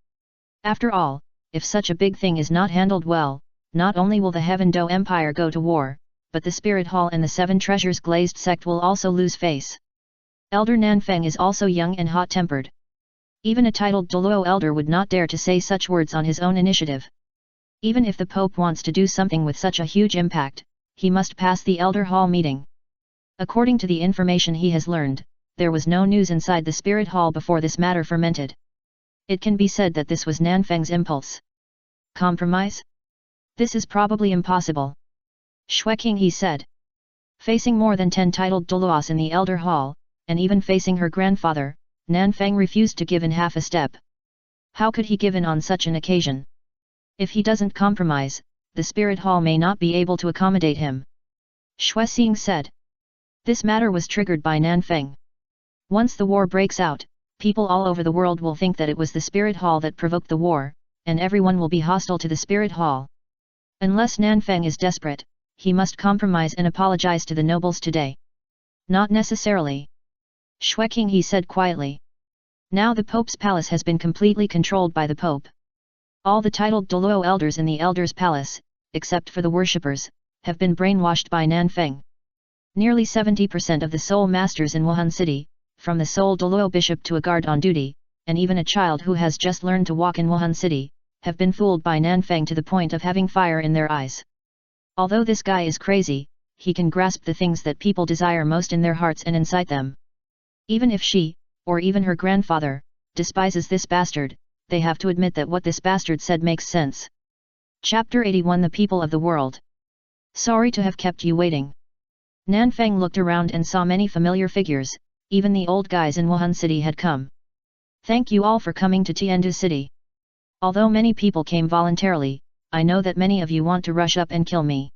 After all, if such a big thing is not handled well, not only will the Heaven Do Empire go to war, but the Spirit Hall and the Seven Treasures Glazed Sect will also lose face. Elder Nanfeng is also young and hot-tempered. Even a titled Douluo elder would not dare to say such words on his own initiative. Even if the Pope wants to do something with such a huge impact, he must pass the Elder Hall meeting. According to the information he has learned, there was no news inside the Spirit Hall before this matter fermented. It can be said that this was Nanfeng's impulse. Compromise? This is probably impossible. Shui King he said. Facing more than 10 titled Douluos in the Elder Hall, and even facing her grandfather, Nanfeng refused to give in half a step. How could he give in on such an occasion? If he doesn't compromise, the Spirit Hall may not be able to accommodate him. Shui Xing said. This matter was triggered by Nanfeng. Once the war breaks out, people all over the world will think that it was the Spirit Hall that provoked the war, and everyone will be hostile to the Spirit Hall. Unless Nanfeng is desperate, he must compromise and apologize to the nobles today. Not necessarily. Shui King he said quietly. Now the Pope's palace has been completely controlled by the Pope. All the titled Douluo elders in the Elder's Palace, except for the worshippers, have been brainwashed by Nanfeng. Nearly 70% of the soul masters in Wuhan City, from the sole Douluo bishop to a guard on duty, and even a child who has just learned to walk in Wuhan City, have been fooled by Nanfeng to the point of having fire in their eyes. Although this guy is crazy, he can grasp the things that people desire most in their hearts and incite them. Even if she, or even her grandfather, despises this bastard, they have to admit that what this bastard said makes sense. Chapter 81 The People of the World. Sorry to have kept you waiting. Nanfeng looked around and saw many familiar figures. Even the old guys in Wuhan City had come. Thank you all for coming to Tiandu City. Although many people came voluntarily, I know that many of you want to rush up and kill me.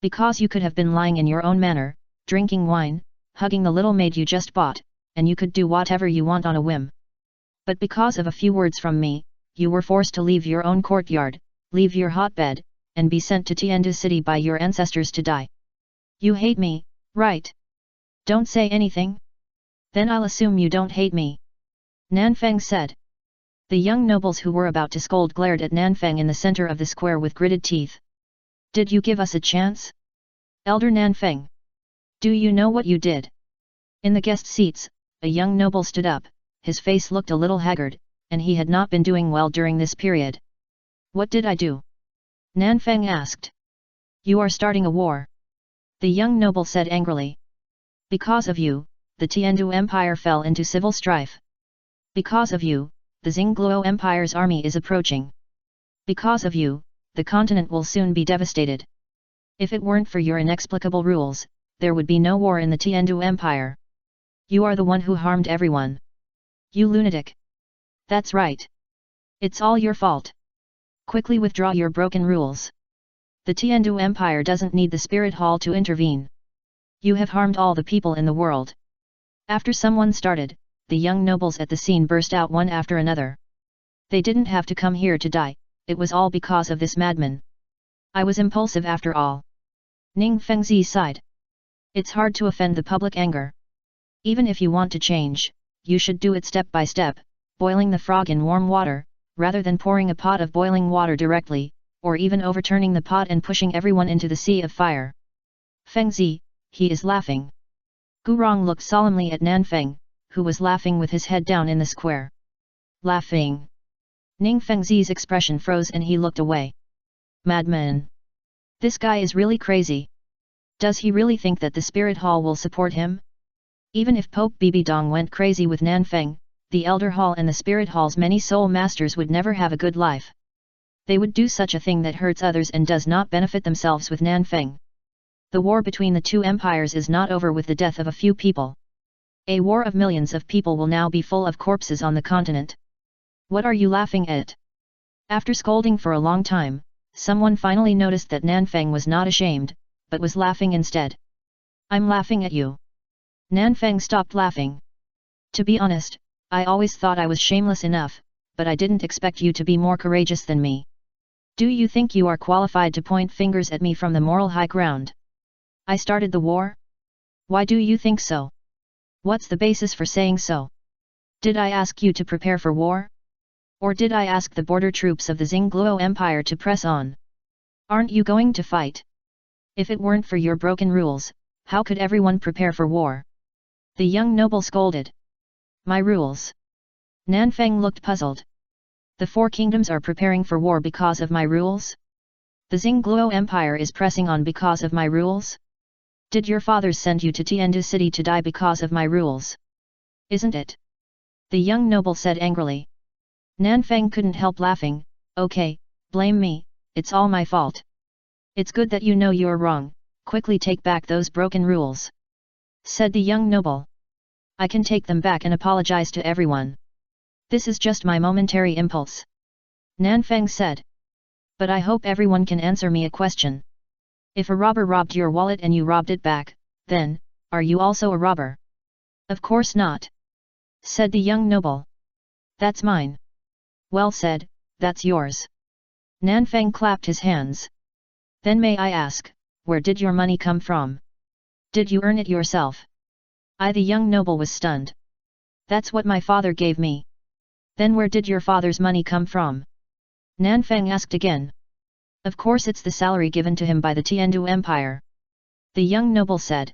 Because you could have been lying in your own manor, drinking wine, hugging the little maid you just bought, and you could do whatever you want on a whim. But because of a few words from me, you were forced to leave your own courtyard, leave your hotbed, and be sent to Tiandu City by your ancestors to die. You hate me, right? Don't say anything. Then I'll assume you don't hate me. Nanfeng said. The young nobles who were about to scold glared at Nanfeng in the center of the square with gritted teeth. Did you give us a chance? Elder Nanfeng. Do you know what you did? In the guest seats, a young noble stood up, his face looked a little haggard, and he had not been doing well during this period. What did I do? Nanfeng asked. You are starting a war. The young noble said angrily. Because of you, the Tiandu Empire fell into civil strife. Because of you, the Xingluo Empire's army is approaching. Because of you, the continent will soon be devastated. If it weren't for your inexplicable rules, there would be no war in the Tiandu Empire. You are the one who harmed everyone. You lunatic. That's right. It's all your fault. Quickly withdraw your broken rules. The Tiandu Empire doesn't need the Spirit Hall to intervene. You have harmed all the people in the world. After someone started, the young nobles at the scene burst out one after another. They didn't have to come here to die, it was all because of this madman. I was impulsive after all. Ning Fengzi sighed. It's hard to offend the public anger. Even if you want to change, you should do it step by step, boiling the frog in warm water, rather than pouring a pot of boiling water directly, or even overturning the pot and pushing everyone into the sea of fire. Fengzi, he is laughing. Gurong looked solemnly at Nanfeng, who was laughing with his head down in the square. Laughing. Ning Fengzi's expression froze and he looked away. Madman. This guy is really crazy. Does he really think that the spirit hall will support him? Even if Pope Bibidong went crazy with Nanfeng, the Elder Hall and the Spirit Hall's many soul masters would never have a good life. They would do such a thing that hurts others and does not benefit themselves with Nanfeng. The war between the two empires is not over with the death of a few people. A war of millions of people will now be full of corpses on the continent. What are you laughing at? After scolding for a long time, someone finally noticed that Nanfeng was not ashamed, but was laughing instead. I'm laughing at you. Nanfeng stopped laughing. To be honest, I always thought I was shameless enough, but I didn't expect you to be more courageous than me. Do you think you are qualified to point fingers at me from the moral high ground? I started the war? Why do you think so? What's the basis for saying so? Did I ask you to prepare for war? Or did I ask the border troops of the Xingluo Empire to press on? Aren't you going to fight? If it weren't for your broken rules, how could everyone prepare for war? The young noble scolded. My rules? Nanfeng looked puzzled. The four kingdoms are preparing for war because of my rules? The Xingluo Empire is pressing on because of my rules? Did your fathers send you to Tiandu City to die because of my rules? Isn't it? The young noble said angrily. Nanfeng couldn't help laughing. Okay, blame me, it's all my fault. It's good that you know you're wrong, quickly take back those broken rules. Said the young noble. I can take them back and apologize to everyone. This is just my momentary impulse. Nanfeng said. But I hope everyone can answer me a question. If a robber robbed your wallet and you robbed it back, then, are you also a robber? Of course not. Said the young noble. That's mine. Well said, that's yours. Nanfeng clapped his hands. Then may I ask, where did your money come from? Did you earn it yourself? The young noble was stunned. That's what my father gave me. Then where did your father's money come from? Nanfeng asked again. Of course it's the salary given to him by the Tiandu Empire. The young noble said.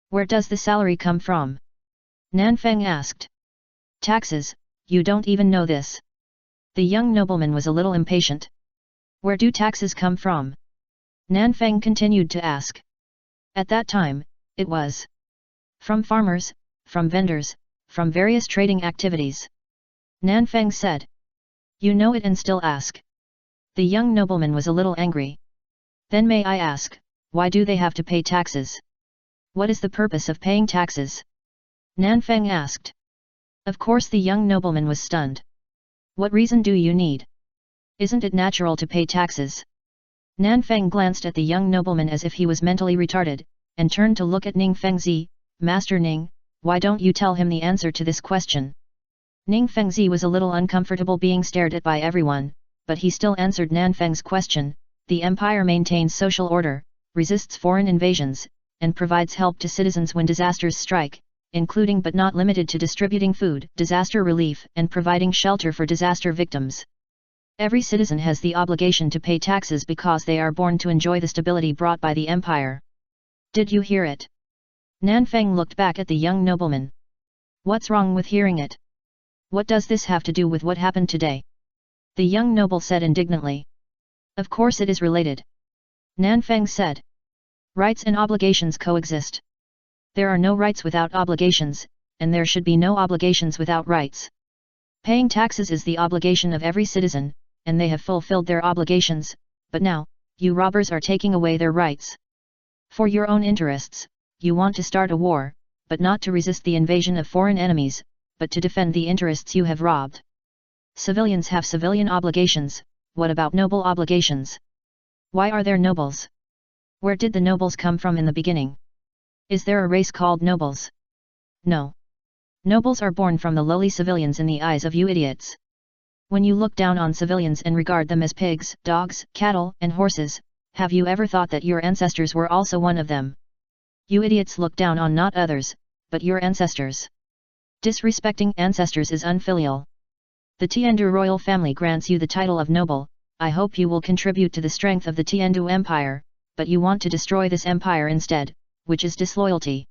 Where does the salary come from? Nanfeng asked. Taxes, you don't even know this. The young nobleman was a little impatient. Where do taxes come from? Nanfeng continued to ask. At that time, it was from farmers, from vendors, from various trading activities. Nanfeng said. You know it and still ask. The young nobleman was a little angry. Then may I ask, why do they have to pay taxes? What is the purpose of paying taxes? Nanfeng asked. Of course the young nobleman was stunned. What reason do you need? Isn't it natural to pay taxes? Nanfeng glanced at the young nobleman as if he was mentally retarded, and turned to look at Ning Fengzi. Master Ning, why don't you tell him the answer to this question? Ning Fengzi was a little uncomfortable being stared at by everyone, but he still answered Nanfeng's question. The empire maintains social order, resists foreign invasions, and provides help to citizens when disasters strike, including but not limited to distributing food, disaster relief, and providing shelter for disaster victims. Every citizen has the obligation to pay taxes because they are born to enjoy the stability brought by the empire. Did you hear it? Nanfeng looked back at the young nobleman. What's wrong with hearing it? What does this have to do with what happened today? The young noble said indignantly. Of course it is related. Nanfeng said. Rights and obligations coexist. There are no rights without obligations, and there should be no obligations without rights. Paying taxes is the obligation of every citizen, and they have fulfilled their obligations, but now, you robbers are taking away their rights. For your own interests, you want to start a war, but not to resist the invasion of foreign enemies, but to defend the interests you have robbed. Civilians have civilian obligations, what about noble obligations? Why are there nobles? Where did the nobles come from in the beginning? Is there a race called nobles? No. Nobles are born from the lowly civilians in the eyes of you idiots. When you look down on civilians and regard them as pigs, dogs, cattle, and horses, have you ever thought that your ancestors were also one of them? You idiots look down on not others, but your ancestors. Disrespecting ancestors is unfilial. The Tiandu royal family grants you the title of noble. I hope you will contribute to the strength of the Tiandu Empire, but you want to destroy this empire instead, which is disloyalty.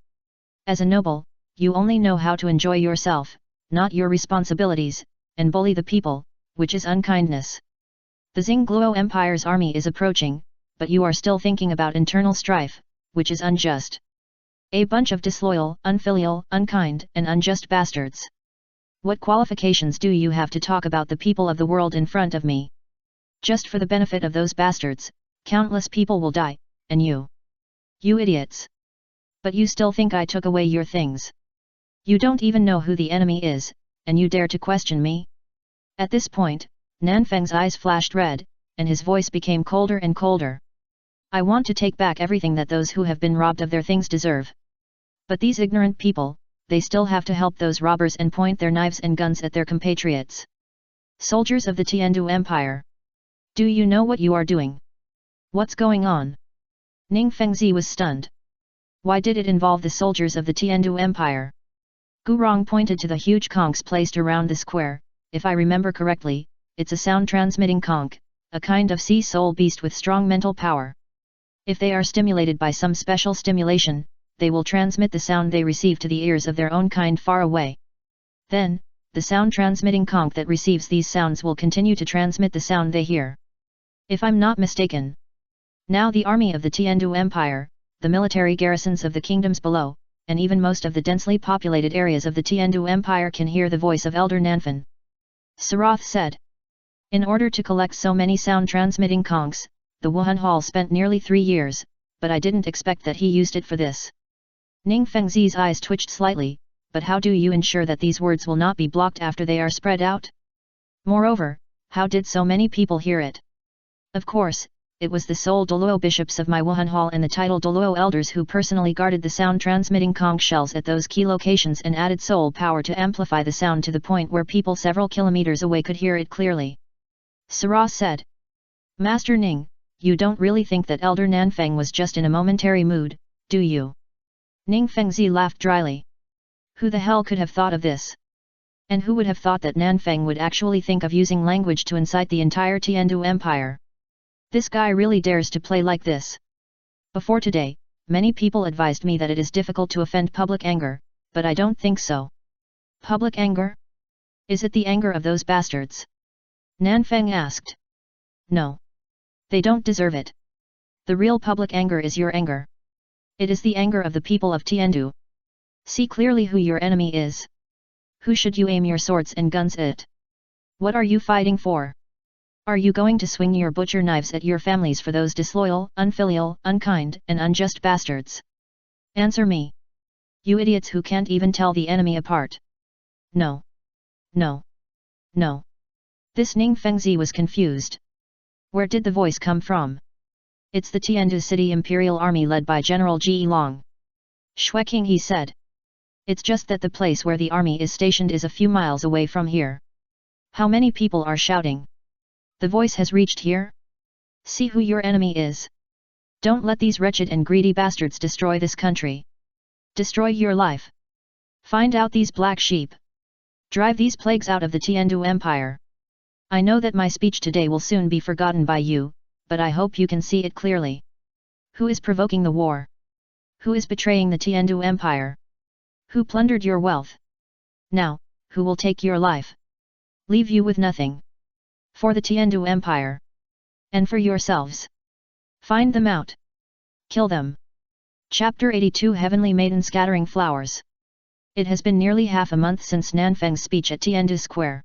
As a noble, you only know how to enjoy yourself, not your responsibilities, and bully the people, which is unkindness. The Douluo Empire's army is approaching, but you are still thinking about internal strife, which is unjust. A bunch of disloyal, unfilial, unkind, and unjust bastards. What qualifications do you have to talk about the people of the world in front of me? Just for the benefit of those bastards, countless people will die, and you. You idiots. But you still think I took away your things. You don't even know who the enemy is, and you dare to question me? At this point, Nanfeng's eyes flashed red, and his voice became colder and colder. I want to take back everything that those who have been robbed of their things deserve. But these ignorant people, they still have to help those robbers and point their knives and guns at their compatriots. Soldiers of the Tiandu Empire. Do you know what you are doing? What's going on? Ning Fengzi was stunned. Why did it involve the soldiers of the Tiandu Empire? Gurong pointed to the huge conchs placed around the square. If I remember correctly, it's a sound-transmitting conch, a kind of sea soul beast with strong mental power. If they are stimulated by some special stimulation, they will transmit the sound they receive to the ears of their own kind far away. Then, the sound-transmitting conch that receives these sounds will continue to transmit the sound they hear. If I'm not mistaken. Now the army of the Tiandu Empire, the military garrisons of the kingdoms below, and even most of the densely populated areas of the Tiandu Empire can hear the voice of Elder Nanfan. Sarath said. In order to collect so many sound-transmitting conchs, the Wuhan Hall spent nearly 3 years, but I didn't expect that he used it for this. Ning Fengzi's eyes twitched slightly, but how do you ensure that these words will not be blocked after they are spread out? Moreover, how did so many people hear it? Of course, it was the sole Douluo bishops of my Wuhan Hall and the titled Douluo elders who personally guarded the sound-transmitting conch shells at those key locations and added soul power to amplify the sound to the point where people several kilometers away could hear it clearly. Sarath said. Master Ning, you don't really think that Elder Nanfeng was just in a momentary mood, do you? Ning Fengzi laughed dryly. Who the hell could have thought of this? And who would have thought that Nanfeng would actually think of using language to incite the entire Tiandu Empire? This guy really dares to play like this. Before today, many people advised me that it is difficult to offend public anger, but I don't think so. Public anger? Is it the anger of those bastards? Nanfeng asked. No. They don't deserve it. The real public anger is your anger. It is the anger of the people of Tiandu. See clearly who your enemy is. Who should you aim your swords and guns at? What are you fighting for? Are you going to swing your butcher knives at your families for those disloyal, unfilial, unkind, and unjust bastards? Answer me. You idiots who can't even tell the enemy apart. No. No. No. This Ning Fengzi was confused. Where did the voice come from? It's the Tiandu City Imperial Army led by General Ji Long. Shueking, he said. It's just that the place where the army is stationed is a few miles away from here. How many people are shouting? The voice has reached here? See who your enemy is. Don't let these wretched and greedy bastards destroy this country. Destroy your life. Find out these black sheep. Drive these plagues out of the Tiandu Empire. I know that my speech today will soon be forgotten by you, but I hope you can see it clearly. Who is provoking the war? Who is betraying the Tiandu Empire? Who plundered your wealth? Now, who will take your life? Leave you with nothing. For the Tiandu Empire. And for yourselves. Find them out. Kill them. Chapter 82 Heavenly Maiden Scattering Flowers. It has been nearly half a month since Nanfeng's speech at Tiandu Square.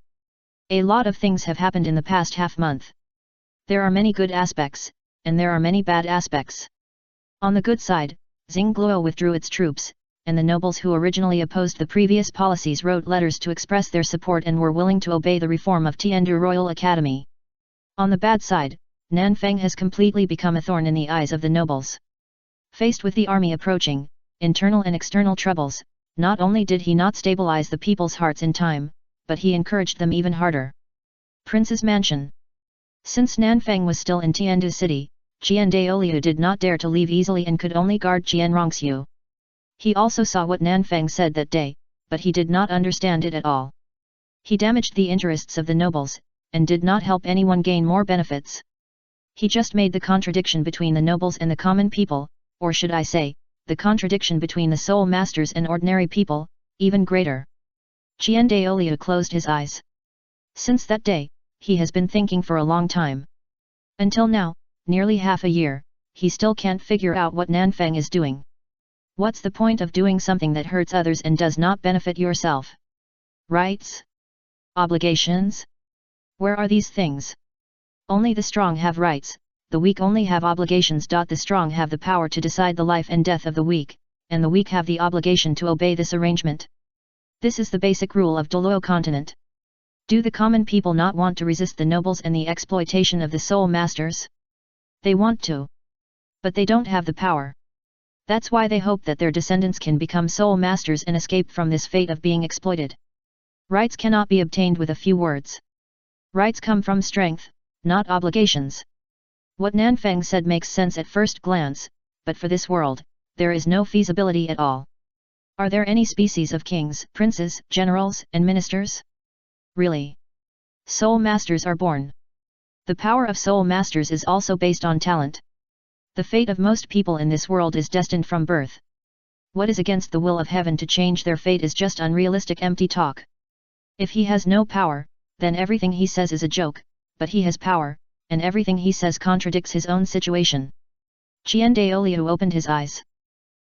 A lot of things have happened in the past half month. There are many good aspects, and there are many bad aspects. On the good side, Douluo withdrew its troops, and the nobles who originally opposed the previous policies wrote letters to express their support and were willing to obey the reform of Tiandu Royal Academy. On the bad side, Nanfeng has completely become a thorn in the eyes of the nobles. Faced with the army approaching, internal and external troubles, not only did he not stabilize the people's hearts in time, but he encouraged them even harder. Prince's Mansion. Since Nanfeng was still in Tiandu City, Qian Daoliu did not dare to leave easily and could only guard Qian Rongxiu. He also saw what Nanfeng said that day, but he did not understand it at all. He damaged the interests of the nobles, and did not help anyone gain more benefits. He just made the contradiction between the nobles and the common people, or should I say, the contradiction between the soul masters and ordinary people, even greater. Qian Daoliu closed his eyes. Since that day, he has been thinking for a long time. Until now, nearly half a year, he still can't figure out what Nanfeng is doing. What's the point of doing something that hurts others and does not benefit yourself? Rights? Obligations? Where are these things? Only the strong have rights, the weak only have obligations. The strong have the power to decide the life and death of the weak, and the weak have the obligation to obey this arrangement. This is the basic rule of Douluo continent. Do the common people not want to resist the nobles and the exploitation of the soul masters? They want to. But they don't have the power. That's why they hope that their descendants can become soul masters and escape from this fate of being exploited. Rights cannot be obtained with a few words. Rights come from strength, not obligations. What Nanfeng said makes sense at first glance, but for this world, there is no feasibility at all. Are there any species of kings, princes, generals, and ministers? Really? Soul masters are born. The power of soul masters is also based on talent. The fate of most people in this world is destined from birth. What is against the will of heaven to change their fate is just unrealistic empty talk. If he has no power, then everything he says is a joke, but he has power, and everything he says contradicts his own situation. Qian Daoliu opened his eyes.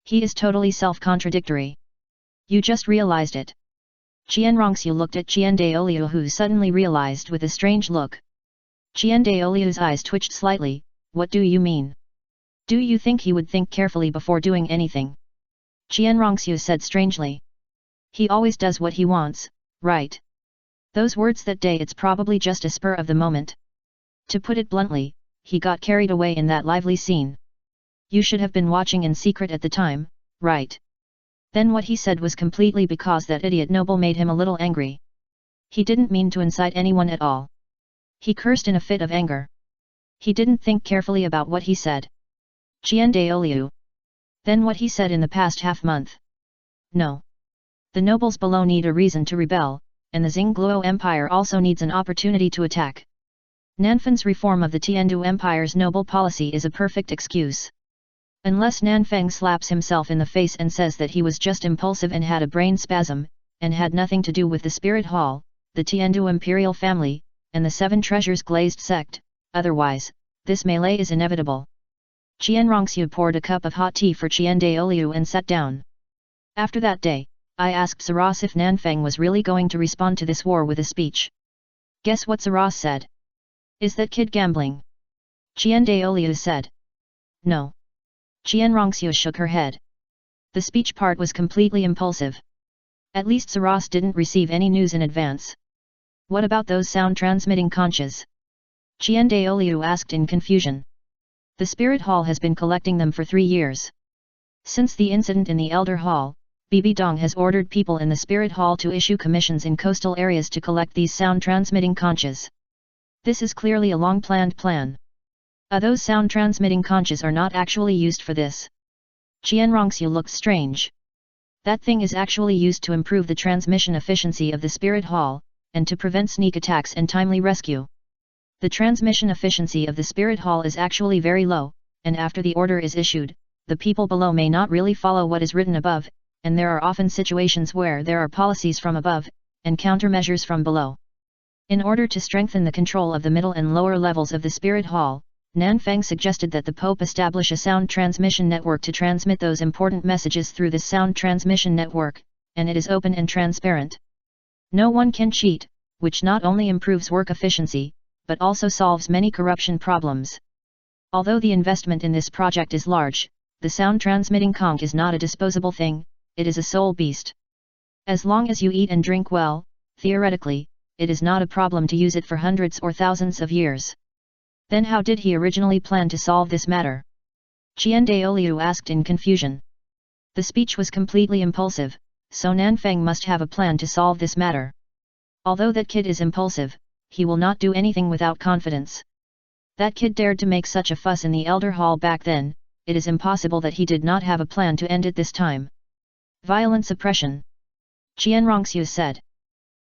He is totally self-contradictory. You just realized it. Qian Rongxiu looked at Qian Daoliu, who suddenly realized with a strange look. Qian Daoliu's eyes twitched slightly. What do you mean? Do you think he would think carefully before doing anything? Qian Rongxiu said strangely. He always does what he wants, right? Those words that day, it's probably just a spur of the moment. To put it bluntly, he got carried away in that lively scene. You should have been watching in secret at the time, right? Then what he said was completely because that idiot noble made him a little angry. He didn't mean to incite anyone at all. He cursed in a fit of anger. He didn't think carefully about what he said. Qian Daoliu. Then what he said in the past half-month? No. The nobles below need a reason to rebel, and the Xingluo Empire also needs an opportunity to attack. Nanfeng's reform of the Tiandu Empire's noble policy is a perfect excuse. Unless Nanfeng slaps himself in the face and says that he was just impulsive and had a brain spasm, and had nothing to do with the Spirit Hall, the Tiandu imperial family, and the Seven Treasures glazed sect, otherwise, this melee is inevitable. Qian Rongxiu poured a cup of hot tea for Qian Daoliu and sat down. After that day, I asked Saras if Nanfeng was really going to respond to this war with a speech. Guess what Saras said? Is that kid gambling? Qian Daoliu said. No. Qian Rongxiu shook her head. The speech part was completely impulsive. At least Saras didn't receive any news in advance. What about those sound-transmitting conches? Qian Daoliu asked in confusion. The Spirit Hall has been collecting them for 3 years. Since the incident in the Elder Hall, Bibi Dong has ordered people in the Spirit Hall to issue commissions in coastal areas to collect these sound-transmitting conches. This is clearly a long-planned plan. Those sound-transmitting conches are not actually used for this. Qian Rongxiu looked strange. That thing is actually used to improve the transmission efficiency of the Spirit Hall, and to prevent sneak attacks and timely rescue. The transmission efficiency of the Spirit Hall is actually very low, and after the order is issued, the people below may not really follow what is written above, and there are often situations where there are policies from above, and countermeasures from below. In order to strengthen the control of the middle and lower levels of the Spirit Hall, Nanfeng suggested that the Pope establish a sound transmission network to transmit those important messages through this sound transmission network, and it is open and transparent. No one can cheat, which not only improves work efficiency, but also solves many corruption problems. Although the investment in this project is large, the sound transmitting conch is not a disposable thing, it is a soul beast. As long as you eat and drink well, theoretically, it is not a problem to use it for hundreds or thousands of years. Then how did he originally plan to solve this matter? Qian Daoliu asked in confusion. The speech was completely impulsive, so Nanfeng must have a plan to solve this matter. Although that kid is impulsive, he will not do anything without confidence. That kid dared to make such a fuss in the Elder Hall back then, it is impossible that he did not have a plan to end it this time. Violent suppression. Qian Rongxiu said.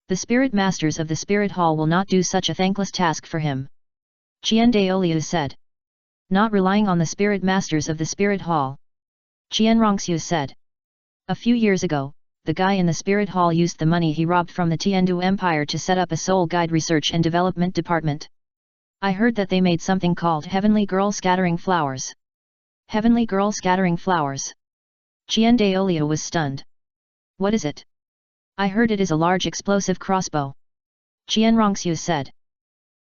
The spirit masters of the Spirit Hall will not do such a thankless task for him. Qian Daoliu said. Not relying on the spirit masters of the Spirit Hall. Qianrongxiu said. A few years ago, the guy in the spirit hall used the money he robbed from the Tiandu Empire to set up a soul guide research and development department. I heard that they made something called Heavenly Girl Scattering Flowers. Heavenly Girl Scattering Flowers. Qian Daolio was stunned. What is it? I heard it is a large explosive crossbow. Qianrongxiu said.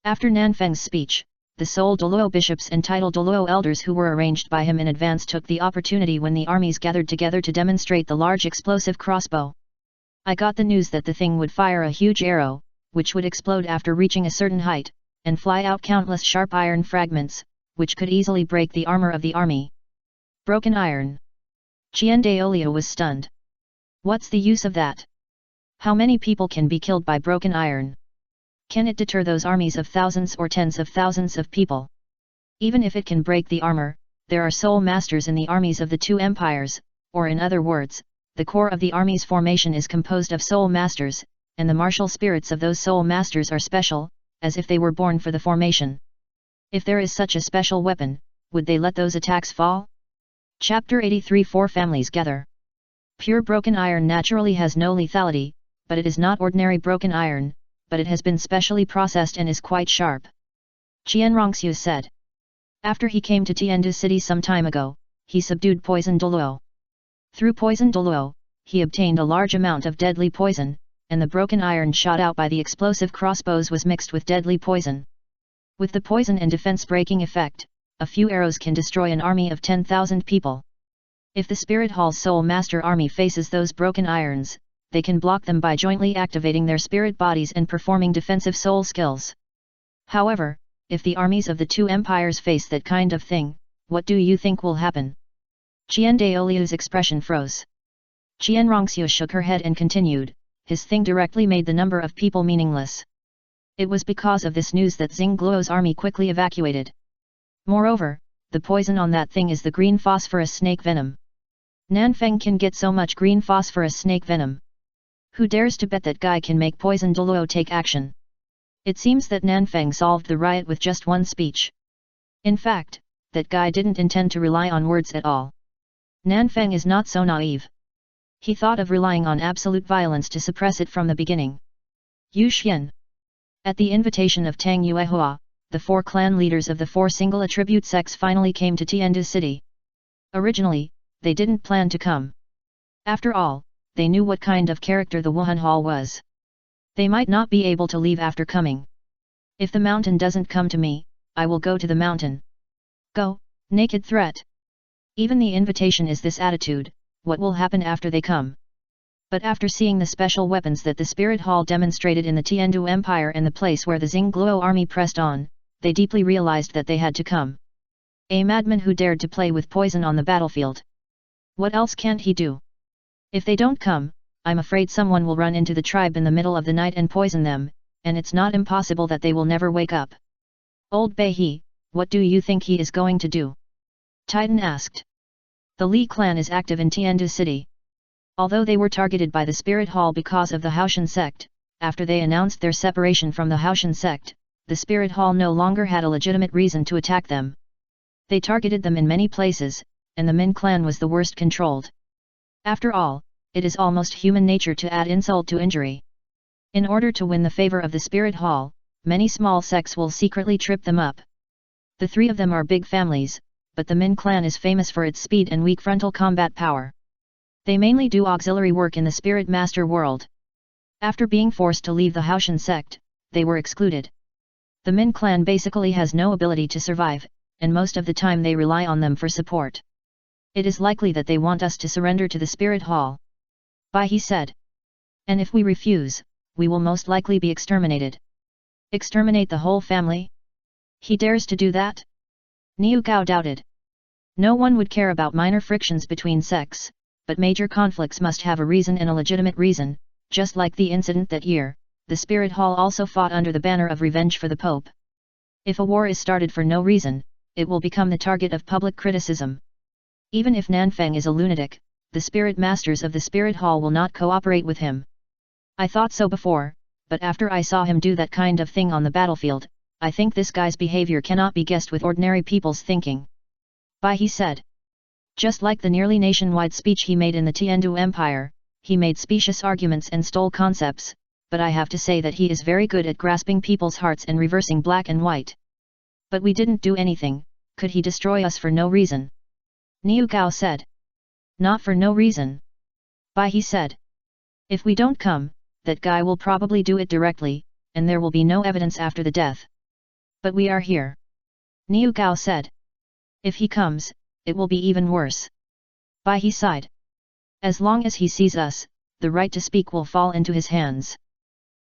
After Nanfeng's speech, the sole Douluo bishops and titled Douluo elders who were arranged by him in advance took the opportunity when the armies gathered together to demonstrate the large explosive crossbow. I got the news that the thing would fire a huge arrow, which would explode after reaching a certain height, and fly out countless sharp iron fragments, which could easily break the armor of the army. Broken iron. Qian Daolio was stunned. What's the use of that? How many people can be killed by broken iron? Can it deter those armies of thousands or tens of thousands of people? Even if it can break the armor, there are soul masters in the armies of the two empires, or in other words, the core of the army's formation is composed of soul masters, and the martial spirits of those soul masters are special, as if they were born for the formation. If there is such a special weapon, would they let those attacks fall? Chapter 83 Four families gather. Pure broken iron naturally has no lethality, but it is not ordinary broken iron, but it has been specially processed and is quite sharp. Qianrongxiu said. After he came to Tiandu city some time ago, he subdued poison Douluo. Through poison Douluo, he obtained a large amount of deadly poison, and the broken iron shot out by the explosive crossbows was mixed with deadly poison. With the poison and defense-breaking effect, a few arrows can destroy an army of 10,000 people. If the Spirit Hall's Soul Master army faces those broken irons, they can block them by jointly activating their spirit bodies and performing defensive soul skills. However, if the armies of the two empires face that kind of thing, what do you think will happen? Qian Daolio's expression froze. Qianrongxiu shook her head and continued, his thing directly made the number of people meaningless. It was because of this news that Xingluo's army quickly evacuated. Moreover, the poison on that thing is the green phosphorus snake venom. Nanfeng can get so much green phosphorus snake venom. Who dares to bet that guy can make poison Douluo take action? It seems that Nanfeng solved the riot with just one speech. In fact, that guy didn't intend to rely on words at all. Nanfeng is not so naive. He thought of relying on absolute violence to suppress it from the beginning. Yu Xian. At the invitation of Tang Yuehua, the four clan leaders of the four single attribute sects finally came to Tiandu city. Originally, they didn't plan to come. After all, they knew what kind of character the Wuhan Hall was. They might not be able to leave after coming. If the mountain doesn't come to me, I will go to the mountain. Go, naked threat. Even the invitation is this attitude, what will happen after they come? But after seeing the special weapons that the Spirit Hall demonstrated in the Tiandu Empire and the place where the Xingluo army pressed on, they deeply realized that they had to come. A madman who dared to play with poison on the battlefield. What else can't he do? If they don't come, I'm afraid someone will run into the tribe in the middle of the night and poison them, and it's not impossible that they will never wake up. Old Beihe, what do you think he is going to do? Titan asked. The Li clan is active in Tiandu city. Although they were targeted by the Spirit Hall because of the Haoshan sect, after they announced their separation from the Haoshan sect, the Spirit Hall no longer had a legitimate reason to attack them. They targeted them in many places, and the Min clan was the worst controlled. After all, it is almost human nature to add insult to injury. In order to win the favor of the Spirit Hall, many small sects will secretly trip them up. The three of them are big families, but the Min clan is famous for its speed and weak frontal combat power. They mainly do auxiliary work in the Spirit Master world. After being forced to leave the Haoshan sect, they were excluded. The Min clan basically has no ability to survive, and most of the time they rely on them for support. It is likely that they want us to surrender to the Spirit Hall. Baihe said. And if we refuse, we will most likely be exterminated. Exterminate the whole family? He dares to do that? Niu Gao doubted. No one would care about minor frictions between sects, but major conflicts must have a reason and a legitimate reason, just like the incident that year. The Spirit Hall also fought under the banner of revenge for the Pope. If a war is started for no reason, it will become the target of public criticism. Even if Nanfeng is a lunatic, the Spirit Masters of the Spirit Hall will not cooperate with him. I thought so before, but after I saw him do that kind of thing on the battlefield, I think this guy's behavior cannot be guessed with ordinary people's thinking. Baihe said. Just like the nearly nationwide speech he made in the Tiandu Empire, he made specious arguments and stole concepts, but I have to say that he is very good at grasping people's hearts and reversing black and white. But we didn't do anything, could he destroy us for no reason? Niu Gao said. Not for no reason. Bai He said. If we don't come, that guy will probably do it directly, and there will be no evidence after the death. But we are here. Niu Gao said. If he comes, it will be even worse. Bai He sighed. As long as he sees us, the right to speak will fall into his hands.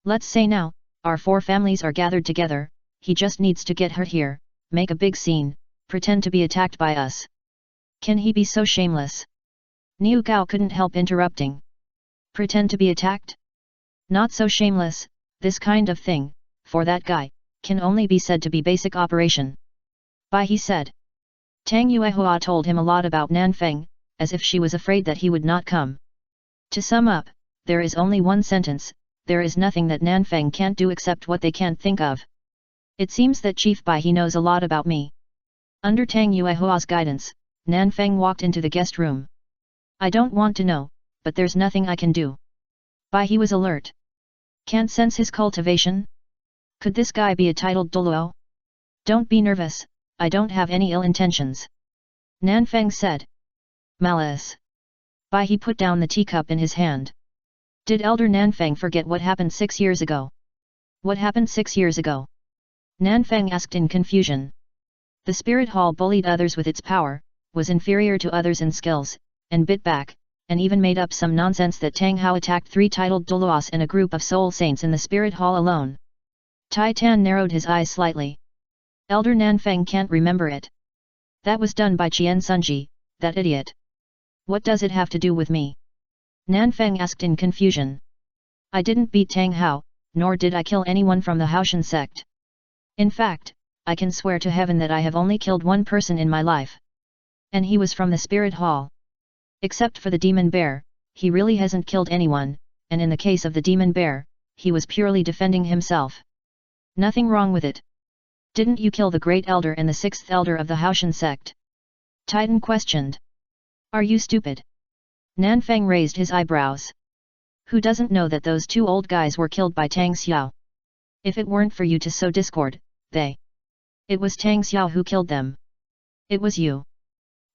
Let's say now, our 4 families are gathered together, he just needs to get hurt here, make a big scene, pretend to be attacked by us. Can he be so shameless? Niu Gao couldn't help interrupting. Pretend to be attacked? Not so shameless, this kind of thing, for that guy, can only be said to be basic operation. Bai He said. Tang Yuehua told him a lot about Nanfeng, as if she was afraid that he would not come. To sum up, there is only one sentence, there is nothing that Nanfeng can't do except what they can't think of. It seems that Chief Bai He knows a lot about me. Under Tang Yuehua's guidance, Nanfeng walked into the guest room. I don't want to know, but there's nothing I can do. Bai He was alert. Can't sense his cultivation? Could this guy be a titled Douluo? Don't be nervous, I don't have any ill intentions. Nanfeng said. Malice. Bai He put down the teacup in his hand. Did Elder Nanfeng forget what happened 6 years ago? What happened 6 years ago? Nanfeng asked in confusion. The spirit hall bullied others with its power, was inferior to others in skills, and bit back, and even made up some nonsense that Tang Hao attacked 3 titled Douluos and a group of soul saints in the spirit hall alone. Tai Tan narrowed his eyes slightly. Elder Nanfeng can't remember it. That was done by Qian Sunji, that idiot. What does it have to do with me? Nanfeng asked in confusion. I didn't beat Tang Hao, nor did I kill anyone from the Haoshan sect. In fact, I can swear to heaven that I have only killed 1 person in my life. And he was from the spirit hall. Except for the demon bear, he really hasn't killed anyone, and in the case of the demon bear, he was purely defending himself. Nothing wrong with it. Didn't you kill the great elder and the 6th elder of the Haoshan sect? Titan questioned. Are you stupid? Nanfeng raised his eyebrows. Who doesn't know that those 2 old guys were killed by Tang Xiao? If it weren't for you to sow discord, It was Tang Xiao who killed them. It was you.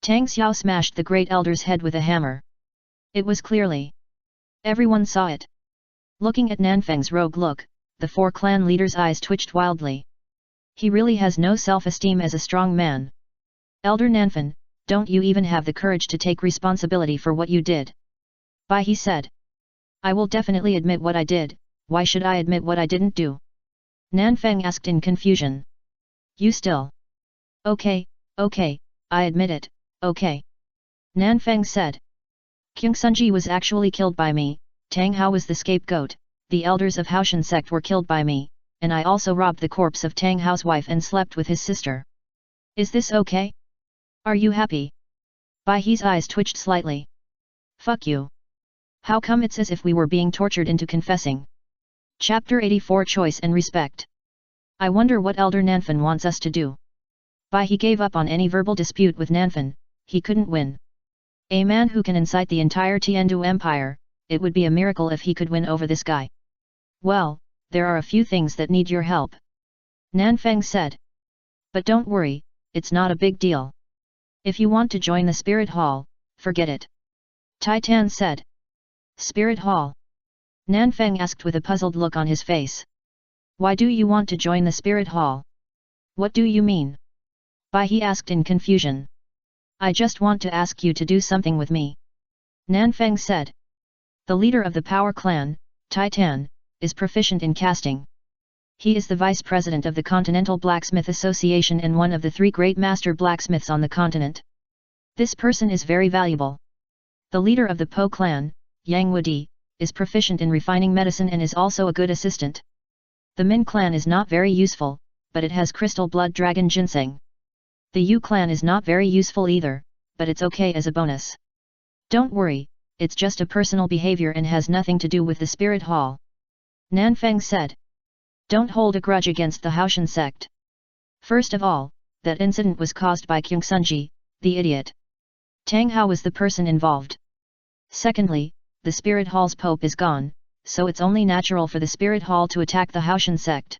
Tang Xiao smashed the great elder's head with a hammer. It was clearly. Everyone saw it. Looking at Nanfeng's rogue look, the 4 clan leaders' eyes twitched wildly. He really has no self-esteem as a strong man. Elder Nanfen, don't you even have the courage to take responsibility for what you did? Bai He said. I will definitely admit what I did, why should I admit what I didn't do? Nanfeng asked in confusion. You still? Okay, I admit it, okay. Nanfeng said. King Sunji was actually killed by me, Tang Hao was the scapegoat, the elders of Haoshan sect were killed by me, and I also robbed the corpse of Tang Hao's wife and slept with his sister. Is this okay? Are you happy? Bai He's eyes twitched slightly. Fuck you. How come it's as if we were being tortured into confessing? Chapter 84 Choice and Respect. I wonder what Elder Nanfen wants us to do. Bai He gave up on any verbal dispute with Nanfen, he couldn't win. A man who can incite the entire Tiandu Empire, it would be a miracle if he could win over this guy. Well, there are a few things that need your help. Nanfeng said. But don't worry, it's not a big deal. If you want to join the Spirit Hall, forget it. Tai Tan said. Spirit Hall? Nanfeng asked with a puzzled look on his face. Why do you want to join the Spirit Hall? What do you mean? Bai He asked in confusion. I just want to ask you to do something with me. Nanfeng said. The leader of the Power Clan, Tai Tan, is proficient in casting. He is the vice president of the Continental Blacksmith Association and one of the 3 great master blacksmiths on the continent. This person is very valuable. The leader of the Po clan, Yang Wudi, is proficient in refining medicine and is also a good assistant. The Min clan is not very useful, but it has crystal blood dragon ginseng. The Yu clan is not very useful either, but it's okay as a bonus. Don't worry, it's just a personal behavior and has nothing to do with the Spirit Hall. Nanfeng said. Don't hold a grudge against the Haoshan sect. First of all, that incident was caused by King Sunji, the idiot. Tang Hao was the person involved. Secondly, the Spirit Hall's Pope is gone, so it's only natural for the Spirit Hall to attack the Haoshan sect.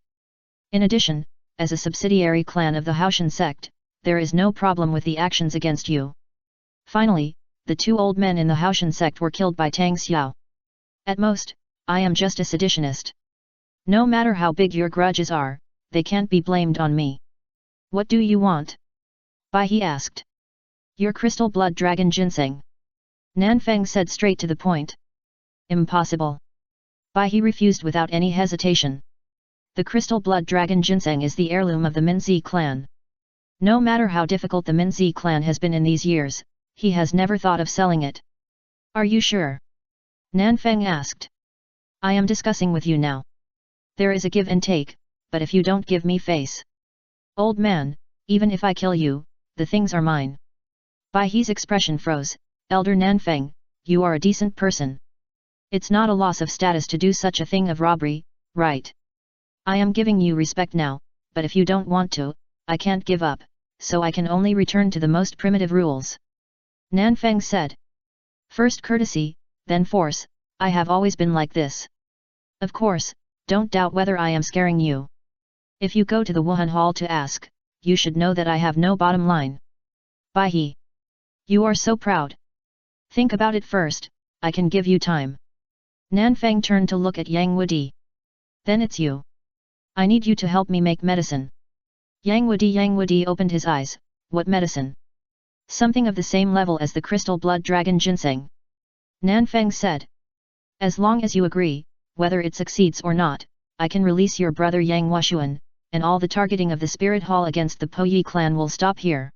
In addition, as a subsidiary clan of the Haoshan sect, there is no problem with the actions against you. Finally, the two old men in the Haoshan sect were killed by Tang Xiao. At most, I am just a seditionist. No matter how big your grudges are, they can't be blamed on me. What do you want? Bai He asked. Your crystal blood dragon ginseng. Nanfeng said straight to the point. Impossible. Bai He refused without any hesitation. The crystal blood dragon ginseng is the heirloom of the Minzi clan. No matter how difficult the Minzi clan has been in these years, he has never thought of selling it. Are you sure? Nanfeng asked. I am discussing with you now. There is a give and take, but if you don't give me face. Old man, even if I kill you, the things are mine. Bai He's expression froze. Elder Nanfeng, you are a decent person. It's not a loss of status to do such a thing of robbery, right? I am giving you respect now, but if you don't want to, I can't give up, so I can only return to the most primitive rules. Nanfeng said. First courtesy, then force, I have always been like this. Of course, don't doubt whether I am scaring you. If you go to the Wuhan Hall to ask, you should know that I have no bottom line. Bai He. You are so proud. Think about it first, I can give you time. Nanfeng turned to look at Yang Wudi. Then it's you. I need you to help me make medicine. Yang Wudi opened his eyes. What medicine? Something of the same level as the crystal blood dragon ginseng. Nanfeng said. As long as you agree, whether it succeeds or not, I can release your brother Yang Washuan, and all the targeting of the Spirit Hall against the Po Yi clan will stop here.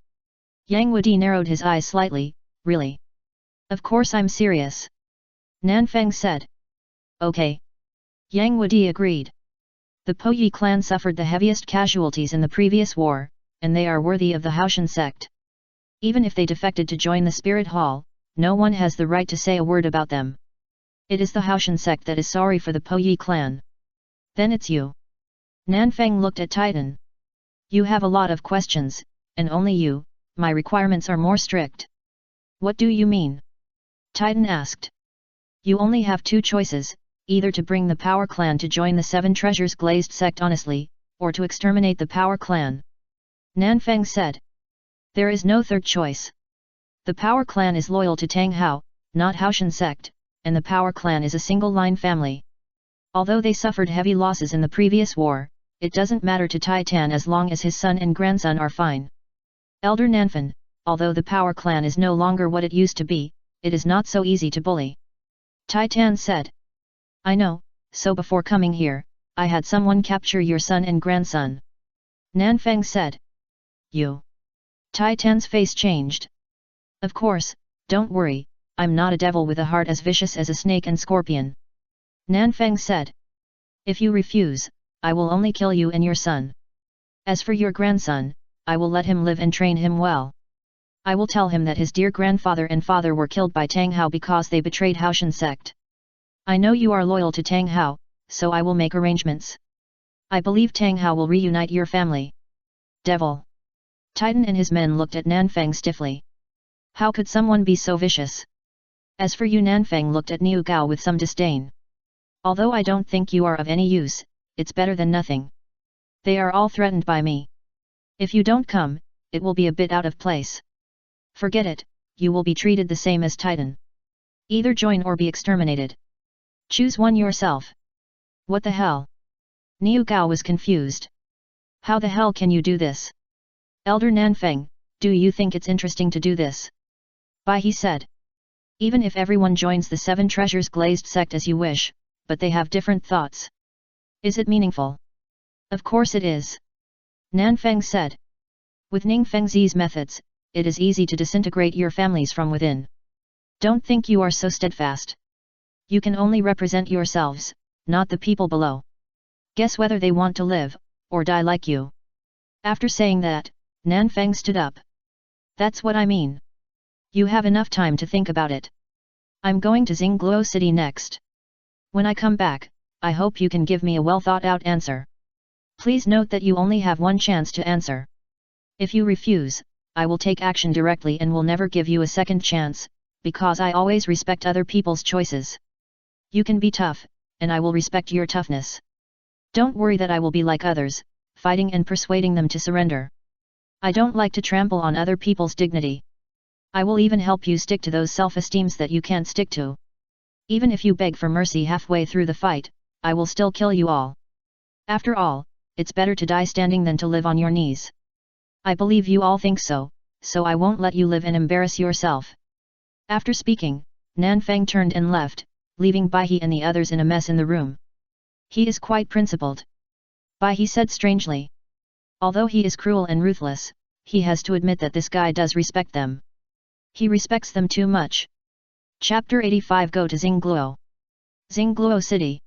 Yang Wudi narrowed his eyes slightly. Really? Of course I'm serious. Nanfeng said. Okay. Yang Wudi agreed. The Po Yi clan suffered the heaviest casualties in the previous war, and they are worthy of the Haoshan sect. Even if they defected to join the Spirit Hall, no one has the right to say a word about them. It is the Haoshan sect that is sorry for the Po Yi clan. Then it's you. Nanfeng looked at Titan. You have a lot of questions, and only you, my requirements are more strict. What do you mean? Titan asked. You only have two choices, either to bring the Power Clan to join the Seven Treasures Glazed sect honestly, or to exterminate the Power Clan. Nanfeng said. There is no third choice. The Power Clan is loyal to Tang Hao, not Haoshan sect, and the Power Clan is a single-line family. Although they suffered heavy losses in the previous war, it doesn't matter to Titan as long as his son and grandson are fine. Elder Nanfen, although the Power Clan is no longer what it used to be, it is not so easy to bully. Titan said. I know, so before coming here, I had someone capture your son and grandson. Nanfeng said. You. Titan's face changed. Of course, don't worry, I'm not a devil with a heart as vicious as a snake and scorpion. Nanfeng said. If you refuse, I will only kill you and your son. As for your grandson, I will let him live and train him well. I will tell him that his dear grandfather and father were killed by Tang Hao because they betrayed Haoshan sect. I know you are loyal to Tang Hao, so I will make arrangements. I believe Tang Hao will reunite your family. Devil. Titan and his men looked at Nanfeng stiffly. How could someone be so vicious? As for you, Nanfeng looked at Niu Gao with some disdain. Although I don't think you are of any use, it's better than nothing. They are all threatened by me. If you don't come, it will be a bit out of place. Forget it, you will be treated the same as Titan. Either join or be exterminated. Choose one yourself. What the hell? Niu Gao was confused. How the hell can you do this? Elder Nanfeng, do you think it's interesting to do this? Bai He said. Even if everyone joins the Seven Treasures Glazed sect as you wish, but they have different thoughts. Is it meaningful? Of course it is. Nanfeng said. With Ning Fengzi's methods, it is easy to disintegrate your families from within. Don't think you are so steadfast. You can only represent yourselves, not the people below. Guess whether they want to live, or die like you. After saying that, Nanfeng stood up. That's what I mean. You have enough time to think about it. I'm going to Xingluo City next. When I come back, I hope you can give me a well-thought-out answer. Please note that you only have one chance to answer. If you refuse, I will take action directly and will never give you a second chance, because I always respect other people's choices. You can be tough, and I will respect your toughness. Don't worry that I will be like others, fighting and persuading them to surrender. I don't like to trample on other people's dignity. I will even help you stick to those self-esteems that you can't stick to. Even if you beg for mercy halfway through the fight, I will still kill you all. After all, it's better to die standing than to live on your knees. I believe you all think so, so I won't let you live and embarrass yourself. After speaking, Nanfang turned and left, leaving Baihe and the others in a mess in the room. He is quite principled. Baihe said strangely. Although he is cruel and ruthless, he has to admit that this guy does respect them. He respects them too much. Chapter 85. Go to Douluo. Douluo City.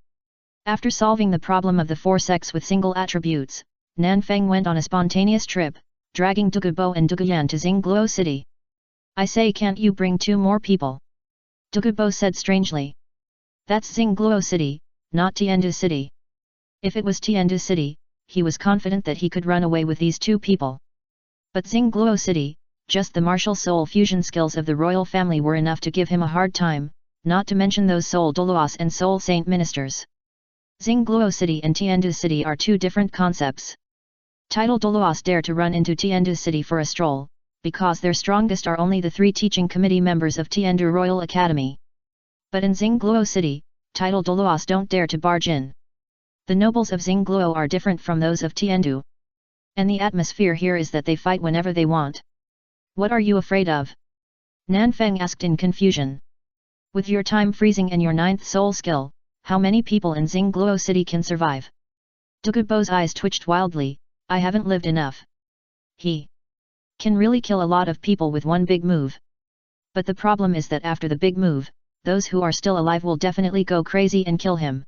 After solving the problem of the four sects with single attributes, Nanfang went on a spontaneous trip, dragging Douluo and Douyan to Douluo City. I say, can't you bring 2 more people? Douluo said strangely. That's Douluo City, not Tiandu City. If it was Tiandu City, he was confident that he could run away with these 2 people. But Douluo City, just the martial soul fusion skills of the royal family were enough to give him a hard time, not to mention those soul Douluos and soul saint ministers. Douluo City and Tiandu City are 2 different concepts. Title Douluos dare to run into Tiandu City for a stroll, because their strongest are only the 3 teaching committee members of Tiandu Royal Academy. But in Douluo City, title Douluos don't dare to barge in. The nobles of Douluo are different from those of Tiandu. And the atmosphere here is that they fight whenever they want. What are you afraid of? Nanfang asked in confusion. With your time freezing and your 9th soul skill, how many people in Douluo City can survive? Douluo's eyes twitched wildly. I haven't lived enough. He can really kill a lot of people with one big move. But the problem is that after the big move, those who are still alive will definitely go crazy and kill him.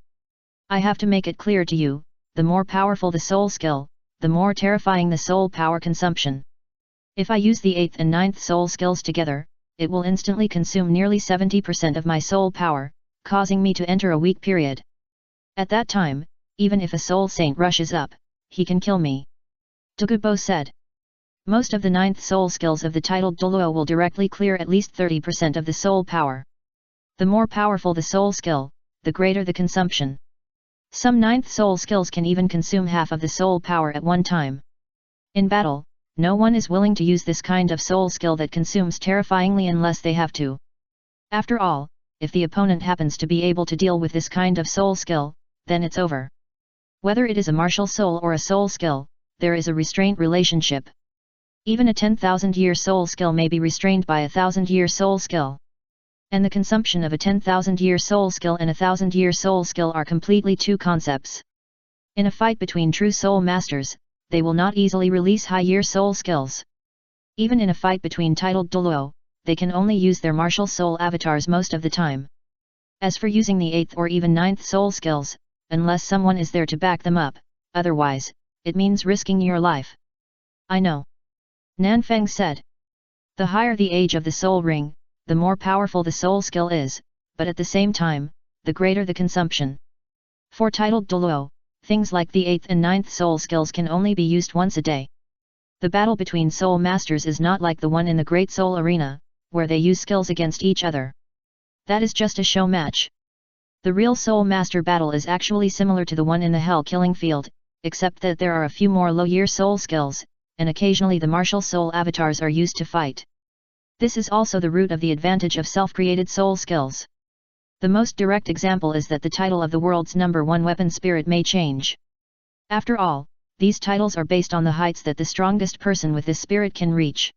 I have to make it clear to you, the more powerful the soul skill, the more terrifying the soul power consumption. If I use the 8th and 9th soul skills together, it will instantly consume nearly 70% of my soul power, causing me to enter a weak period. At that time, even if a soul saint rushes up, he can kill me. Douluo said. Most of the 9th soul skills of the titled Douluo will directly clear at least 30% of the soul power. The more powerful the soul skill, the greater the consumption. Some 9th soul skills can even consume half of the soul power at one time. In battle, no one is willing to use this kind of soul skill that consumes terrifyingly unless they have to. After all, if the opponent happens to be able to deal with this kind of soul skill, then it's over. Whether it is a martial soul or a soul skill, there is a restraint relationship. Even a 10,000-year soul skill may be restrained by a 1,000-year soul skill. And the consumption of a 10,000-year soul skill and a 1,000-year soul skill are completely 2 concepts. In a fight between true soul masters, they will not easily release high-year soul skills. Even in a fight between titled Douluo, they can only use their martial soul avatars most of the time. As for using the 8th or even 9th soul skills, unless someone is there to back them up, otherwise, it means risking your life. I know. Nanfang said. The higher the age of the soul ring, the more powerful the soul skill is, but at the same time, the greater the consumption. For titled Douluo, things like the 8th and 9th soul skills can only be used once a day. The battle between soul masters is not like the one in the Great Soul Arena, where they use skills against each other. That is just a show match. The real soul master battle is actually similar to the one in the Hell Killing Field, except that there are a few more low-year soul skills, and occasionally the martial soul avatars are used to fight. This is also the root of the advantage of self-created soul skills. The most direct example is that the title of the world's #1 weapon spirit may change. After all, these titles are based on the heights that the strongest person with this spirit can reach.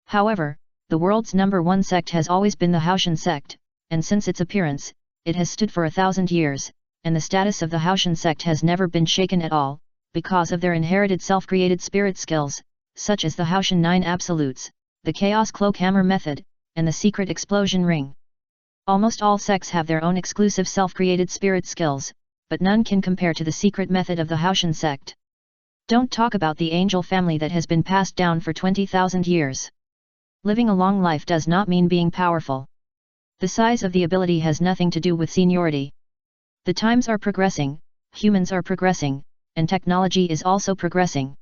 However, the world's #1 sect has always been the Haoshan sect, and since its appearance, it has stood for 1,000 years, and the status of the Haoshan sect has never been shaken at all, because of their inherited self-created spirit skills, such as the Haoshan 9 Absolutes, the Chaos Cloak Hammer method, and the Secret Explosion Ring. Almost all sects have their own exclusive self-created spirit skills, but none can compare to the secret method of the Haoshan sect. Don't talk about the angel family that has been passed down for 20,000 years. Living a long life does not mean being powerful. The size of the ability has nothing to do with seniority. The times are progressing, humans are progressing, and technology is also progressing.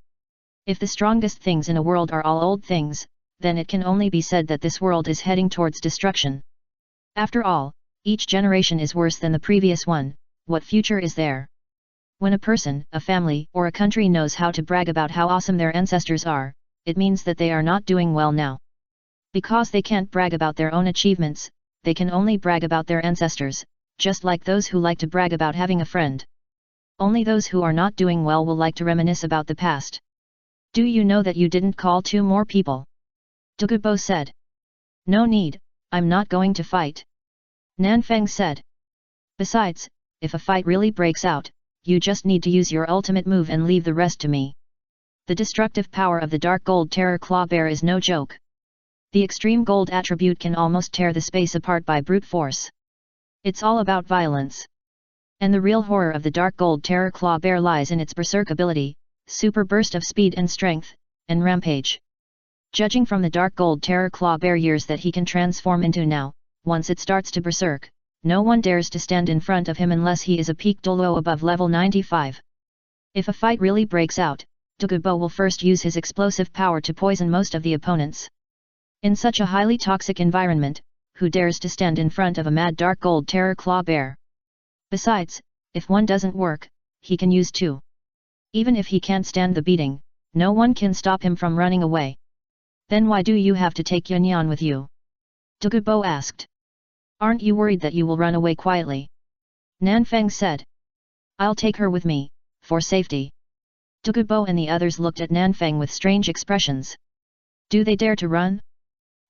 If the strongest things in a world are all old things, then it can only be said that this world is heading towards destruction. After all, each generation is worse than the previous one, what future is there? When a person, a family, or a country knows how to brag about how awesome their ancestors are, it means that they are not doing well now. Because they can't brag about their own achievements, they can only brag about their ancestors, just like those who like to brag about having a friend. Only those who are not doing well will like to reminisce about the past. Do you know that you didn't call 2 more people? Douluo said. No need, I'm not going to fight. Nanfeng said. Besides, if a fight really breaks out, you just need to use your ultimate move and leave the rest to me. The destructive power of the Dark Gold Terror Claw Bear is no joke. The extreme gold attribute can almost tear the space apart by brute force. It's all about violence. And the real horror of the Dark Gold Terror Claw Bear lies in its berserk ability, super burst of speed and strength, and rampage. Judging from the Dark Gold Terror Claw Bear years that he can transform into now, once it starts to berserk, no one dares to stand in front of him unless he is a peak Douluo above level 95. If a fight really breaks out, Douluo will first use his explosive power to poison most of the opponents. In such a highly toxic environment, who dares to stand in front of a mad Dark Gold Terror Claw Bear? Besides, if one doesn't work, he can use 2. Even if he can't stand the beating, no one can stop him from running away. Then why do you have to take Yunyan with you? Douluo asked. Aren't you worried that you will run away quietly? Nanfeng said. I'll take her with me, for safety. Douluo and the others looked at Nanfeng with strange expressions. Do they dare to run?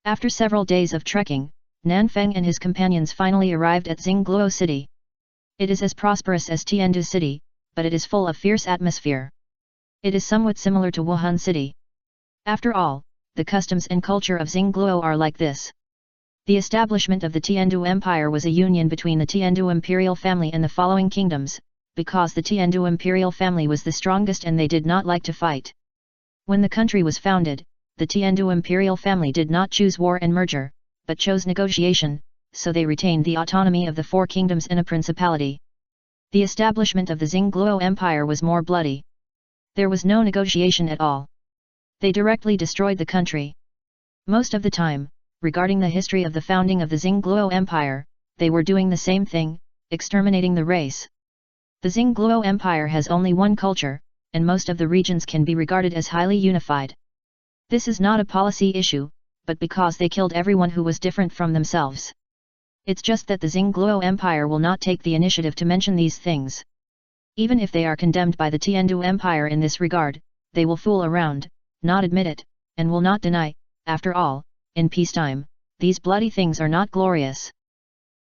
After several days of trekking, Nanfeng and his companions finally arrived at Xingluo City. It is as prosperous as Tiandu City, but it is full of fierce atmosphere. It is somewhat similar to Wuhan City. After all, the customs and culture of Xingluo are like this. The establishment of the Tiandu Empire was a union between the Tiandu imperial family and the following kingdoms, because the Tiandu imperial family was the strongest and they did not like to fight. When the country was founded, the Tiandu imperial family did not choose war and merger, but chose negotiation, so they retained the autonomy of the 4 kingdoms in a principality. The establishment of the Xingluo Empire was more bloody. There was no negotiation at all. They directly destroyed the country. Most of the time, regarding the history of the founding of the Xingluo Empire, they were doing the same thing, exterminating the race. The Xingluo Empire has only one culture, and most of the regions can be regarded as highly unified. This is not a policy issue, but because they killed everyone who was different from themselves. It's just that the Xingluo Empire will not take the initiative to mention these things. Even if they are condemned by the Tiandu Empire in this regard, they will fool around, not admit it, and will not deny. After all, in peacetime, these bloody things are not glorious.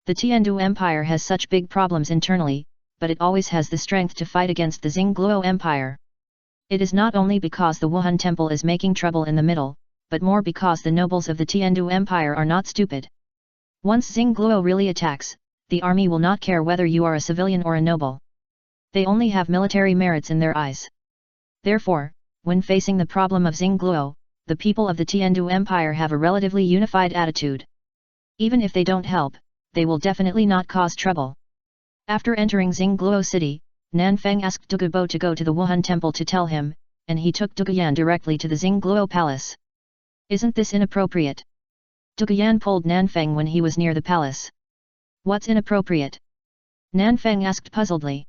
The Tiandu Empire has such big problems internally, but it always has the strength to fight against the Xingluo Empire. It is not only because the Wuhan Temple is making trouble in the middle, but more because the nobles of the Tiandu Empire are not stupid. Once Xingluo really attacks, the army will not care whether you are a civilian or a noble. They only have military merits in their eyes. Therefore, when facing the problem of Xingluo, the people of the Tiandu Empire have a relatively unified attitude. Even if they don't help, they will definitely not cause trouble. After entering Xingluo City, Nanfeng asked Douluo to go to the Wuhan Temple to tell him, and he took Douluo directly to the Xingluo Palace. Isn't this inappropriate? Douluo pulled Nanfeng when he was near the palace. What's inappropriate? Nanfeng asked puzzledly.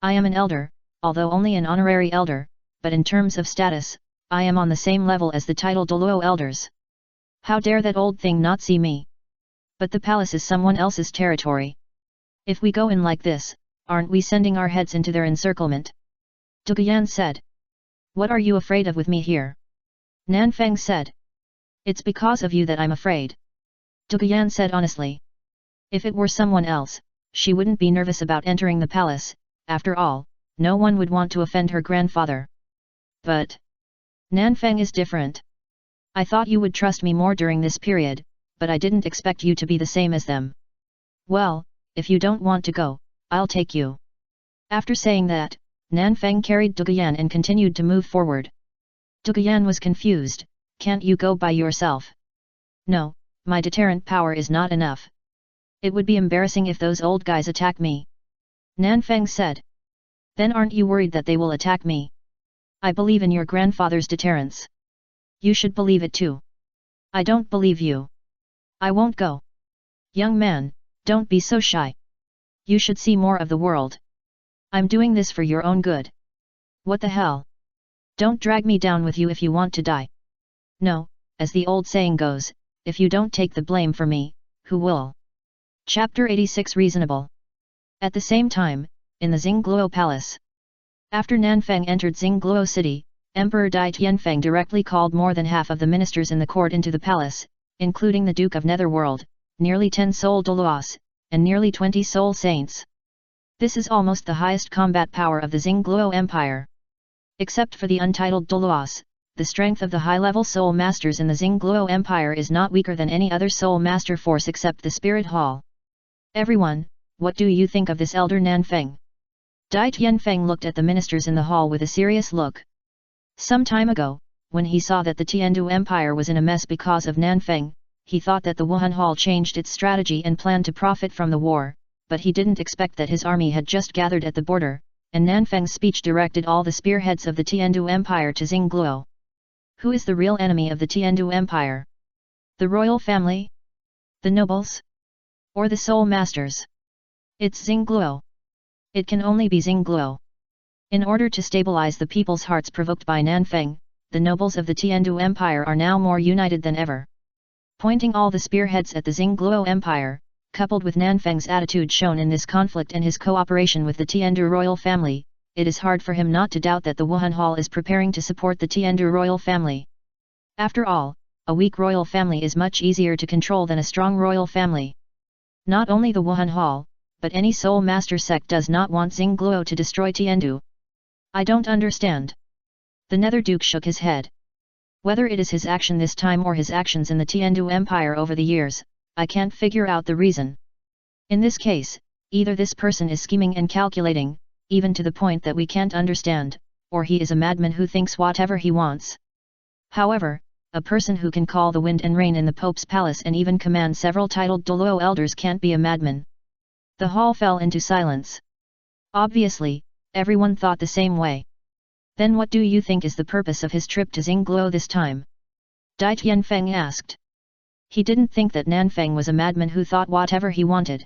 I am an elder, although only an honorary elder, but in terms of status, I am on the same level as the title Douluo elders. How dare that old thing not see me? But the palace is someone else's territory. If we go in like this, aren't we sending our heads into their encirclement? Douluo said. What are you afraid of with me here? Nanfeng said. It's because of you that I'm afraid. Douluo said honestly. If it were someone else, she wouldn't be nervous about entering the palace. After all, no one would want to offend her grandfather. But Nanfeng is different. I thought you would trust me more during this period, but I didn't expect you to be the same as them. Well, if you don't want to go, I'll take you. After saying that, Nanfeng carried Douluo and continued to move forward. Douluo was confused. Can't you go by yourself? No, my deterrent power is not enough. It would be embarrassing if those old guys attack me. Nanfeng said. Then aren't you worried that they will attack me? I believe in your grandfather's deterrence. You should believe it too. I don't believe you. I won't go. Young man, don't be so shy. You should see more of the world. I'm doing this for your own good. What the hell? Don't drag me down with you if you want to die. No, as the old saying goes, if you don't take the blame for me, who will? Chapter 86 Reasonable. At the same time, in the Xingluo Palace. After Nanfeng entered Xingluo City, Emperor Dai Tianfeng directly called more than half of the ministers in the court into the palace, including the Duke of Netherworld, nearly 10 soul Douluos, and nearly 20 soul saints. This is almost the highest combat power of the Xingluo Empire. Except for the untitled Douluos, the strength of the high-level soul masters in the Xingluo Empire is not weaker than any other soul master force except the Spirit Hall. Everyone, what do you think of this elder Nanfeng? Dai Tianfeng looked at the ministers in the hall with a serious look. Some time ago, when he saw that the Tiandu Empire was in a mess because of Nanfeng, he thought that the Wuhan Hall changed its strategy and planned to profit from the war, but he didn't expect that his army had just gathered at the border, and Nanfeng's speech directed all the spearheads of the Tiandu Empire to Xingluo. Who is the real enemy of the Tiandu Empire? The royal family? The nobles? Or the soul masters? It's Xingluo. It can only be Xingluo. In order to stabilize the people's hearts provoked by Nanfeng, the nobles of the Tiandu Empire are now more united than ever. Pointing all the spearheads at the Xingluo Empire, coupled with Nanfeng's attitude shown in this conflict and his cooperation with the Tiandu royal family, it is hard for him not to doubt that the Wuhan Hall is preparing to support the Tiandu royal family. After all, a weak royal family is much easier to control than a strong royal family. Not only the Wuhan Hall, but any soul master sect does not want Xingluo to destroy Tiandu. I don't understand. The Nether Duke shook his head. Whether it is his action this time or his actions in the Tiandu Empire over the years, I can't figure out the reason. In this case, either this person is scheming and calculating, even to the point that we can't understand, or he is a madman who thinks whatever he wants. However, a person who can call the wind and rain in the Pope's palace and even command several titled Douluo elders can't be a madman. The hall fell into silence. Obviously, everyone thought the same way. Then what do you think is the purpose of his trip to Xingluo this time? Dai Tianfeng asked. He didn't think that Nanfeng was a madman who thought whatever he wanted.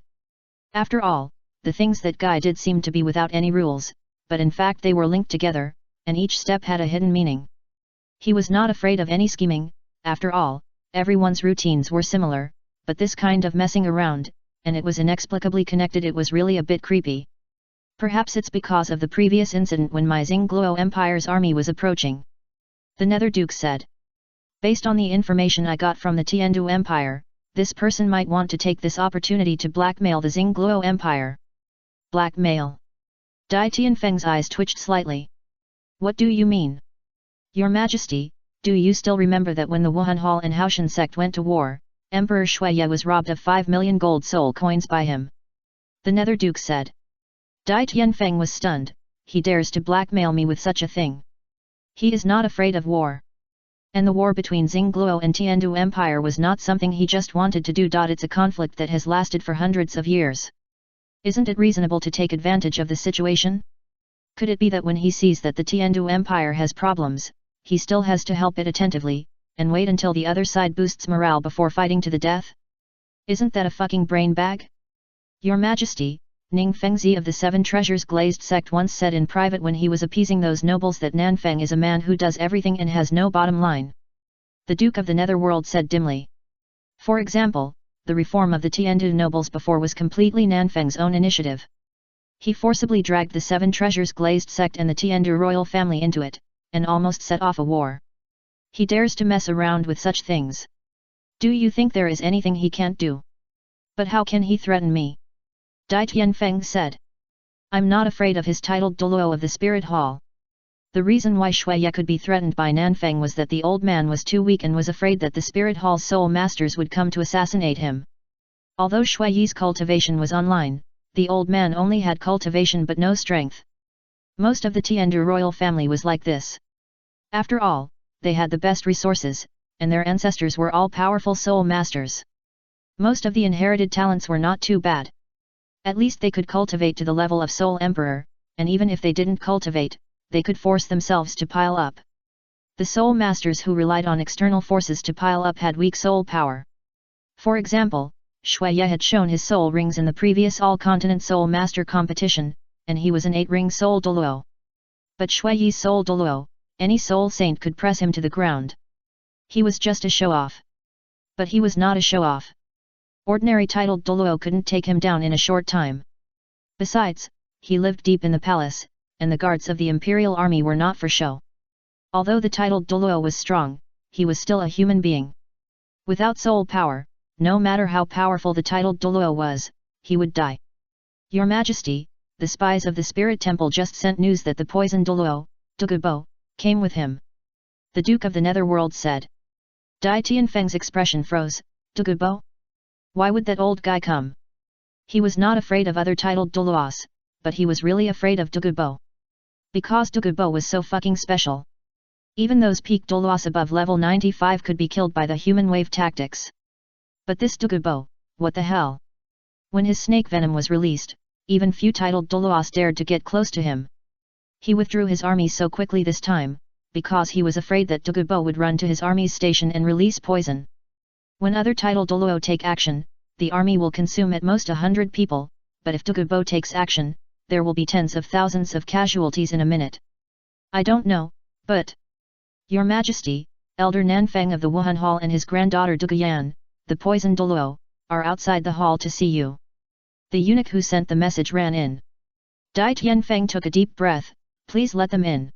After all, the things that Guy did seemed to be without any rules, but in fact they were linked together, and each step had a hidden meaning. He was not afraid of any scheming. After all, everyone's routines were similar, but this kind of messing around, and it was inexplicably connected, it was really a bit creepy. Perhaps it's because of the previous incident when my Xingluo Empire's army was approaching. The Nether Duke said. Based on the information I got from the Tiandu Empire, this person might want to take this opportunity to blackmail the Xingluo Empire. Blackmail? Dai Tianfeng's eyes twitched slightly. What do you mean? Your Majesty, do you still remember that when the Wuhan Hall and Haoshan sect went to war, Emperor Shuiye was robbed of 5 million gold soul coins by him? The Nether Duke said. Dai Tianfeng was stunned. He dares to blackmail me with such a thing. He is not afraid of war. And the war between Xingluo and Tiandu Empire was not something he just wanted to do. It's a conflict that has lasted for hundreds of years. Isn't it reasonable to take advantage of the situation? Could it be that when he sees that the Tiandu Empire has problems, he still has to help it attentively, and wait until the other side boosts morale before fighting to the death? Isn't that a fucking brain bag? Your Majesty, Ning Fengzi of the Seven Treasures Glazed Sect once said in private when he was appeasing those nobles that Nanfeng is a man who does everything and has no bottom line. The Duke of the Netherworld said dimly. For example, the reform of the Tiandu nobles before was completely Nanfeng's own initiative. He forcibly dragged the Seven Treasures Glazed Sect and the Tiandu royal family into it, and almost set off a war. He dares to mess around with such things. Do you think there is anything he can't do? But how can he threaten me? Dai Tianfeng said. I'm not afraid of his titled Douluo of the Spirit Hall. The reason why Shuiye could be threatened by Nanfeng was that the old man was too weak and was afraid that the Spirit Hall's soul masters would come to assassinate him. Although Shuiye's cultivation was online, the old man only had cultivation but no strength. Most of the Tiandu royal family was like this. After all, they had the best resources, and their ancestors were all powerful soul masters. Most of the inherited talents were not too bad. At least they could cultivate to the level of Soul Emperor, and even if they didn't cultivate, they could force themselves to pile up. The soul masters who relied on external forces to pile up had weak soul power. For example, Shuiye had shown his soul rings in the previous all-continent soul master competition, and he was an 8-ring soul Douluo. But Shuiye's soul Douluo, any soul saint could press him to the ground. He was just a show-off. But he was not a show-off. Ordinary titled Douluo couldn't take him down in a short time. Besides, he lived deep in the palace, and the guards of the imperial army were not for show. Although the titled Douluo was strong, he was still a human being. Without soul power, no matter how powerful the titled Douluo was, he would die. Your Majesty, the spies of the Spirit Temple just sent news that the poisoned Douluo, Douluo, came with him. The Duke of the Netherworld said. Dai Tianfeng's expression froze. Douluo? Why would that old guy come? He was not afraid of other titled Douluos, but he was really afraid of Douluo. Because Douluo was so fucking special. Even those peak Douluos above level 95 could be killed by the human wave tactics. But this Douluo, what the hell? When his snake venom was released, even few titled Douluos dared to get close to him. He withdrew his army so quickly this time, because he was afraid that Douluo would run to his army's station and release poison. When other titled Douluo take action, the army will consume at most 100 people, but if Douluo takes action, there will be tens of thousands of casualties in a minute. I don't know, but... Your Majesty, Elder Nanfeng of the Wuhan Hall and his granddaughter Duguyan, the poisoned Douluo, are outside the hall to see you. The eunuch who sent the message ran in. Dai Tianfeng took a deep breath. Please let them in.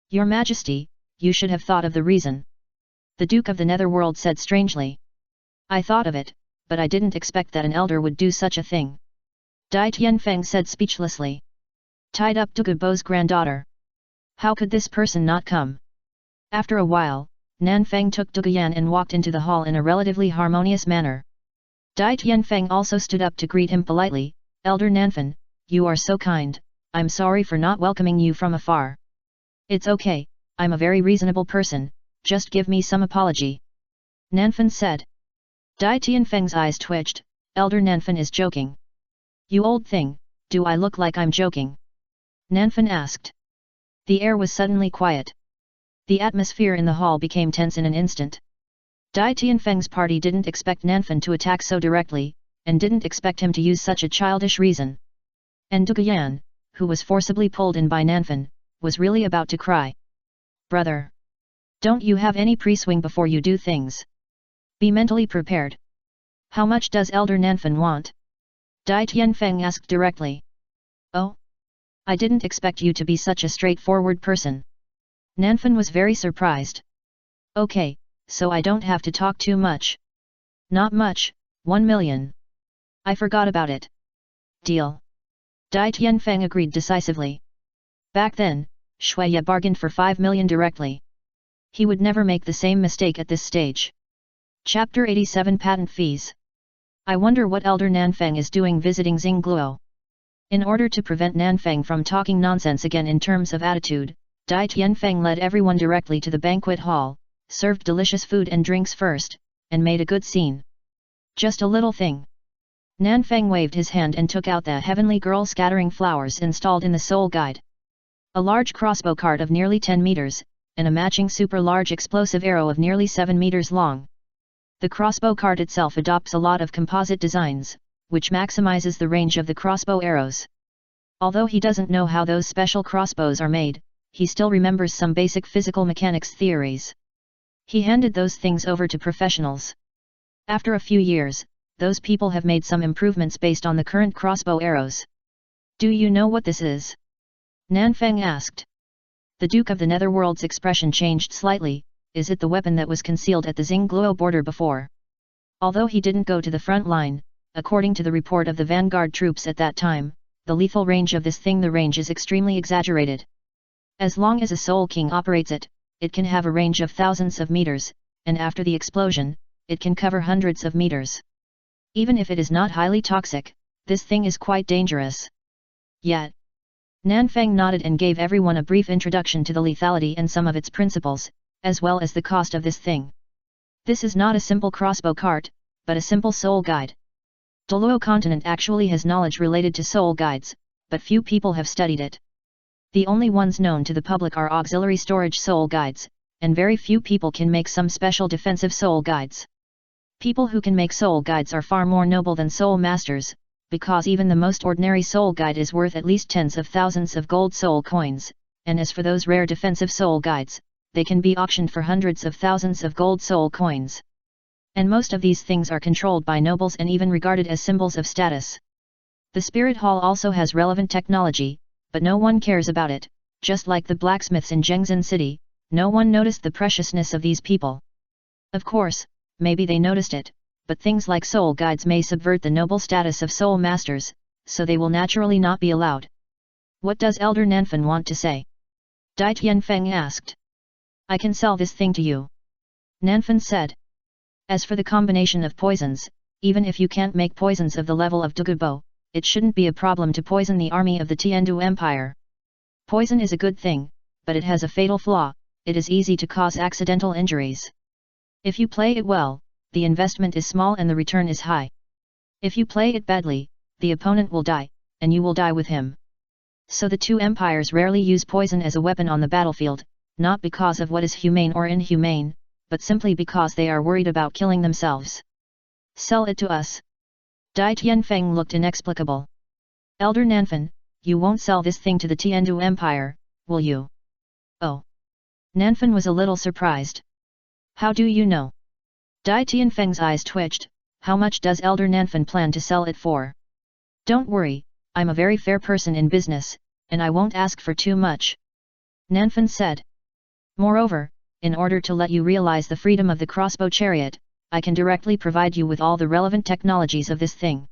Your Majesty, you should have thought of the reason. The Duke of the Netherworld said strangely. I thought of it, but I didn't expect that an elder would do such a thing. Dai Tianfeng said speechlessly. Tied up Douluo's granddaughter. How could this person not come? After a while, Nanfeng took Douluyan and walked into the hall in a relatively harmonious manner. Dai Tianfeng also stood up to greet him politely. Elder Nanfen, you are so kind, I'm sorry for not welcoming you from afar. It's okay, I'm a very reasonable person, just give me some apology. Nanfen said. Dai Tianfeng's eyes twitched. Elder Nanfen is joking. You old thing, do I look like I'm joking? Nanfen asked. The air was suddenly quiet. The atmosphere in the hall became tense in an instant. Dai Tianfeng's party didn't expect Nanfen to attack so directly, and didn't expect him to use such a childish reason. And Duguyan, who was forcibly pulled in by Nanfen, was really about to cry. Brother! Don't you have any pre-swing before you do things? Be mentally prepared. How much does Elder Nanfen want? Dai Tianfeng asked directly. Oh? I didn't expect you to be such a straightforward person. Nanfen was very surprised. Okay, so I don't have to talk too much. Not much, 1 million. I forgot about it. Deal. Dai Tianfeng agreed decisively. Back then, Shuiye bargained for 5 million directly. He would never make the same mistake at this stage. Chapter 87 Patent Fees. I wonder what Elder Nanfeng is doing visiting Xingluo. In order to prevent Nanfeng from talking nonsense again in terms of attitude, Dai Tianfeng led everyone directly to the banquet hall, served delicious food and drinks first, and made a good scene. Just a little thing. Nanfeng waved his hand and took out the heavenly girl scattering flowers installed in the soul guide. A large crossbow cart of nearly 10 meters, and a matching super large explosive arrow of nearly 7 meters long. The crossbow cart itself adopts a lot of composite designs, which maximizes the range of the crossbow arrows. Although he doesn't know how those special crossbows are made, he still remembers some basic physical mechanics theories. He handed those things over to professionals. After a few years, those people have made some improvements based on the current crossbow arrows. Do you know what this is? Nanfeng asked. The Duke of the Netherworld's expression changed slightly. Is it the weapon that was concealed at the Xingluo border before? Although he didn't go to the front line, according to the report of the vanguard troops at that time, the lethal range of this thing, the range is extremely exaggerated. As long as a Soul King operates it, it can have a range of thousands of meters, and after the explosion, it can cover hundreds of meters. Even if it is not highly toxic, this thing is quite dangerous. Yet, Nanfeng nodded and gave everyone a brief introduction to the lethality and some of its principles, as well as the cost of this thing. This is not a simple crossbow cart, but a simple soul guide. Douluo continent actually has knowledge related to soul guides, but few people have studied it. The only ones known to the public are auxiliary storage soul guides, and very few people can make some special defensive soul guides. People who can make soul guides are far more noble than soul masters, because even the most ordinary soul guide is worth at least tens of thousands of gold soul coins, and as for those rare defensive soul guides, they can be auctioned for hundreds of thousands of gold soul coins. And most of these things are controlled by nobles and even regarded as symbols of status. The Spirit Hall also has relevant technology, but no one cares about it, just like the blacksmiths in Zhengzhen City, no one noticed the preciousness of these people. Of course, maybe they noticed it, but things like soul guides may subvert the noble status of soul masters, so they will naturally not be allowed. What does Elder Nanfan want to say? Dai Tianfeng asked. I can sell this thing to you. Nanfan said. As for the combination of poisons, even if you can't make poisons of the level of Douluo, it shouldn't be a problem to poison the army of the Tiandu Empire. Poison is a good thing, but it has a fatal flaw, it is easy to cause accidental injuries. If you play it well, the investment is small and the return is high. If you play it badly, the opponent will die, and you will die with him. So the two empires rarely use poison as a weapon on the battlefield, not because of what is humane or inhumane, but simply because they are worried about killing themselves. Sell it to us. Dai Tianfeng looked inexplicable. Elder Nanfan, you won't sell this thing to the Tiandu Empire, will you? Oh. Nanfan was a little surprised. How do you know? Dai Tianfeng's eyes twitched. How much does Elder Nanfan plan to sell it for? Don't worry, I'm a very fair person in business, and I won't ask for too much. Nanfan said. Moreover, in order to let you realize the freedom of the crossbow chariot, I can directly provide you with all the relevant technologies of this thing.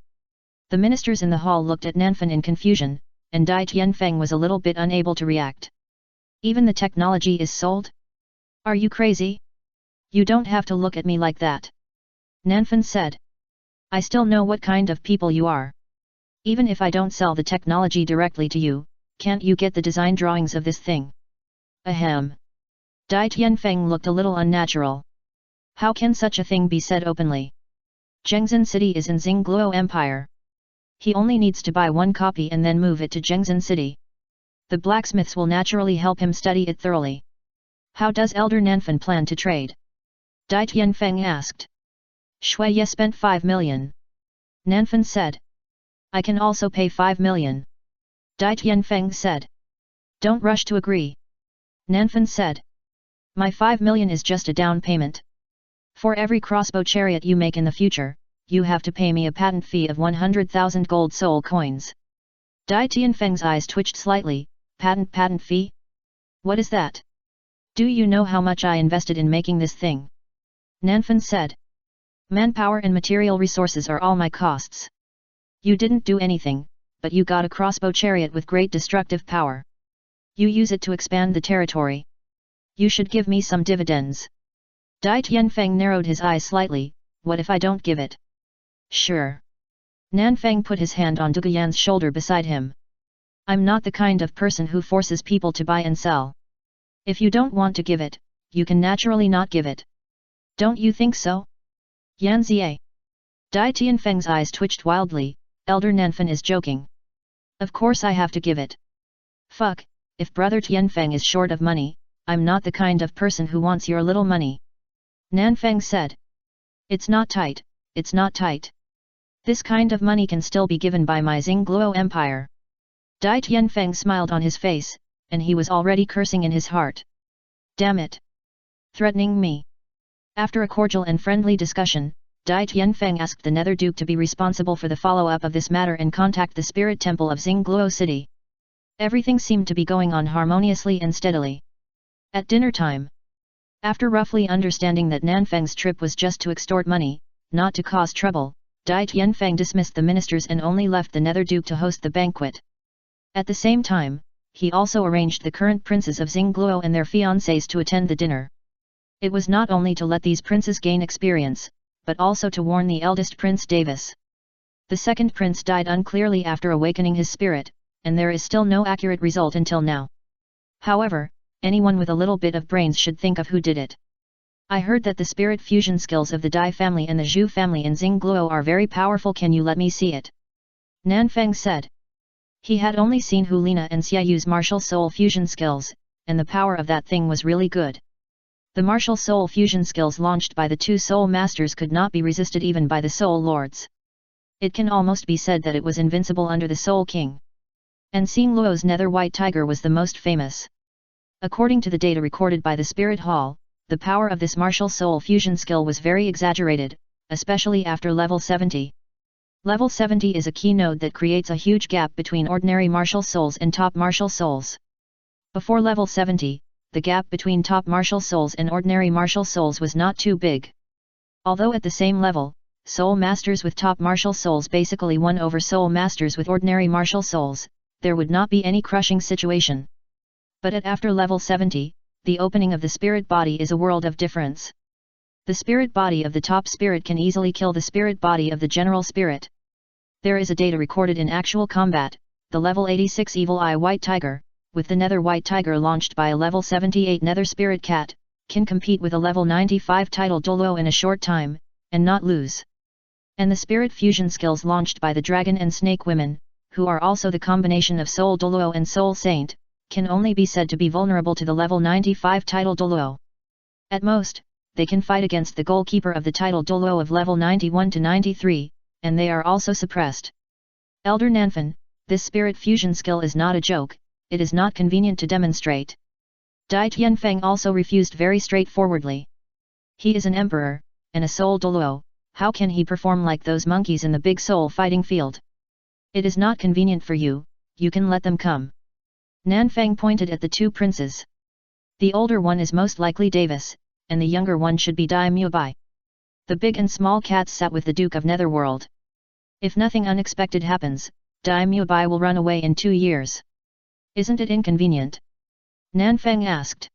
The ministers in the hall looked at Nanfan in confusion, and Dai Tianfeng was a little bit unable to react. Even the technology is sold? Are you crazy? You don't have to look at me like that. Nanfan said. I still know what kind of people you are. Even if I don't sell the technology directly to you, can't you get the design drawings of this thing? Ahem. Dai Tianfeng looked a little unnatural. How can such a thing be said openly? Zhengzhen City is in Xingluo Empire. He only needs to buy one copy and then move it to Zhengzhen City. The blacksmiths will naturally help him study it thoroughly. How does Elder Nanfan plan to trade? Dai Tianfeng asked. Shui Ye spent 5 million. Nanfan said. I can also pay 5 million. Dai Tianfeng said. Don't rush to agree. Nanfan said. My 5 million is just a down payment. For every crossbow chariot you make in the future, you have to pay me a patent fee of 100,000 gold soul coins. Dai Tianfeng's eyes twitched slightly. Patent fee? What is that? Do you know how much I invested in making this thing? Nanfan said. Manpower and material resources are all my costs. You didn't do anything, but you got a crossbow chariot with great destructive power. You use it to expand the territory. You should give me some dividends. Dai Tianfeng narrowed his eyes slightly. What if I don't give it? Sure. Nanfeng put his hand on Duguyan's shoulder beside him. I'm not the kind of person who forces people to buy and sell. If you don't want to give it, you can naturally not give it. Don't you think so? Yan Xie. Dai Tianfeng's eyes twitched wildly. Elder Nanfan is joking. Of course I have to give it. Fuck, if Brother Tianfeng is short of money, I'm not the kind of person who wants your little money. Nanfeng said. It's not tight, it's not tight. This kind of money can still be given by my Xingluo Empire. Dai Tianfeng smiled on his face, and he was already cursing in his heart. Damn it! Threatening me. After a cordial and friendly discussion, Dai Tianfeng asked the Nether Duke to be responsible for the follow-up of this matter and contact the spirit temple of Xingluo City. Everything seemed to be going on harmoniously and steadily. At dinner time. After roughly understanding that Nanfeng's trip was just to extort money, not to cause trouble, Dai Tianfeng dismissed the ministers and only left the Nether Duke to host the banquet. At the same time, he also arranged the current princes of Xingluo and their fiancés to attend the dinner. It was not only to let these princes gain experience, but also to warn the eldest Prince Davis. The second prince died unclearly after awakening his spirit, and there is still no accurate result until now. However, anyone with a little bit of brains should think of who did it. I heard that the spirit fusion skills of the Dai family and the Zhu family in Xingluo are very powerful. Can you let me see it? Nanfeng said. He had only seen Hu Lina and Xiayu's martial soul fusion skills, and the power of that thing was really good. The martial soul fusion skills launched by the two soul masters could not be resisted even by the soul lords. It can almost be said that it was invincible under the Soul King. And Seeing Luo's nether white tiger was the most famous. According to the data recorded by the Spirit Hall, the power of this martial soul fusion skill was very exaggerated, especially after level 70. Level 70 is a key node that creates a huge gap between ordinary martial souls and top martial souls. Before level 70, the gap between top martial souls and ordinary martial souls was not too big. Although at the same level, soul masters with top martial souls basically won over soul masters with ordinary martial souls, there would not be any crushing situation. But at after level 70, the opening of the spirit body is a world of difference. The spirit body of the top spirit can easily kill the spirit body of the general spirit. There is a data recorded in actual combat, the level 86 Evil Eye White Tiger, with the Nether White Tiger launched by a level 78 Nether Spirit Cat, can compete with a level 95 titled Douluo in a short time, and not lose. And the spirit fusion skills launched by the Dragon and Snake Women, who are also the combination of Soul Douluo and Soul Saint, can only be said to be vulnerable to the level 95 title Douluo. At most, they can fight against the goalkeeper of the title Douluo of level 91 to 93, and they are also suppressed. Elder Nanfan, this spirit fusion skill is not a joke, it is not convenient to demonstrate. Dai Tianfeng also refused very straightforwardly. He is an emperor, and a soul Douluo, how can he perform like those monkeys in the big soul fighting field? It is not convenient for you, you can let them come. Nanfang pointed at the two princes. The older one is most likely Davis, and the younger one should be Dai Mubai. The big and small cats sat with the Duke of Netherworld. If nothing unexpected happens, Dai Mubai will run away in 2 years. Isn't it inconvenient? Nanfang asked.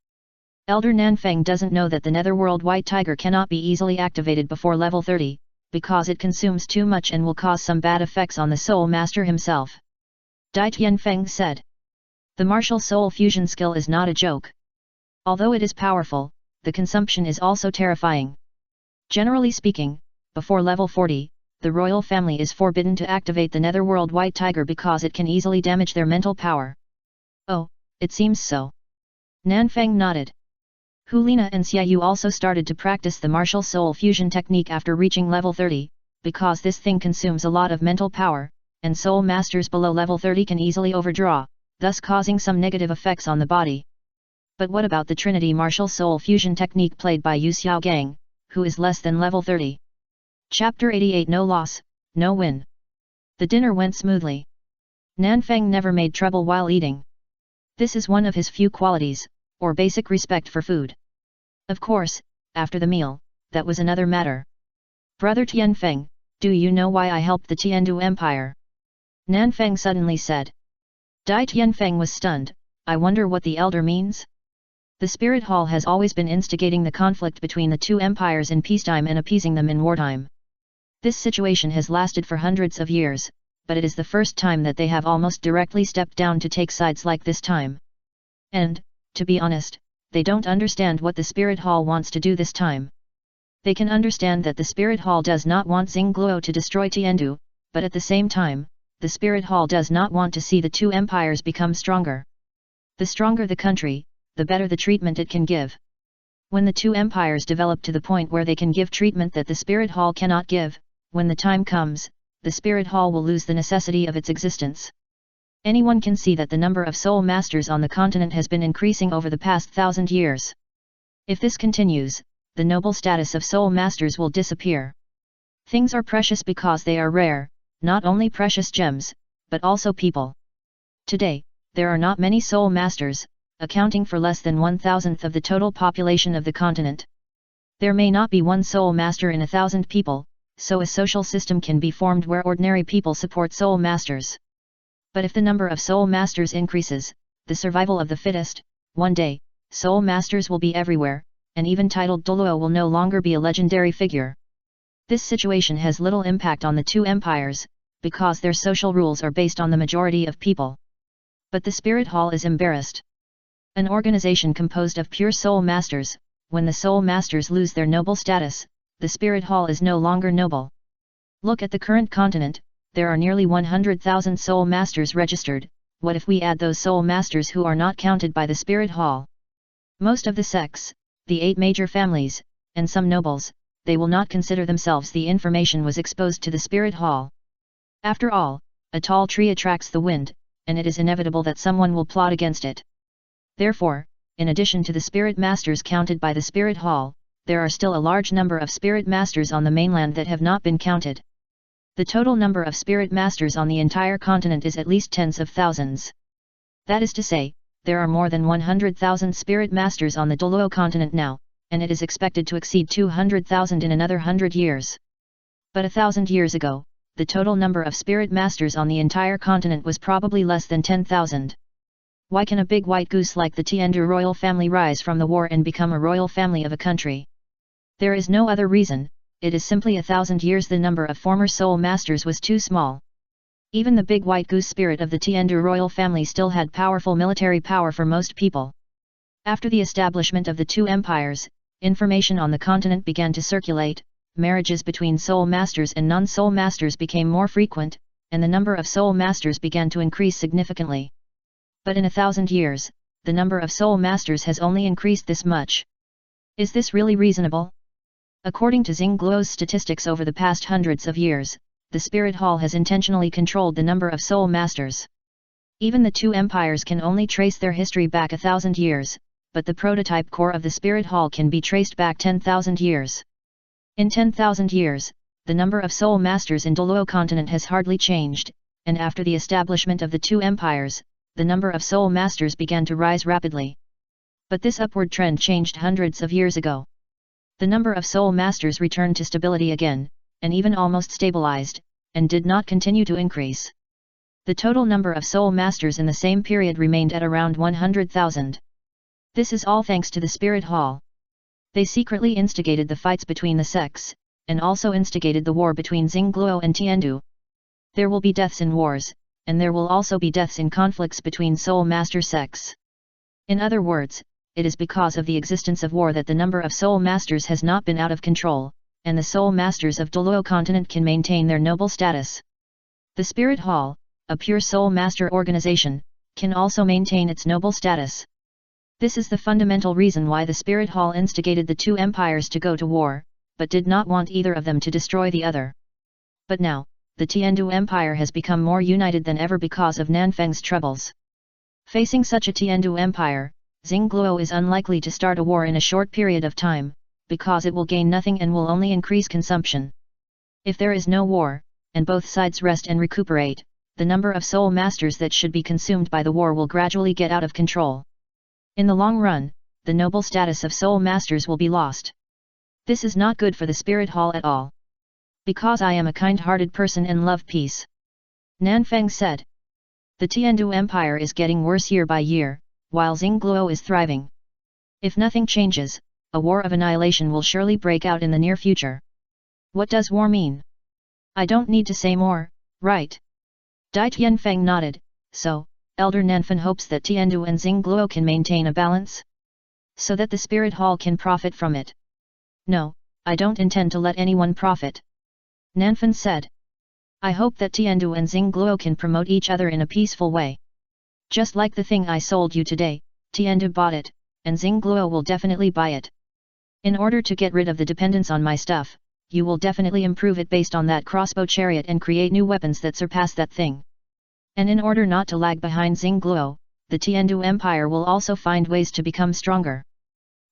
Elder Nanfang doesn't know that the Netherworld White Tiger cannot be easily activated before level 30, because it consumes too much and will cause some bad effects on the Soul Master himself. Dai Tianfeng said. The martial soul fusion skill is not a joke. Although it is powerful, the consumption is also terrifying. Generally speaking, before level 40, the royal family is forbidden to activate the Netherworld White Tiger because it can easily damage their mental power. Oh, it seems so. Nanfang nodded. Hulina and Xiaoyu also started to practice the martial soul fusion technique after reaching level 30, because this thing consumes a lot of mental power, and soul masters below level 30 can easily overdraw, thus causing some negative effects on the body. But what about the Trinity martial soul fusion technique played by Yu Xiaogang, who is less than level 30? Chapter 88 No loss, no win. The dinner went smoothly. Nanfang never made trouble while eating. This is one of his few qualities, or basic respect for food. Of course, after the meal, that was another matter. Brother Tianfeng, do you know why I helped the Tiandu Empire? Nanfeng suddenly said. Dai Tianfeng was stunned. I wonder what the elder means? The Spirit Hall has always been instigating the conflict between the two empires in peacetime and appeasing them in wartime. This situation has lasted for hundreds of years, but it is the first time that they have almost directly stepped down to take sides like this time. And, to be honest, they don't understand what the Spirit Hall wants to do this time. They can understand that the Spirit Hall does not want Xingluo to destroy Tiandu, but at the same time, the Spirit Hall does not want to see the two empires become stronger. The stronger the country, the better the treatment it can give. When the two empires develop to the point where they can give treatment that the Spirit Hall cannot give, when the time comes, the Spirit Hall will lose the necessity of its existence. Anyone can see that the number of soul masters on the continent has been increasing over the past 1,000 years. If this continues, the noble status of soul masters will disappear. Things are precious because they are rare, not only precious gems, but also people. Today, there are not many soul masters, accounting for less than 1,000th of the total population of the continent. There may not be one soul master in 1,000 people, so a social system can be formed where ordinary people support soul masters. But if the number of soul masters increases, the survival of the fittest, one day, soul masters will be everywhere, and even titled Douluo will no longer be a legendary figure. This situation has little impact on the two empires, because their social rules are based on the majority of people. But the Spirit Hall is embarrassed. An organization composed of pure soul masters, when the soul masters lose their noble status, the Spirit Hall is no longer noble. Look at the current continent, there are nearly 100,000 soul masters registered. What if we add those soul masters who are not counted by the Spirit Hall? Most of the sects, the 8 major families, and some nobles, they will not consider themselves. The information was exposed to the spirit hall. After all, a tall tree attracts the wind, and it is inevitable that someone will plot against it. Therefore, in addition to the spirit masters counted by the spirit hall, there are still a large number of spirit masters on the mainland that have not been counted. The total number of spirit masters on the entire continent is at least tens of thousands. That is to say, there are more than 100,000 spirit masters on the Douluo continent now, and it is expected to exceed 200,000 in another 100 years. But 1,000 years ago, the total number of spirit masters on the entire continent was probably less than 10,000. Why can a big white goose like the Tiandu royal family rise from the war and become a royal family of a country? There is no other reason, it is simply 1,000 years the number of former soul masters was too small. Even the big white goose spirit of the Tiandu royal family still had powerful military power for most people. After the establishment of the two empires, information on the continent began to circulate, marriages between soul masters and non-soul masters became more frequent, and the number of soul masters began to increase significantly. But in 1,000 years, the number of soul masters has only increased this much. Is this really reasonable? According to Douluo's statistics over the past hundreds of years, the Spirit Hall has intentionally controlled the number of soul masters. Even the two empires can only trace their history back 1,000 years, but the prototype core of the Spirit Hall can be traced back 10,000 years. In 10,000 years, the number of soul masters in Douluo continent has hardly changed, and after the establishment of the two empires, the number of soul masters began to rise rapidly. But this upward trend changed hundreds of years ago. The number of soul masters returned to stability again, and even almost stabilized, and did not continue to increase. The total number of soul masters in the same period remained at around 100,000. This is all thanks to the Spirit Hall. They secretly instigated the fights between the sects, and also instigated the war between Douluo and Tiandu. There will be deaths in wars, and there will also be deaths in conflicts between soul master sects. In other words, it is because of the existence of war that the number of soul masters has not been out of control, and the soul masters of Douluo continent can maintain their noble status. The Spirit Hall, a pure soul master organization, can also maintain its noble status. This is the fundamental reason why the Spirit Hall instigated the two empires to go to war, but did not want either of them to destroy the other. But now, the Tiandu Empire has become more united than ever because of Nanfeng's troubles. Facing such a Tiandu Empire, Douluo is unlikely to start a war in a short period of time, because it will gain nothing and will only increase consumption. If there is no war, and both sides rest and recuperate, the number of soul masters that should be consumed by the war will gradually get out of control. In the long run, the noble status of soul masters will be lost. This is not good for the Spirit Hall at all. Because I am a kind-hearted person and love peace. Nanfeng said. The Tiandu Empire is getting worse year by year, while Douluo is thriving. If nothing changes, a war of annihilation will surely break out in the near future. What does war mean? I don't need to say more, right? Dai Tianfeng nodded. So, Elder Nanfen hopes that Tiandu and Douluo can maintain a balance? So that the Spirit Hall can profit from it. No, I don't intend to let anyone profit. Nanfen said. I hope that Tiandu and Douluo can promote each other in a peaceful way. Just like the thing I sold you today, Tiandu bought it, and Douluo will definitely buy it. In order to get rid of the dependence on my stuff, you will definitely improve it based on that crossbow chariot and create new weapons that surpass that thing. And in order not to lag behind Douluo, the Tiandu Empire will also find ways to become stronger.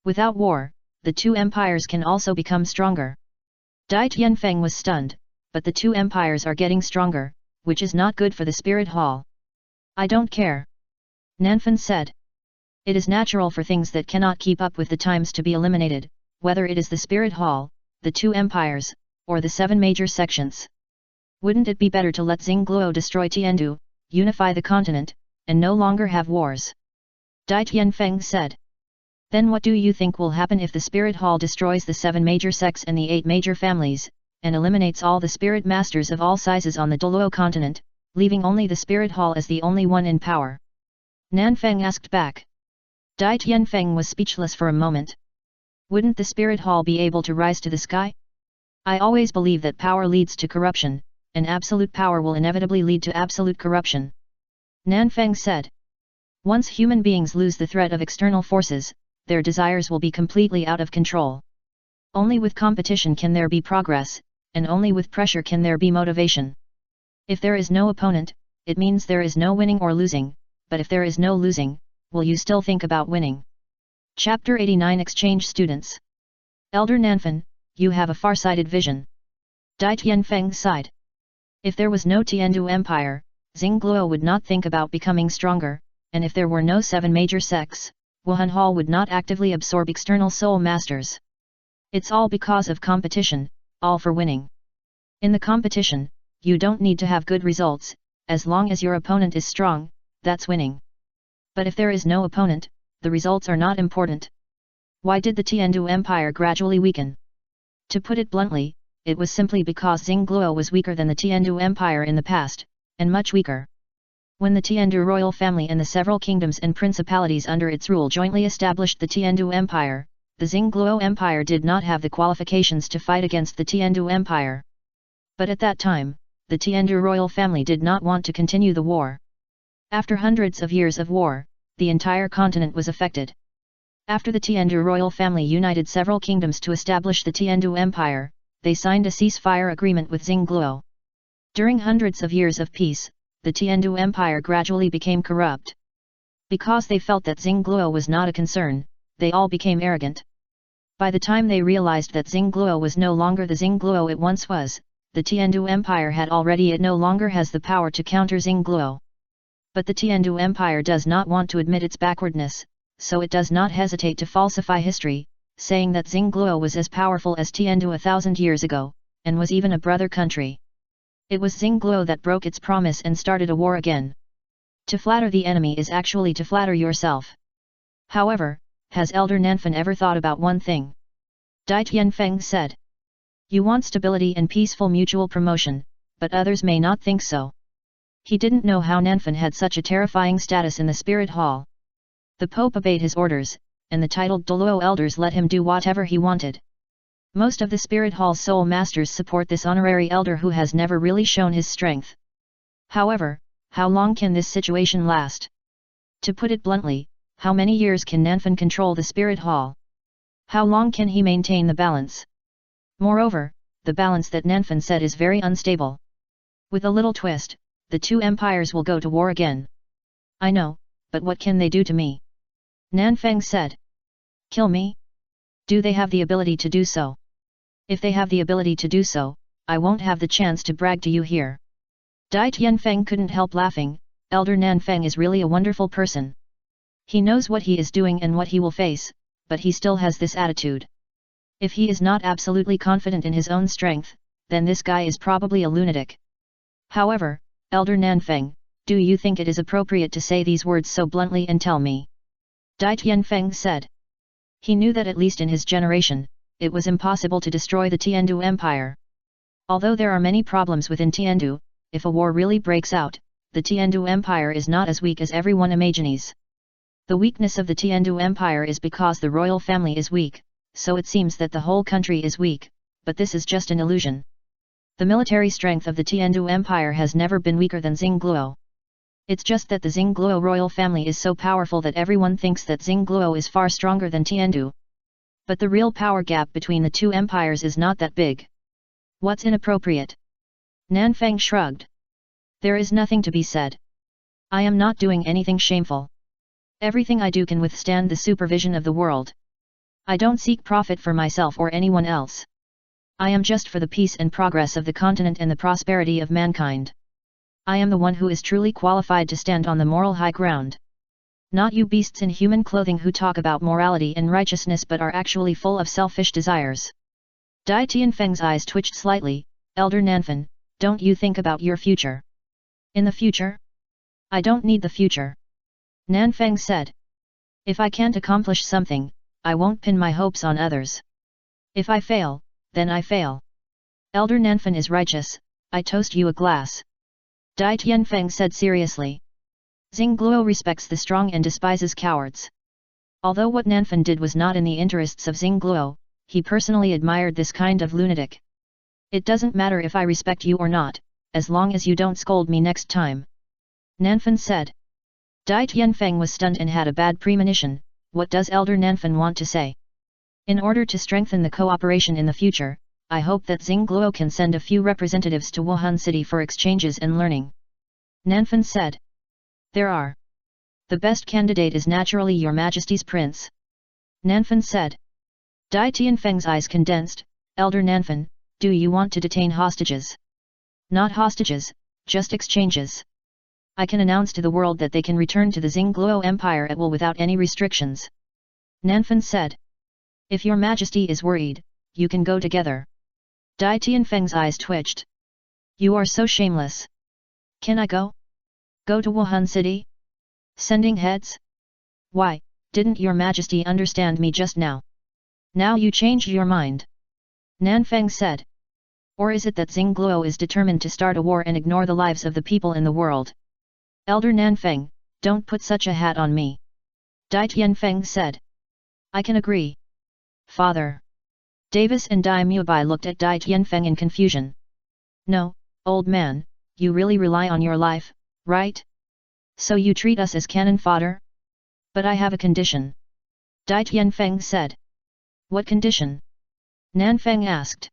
Without war, the two empires can also become stronger. Dai Tianfeng was stunned, but the two empires are getting stronger, which is not good for the Spirit Hall. I don't care. Nanfen said. It is natural for things that cannot keep up with the times to be eliminated, whether it is the Spirit Hall, the two empires, or the 7 major sections. Wouldn't it be better to let Douluo destroy Tiandu, unify the continent, and no longer have wars? Dai Tianfeng said. Then what do you think will happen if the Spirit Hall destroys the 7 major sects and the 8 major families, and eliminates all the spirit masters of all sizes on the Douluo continent, leaving only the Spirit Hall as the only one in power? Nanfeng asked back. Dai Tianfeng was speechless for a moment. Wouldn't the Spirit Hall be able to rise to the sky? I always believe that power leads to corruption, and absolute power will inevitably lead to absolute corruption. Nanfeng said. Once human beings lose the threat of external forces, their desires will be completely out of control. Only with competition can there be progress, and only with pressure can there be motivation. If there is no opponent, it means there is no winning or losing, but if there is no losing, will you still think about winning? Chapter 89 Exchange Students. Elder Nanfan, you have a far-sighted vision. Dai Tianfeng sighed. If there was no Tiandu Empire, Xingluo would not think about becoming stronger, and if there were no 7 major sects, Wuhan Hall would not actively absorb external soul masters. It's all because of competition, all for winning. In the competition, you don't need to have good results, as long as your opponent is strong, that's winning. But if there is no opponent, the results are not important. Why did the Tiandu Empire gradually weaken? To put it bluntly, it was simply because Xingluo was weaker than the Tiandu Empire in the past, and much weaker. When the Tiandu royal family and the several kingdoms and principalities under its rule jointly established the Tiandu Empire, the Xingluo Empire did not have the qualifications to fight against the Tiandu Empire. But at that time, the Tiandu royal family did not want to continue the war. After hundreds of years of war, the entire continent was affected. After the Tiandu royal family united several kingdoms to establish the Tiandu Empire, they signed a ceasefire agreement with Xingluo. During hundreds of years of peace, the Tiandu Empire gradually became corrupt. Because they felt that Xingluo was not a concern, they all became arrogant. By the time they realized that Xingluo was no longer the Xingluo it once was, the Tiandu Empire had already it no longer has the power to counter Xingluo. But the Tiandu Empire does not want to admit its backwardness, so it does not hesitate to falsify history, saying that Xingluo was as powerful as Tiandu 1,000 years ago, and was even a brother country. It was Xingluo that broke its promise and started a war again. To flatter the enemy is actually to flatter yourself. However, has Elder Nanfan ever thought about one thing? Dai Tianfeng said. You want stability and peaceful mutual promotion, but others may not think so. He didn't know how Nanfan had such a terrifying status in the spirit hall. The Pope obeyed his orders, and the titled Douluo elders let him do whatever he wanted. Most of the spirit hall soul masters support this honorary elder who has never really shown his strength. However, how long can this situation last? To put it bluntly, how many years can Nanfan control the spirit hall? How long can he maintain the balance? Moreover, the balance that Nanfan said is very unstable. With a little twist, the 2 empires will go to war again. I know, but what can they do to me? Nanfeng said. Kill me? Do they have the ability to do so? If they have the ability to do so, I won't have the chance to brag to you here. Dai Tianfeng couldn't help laughing. Elder Nanfeng is really a wonderful person. He knows what he is doing and what he will face, but he still has this attitude. If he is not absolutely confident in his own strength, then this guy is probably a lunatic. However, Elder Nanfeng, do you think it is appropriate to say these words so bluntly and tell me? Dai Tianfeng said. He knew that at least in his generation, it was impossible to destroy the Tiandu Empire. Although there are many problems within Tiandu, if a war really breaks out, the Tiandu Empire is not as weak as everyone imagines. The weakness of the Tiandu Empire is because the royal family is weak, so it seems that the whole country is weak, but this is just an illusion. The military strength of the Tiandu Empire has never been weaker than Xingluo. It's just that the Xingluo royal family is so powerful that everyone thinks that Xingluo is far stronger than Tiandu. But the real power gap between the 2 empires is not that big. What's inappropriate? Nanfeng shrugged. There is nothing to be said. I am not doing anything shameful. Everything I do can withstand the supervision of the world. I don't seek profit for myself or anyone else. I am just for the peace and progress of the continent and the prosperity of mankind. I am the one who is truly qualified to stand on the moral high ground. Not you beasts in human clothing who talk about morality and righteousness but are actually full of selfish desires. Dai Tianfeng's eyes twitched slightly. Elder Nanfan, don't you think about your future? In the future? I don't need the future. Nanfeng said. If I can't accomplish something, I won't pin my hopes on others. If I fail, then I fail. Elder Nanfan is righteous, I toast you a glass. Dai Tianfeng said seriously. Xingluo respects the strong and despises cowards. Although what Nanfan did was not in the interests of Xingluo, he personally admired this kind of lunatic. It doesn't matter if I respect you or not, as long as you don't scold me next time. Nanfan said. Dai Tianfeng was stunned and had a bad premonition. what does Elder Nanfan want to say? In order to strengthen the cooperation in the future, I hope that Xingluo can send a few representatives to Wuhan City for exchanges and learning. Nanfan said. There are. The best candidate is naturally Your Majesty's Prince. Nanfan said. Dai Tianfeng's eyes condensed. Elder Nanfan, do you want to detain hostages? Not hostages, just exchanges. I can announce to the world that they can return to the Xingluo Empire at will without any restrictions. Nanfan said. If Your Majesty is worried, you can go together. Dai Tianfeng's eyes twitched. You are so shameless. Can I go? Go to Wuhan City? Sending heads? Why, didn't Your Majesty understand me just now? Now you changed your mind. Nanfeng said. Or is it that Xingluo is determined to start a war and ignore the lives of the people in the world? Elder Nanfeng, don't put such a hat on me. Dai Tianfeng said. I can agree. Father. Davis and Dai Mubai looked at Dai Tianfeng in confusion. No, old man, you really rely on your life, right? So you treat us as cannon fodder? But I have a condition. Dai Tianfeng said. What condition? Nanfeng asked.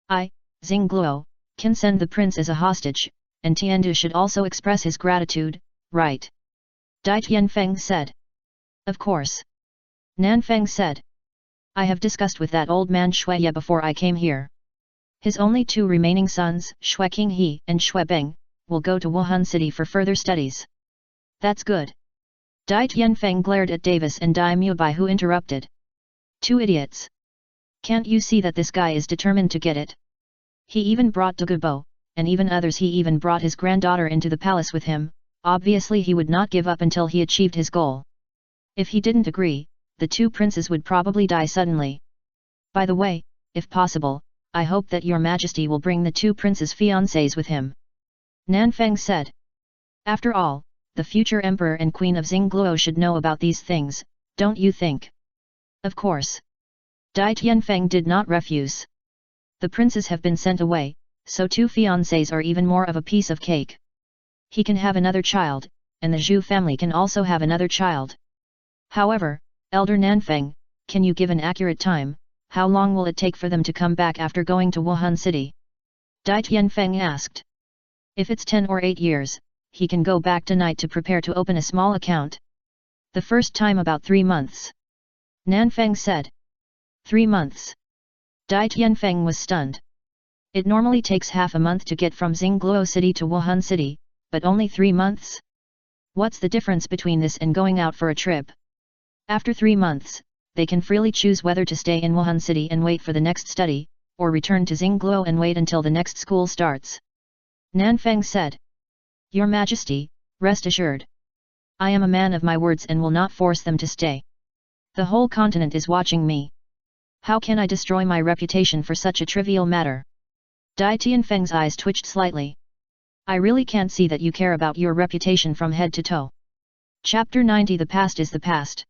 I, Xingluo, can send the prince as a hostage, and Tiandu should also express his gratitude, right? Dai Tianfeng said. Of course. Nanfeng said. I have discussed with that old man Shueye before I came here. His only two remaining sons, Shui Qinghe and Shui Beng, will go to Wuhan City for further studies. That's good. Dai Tianfeng glared at Davis and Dai Mubai, who interrupted. Two idiots. Can't you see that this guy is determined to get it? He even brought Douluo, and even others. He even brought his granddaughter into the palace with him. Obviously he would not give up until he achieved his goal. If he didn't agree, the two princes would probably die suddenly. By the way, if possible, I hope that Your Majesty will bring the two princes' fiancés with him. Nanfeng said. After all, the future Emperor and Queen of Xingluo should know about these things, don't you think? Of course. Dai Tianfeng did not refuse. The princes have been sent away, so two fiancés are even more of a piece of cake. He can have another child, and the Zhu family can also have another child. However, Elder Nanfeng, can you give an accurate time? How long will it take for them to come back after going to Wuhan City? Dai Tianfeng asked. If it's 10 or 8 years, he can go back tonight to prepare to open a small account. The first time about 3 months. Nanfeng said. 3 months. Dai Tianfeng was stunned. It normally takes half a month to get from Xingluo City to Wuhan City, but only 3 months? What's the difference between this and going out for a trip? After 3 months, they can freely choose whether to stay in Wuhan City and wait for the next study, or return to Xingluo and wait until the next school starts. Nanfeng said. Your Majesty, rest assured. I am a man of my words and will not force them to stay. The whole continent is watching me. How can I destroy my reputation for such a trivial matter? Dai Tianfeng's eyes twitched slightly. I really can't see that you care about your reputation from head to toe. Chapter 90. The past is the past.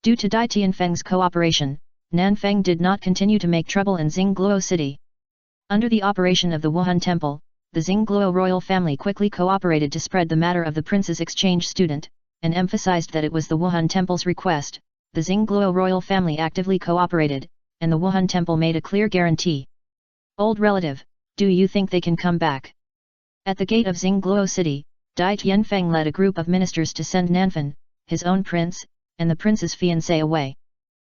Due to Dai Tianfeng's cooperation, Nanfeng did not continue to make trouble in Xingluo City. Under the operation of the Wuhan Temple, the Xingluo royal family quickly cooperated to spread the matter of the prince's exchange student, and emphasized that it was the Wuhan Temple's request. The Xingluo royal family actively cooperated, and the Wuhan Temple made a clear guarantee. Old relative, do you think they can come back? At the gate of Xingluo City, Dai Tianfeng led a group of ministers to send Nanfan, his own prince, and the prince's fiancée away.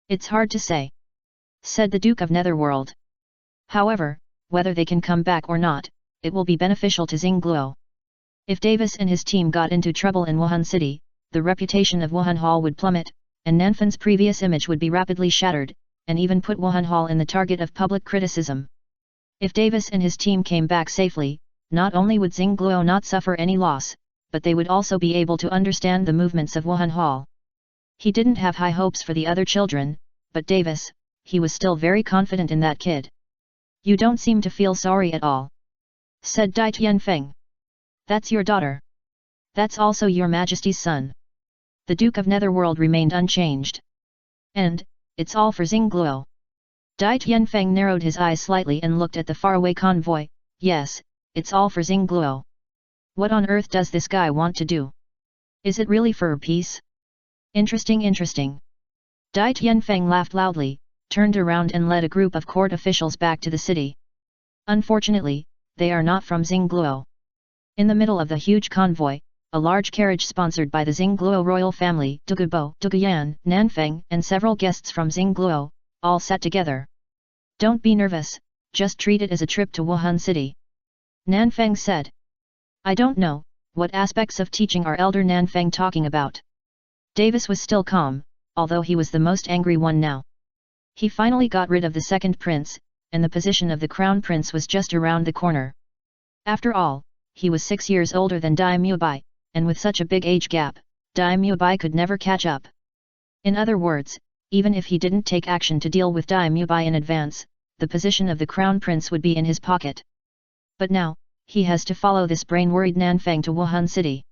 It's hard to say, said the Duke of Netherworld. However, whether they can come back or not, it will be beneficial to Xingluo. If Davis and his team got into trouble in Wuhan City, the reputation of Wuhan Hall would plummet, and Nanfan's previous image would be rapidly shattered, and even put Wuhan Hall in the target of public criticism. If Davis and his team came back safely, not only would Xingluo not suffer any loss, but they would also be able to understand the movements of Wuhan Hall. He didn't have high hopes for the other children, but Davis, he was still very confident in that kid. You don't seem to feel sorry at all, said Dai Tianfeng. That's your daughter. That's also your Majesty's son. The Duke of Netherworld remained unchanged. And, it's all for Xingluo. Dai Tianfeng narrowed his eyes slightly and looked at the faraway convoy. Yes, it's all for Xingluo. What on earth does this guy want to do? Is it really for peace? Interesting. Dai Tianfeng laughed loudly, turned around and led a group of court officials back to the city. Unfortunately, they are not from Xingluo. In the middle of the huge convoy, a large carriage sponsored by the Xingluo royal family, Douluo, Douyan, Nanfeng, and several guests from Xingluo, all sat together. Don't be nervous, just treat it as a trip to Wuhan City. Nanfeng said. I don't know, what aspects of teaching are Elder Nanfeng talking about? Davis was still calm, although he was the most angry one now. He finally got rid of the second prince, and the position of the crown prince was just around the corner. After all, he was 6 years older than Dai Mubai, and with such a big age gap, Dai Mubai could never catch up. In other words, even if he didn't take action to deal with Dai Mubai in advance, the position of the crown prince would be in his pocket. But now, he has to follow this brain-worried Nanfeng to Wuhan City.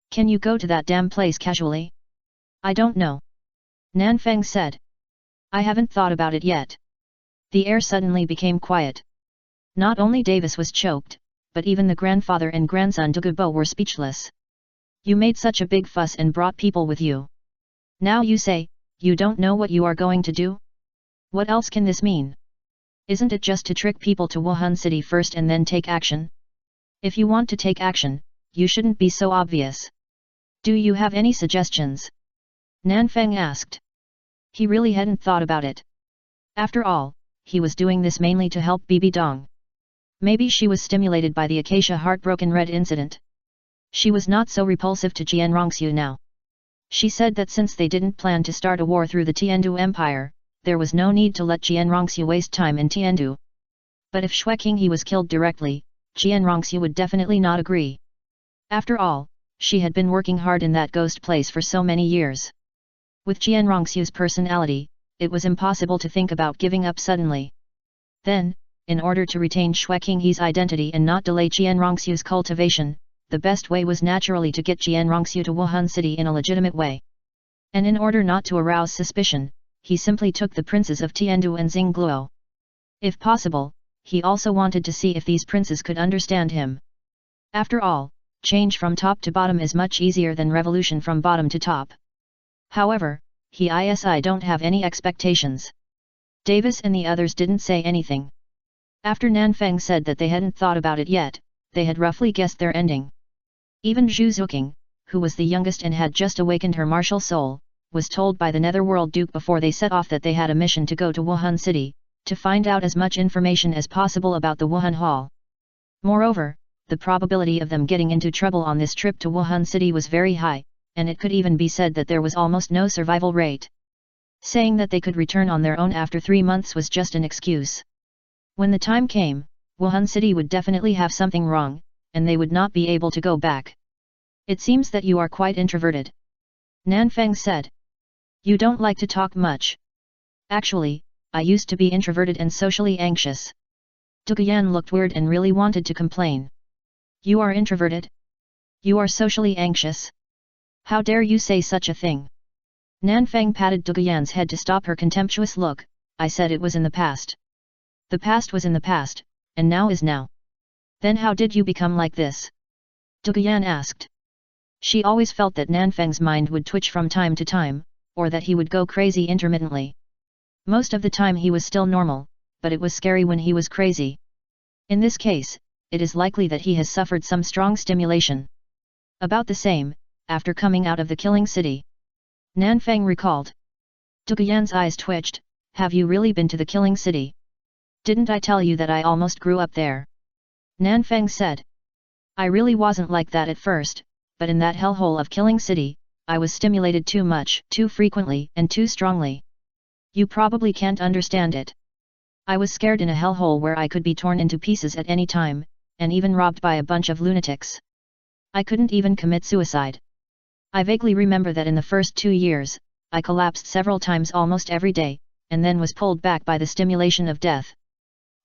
Can you go to that damn place casually? I don't know. Nanfeng said. I haven't thought about it yet. The air suddenly became quiet. Not only Davis was choked, but even the grandfather and grandson Douluo were speechless. You made such a big fuss and brought people with you. Now you say, you don't know what you are going to do? What else can this mean? Isn't it just to trick people to Wuhan City first and then take action? If you want to take action, you shouldn't be so obvious. Do you have any suggestions? Nanfeng asked. He really hadn't thought about it. After all, he was doing this mainly to help Bibi Dong. Maybe she was stimulated by the Acacia Heartbroken Red incident. She was not so repulsive to Jian Rongxiu now. She said that since they didn't plan to start a war through the Tiandu Empire, there was no need to let Jian Rongxiu waste time in Tiandu. But if Xue Qinghe was killed directly, Jian Rongxiu would definitely not agree. After all, she had been working hard in that ghost place for so many years. With Jian Rongxiu's personality, it was impossible to think about giving up suddenly. Then, in order to retain Xue Qinghe's identity and not delay Jian Rongxiu's cultivation, the best way was naturally to get Jian Rongxiu to Wuhan City in a legitimate way. And in order not to arouse suspicion, he simply took the princes of Tiandu and Xingluo. If possible, he also wanted to see if these princes could understand him. After all, change from top to bottom is much easier than revolution from bottom to top. However, I don't have any expectations. Davis and the others didn't say anything. After Nanfeng said that they hadn't thought about it yet, they had roughly guessed their ending. Even Zhu Zuqing, who was the youngest and had just awakened her martial soul, was told by the Netherworld Duke before they set off that they had a mission to go to Wuhan City, to find out as much information as possible about the Wuhan Hall. Moreover, the probability of them getting into trouble on this trip to Wuhan City was very high, and it could even be said that there was almost no survival rate. Saying that they could return on their own after 3 months was just an excuse. When the time came, Wuhan City would definitely have something wrong, and they would not be able to go back. It seems that you are quite introverted. Nanfeng said. You don't like to talk much. Actually, I used to be introverted and socially anxious. Douyan looked weird and really wanted to complain. You are introverted? You are socially anxious? How dare you say such a thing? Nanfeng patted Douyan's head to stop her contemptuous look. I said it was in the past. The past was in the past, and now is now. Then how did you become like this? Douyan asked. She always felt that Nanfeng's mind would twitch from time to time, or that he would go crazy intermittently. Most of the time he was still normal, but it was scary when he was crazy. In this case, it is likely that he has suffered some strong stimulation. About the same, after coming out of the killing city. Nanfeng recalled. Douyan's eyes twitched. Have you really been to the killing city? Didn't I tell you that I almost grew up there? Nanfeng said. I really wasn't like that at first, but in that hellhole of killing city, I was stimulated too much, too frequently, and too strongly. You probably can't understand it. I was scared in a hellhole where I could be torn into pieces at any time, and even robbed by a bunch of lunatics. I couldn't even commit suicide. I vaguely remember that in the first 2 years, I collapsed several times almost every day, and then was pulled back by the stimulation of death.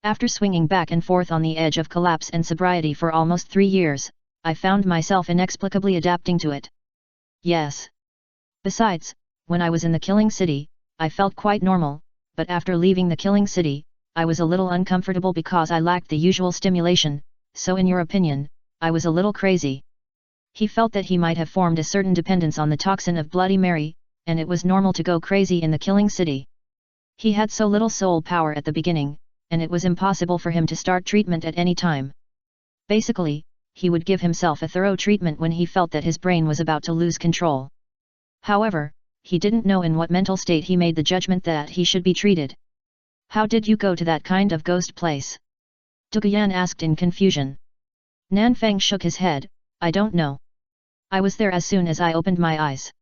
After swinging back and forth on the edge of collapse and sobriety for almost 3 years, I found myself inexplicably adapting to it. Yes. Besides, when I was in the killing city, I felt quite normal, but after leaving the killing city, I was a little uncomfortable because I lacked the usual stimulation, so in your opinion, I was a little crazy. He felt that he might have formed a certain dependence on the toxin of Bloody Mary, and it was normal to go crazy in the killing city. He had so little soul power at the beginning, and it was impossible for him to start treatment at any time. Basically, he would give himself a thorough treatment when he felt that his brain was about to lose control. However, he didn't know in what mental state he made the judgment that he should be treated. How did you go to that kind of ghost place? Duguyan asked in confusion. Nanfang shook his head, I don't know. I was there as soon as I opened my eyes.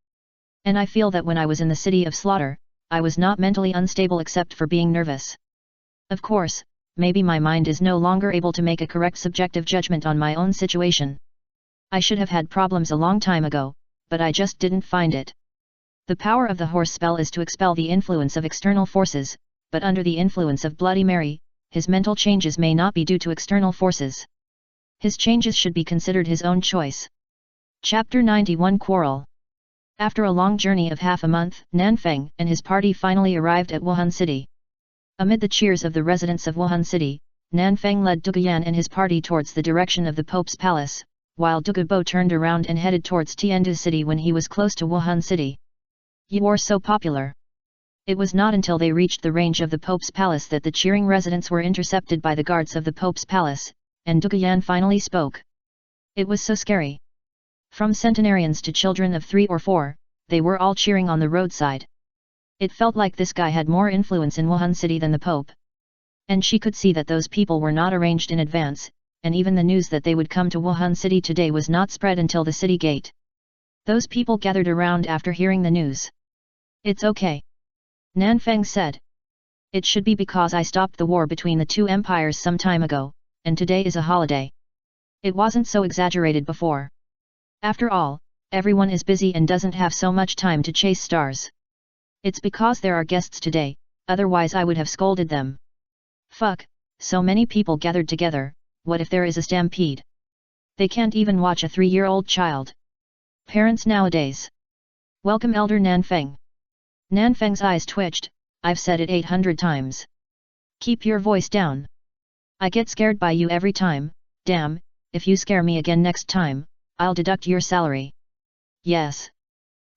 And I feel that when I was in the city of slaughter, I was not mentally unstable except for being nervous. Of course, maybe my mind is no longer able to make a correct subjective judgment on my own situation. I should have had problems a long time ago, but I just didn't find it. The power of the horse spell is to expel the influence of external forces, but under the influence of Bloody Mary, his mental changes may not be due to external forces. His changes should be considered his own choice. Chapter 91 Quarrel. After a long journey of half a month, Nanfeng and his party finally arrived at Wuhan City. Amid the cheers of the residents of Wuhan City, Nanfeng led Duguyan and his party towards the direction of the Pope's palace, while Dugubo turned around and headed towards Tiandu City when he was close to Wuhan City. You are so popular. It was not until they reached the range of the Pope's palace that the cheering residents were intercepted by the guards of the Pope's palace, and Duguyan finally spoke. It was so scary. From centenarians to children of 3 or 4, they were all cheering on the roadside. It felt like this guy had more influence in Wuhan City than the Pope. And she could see that those people were not arranged in advance, and even the news that they would come to Wuhan City today was not spread until the city gate. Those people gathered around after hearing the news. It's okay. Nanfeng said. It should be because I stopped the war between the two empires some time ago, and today is a holiday. It wasn't so exaggerated before. After all, everyone is busy and doesn't have so much time to chase stars. It's because there are guests today, otherwise I would have scolded them. Fuck, so many people gathered together, what if there is a stampede? They can't even watch a 3-year-old child. Parents nowadays. Welcome Elder Nanfeng. Nanfeng's eyes twitched, I've said it 800 times. Keep your voice down. I get scared by you every time, damn, if you scare me again next time, I'll deduct your salary. Yes.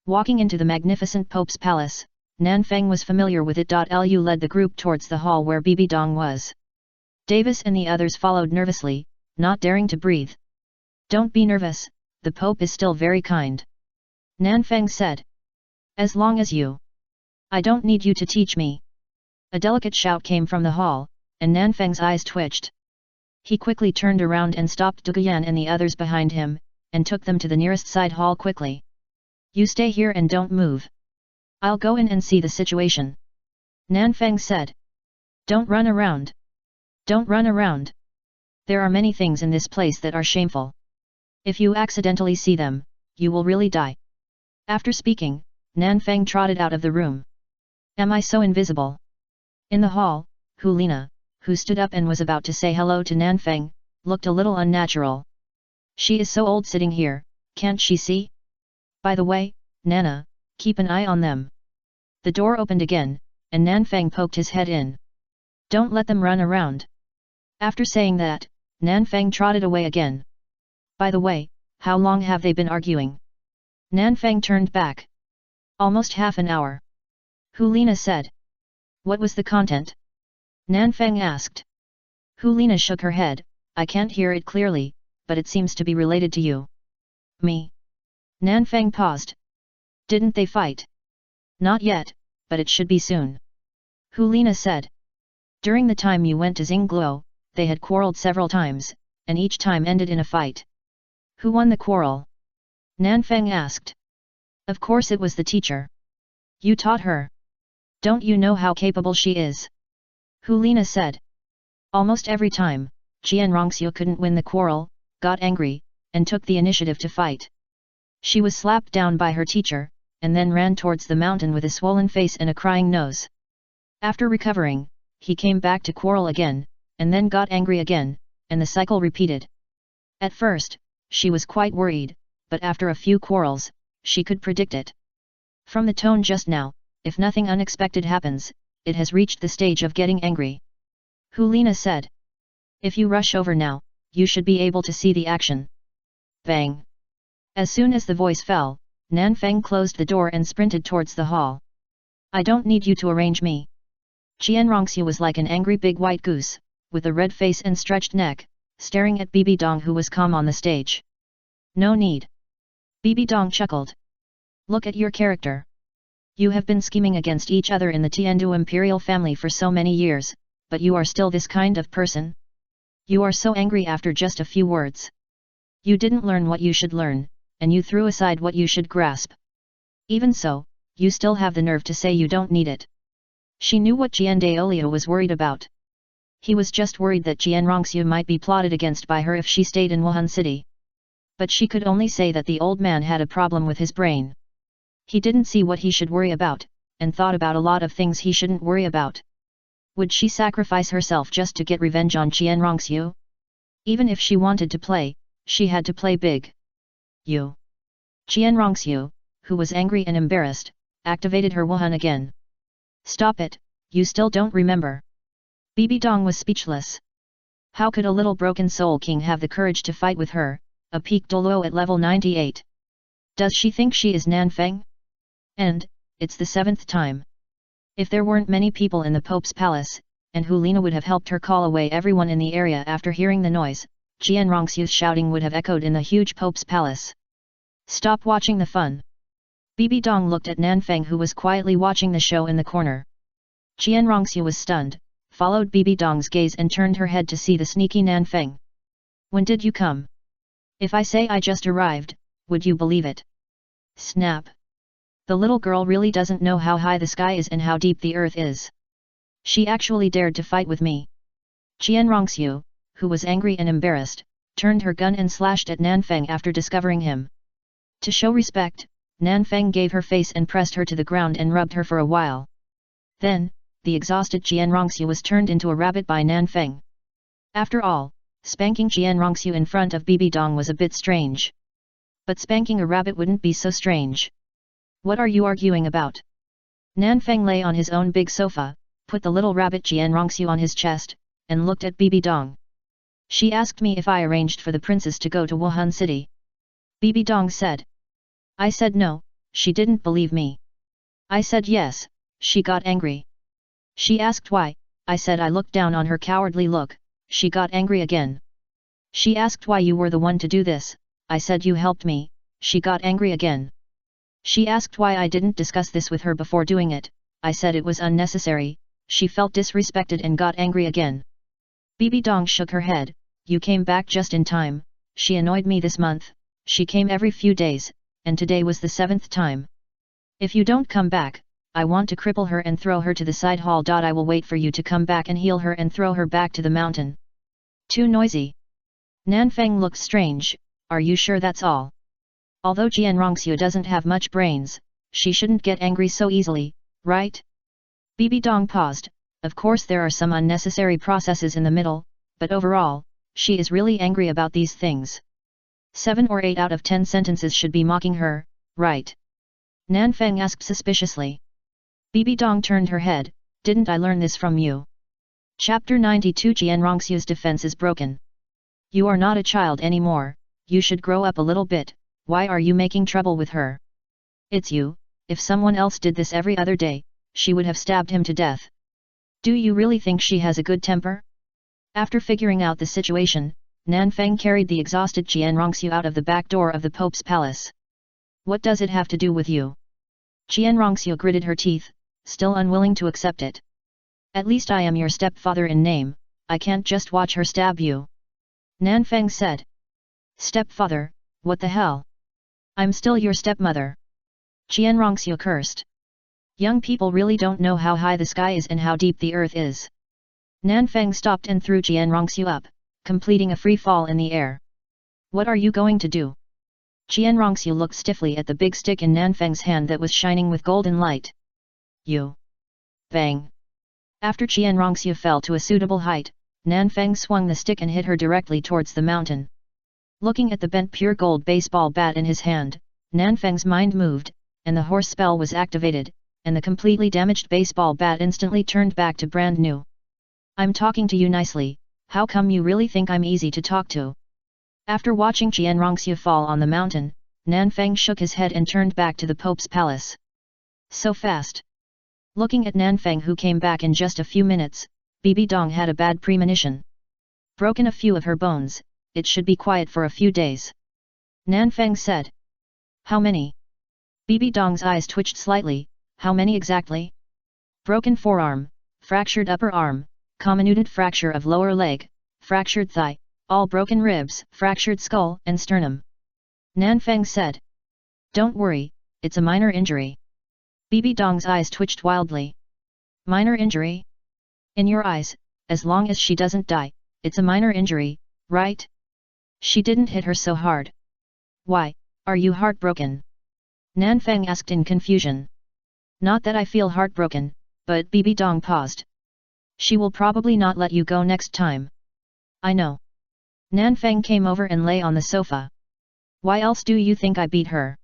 Walking into the magnificent Pope's palace, Nanfeng was familiar with it. Lu led the group towards the hall where Bibi Dong was. Davis and the others followed nervously, not daring to breathe. Don't be nervous, the Pope is still very kind. Nanfeng said. As long as you. I don't need you to teach me. A delicate shout came from the hall, and Nanfeng's eyes twitched. He quickly turned around and stopped Duguyan and the others behind him, and took them to the nearest side hall quickly. You stay here and don't move. I'll go in and see the situation. Nanfeng said. Don't run around. Don't run around. There are many things in this place that are shameful. If you accidentally see them, you will really die. After speaking, Nanfeng trotted out of the room. Am I so invisible? In the hall, Hulina, who stood up and was about to say hello to Nanfeng, looked a little unnatural. She is so old sitting here, can't she see? By the way, Nana, keep an eye on them. The door opened again, and Nanfeng poked his head in. Don't let them run around. After saying that, Nanfeng trotted away again. By the way, how long have they been arguing? Nanfeng turned back. Almost half an hour. Hulina said. What was the content? Nanfeng asked. Hulina shook her head, I can't hear it clearly, but it seems to be related to you. Me? Nanfeng paused. Didn't they fight? Not yet, but it should be soon. Hulina said. During the time you went to Xingluo, they had quarreled several times, and each time ended in a fight. Who won the quarrel? Nanfeng asked. Of course it was the teacher. You taught her. Don't you know how capable she is? Hulina said. Almost every time, Qian Rongxiu couldn't win the quarrel, got angry, and took the initiative to fight. She was slapped down by her teacher, and then ran towards the mountain with a swollen face and a crying nose. After recovering, he came back to quarrel again, and then got angry again, and the cycle repeated. At first, she was quite worried, but after a few quarrels, she could predict it. From the tone just now, if nothing unexpected happens, it has reached the stage of getting angry. Hulina said. If you rush over now, you should be able to see the action. Bang! As soon as the voice fell, Nanfeng closed the door and sprinted towards the hall. I don't need you to arrange me. Qianrongxue was like an angry big white goose, with a red face and stretched neck, staring at Bibi Dong who was calm on the stage. No need. Bibi Dong chuckled. Look at your character. You have been scheming against each other in the Tiandu imperial family for so many years, but you are still this kind of person? You are so angry after just a few words. You didn't learn what you should learn, and you threw aside what you should grasp. Even so, you still have the nerve to say you don't need it. She knew what Douluo was worried about. He was just worried that Qianrongxue might be plotted against by her if she stayed in Wuhan City. But she could only say that the old man had a problem with his brain. He didn't see what he should worry about, and thought about a lot of things he shouldn't worry about. Would she sacrifice herself just to get revenge on Qianrongxue? Even if she wanted to play, she had to play big. Qianrongxue, who was angry and embarrassed, activated her Wuhan again. Stop it, you still don't remember. Bibi Dong was speechless. How could a little broken soul king have the courage to fight with her, a peak Douluo at level 98? Does she think she is Nanfeng? And, it's the 7th time. If there weren't many people in the Pope's palace, and Hulina would have helped her call away everyone in the area after hearing the noise, Qianrongxue's shouting would have echoed in the huge Pope's palace. Stop watching the fun. Bibi Dong looked at Nanfeng who was quietly watching the show in the corner. Qianrongxue was stunned, followed Bibi Dong's gaze and turned her head to see the sneaky Nanfeng. When did you come? If I say I just arrived, would you believe it? Snap. The little girl really doesn't know how high the sky is and how deep the earth is. She actually dared to fight with me. Qianrongxue, who was angry and embarrassed, turned her gun and slashed at Nanfeng after discovering him. To show respect, Nanfeng gave her face and pressed her to the ground and rubbed her for a while. Then, the exhausted Qianrongxue was turned into a rabbit by Nanfeng. After all, spanking Qianrongxue in front of Bibi Dong was a bit strange. But spanking a rabbit wouldn't be so strange. What are you arguing about? Nanfeng lay on his own big sofa, put the little rabbit Qianrongxue on his chest, and looked at Bibi Dong. She asked me if I arranged for the princess to go to Wuhan City. Bibi Dong said. I said no, she didn't believe me. I said yes, she got angry. She asked why, I said I looked down on her cowardly look, she got angry again. She asked why you were the one to do this, I said you helped me, she got angry again. She asked why I didn't discuss this with her before doing it, I said it was unnecessary, she felt disrespected and got angry again. Bibi Dong shook her head, you came back just in time, she annoyed me this month, she came every few days, and today was the 7th time. If you don't come back, I want to cripple her and throw her to the side hall. I will wait for you to come back and heal her and throw her back to the mountain. Too noisy. Nanfeng looked strange, are you sure that's all? Although Qianrongxue doesn't have much brains, she shouldn't get angry so easily, right? Bibi Dong paused, of course there are some unnecessary processes in the middle, but overall, she is really angry about these things. 7 or 8 out of 10 sentences should be mocking her, right? Nanfeng asked suspiciously. Bibi Dong turned her head, didn't I learn this from you? Chapter 92 Qianrongxue's defense is broken. You are not a child anymore, you should grow up a little bit, why are you making trouble with her? It's you, if someone else did this every other day, she would have stabbed him to death. Do you really think she has a good temper? After figuring out the situation, Nanfeng carried the exhausted Qianrongxue out of the back door of the Pope's palace. What does it have to do with you? Qianrongxue gritted her teeth, still unwilling to accept it. At least I am your stepfather in name, I can't just watch her stab you. Nanfeng said. Stepfather, what the hell? I'm still your stepmother. Qianrongxue cursed. Young people really don't know how high the sky is and how deep the earth is. Nanfeng stopped and threw Qianrongxue up, completing a free fall in the air. What are you going to do? Qianrongxue looked stiffly at the big stick in Nanfeng's hand that was shining with golden light. You. Bang. After Qianrongxue fell to a suitable height, Nanfeng swung the stick and hit her directly towards the mountain. Looking at the bent pure gold baseball bat in his hand, Nanfeng's mind moved, and the horse spell was activated, and the completely damaged baseball bat instantly turned back to brand new. I'm talking to you nicely, how come you really think I'm easy to talk to? After watching Qianrongxue fall on the mountain, Nanfang shook his head and turned back to the Pope's palace. So fast. Looking at Nanfang, who came back in just a few minutes, Bibi Dong had a bad premonition. Broken a few of her bones, it should be quiet for a few days. Nanfang said. How many? Bibi Dong's eyes twitched slightly. How many exactly? Broken forearm, fractured upper arm, comminuted fracture of lower leg, fractured thigh, all broken ribs, fractured skull and sternum. Nanfang said. Don't worry, it's a minor injury. Bibi Dong's eyes twitched wildly. Minor injury? In your eyes, as long as she doesn't die, it's a minor injury, right? She didn't hit her so hard. Why, are you heartbroken? Nanfang asked in confusion. Not that I feel heartbroken, but Bibi Dong paused. She will probably not let you go next time. I know. Nanfang came over and lay on the sofa. Why else do you think I beat her?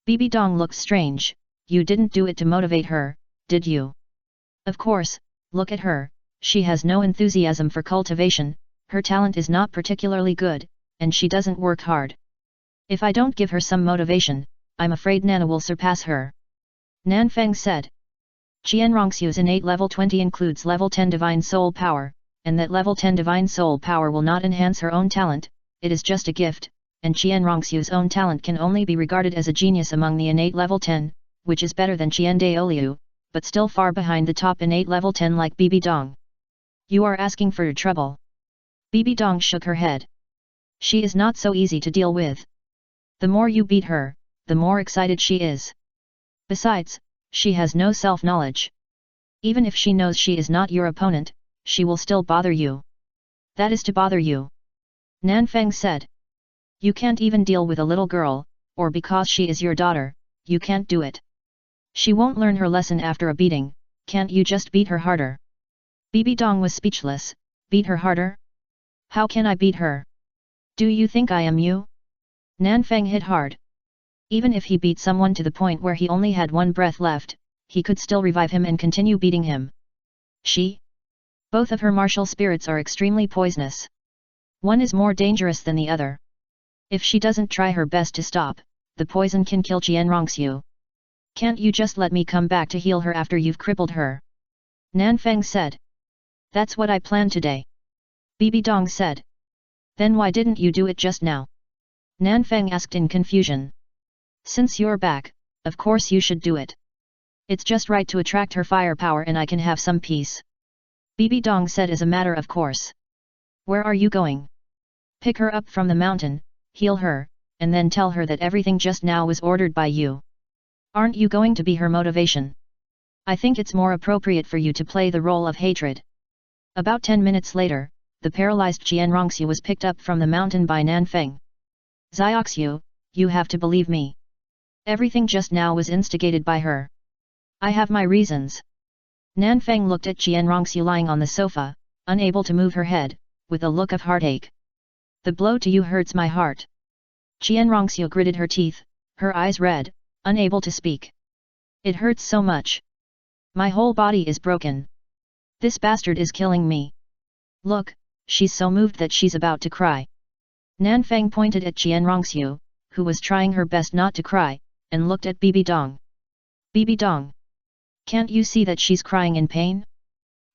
Bibi Dong looked strange. You didn't do it to motivate her, did you? Of course, look at her, she has no enthusiasm for cultivation, her talent is not particularly good, and she doesn't work hard. If I don't give her some motivation, I'm afraid Nana will surpass her. Nanfang said. Qianrongxiu's innate level 20 includes level 10 divine soul power, and that level 10 divine soul power will not enhance her own talent, it is just a gift, and Qianrongxiu's own talent can only be regarded as a genius among the innate level 10, which is better than Qian Daoliu, but still far behind the top innate level 10 like Bibi Dong. You are asking for trouble. Bibi Dong shook her head. She is not so easy to deal with. The more you beat her, the more excited she is. Besides, she has no self-knowledge. Even if she knows she is not your opponent, she will still bother you. That is to bother you. Nanfang said. You can't even deal with a little girl, or because she is your daughter, you can't do it. She won't learn her lesson after a beating, can't you just beat her harder? Bibi Dong was speechless. Beat her harder? How can I beat her? Do you think I am you? Nanfang hit hard. Even if he beat someone to the point where he only had one breath left, he could still revive him and continue beating him. She? Both of her martial spirits are extremely poisonous. One is more dangerous than the other. If she doesn't try her best to stop, the poison can kill Qianrongxiu. Can't you just let me come back to heal her after you've crippled her? Nanfang said. That's what I planned today. Bibi Dong said. Then why didn't you do it just now? Nanfang asked in confusion. Since you're back, of course you should do it. It's just right to attract her firepower and I can have some peace. Bibi Dong said as a matter of course. Where are you going? Pick her up from the mountain, heal her, and then tell her that everything just now was ordered by you. Aren't you going to be her motivation? I think it's more appropriate for you to play the role of hatred. About 10 minutes later, the paralyzed Qianrongxiu was picked up from the mountain by Nanfang. Zioxiu, you have to believe me. Everything just now was instigated by her. I have my reasons. Nanfang looked at Qianrongxiu lying on the sofa, unable to move her head, with a look of heartache. The blow to you hurts my heart. Qianrongxiu gritted her teeth, her eyes red, unable to speak. It hurts so much. My whole body is broken. This bastard is killing me. Look, she's so moved that she's about to cry. Nanfang pointed at Qianrongxiu, who was trying her best not to cry, and looked at Bibi Dong. Bibi Dong. Can't you see that she's crying in pain?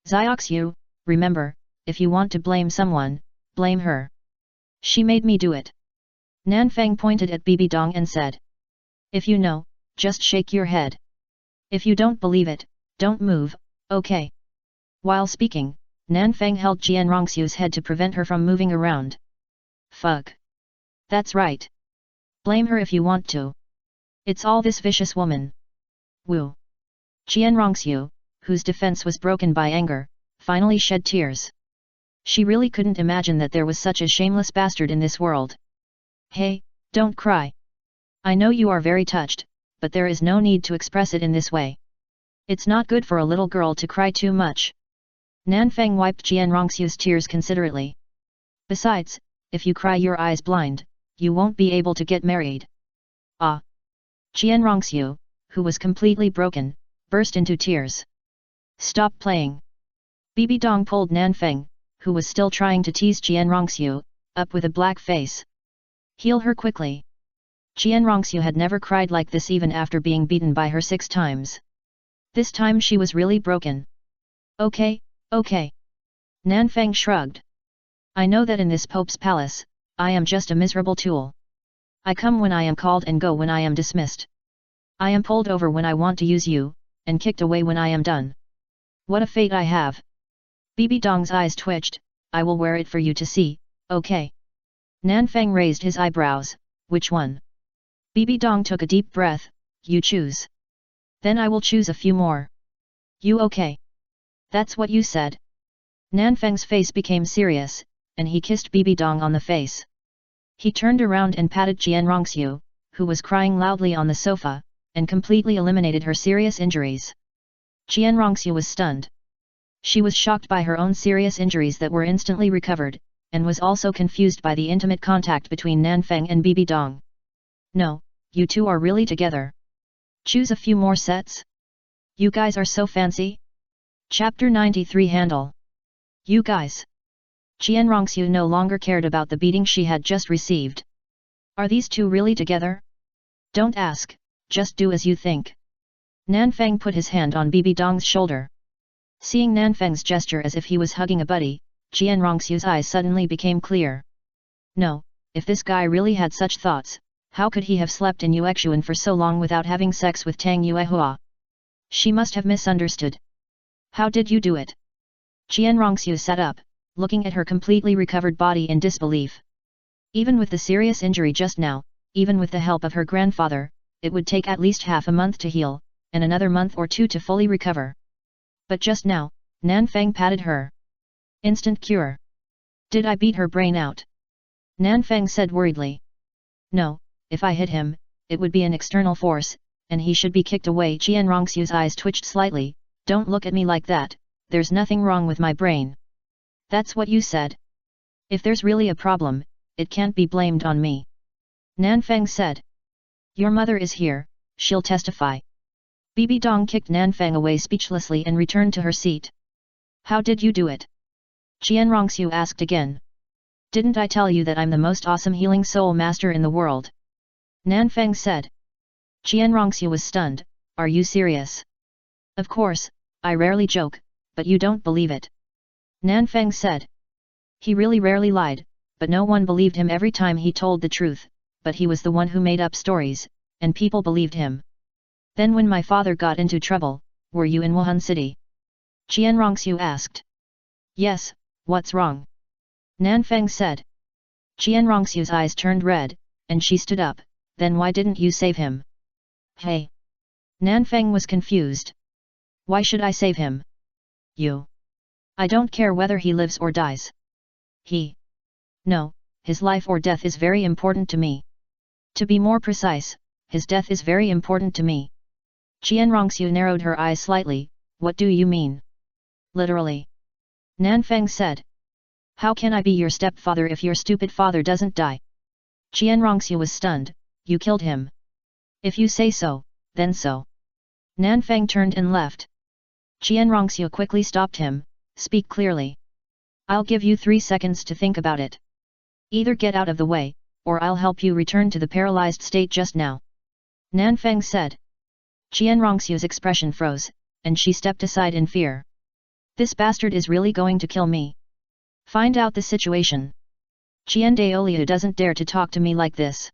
Zioxiu, remember, if you want to blame someone, blame her. She made me do it. Nanfang pointed at Bibi Dong and said. If you know, just shake your head. If you don't believe it, don't move, okay? While speaking, Nanfang held Qianrongxiu's head to prevent her from moving around. Fuck. That's right. Blame her if you want to. It's all this vicious woman. Woo. Qianrongxiu, whose defense was broken by anger, finally shed tears. She really couldn't imagine that there was such a shameless bastard in this world. Hey, don't cry. I know you are very touched, but there is no need to express it in this way. It's not good for a little girl to cry too much. Nanfang wiped Qianrongxiu's tears considerately. Besides, if you cry your eyes blind, you won't be able to get married. Ah! Qianrongxiu, who was completely broken, burst into tears. Stop playing. Bibi Dong pulled Nanfang, who was still trying to tease Qianrongxiu, up with a black face. Heal her quickly. Rongxiu had never cried like this even after being beaten by her 6 times. This time she was really broken. Okay, okay. Nanfang shrugged. I know that in this Pope's palace, I am just a miserable tool. I come when I am called and go when I am dismissed. I am pulled over when I want to use you, and kicked away when I am done. What a fate I have. Bibi Dong's eyes twitched. I will wear it for you to see, okay? Nanfang raised his eyebrows. Which one? Bibi Dong took a deep breath. You choose. Then I will choose a few more. You okay? That's what you said. Nanfang's face became serious, and he kissed Bibi Dong on the face. He turned around and patted Rongxiu, who was crying loudly on the sofa, and completely eliminated her serious injuries. Rongxiu was stunned. She was shocked by her own serious injuries that were instantly recovered, and was also confused by the intimate contact between Nanfang and Bibi Dong. No, you two are really together. Choose a few more sets? You guys are so fancy? Chapter 93 Handle. You guys. Rongxiu no longer cared about the beating she had just received. Are these two really together? Don't ask, just do as you think. Nanfang put his hand on Bibi Dong's shoulder. Seeing Nanfang's gesture as if he was hugging a buddy, Rongxiu's eyes suddenly became clear. No, if this guy really had such thoughts, how could he have slept in Yuexuan for so long without having sex with Tang Yuehua? She must have misunderstood. How did you do it? Rongxiu sat up, looking at her completely recovered body in disbelief. Even with the serious injury just now, even with the help of her grandfather, it would take at least half a month to heal, and another month or 2 to fully recover. But just now, Nanfang patted her. Instant cure. Did I beat her brain out? Nanfang said worriedly. No, if I hit him, it would be an external force, and he should be kicked away. Rongxiu's eyes twitched slightly. Don't look at me like that, there's nothing wrong with my brain. That's what you said. If there's really a problem, it can't be blamed on me. Nanfang said. Your mother is here, she'll testify. Bibi Dong kicked Nanfang away speechlessly and returned to her seat. How did you do it? Rongxiu asked again. Didn't I tell you that I'm the most awesome healing soul master in the world? Nanfang said. Rongxiu was stunned. Are you serious? Of course, I rarely joke, but you don't believe it. Nanfang said. He really rarely lied, but no one believed him every time he told the truth, but he was the one who made up stories, and people believed him. Then when my father got into trouble, were you in Wuhan City? Rongxiu asked. Yes, what's wrong? Nanfang said. Rongxiu's eyes turned red, and she stood up. Then why didn't you save him? Hey! Nanfang was confused. Why should I save him? You. I don't care whether he lives or dies. No, his life or death is very important to me. To be more precise, his death is very important to me. Rongxiu narrowed her eyes slightly. What do you mean? Literally. Nanfang said. How can I be your stepfather if your stupid father doesn't die? Rongxiu was stunned. You killed him. If you say so, then so. Nanfang turned and left. Rongxiu quickly stopped him. Speak clearly. I'll give you 3 seconds to think about it. Either get out of the way, or I'll help you return to the paralyzed state just now. Nanfang said. Rongxiu's expression froze, and she stepped aside in fear. This bastard is really going to kill me. Find out the situation. Daoliu doesn't dare to talk to me like this.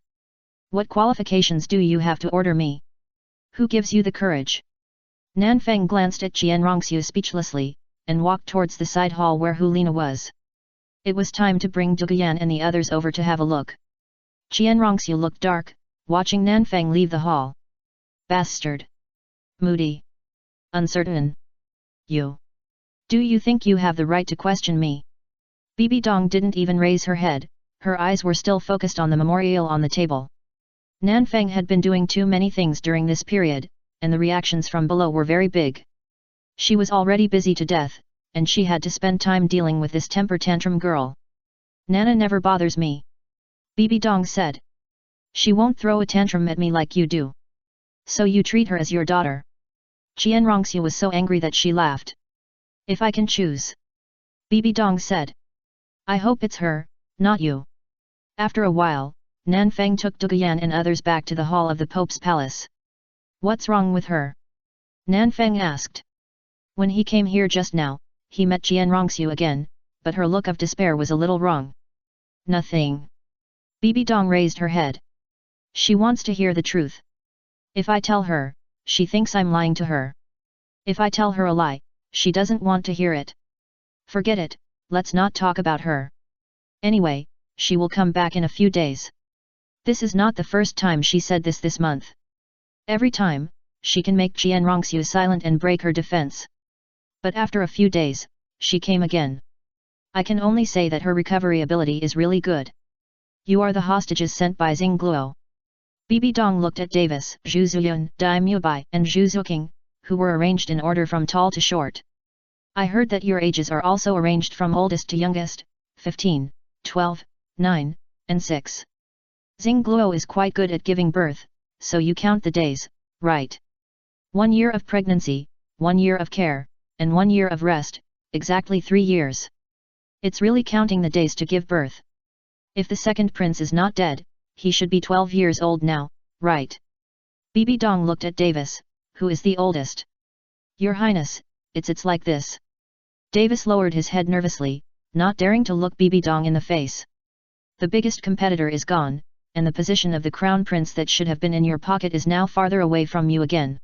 What qualifications do you have to order me? Who gives you the courage? Nanfang glanced at Rongxiu speechlessly, and walked towards the side hall where Hulina was. It was time to bring Duguyan and the others over to have a look. Rongxiu looked dark, watching Nanfang leave the hall. Bastard. Moody. Uncertain. You. Do you think you have the right to question me? Bibi Dong didn't even raise her head, her eyes were still focused on the memorial on the table. Nanfang had been doing too many things during this period, and the reactions from below were very big. She was already busy to death, and she had to spend time dealing with this temper tantrum girl. Nana never bothers me. Bibi Dong said. She won't throw a tantrum at me like you do. So you treat her as your daughter. Rongxiu was so angry that she laughed. If I can choose. Bibi Dong said. I hope it's her, not you. After a while, Nanfang took Duguyan and others back to the hall of the Pope's palace. What's wrong with her? Nanfang asked. When he came here just now, he met Jian Rongxiu again, but her look of despair was a little wrong. Nothing. Bibi Dong raised her head. She wants to hear the truth. If I tell her, she thinks I'm lying to her. If I tell her a lie, she doesn't want to hear it. Forget it, let's not talk about her. Anyway, she will come back in a few days. This is not the first time she said this month. Every time, she can make Jian Rongxiu silent and break her defense. But after a few days, she came again. I can only say that her recovery ability is really good. You are the hostages sent by Xingluo. Bibi Dong looked at Davis, Zhu Zuyun, Dai Mubai, and Zhu Zuqing, who were arranged in order from tall to short. I heard that your ages are also arranged from oldest to youngest, 15, 12, 9, and 6. Xingluo is quite good at giving birth, so you count the days, right? 1 year of pregnancy, 1 year of care, and 1 year of rest, exactly 3 years. It's really counting the days to give birth. If the second prince is not dead, he should be 12 years old now, right? Bibi Dong looked at Davis, who is the oldest. Your Highness, it's like this. Davis lowered his head nervously, not daring to look Bibi Dong in the face. The biggest competitor is gone, and the position of the crown prince that should have been in your pocket is now farther away from you again.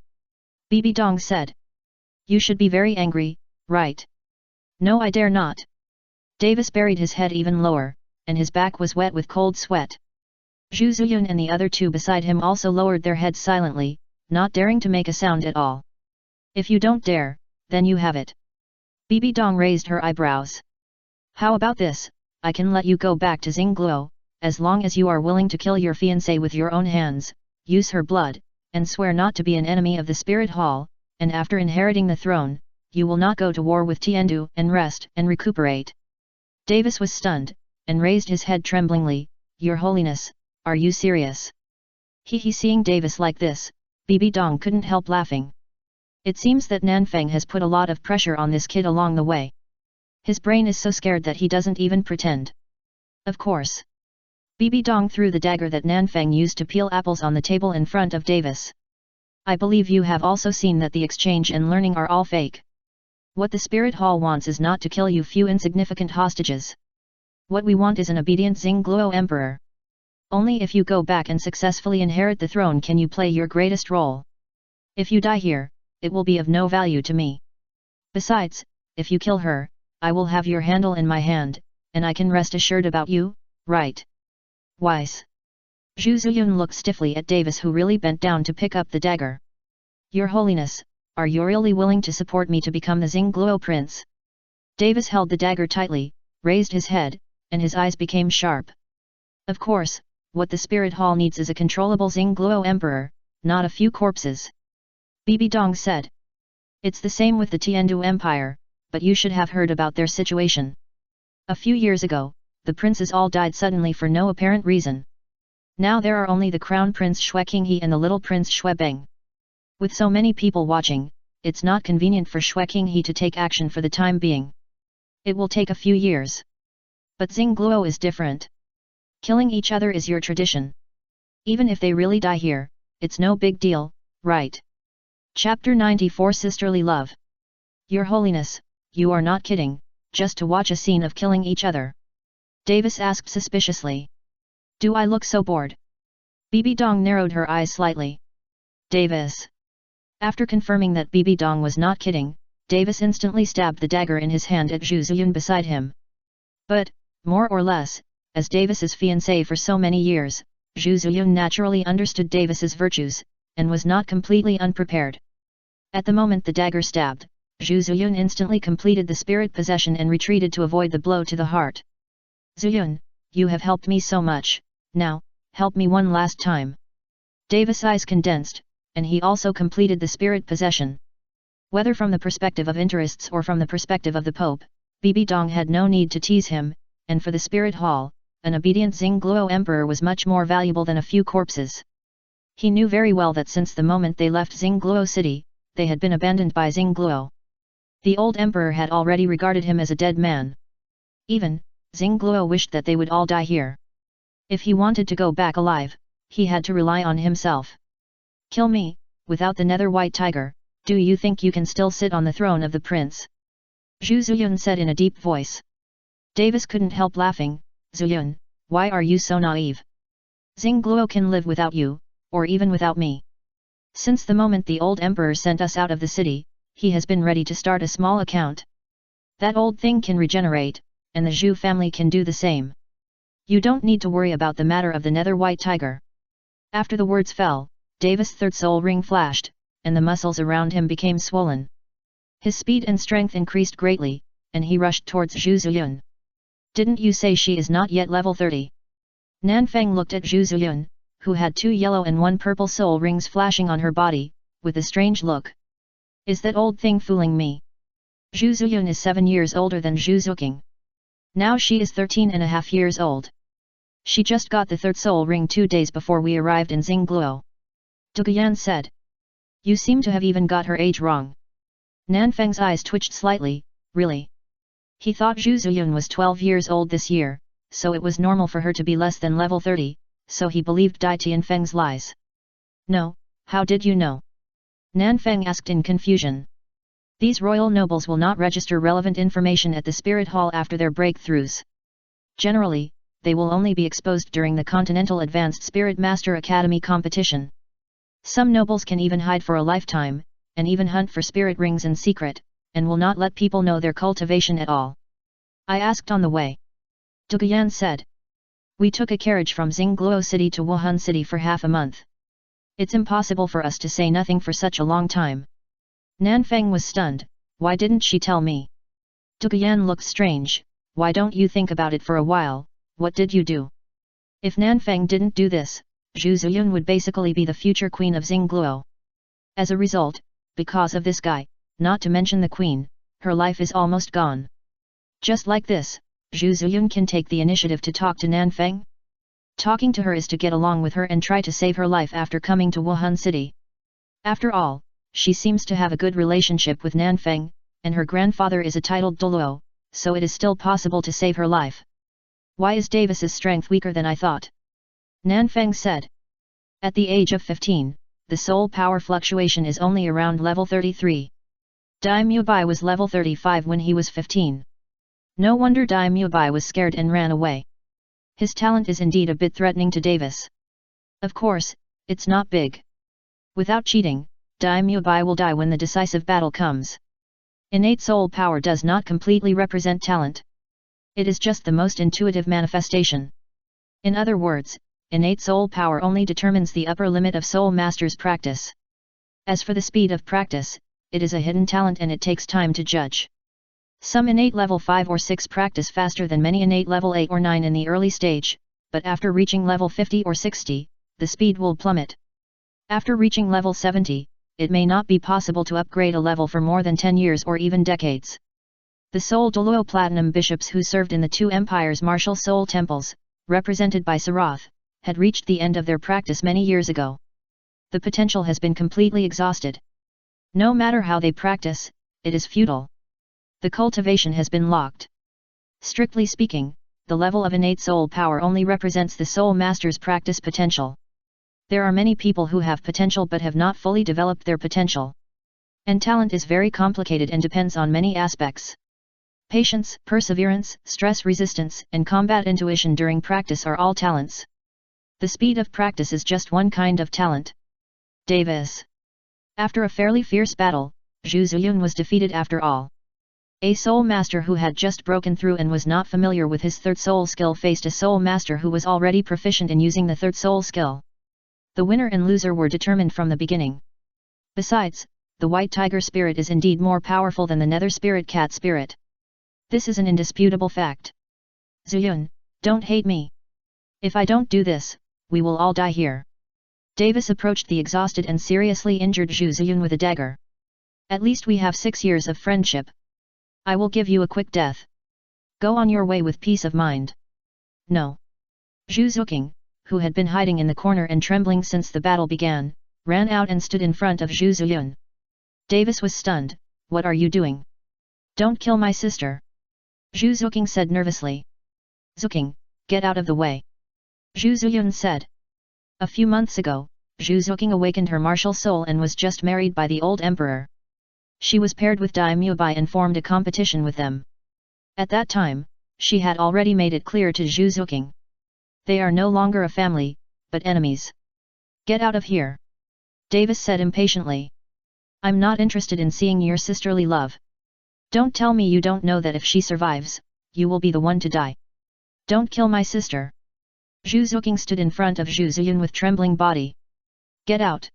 Bibi Dong said. You should be very angry, right? No, I dare not. Davis buried his head even lower, and his back was wet with cold sweat. Zhu Zuyun and the other two beside him also lowered their heads silently, not daring to make a sound at all. If you don't dare, then you have it. Bibi Dong raised her eyebrows. How about this, I can let you go back to Xingluo, as long as you are willing to kill your fiancée with your own hands, use her blood, and swear not to be an enemy of the Spirit Hall, and after inheriting the throne, you will not go to war with Tiandu and rest and recuperate. Davis was stunned, and raised his head tremblingly. Your Holiness, are you serious? Seeing Davis like this, Bibi Dong couldn't help laughing. It seems that Nanfang has put a lot of pressure on this kid along the way. His brain is so scared that he doesn't even pretend. Of course. Bibi Dong threw the dagger that Nanfang used to peel apples on the table in front of Davis. I believe you have also seen that the exchange and learning are all fake. What the Spirit Hall wants is not to kill you few insignificant hostages. What we want is an obedient Xingluo emperor. Only if you go back and successfully inherit the throne can you play your greatest role. If you die here, it will be of no value to me. Besides, if you kill her, I will have your handle in my hand, and I can rest assured about you, right? Wise. Zhu Zuyun looked stiffly at Davis, who really bent down to pick up the dagger. Your Holiness, are you really willing to support me to become the Xingluo prince? Davis held the dagger tightly, raised his head, and his eyes became sharp. Of course, what the Spirit Hall needs is a controllable Xingluo emperor, not a few corpses. Bibi Dong said. It's the same with the Tiandu Empire, but you should have heard about their situation. A few years ago, the princes all died suddenly for no apparent reason. Now there are only the Crown Prince Xue Qinghe and the little Prince Xue Beng. With so many people watching, it's not convenient for Xue Qinghe to take action for the time being. It will take a few years. But Xingluo is different. Killing each other is your tradition. Even if they really die here, it's no big deal, right? Chapter 94 Sisterly Love. Your Holiness, you are not kidding, just to watch a scene of killing each other? Davis asked suspiciously. Do I look so bored? Bibi Dong narrowed her eyes slightly. Davis. After confirming that Bibi Dong was not kidding, Davis instantly stabbed the dagger in his hand at Zhu Zuyun beside him. But, more or less, as Davis's fiancée for so many years, Zhu Zuyun naturally understood Davis's virtues, and was not completely unprepared. At the moment the dagger stabbed, Zhu Zuyun instantly completed the spirit possession and retreated to avoid the blow to the heart. Zuyun, you have helped me so much, now, help me one last time. Davis' eyes condensed, and he also completed the spirit possession. Whether from the perspective of interests or from the perspective of the Pope, Bibi Dong had no need to tease him, and for the Spirit Hall, an obedient Xingluo emperor was much more valuable than a few corpses. He knew very well that since the moment they left Xingluo city, they had been abandoned by Xingluo. The old emperor had already regarded him as a dead man. Even, Xingluo wished that they would all die here. If he wanted to go back alive, he had to rely on himself. Kill me, without the nether white tiger, do you think you can still sit on the throne of the prince? Zhu Ziyun said in a deep voice. Davis couldn't help laughing. Ziyun, why are you so naive? Xingluo can live without you, or even without me. Since the moment the old emperor sent us out of the city, he has been ready to start a small account. That old thing can regenerate, and the Zhu family can do the same. You don't need to worry about the matter of the nether white tiger. After the words fell, Davis' third soul ring flashed, and the muscles around him became swollen. His speed and strength increased greatly, and he rushed towards Zhu Ziyun. Didn't you say she is not yet level 30? Nanfeng looked at Zhu Ziyun, who had 2 yellow and 1 purple soul rings flashing on her body, with a strange look. Is that old thing fooling me? Zhu Ziyun is 7 years older than Zhu Zuqing. Now she is 13.5 years old. She just got the third soul ring 2 days before we arrived in Xingluo. Duguyan said. You seem to have even got her age wrong. Nanfeng's eyes twitched slightly. Really? He thought Zhu Ziyun was 12 years old this year, so it was normal for her to be less than level 30, so he believed Dai Tianfeng's lies. No, how did you know? Nanfeng asked in confusion. These royal nobles will not register relevant information at the Spirit Hall after their breakthroughs. Generally, they will only be exposed during the Continental Advanced Spirit Master Academy competition. Some nobles can even hide for a lifetime, and even hunt for spirit rings in secret, and will not let people know their cultivation at all. I asked on the way. Duguyan said. We took a carriage from Xingluo City to Wuhan City for half a month. It's impossible for us to say nothing for such a long time. Nanfeng was stunned. Why didn't she tell me? Duguyan looked strange. Why don't you think about it for a while? What did you do? If Nanfeng didn't do this, Zhu Ziyun would basically be the future queen of Xingluo. As a result, because of this guy, not to mention the queen, her life is almost gone. Just like this, Zhu Ziyun can take the initiative to talk to Nanfeng? Talking to her is to get along with her and try to save her life after coming to Wuhan City. After all, she seems to have a good relationship with Nanfeng, and her grandfather is a titled Douluo, so it is still possible to save her life. Why is Davis's strength weaker than I thought? Nanfeng said. At the age of 15, the soul power fluctuation is only around level 33. Dai Mubai was level 35 when he was 15. No wonder Dai Mubai was scared and ran away. His talent is indeed a bit threatening to Davis. Of course, it's not big. Without cheating, Dai Mubai will die when the decisive battle comes. Innate soul power does not completely represent talent. It is just the most intuitive manifestation. In other words, innate soul power only determines the upper limit of Soul Master's practice. As for the speed of practice, it is a hidden talent and it takes time to judge. Some innate level 5 or 6 practice faster than many innate level 8 or 9 in the early stage, but after reaching level 50 or 60, the speed will plummet. After reaching level 70, it may not be possible to upgrade a level for more than 10 years or even decades. The Soul Douluo Platinum bishops who served in the 2 empires' martial soul temples, represented by Sarath, had reached the end of their practice many years ago. The potential has been completely exhausted. No matter how they practice, it is futile. The cultivation has been locked. Strictly speaking, the level of innate soul power only represents the Soul Master's practice potential. There are many people who have potential but have not fully developed their potential. And talent is very complicated and depends on many aspects. Patience, perseverance, stress resistance, and combat intuition during practice are all talents. The speed of practice is just one kind of talent. Davis. After a fairly fierce battle, Zhu Ziyun was defeated after all. A soul master who had just broken through and was not familiar with his third soul skill faced a soul master who was already proficient in using the third soul skill. The winner and loser were determined from the beginning. Besides, the white tiger spirit is indeed more powerful than the nether spirit cat spirit. This is an indisputable fact. Ziyun, don't hate me. If I don't do this, we will all die here. Davis approached the exhausted and seriously injured Zhu Ziyun with a dagger. At least we have 6 years of friendship. I will give you a quick death. Go on your way with peace of mind. No. Zhu Zuqing, who had been hiding in the corner and trembling since the battle began, ran out and stood in front of Zhu Ziyun. Davis was stunned. What are you doing? Don't kill my sister. Zhu Zuqing said nervously. Zuqing, get out of the way. Zhu Ziyun said. A few months ago, Zhu Zuqing awakened her martial soul and was just married by the old emperor. She was paired with Daimyo Bai and formed a competition with them. At that time, she had already made it clear to Zhu Zuqing. They are no longer a family, but enemies. Get out of here. Davis said impatiently. I'm not interested in seeing your sisterly love. Don't tell me you don't know that if she survives, you will be the one to die. Don't kill my sister. Zhu Zuqing stood in front of Zhu Ziyun with trembling body. Get out.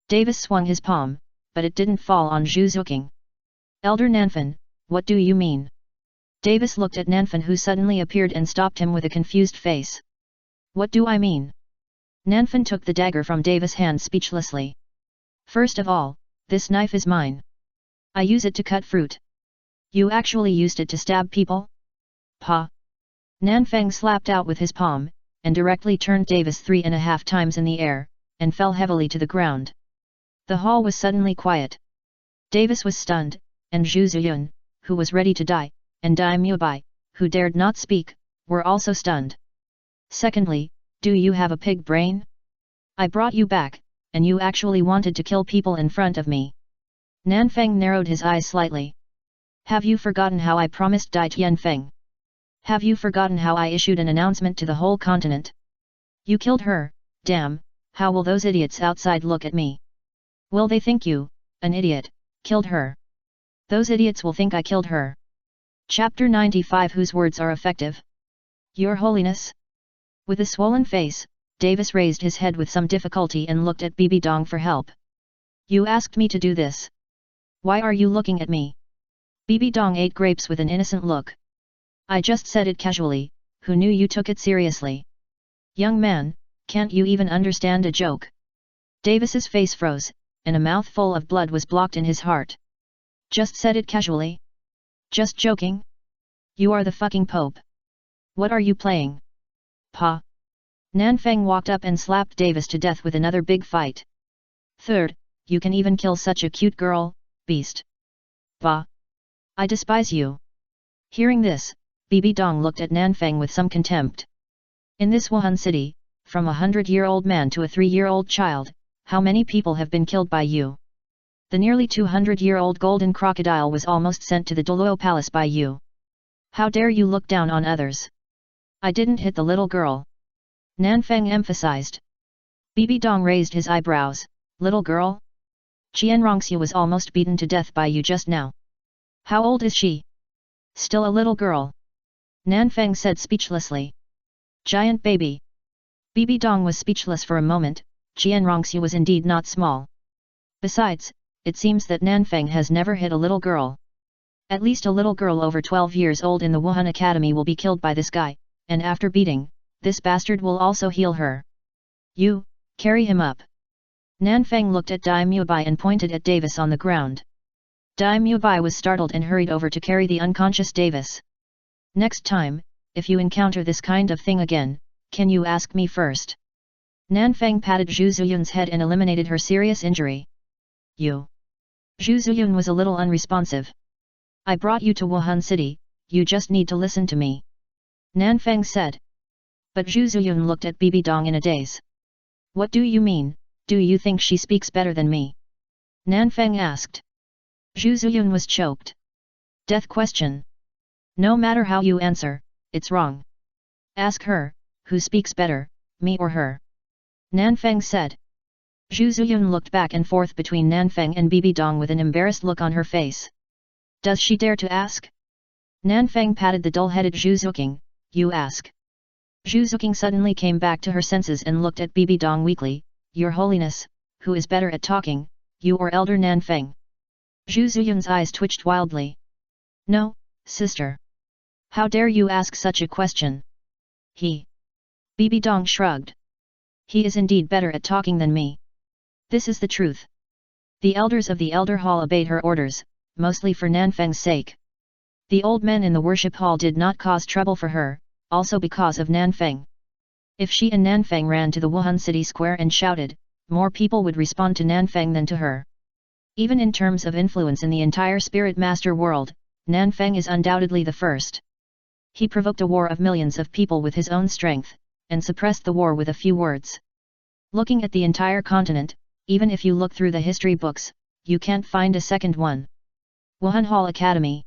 Davis swung his palm, but it didn't fall on Zhu Zuqing. Elder Nanfan, what do you mean? Davis looked at Nanfan, who suddenly appeared and stopped him with a confused face. What do I mean? Nanfan took the dagger from Davis' hand speechlessly. First of all, this knife is mine. I use it to cut fruit. You actually used it to stab people? Pa! Nanfang slapped out with his palm, and directly turned Davis 3.5 times in the air, and fell heavily to the ground. The hall was suddenly quiet. Davis was stunned, and Zhu Ziyun, who was ready to die, and Daimyo Bai, who dared not speak, were also stunned. Secondly, do you have a pig brain? I brought you back, and you actually wanted to kill people in front of me. Nanfang narrowed his eyes slightly. Have you forgotten how I promised Dai Tianfeng? Have you forgotten how I issued an announcement to the whole continent? You killed her, damn, how will those idiots outside look at me? Will they think you, an idiot, killed her? Those idiots will think I killed her. Chapter 95. Whose words are effective? Your Holiness? With a swollen face, Davis raised his head with some difficulty and looked at Bibi Dong for help. You asked me to do this. Why are you looking at me? Bibi Dong ate grapes with an innocent look. I just said it casually, who knew you took it seriously? Young man, can't you even understand a joke? Davis's face froze, and a mouthful of blood was blocked in his heart. Just said it casually? Just joking? You are the fucking Pope. What are you playing? Pa! Nanfang walked up and slapped Davis to death with another big fight. Third, you can even kill such a cute girl, beast. Pa! I despise you. Hearing this, Bibi Dong looked at Nanfang with some contempt. In this Wuhan city, from a 100-year-old man to a 3-year-old child, how many people have been killed by you? The nearly 200-year-old golden crocodile was almost sent to the Douluo palace by you. How dare you look down on others? I didn't hit the little girl. Nanfang emphasized. Bibi Dong raised his eyebrows. Little girl? Qianrongxue was almost beaten to death by you just now. How old is she? Still a little girl. Nanfang said speechlessly. Giant baby. Bibi Dong was speechless for a moment. Qianrongxue was indeed not small. Besides, it seems that Nanfang has never hit a little girl. At least a little girl over 12 years old in the Wuhan Academy will be killed by this guy, and after beating, this bastard will also heal her. You, carry him up. Nanfang looked at Daimyo Bai and pointed at Davis on the ground. Daimyo Bai was startled and hurried over to carry the unconscious Davis. Next time, if you encounter this kind of thing again, can you ask me first? Nanfang patted Zhu Ziyun's head and eliminated her serious injury. You. Zhu Ziyun was a little unresponsive. I brought you to Wuhan City, you just need to listen to me. Nanfang said. But Zhu Ziyun looked at Bibi Dong in a daze. What do you mean, do you think she speaks better than me? Nanfang asked. Zhu Ziyun was choked. Death question. No matter how you answer, it's wrong. Ask her, who speaks better, me or her? Nanfang said. Zhu Ziyun looked back and forth between Nanfang and Bibi Dong with an embarrassed look on her face. Does she dare to ask? Nanfang patted the dull-headed Zhu Zuqing. You ask. Zhu Zuqing suddenly came back to her senses and looked at Bibi Dong weakly. Your Holiness, who is better at talking, you or Elder Nanfang? Zhu Ziyun's eyes twitched wildly. No, sister. How dare you ask such a question? He. Bibi Dong shrugged. He is indeed better at talking than me. This is the truth. The elders of the Elder Hall obeyed her orders, mostly for Nanfang's sake. The old men in the worship hall did not cause trouble for her, also because of Nanfang. If she and Nanfang ran to the Wuhan city square and shouted, more people would respond to Nanfang than to her. Even in terms of influence in the entire Spirit Master world, Nanfang is undoubtedly the first. He provoked a war of millions of people with his own strength, and suppressed the war with a few words. Looking at the entire continent, even if you look through the history books, you can't find a second one. Wuhan Hall Academy.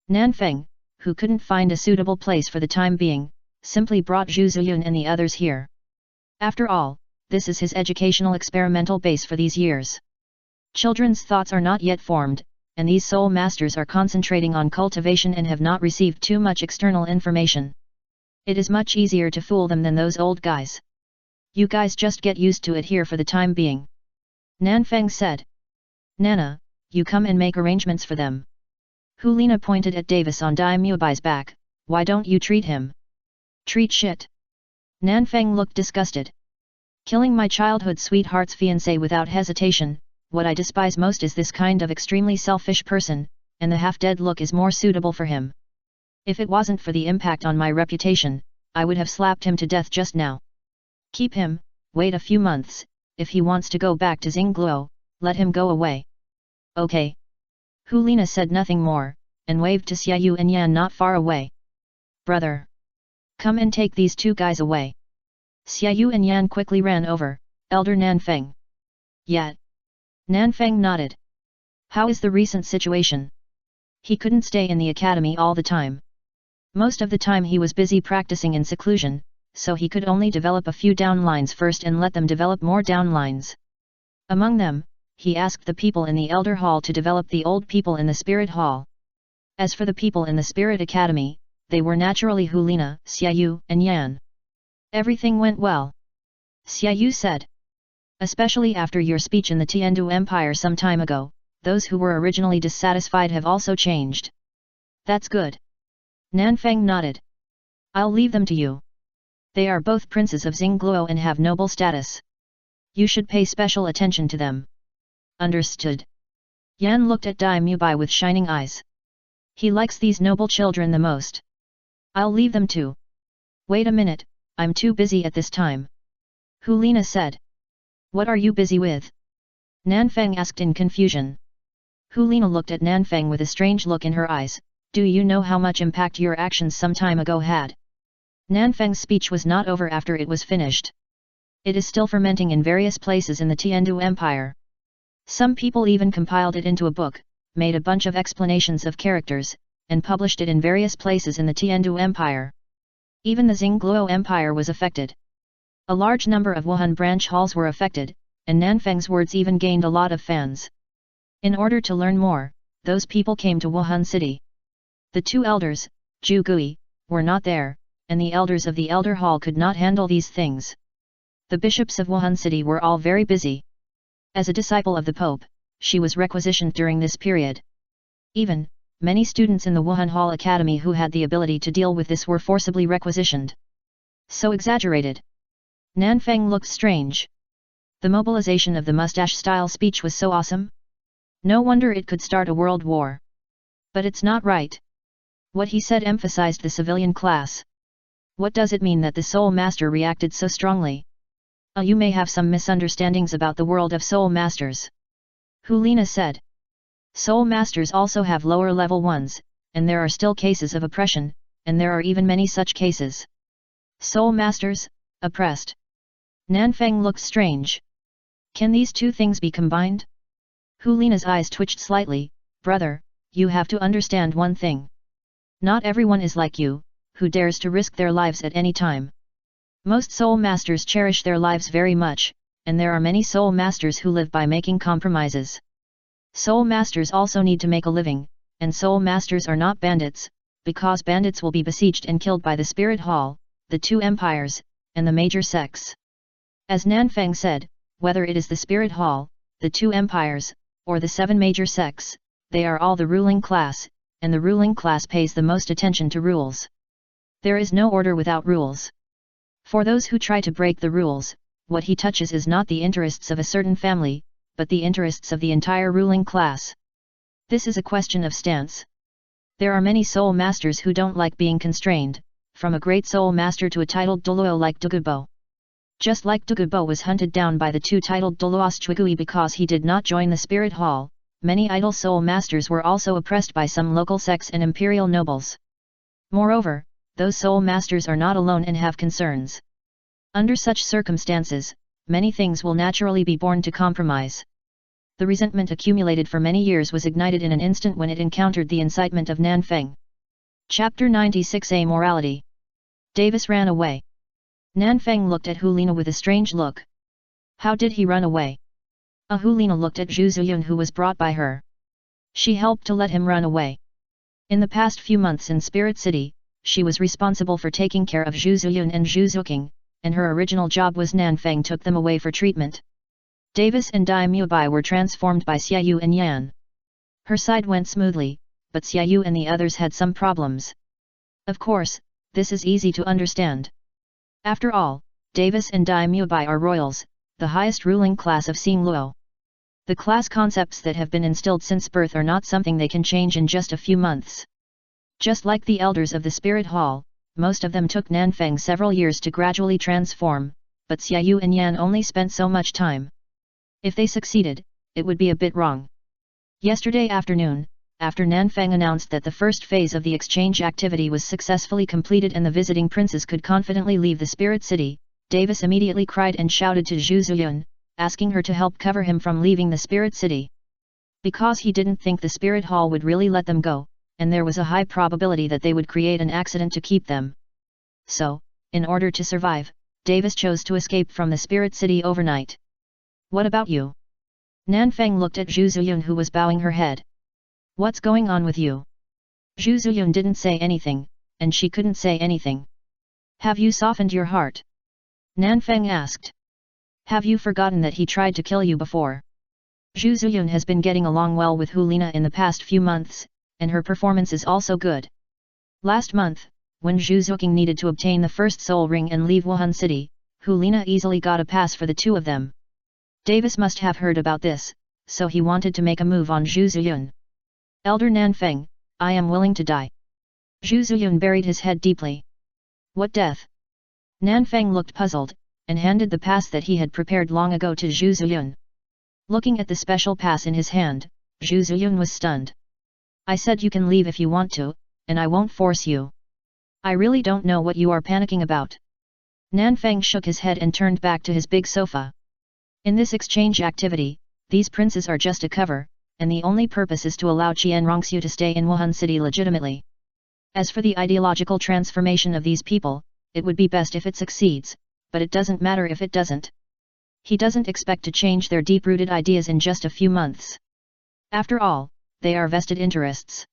Nanfeng, who couldn't find a suitable place for the time being, simply brought Zhu Ziyun and the others here. After all, this is his educational experimental base for these years. Children's thoughts are not yet formed, and these soul masters are concentrating on cultivation and have not received too much external information. It is much easier to fool them than those old guys. You guys just get used to it here for the time being. Nanfeng said. Nana, you come and make arrangements for them. Hulina pointed at Davis on Dai Mui's back. Why don't you treat him? Treat shit. Nanfeng looked disgusted. Killing my childhood sweetheart's fiancé without hesitation. What I despise most is this kind of extremely selfish person, and the half-dead look is more suitable for him. If it wasn't for the impact on my reputation, I would have slapped him to death just now. Keep him, wait a few months, if he wants to go back to Xingluo, let him go away. Okay. Hulina said nothing more, and waved to Xiaoyu and Yan not far away. Brother! Come and take these two guys away. Xiaoyu and Yan quickly ran over, Elder Nanfeng. Yet. Nanfeng nodded. How is the recent situation? He couldn't stay in the academy all the time. Most of the time he was busy practicing in seclusion, so he could only develop a few downlines first and let them develop more downlines. Among them, he asked the people in the Elder Hall to develop the old people in the Spirit Hall. As for the people in the Spirit Academy, they were naturally Hulina, Xiaoyu, and Yan. Everything went well. Xiaoyu said. Especially after your speech in the Tiandu Empire some time ago, those who were originally dissatisfied have also changed. That's good. Nanfeng nodded. I'll leave them to you. They are both princes of Xingluo and have noble status. You should pay special attention to them. Understood. Yan looked at Dai Mubai with shining eyes. He likes these noble children the most. I'll leave them too. Wait a minute, I'm too busy at this time. Hulina said. What are you busy with? Nanfeng asked in confusion. Hulina looked at Nanfeng with a strange look in her eyes. Do you know how much impact your actions some time ago had? Nanfeng's speech was not over after it was finished. It is still fermenting in various places in the Tiandu Empire. Some people even compiled it into a book, made a bunch of explanations of characters, and published it in various places in the Tiandu Empire. Even the Xingluo Empire was affected. A large number of Wuhan branch halls were affected, and Nanfeng's words even gained a lot of fans. In order to learn more, those people came to Wuhan City. The two elders, Zhu Gui, were not there, and the elders of the Elder Hall could not handle these things. The bishops of Wuhan City were all very busy. As a disciple of the Pope, she was requisitioned during this period. Even, many students in the Wuhan Hall Academy who had the ability to deal with this were forcibly requisitioned. So exaggerated. Nanfeng looked strange. The mobilization of the mustache-style speech was so awesome. No wonder it could start a world war. But it's not right. What he said emphasized the civilian class. What does it mean that the Soul Master reacted so strongly? You may have some misunderstandings about the world of Soul Masters. Hulina said. Soul Masters also have lower level ones, and there are still cases of oppression, and there are even many such cases. Soul Masters, oppressed. Nanfeng looked strange. Can these two things be combined? Hulina's eyes twitched slightly. Brother, you have to understand one thing. Not everyone is like you, who dares to risk their lives at any time. Most Soul Masters cherish their lives very much, and there are many Soul Masters who live by making compromises. Soul Masters also need to make a living, and Soul Masters are not bandits, because bandits will be besieged and killed by the Spirit Hall, the two empires, and the major sects. As Nanfeng said, whether it is the Spirit Hall, the two empires, or the 7 major sects, they are all the ruling class, and the ruling class pays the most attention to rules. There is no order without rules. For those who try to break the rules, what he touches is not the interests of a certain family, but the interests of the entire ruling class. This is a question of stance. There are many Soul Masters who don't like being constrained, from a great Soul Master to a titled Douluo like Douluo. Just like Douluo was hunted down by the two titled Douluos Chuigui because he did not join the Spirit Hall, many idle Soul Masters were also oppressed by some local sects and imperial nobles. Moreover, those Soul Masters are not alone and have concerns. Under such circumstances, many things will naturally be born to compromise. The resentment accumulated for many years was ignited in an instant when it encountered the incitement of Nanfeng. Chapter 96 A Morality. Davis ran away. Nanfeng looked at Hulina with a strange look. How did he run away? Hulina looked at Zhu Ziyun, who was brought by her. She helped to let him run away. In the past few months in Spirit City, she was responsible for taking care of Zhu Ziyun and Zhu Zuqing, and her original job was Nanfeng took them away for treatment. Davis and Dai Mubai were transformed by Xiaoyu and Yan. Her side went smoothly, but Xiaoyu and the others had some problems. Of course, this is easy to understand. After all, Davis and Dai Mubai are royals, the highest ruling class of Xingluo. The class concepts that have been instilled since birth are not something they can change in just a few months. Just like the elders of the Spirit Hall, most of them took Nanfeng several years to gradually transform, but Xiaoyu and Yan only spent so much time. If they succeeded, it would be a bit wrong. Yesterday afternoon, after Nanfeng announced that the first phase of the exchange activity was successfully completed and the visiting princes could confidently leave the Spirit City, Davis immediately cried and shouted to Zhu Ziyun, asking her to help cover him from leaving the Spirit City. Because he didn't think the Spirit Hall would really let them go, and there was a high probability that they would create an accident to keep them. So, in order to survive, Davis chose to escape from the Spirit City overnight. What about you? Nanfeng looked at Zhu Ziyun, who was bowing her head. What's going on with you? Zhu Ziyun didn't say anything, and she couldn't say anything. Have you softened your heart? Nanfeng asked. Have you forgotten that he tried to kill you before? Zhu Ziyun has been getting along well with Hulina in the past few months, and her performance is also good. Last month, when Zhu Zuqing needed to obtain the first soul ring and leave Wuhan City, Hulina easily got a pass for the two of them. Davis must have heard about this, so he wanted to make a move on Zhu Ziyun. Elder Nanfeng, I am willing to die. Zhu Ziyun buried his head deeply. What death? Nanfeng looked puzzled, and handed the pass that he had prepared long ago to Zhu Ziyun. Looking at the special pass in his hand, Zhu Ziyun was stunned. I said you can leave if you want to, and I won't force you. I really don't know what you are panicking about. Nanfeng shook his head and turned back to his big sofa. In this exchange activity, these princes are just a cover, and the only purpose is to allow Qian Rongxiu to stay in Wuhan City legitimately. As for the ideological transformation of these people, it would be best if it succeeds, but it doesn't matter if it doesn't. He doesn't expect to change their deep-rooted ideas in just a few months. After all, they are vested interests.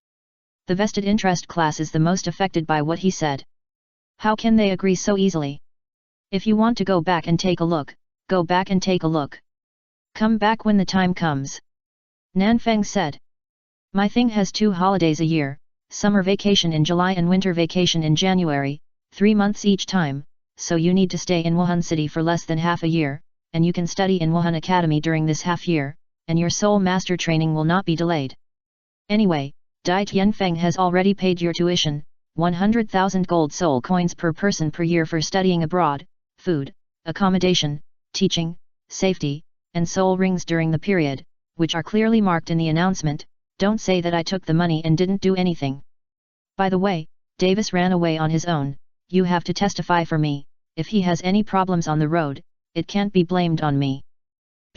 The vested interest class is the most affected by what he said. How can they agree so easily? If you want to go back and take a look, go back and take a look. Come back when the time comes. Nanfeng said. My thing has 2 holidays a year, summer vacation in July and winter vacation in January, 3 months each time, so you need to stay in Wuhan City for less than half a year, and you can study in Wuhan Academy during this half year, and your soul master training will not be delayed. Anyway, Dai Tianfeng has already paid your tuition, 100,000 gold soul coins per person per year for studying abroad, food, accommodation, teaching, safety, and soul rings during the period, which are clearly marked in the announcement. Don't say that I took the money and didn't do anything. By the way, Davis ran away on his own. You have to testify for me. If he has any problems on the road, it can't be blamed on me.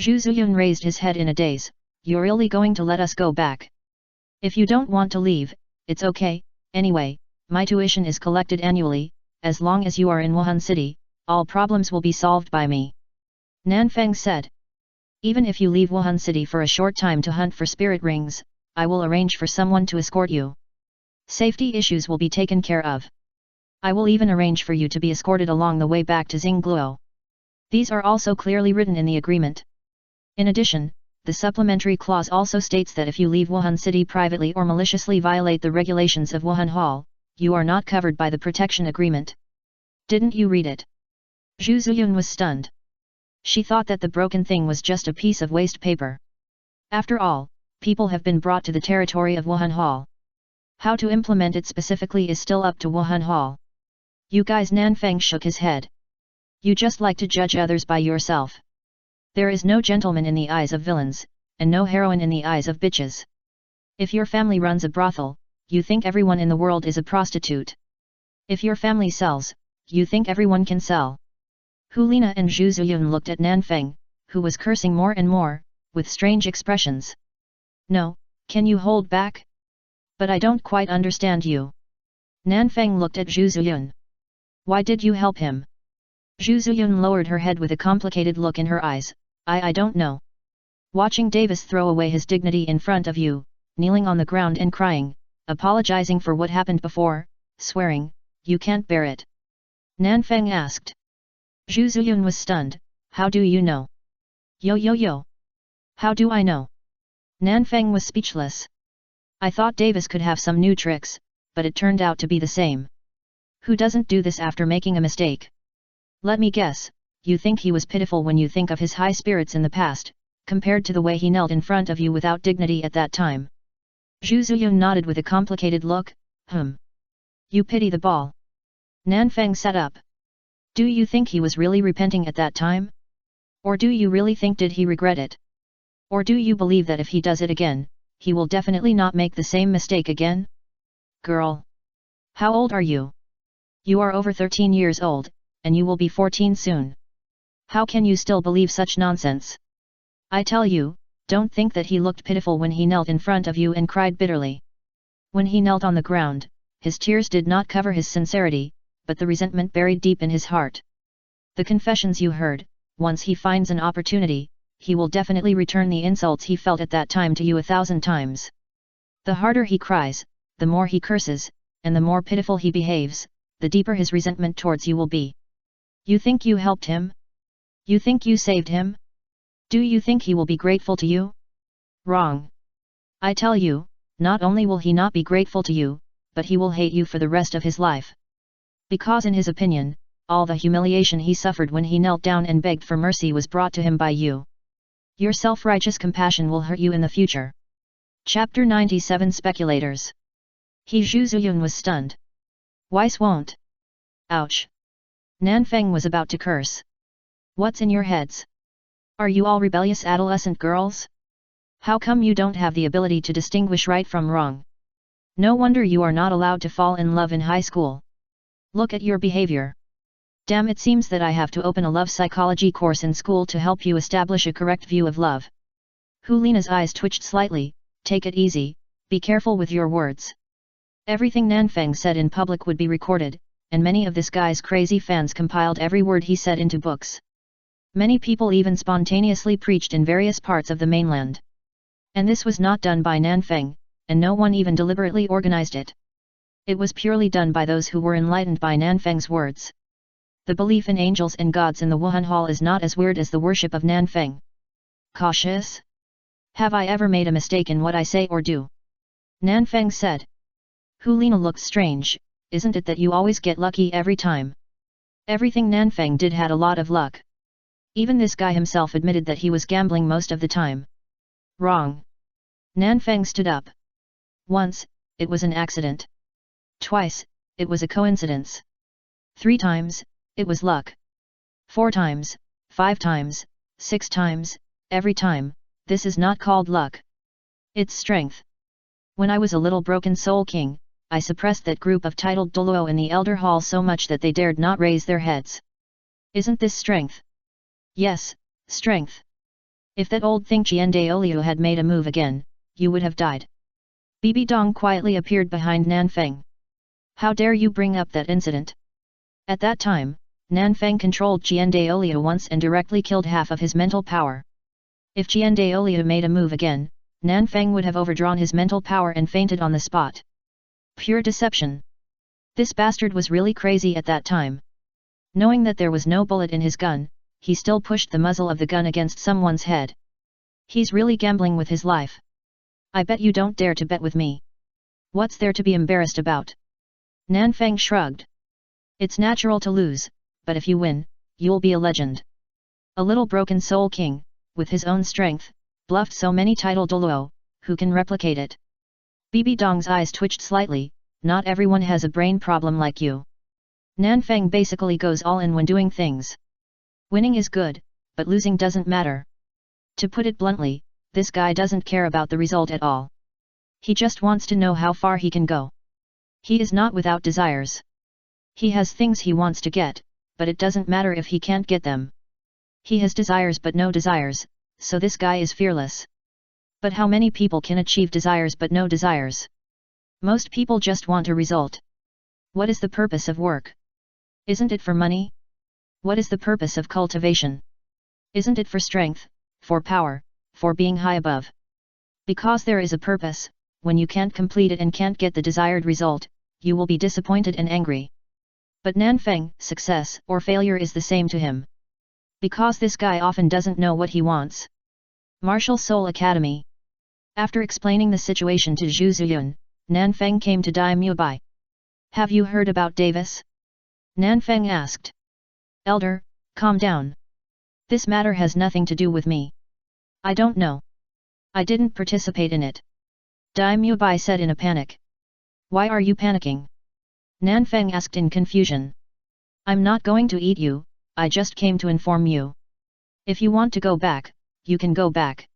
Zhu Ziyun raised his head in a daze. You're really going to let us go back? If you don't want to leave, it's okay. Anyway, my tuition is collected annually. As long as you are in Wuhan City, all problems will be solved by me. Nanfeng said. Even if you leave Wuhan City for a short time to hunt for spirit rings, I will arrange for someone to escort you. Safety issues will be taken care of. I will even arrange for you to be escorted along the way back to Xingluo. These are also clearly written in the agreement. In addition, the supplementary clause also states that if you leave Wuhan City privately or maliciously violate the regulations of Wuhan Hall, you are not covered by the protection agreement. Didn't you read it? Zhu Ziyun was stunned. She thought that the broken thing was just a piece of waste paper. After all, people have been brought to the territory of Wuhan Hall. How to implement it specifically is still up to Wuhan Hall. You guys, Nanfeng shook his head. You just like to judge others by yourself. There is no gentleman in the eyes of villains, and no heroine in the eyes of bitches. If your family runs a brothel, you think everyone in the world is a prostitute. If your family sells, you think everyone can sell. Hulina and Zhu Ziyun looked at Nanfeng, who was cursing more and more, with strange expressions. No, can you hold back? But I don't quite understand you. Nanfeng looked at Zhu Ziyun. Why did you help him? Zhu Ziyun lowered her head with a complicated look in her eyes. I don't know. Watching Davis throw away his dignity in front of you, kneeling on the ground and crying, apologizing for what happened before, swearing, you can't bear it. Nanfeng asked. Zhu Ziyun was stunned. How do you know? Yo. How do I know? Nanfeng was speechless. I thought Davis could have some new tricks, but it turned out to be the same. Who doesn't do this after making a mistake? Let me guess, you think he was pitiful when you think of his high spirits in the past, compared to the way he knelt in front of you without dignity at that time. Zhu Ziyun nodded with a complicated look. You pity the ball. Nanfeng sat up. Do you think he was really repenting at that time? Or do you really think did he regret it? Or do you believe that if he does it again, he will definitely not make the same mistake again? Girl. How old are you? You are over 13 years old, and you will be 14 soon. How can you still believe such nonsense? I tell you, don't think that he looked pitiful when he knelt in front of you and cried bitterly. When he knelt on the ground, his tears did not cover his sincerity, but the resentment buried deep in his heart. The confessions you heard, once he finds an opportunity, he will definitely return the insults he felt at that time to you 1,000 times. The harder he cries, the more he curses, and the more pitiful he behaves, the deeper his resentment towards you will be. You think you helped him? You think you saved him? Do you think he will be grateful to you? Wrong. I tell you, not only will he not be grateful to you, but he will hate you for the rest of his life. Because in his opinion, all the humiliation he suffered when he knelt down and begged for mercy was brought to him by you. Your self-righteous compassion will hurt you in the future. Chapter 97 Speculators. Zhu Ziyun was stunned. Weiss won't. Ouch. Nanfeng was about to curse. What's in your heads? Are you all rebellious adolescent girls? How come you don't have the ability to distinguish right from wrong? No wonder you are not allowed to fall in love in high school. Look at your behavior. Damn, it seems that I have to open a love psychology course in school to help you establish a correct view of love. Hulina's eyes twitched slightly. Take it easy, be careful with your words. Everything Nanfeng said in public would be recorded, and many of this guy's crazy fans compiled every word he said into books. Many people even spontaneously preached in various parts of the mainland. And this was not done by Nanfeng, and no one even deliberately organized it. It was purely done by those who were enlightened by Nanfeng's words. The belief in angels and gods in the Wuhan Hall is not as weird as the worship of Nanfeng. Cautious? Have I ever made a mistake in what I say or do? Nanfeng said. Hulina looked strange. Isn't it that you always get lucky every time? Everything Nanfeng did had a lot of luck. Even this guy himself admitted that he was gambling most of the time. Wrong. Nanfeng stood up. Once, it was an accident. Twice, it was a coincidence. 3 times, it was luck. 4 times, 5 times, 6 times, every time, this is not called luck. It's strength. When I was a little broken soul king, I suppressed that group of titled Douluo in the Elder Hall so much that they dared not raise their heads. Isn't this strength? Yes, strength. If that old thing Douluo had made a move again, you would have died. Bibi Dong quietly appeared behind Nanfeng. How dare you bring up that incident? At that time, Nanfeng controlled Douluo once and directly killed half of his mental power. If Douluo made a move again, Nanfeng would have overdrawn his mental power and fainted on the spot. Pure deception. This bastard was really crazy at that time. Knowing that there was no bullet in his gun, he still pushed the muzzle of the gun against someone's head. He's really gambling with his life. I bet you don't dare to bet with me. What's there to be embarrassed about? Nanfeng shrugged. It's natural to lose, but if you win, you'll be a legend. A little broken soul king, with his own strength, bluffed so many titled Douluo, who can replicate it? Bibi Dong's eyes twitched slightly. Not everyone has a brain problem like you. Nanfeng basically goes all in when doing things. Winning is good, but losing doesn't matter. To put it bluntly, this guy doesn't care about the result at all. He just wants to know how far he can go. He is not without desires. He has things he wants to get, but it doesn't matter if he can't get them. He has desires but no desires, so this guy is fearless. But how many people can achieve desires but no desires? Most people just want a result. What is the purpose of work? Isn't it for money? What is the purpose of cultivation? Isn't it for strength, for power, for being high above? Because there is a purpose, when you can't complete it and can't get the desired result, you will be disappointed and angry. But Nanfeng, success or failure is the same to him. Because this guy often doesn't know what he wants. Martial Soul Academy. After explaining the situation to Zhu Ziyun, Nanfeng came to Dai Mubai. Have you heard about Davis? Nanfeng asked. Elder, calm down. This matter has nothing to do with me. I don't know. I didn't participate in it. Dai Mubai said in a panic. Why are you panicking? Nanfeng asked in confusion. I'm not going to eat you, I just came to inform you. If you want to go back, you can go back.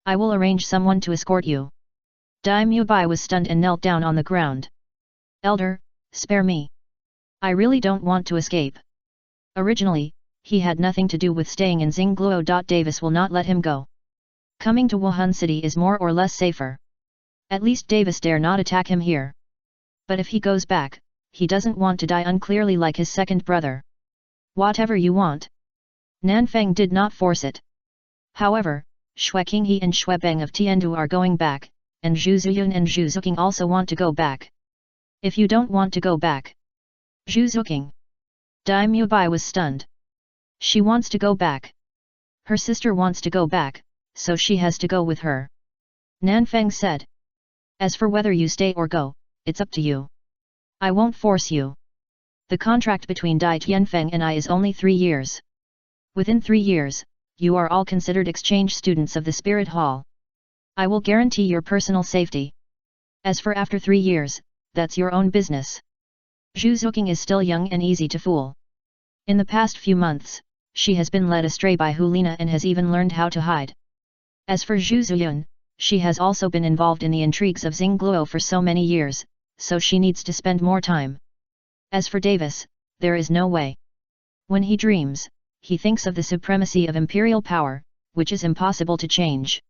I will arrange someone to escort you. Dai Mubai was stunned and knelt down on the ground. Elder, spare me. I really don't want to escape. Originally, he had nothing to do with staying in Xingluo. Davis will not let him go. Coming to Wuhan City is more or less safer. At least Davis dare not attack him here. But if he goes back, he doesn't want to die unclearly like his second brother. Whatever you want. Nanfeng did not force it. However, Xue Qinghe and Xue Beng of Tiandu are going back, and Zhu Ziyun and Zhu Zuqing also want to go back. If you don't want to go back. Zhu Zuqing. Dai Mubai was stunned. She wants to go back. Her sister wants to go back, so she has to go with her. Nanfeng said. As for whether you stay or go, it's up to you. I won't force you. The contract between Dai Tianfeng and I is only 3 years. Within 3 years, you are all considered exchange students of the Spirit Hall. I will guarantee your personal safety. As for after 3 years, that's your own business. Zhu Zuqing is still young and easy to fool. In the past few months, she has been led astray by Hulina and has even learned how to hide. As for Zhu Ziyun, she has also been involved in the intrigues of Xingluo for so many years, so she needs to spend more time. As for Davis, there is no way. When he dreams, he thinks of the supremacy of imperial power, which is impossible to change.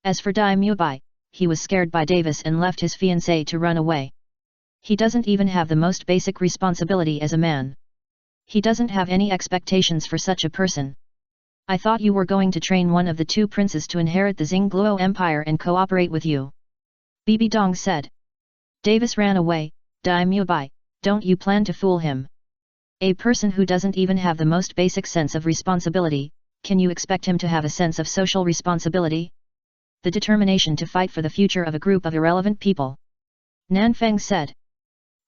As for Dai Mubai, he was scared by Davis and left his fiancée to run away. He doesn't even have the most basic responsibility as a man. He doesn't have any expectations for such a person. I thought you were going to train one of the 2 princes to inherit the Xingluo Empire and cooperate with you. Bibi Dong said. Davis ran away. Dai Mubai, don't you plan to fool him? A person who doesn't even have the most basic sense of responsibility, can you expect him to have a sense of social responsibility? The determination to fight for the future of a group of irrelevant people. Nanfeng said.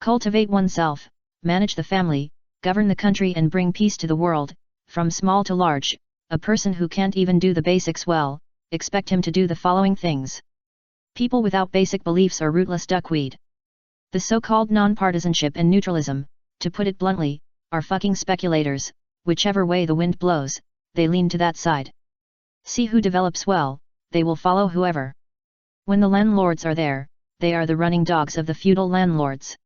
Cultivate oneself, manage the family, govern the country and bring peace to the world, from small to large. A person who can't even do the basics well, expect him to do the following things. People without basic beliefs are rootless duckweed. The so-called non-partisanship and neutralism, to put it bluntly, are fucking speculators. Whichever way the wind blows, they lean to that side. See who develops well, they will follow whoever. When the landlords are there, they are the running dogs of the feudal landlords.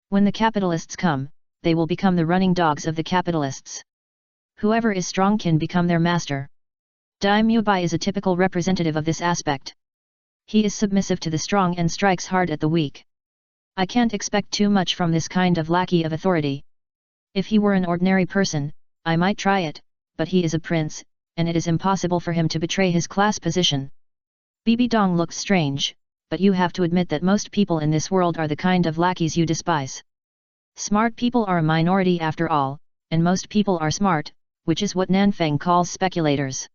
When the capitalists come, they will become the running dogs of the capitalists. Whoever is strong can become their master. Dai Mubai is a typical representative of this aspect. He is submissive to the strong and strikes hard at the weak. I can't expect too much from this kind of lackey of authority. If he were an ordinary person, I might try it, but he is a prince, and it is impossible for him to betray his class position. Bibi Dong looks strange, but you have to admit that most people in this world are the kind of lackeys you despise. Smart people are a minority after all, and most people are smart, which is what Nanfeng calls speculators.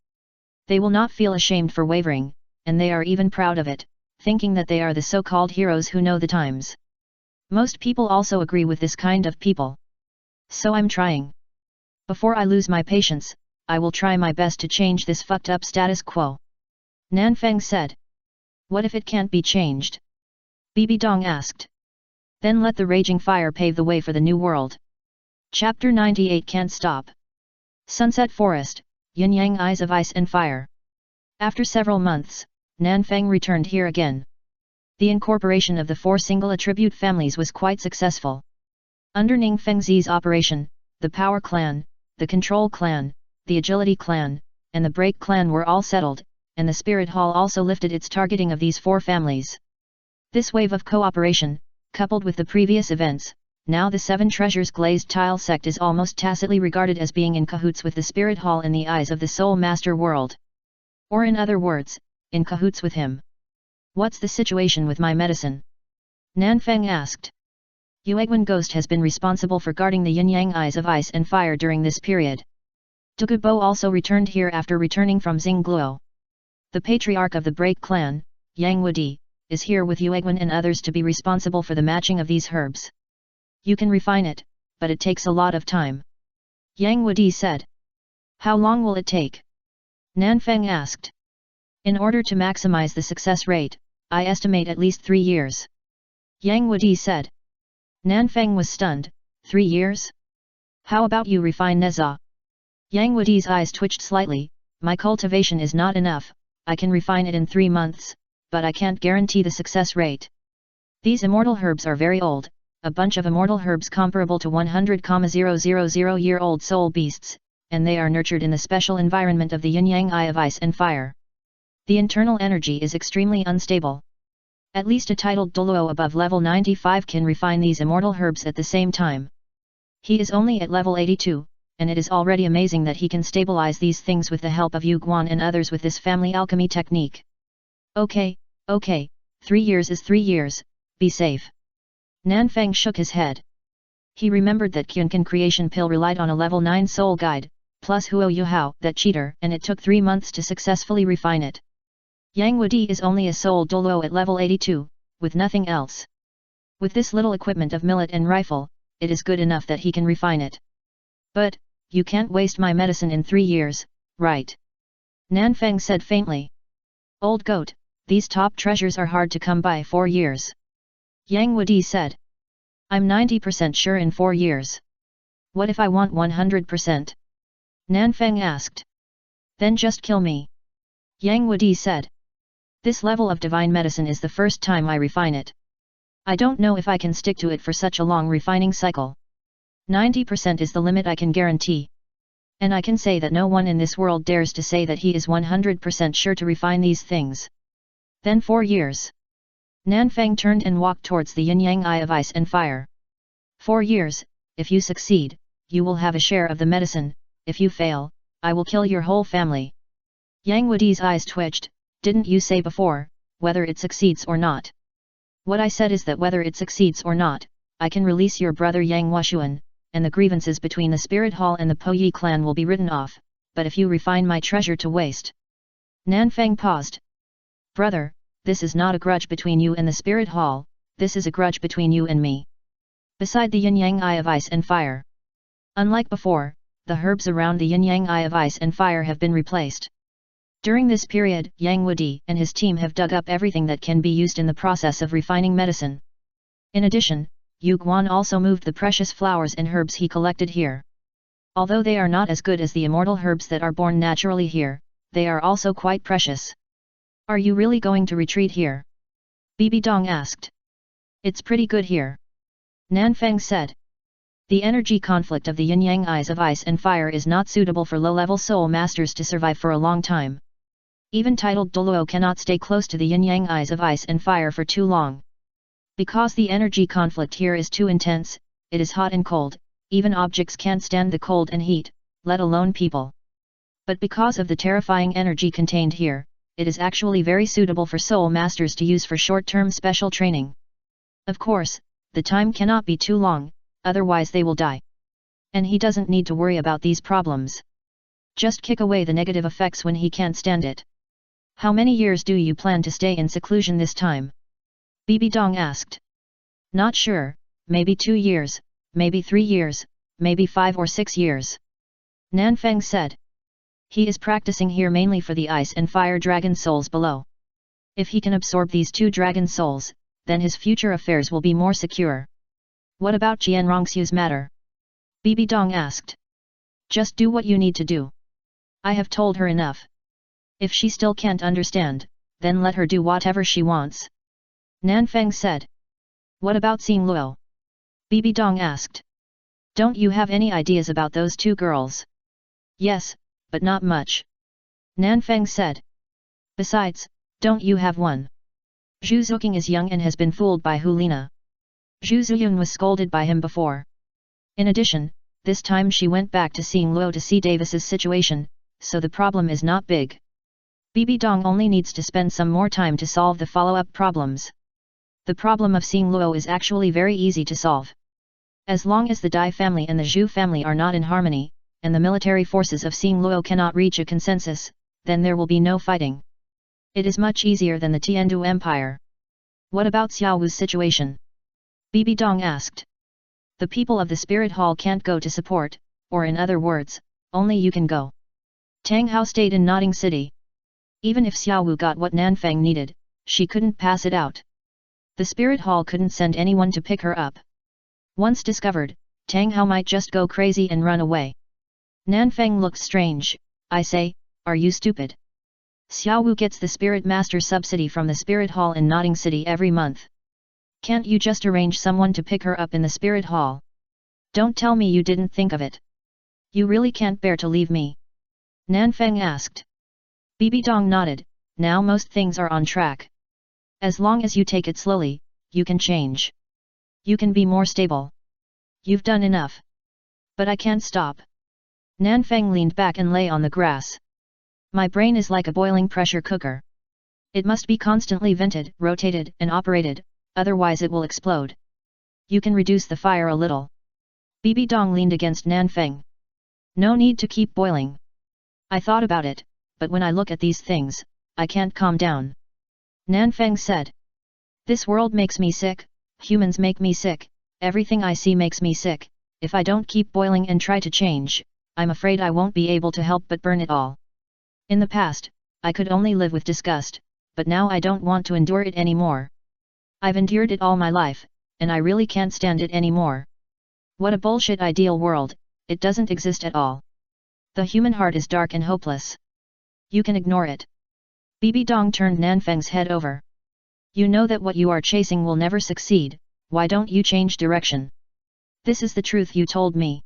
They will not feel ashamed for wavering, and they are even proud of it, thinking that they are the so-called heroes who know the times. Most people also agree with this kind of people. So I'm trying. Before I lose my patience, I will try my best to change this fucked up status quo. Nanfeng said. What if it can't be changed? Bibi Dong asked. Then let the raging fire pave the way for the new world. Chapter 98 Can't Stop. Sunset Forest, Yin-Yang Eyes of Ice and Fire. After several months, Nanfeng returned here again. The incorporation of the 4 single attribute families was quite successful. Under Ning Fengzi's operation, the Power Clan, the Control Clan, the Agility Clan, and the Break Clan were all settled, and the Spirit Hall also lifted its targeting of these 4 families. This wave of cooperation, coupled with the previous events, now the 7 Treasures Glazed Tile sect is almost tacitly regarded as being in cahoots with the Spirit Hall in the eyes of the Soul Master world. Or in other words, in cahoots with him. What's the situation with my medicine? Nanfeng asked. Yuegwen Ghost has been responsible for guarding the yin-yang eyes of ice and fire during this period. Douluo also returned here after returning from Xingluo. The patriarch of the Break clan, Yang Wudi, is here with Yuegwen and others to be responsible for the matching of these herbs. You can refine it, but it takes a lot of time. Yang Wudi said. How long will it take? Nanfeng asked. In order to maximize the success rate, I estimate at least 3 years. Yang Wudi said. Nanfeng was stunned. 3 years? How about you refine Neza? Yang Wudi's eyes twitched slightly. My cultivation is not enough, I can refine it in 3 months, but I can't guarantee the success rate. These immortal herbs are very old, a bunch of immortal herbs comparable to 100,000-year-old soul beasts, and they are nurtured in the special environment of the yin-yang eye of ice and fire. The internal energy is extremely unstable. At least a titled Douluo above level 95 can refine these immortal herbs at the same time. He is only at level 82, and it is already amazing that he can stabilize these things with the help of Yu Guan and others with this family alchemy technique. Okay, 3 years is 3 years, be safe. Nanfeng shook his head. He remembered that Kyunkan Creation Pill relied on a level 9 soul guide, plus Huo Yuhao, that cheater, and it took 3 months to successfully refine it. Yang Wudi is only a soul Douluo at level 82, with nothing else. With this little equipment of millet and rifle, it is good enough that he can refine it. But, you can't waste my medicine in 3 years, right? Nanfeng said faintly. Old goat, these top treasures are hard to come by 4 years. Yang Wudi said. I'm 90% sure in 4 years. What if I want 100%? Nanfeng asked. Then just kill me. Yang Wudi said. This level of divine medicine is the first time I refine it. I don't know if I can stick to it for such a long refining cycle. 90% is the limit I can guarantee. And I can say that no one in this world dares to say that he is 100% sure to refine these things. Then 4 years. Nanfeng turned and walked towards the yin-yang eye of ice and fire. 4 years, if you succeed, you will have a share of the medicine, if you fail, I will kill your whole family. Yang Wudi's eyes twitched. Didn't you say before, whether it succeeds or not? What I said is that whether it succeeds or not, I can release your brother Yang Washuan, and the grievances between the Spirit Hall and the Po Yi clan will be written off, but if you refine my treasure to waste. Nanfeng paused. Brother, this is not a grudge between you and the Spirit Hall, this is a grudge between you and me. Beside the yin-yang eye of ice and fire. Unlike before, the herbs around the yin-yang eye of ice and fire have been replaced. During this period, Yang Wudi and his team have dug up everything that can be used in the process of refining medicine. In addition, Yu Guan also moved the precious flowers and herbs he collected here. Although they are not as good as the immortal herbs that are born naturally here, they are also quite precious. Are you really going to retreat here? Bibi Dong asked. It's pretty good here. Nanfeng said. The energy conflict of the yin-yang eyes of ice and fire is not suitable for low-level soul masters to survive for a long time. Even titled Douluo cannot stay close to the yin-yang eyes of ice and fire for too long. Because the energy conflict here is too intense, it is hot and cold, even objects can't stand the cold and heat, let alone people. But because of the terrifying energy contained here, it is actually very suitable for soul masters to use for short-term special training. Of course, the time cannot be too long, otherwise they will die. And he doesn't need to worry about these problems. Just kick away the negative effects when he can't stand it. How many years do you plan to stay in seclusion this time? Bibi Dong asked. Not sure, maybe 2 years, maybe 3 years, maybe 5 or 6 years. Nanfeng said. He is practicing here mainly for the ice and fire dragon souls below. If he can absorb these 2 dragon souls, then his future affairs will be more secure. What about Jian Rongxiu's matter? Bibi Dong asked. Just do what you need to do. I have told her enough. If she still can't understand, then let her do whatever she wants. Nanfeng said. What about seeing Luo? Bibi Dong asked. Don't you have any ideas about those two girls? Yes, but not much. Nanfeng said. Besides, don't you have one? Zhu Zuqing is young and has been fooled by Hulina. Zhu Zuyun was scolded by him before. In addition, this time she went back to seeing Luo to see Davis's situation, so the problem is not big. Bibi Dong only needs to spend some more time to solve the follow-up problems. The problem of seeing Luo is actually very easy to solve. As long as the Dai family and the Zhu family are not in harmony, and the military forces of seeing Luo cannot reach a consensus, then there will be no fighting. It is much easier than the Tiandu Empire. What about Xiao Wu's situation? Bibi Dong asked. The people of the Spirit Hall can't go to support, or in other words, only you can go. Tang Hao stayed in Notting City. Even if Xiao Wu got what Nanfeng needed, she couldn't pass it out. The Spirit Hall couldn't send anyone to pick her up. Once discovered, Tang Hao might just go crazy and run away. Nanfeng looked strange. I say, are you stupid? Xiao Wu gets the Spirit Master subsidy from the Spirit Hall in Notting City every month. Can't you just arrange someone to pick her up in the Spirit Hall? Don't tell me you didn't think of it. You really can't bear to leave me? Nanfeng asked. Bibi Dong nodded. Now most things are on track. As long as you take it slowly, you can change. You can be more stable. You've done enough. But I can't stop. Nanfeng leaned back and lay on the grass. My brain is like a boiling pressure cooker. It must be constantly vented, rotated, and operated, otherwise it will explode. You can reduce the fire a little. Bibi Dong leaned against Nanfeng. No need to keep boiling. I thought about it, but when I look at these things, I can't calm down. Nanfeng said. This world makes me sick, humans make me sick, everything I see makes me sick. If I don't keep boiling and try to change, I'm afraid I won't be able to help but burn it all. In the past, I could only live with disgust, but now I don't want to endure it anymore. I've endured it all my life, and I really can't stand it anymore. What a bullshit ideal world, it doesn't exist at all. The human heart is dark and hopeless. You can ignore it. Bibi Dong turned Nanfeng's head over. You know that what you are chasing will never succeed, why don't you change direction? This is the truth you told me.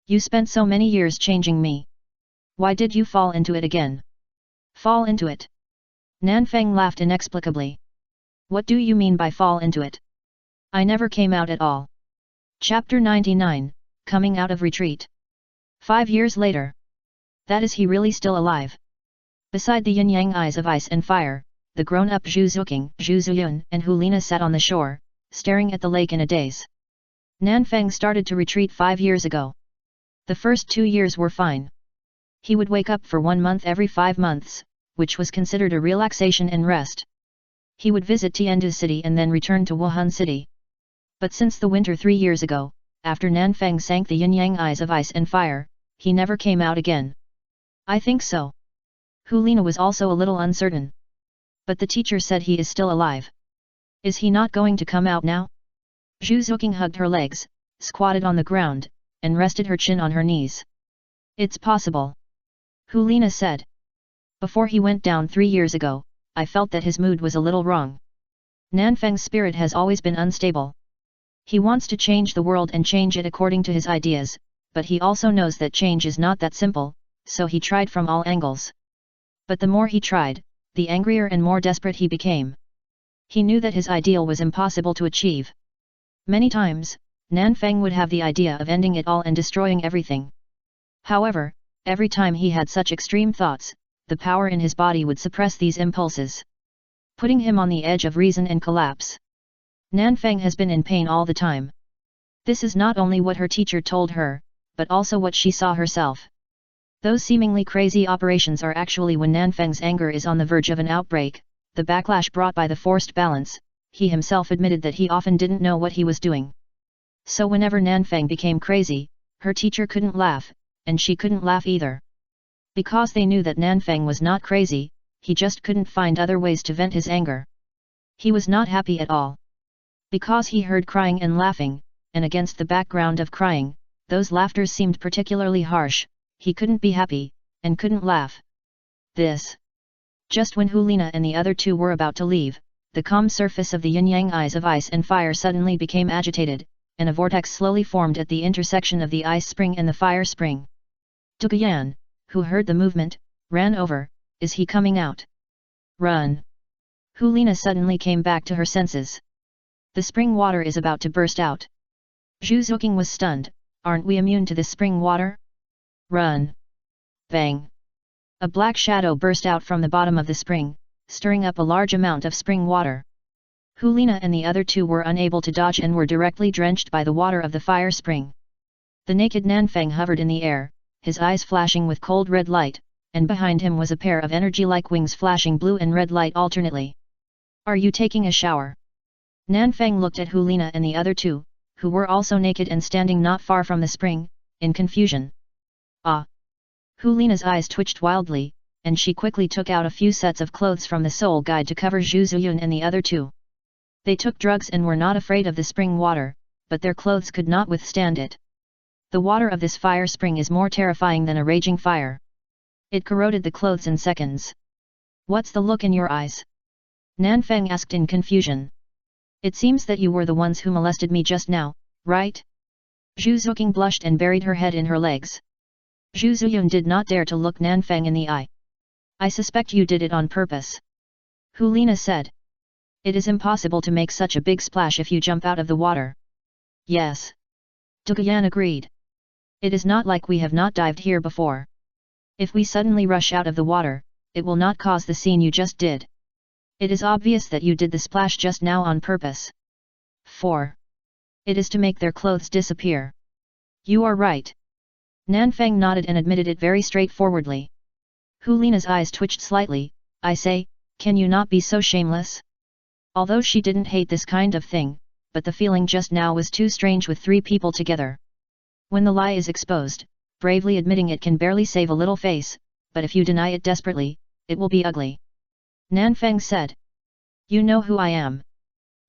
You spent so many years changing me. Why did you fall into it again? Fall into it? Nanfeng laughed inexplicably. What do you mean by fall into it? I never came out at all. Chapter 99, Coming Out of Retreat. 5 years later. That is he really still alive? Beside the yin-yang eyes of ice and fire, the grown-up Zhu Zuqing, Zhu Zuyun and Hulina sat on the shore, staring at the lake in a daze. Nanfeng started to retreat 5 years ago. The first 2 years were fine. He would wake up for 1 month every 5 months, which was considered a relaxation and rest. He would visit Tiandu City and then return to Wuhan City. But since the winter 3 years ago, after Nanfeng sank the yin-yang eyes of ice and fire, he never came out again. I think so. Hulina was also a little uncertain. But the teacher said he is still alive. Is he not going to come out now? Zhu Zuqing hugged her legs, squatted on the ground, and rested her chin on her knees. It's possible. Hulina said. Before he went down 3 years ago, I felt that his mood was a little wrong. Nanfeng's spirit has always been unstable. He wants to change the world and change it according to his ideas, but he also knows that change is not that simple, so he tried from all angles. But the more he tried, the angrier and more desperate he became. He knew that his ideal was impossible to achieve. Many times, Nanfeng would have the idea of ending it all and destroying everything. However, every time he had such extreme thoughts, the power in his body would suppress these impulses, putting him on the edge of reason and collapse. Nanfeng has been in pain all the time. This is not only what her teacher told her, but also what she saw herself. Those seemingly crazy operations are actually when Nanfeng's anger is on the verge of an outbreak, the backlash brought by the forced balance. He himself admitted that he often didn't know what he was doing. So whenever Nanfeng became crazy, her teacher couldn't laugh, and she couldn't laugh either. Because they knew that Nanfeng was not crazy, he just couldn't find other ways to vent his anger. He was not happy at all. Because he heard crying and laughing, and against the background of crying, those laughters seemed particularly harsh, he couldn't be happy, and couldn't laugh. Just when Hulina and the other two were about to leave, the calm surface of the yin-yang eyes of ice and fire suddenly became agitated, and a vortex slowly formed at the intersection of the ice spring and the fire spring. Duguyan, who heard the movement, ran over. Is he coming out? Run! Hulina suddenly came back to her senses. The spring water is about to burst out. Zhu Zuqing was stunned. Aren't we immune to this spring water? Run! Bang! A black shadow burst out from the bottom of the spring, stirring up a large amount of spring water. Hulina and the other two were unable to dodge and were directly drenched by the water of the fire spring. The naked Nanfeng hovered in the air, his eyes flashing with cold red light, and behind him was a pair of energy-like wings flashing blue and red light alternately. Are you taking a shower? Nanfeng looked at Hulina and the other two, who were also naked and standing not far from the spring, in confusion. Ah! Hulina's eyes twitched wildly, and she quickly took out a few sets of clothes from the soul guide to cover Zhu Zuyun and the other two. They took drugs and were not afraid of the spring water, but their clothes could not withstand it. The water of this fire spring is more terrifying than a raging fire. It corroded the clothes in seconds. What's the look in your eyes? Nanfeng asked in confusion. It seems that you were the ones who molested me just now, right? Zhu Zuqing blushed and buried her head in her legs. Zhu Zuyun did not dare to look Nanfeng in the eye. I suspect you did it on purpose. Hulina said. It is impossible to make such a big splash if you jump out of the water. Yes. Duguyan agreed. It is not like we have not dived here before. If we suddenly rush out of the water, it will not cause the scene you just did. It is obvious that you did the splash just now on purpose. 4. It is to make their clothes disappear. You are right. Nanfeng nodded and admitted it very straightforwardly. Hulina's eyes twitched slightly. I say, can you not be so shameless? Although she didn't hate this kind of thing, but the feeling just now was too strange with three people together. When the lie is exposed, bravely admitting it can barely save a little face, but if you deny it desperately, it will be ugly. Nanfeng said. You know who I am.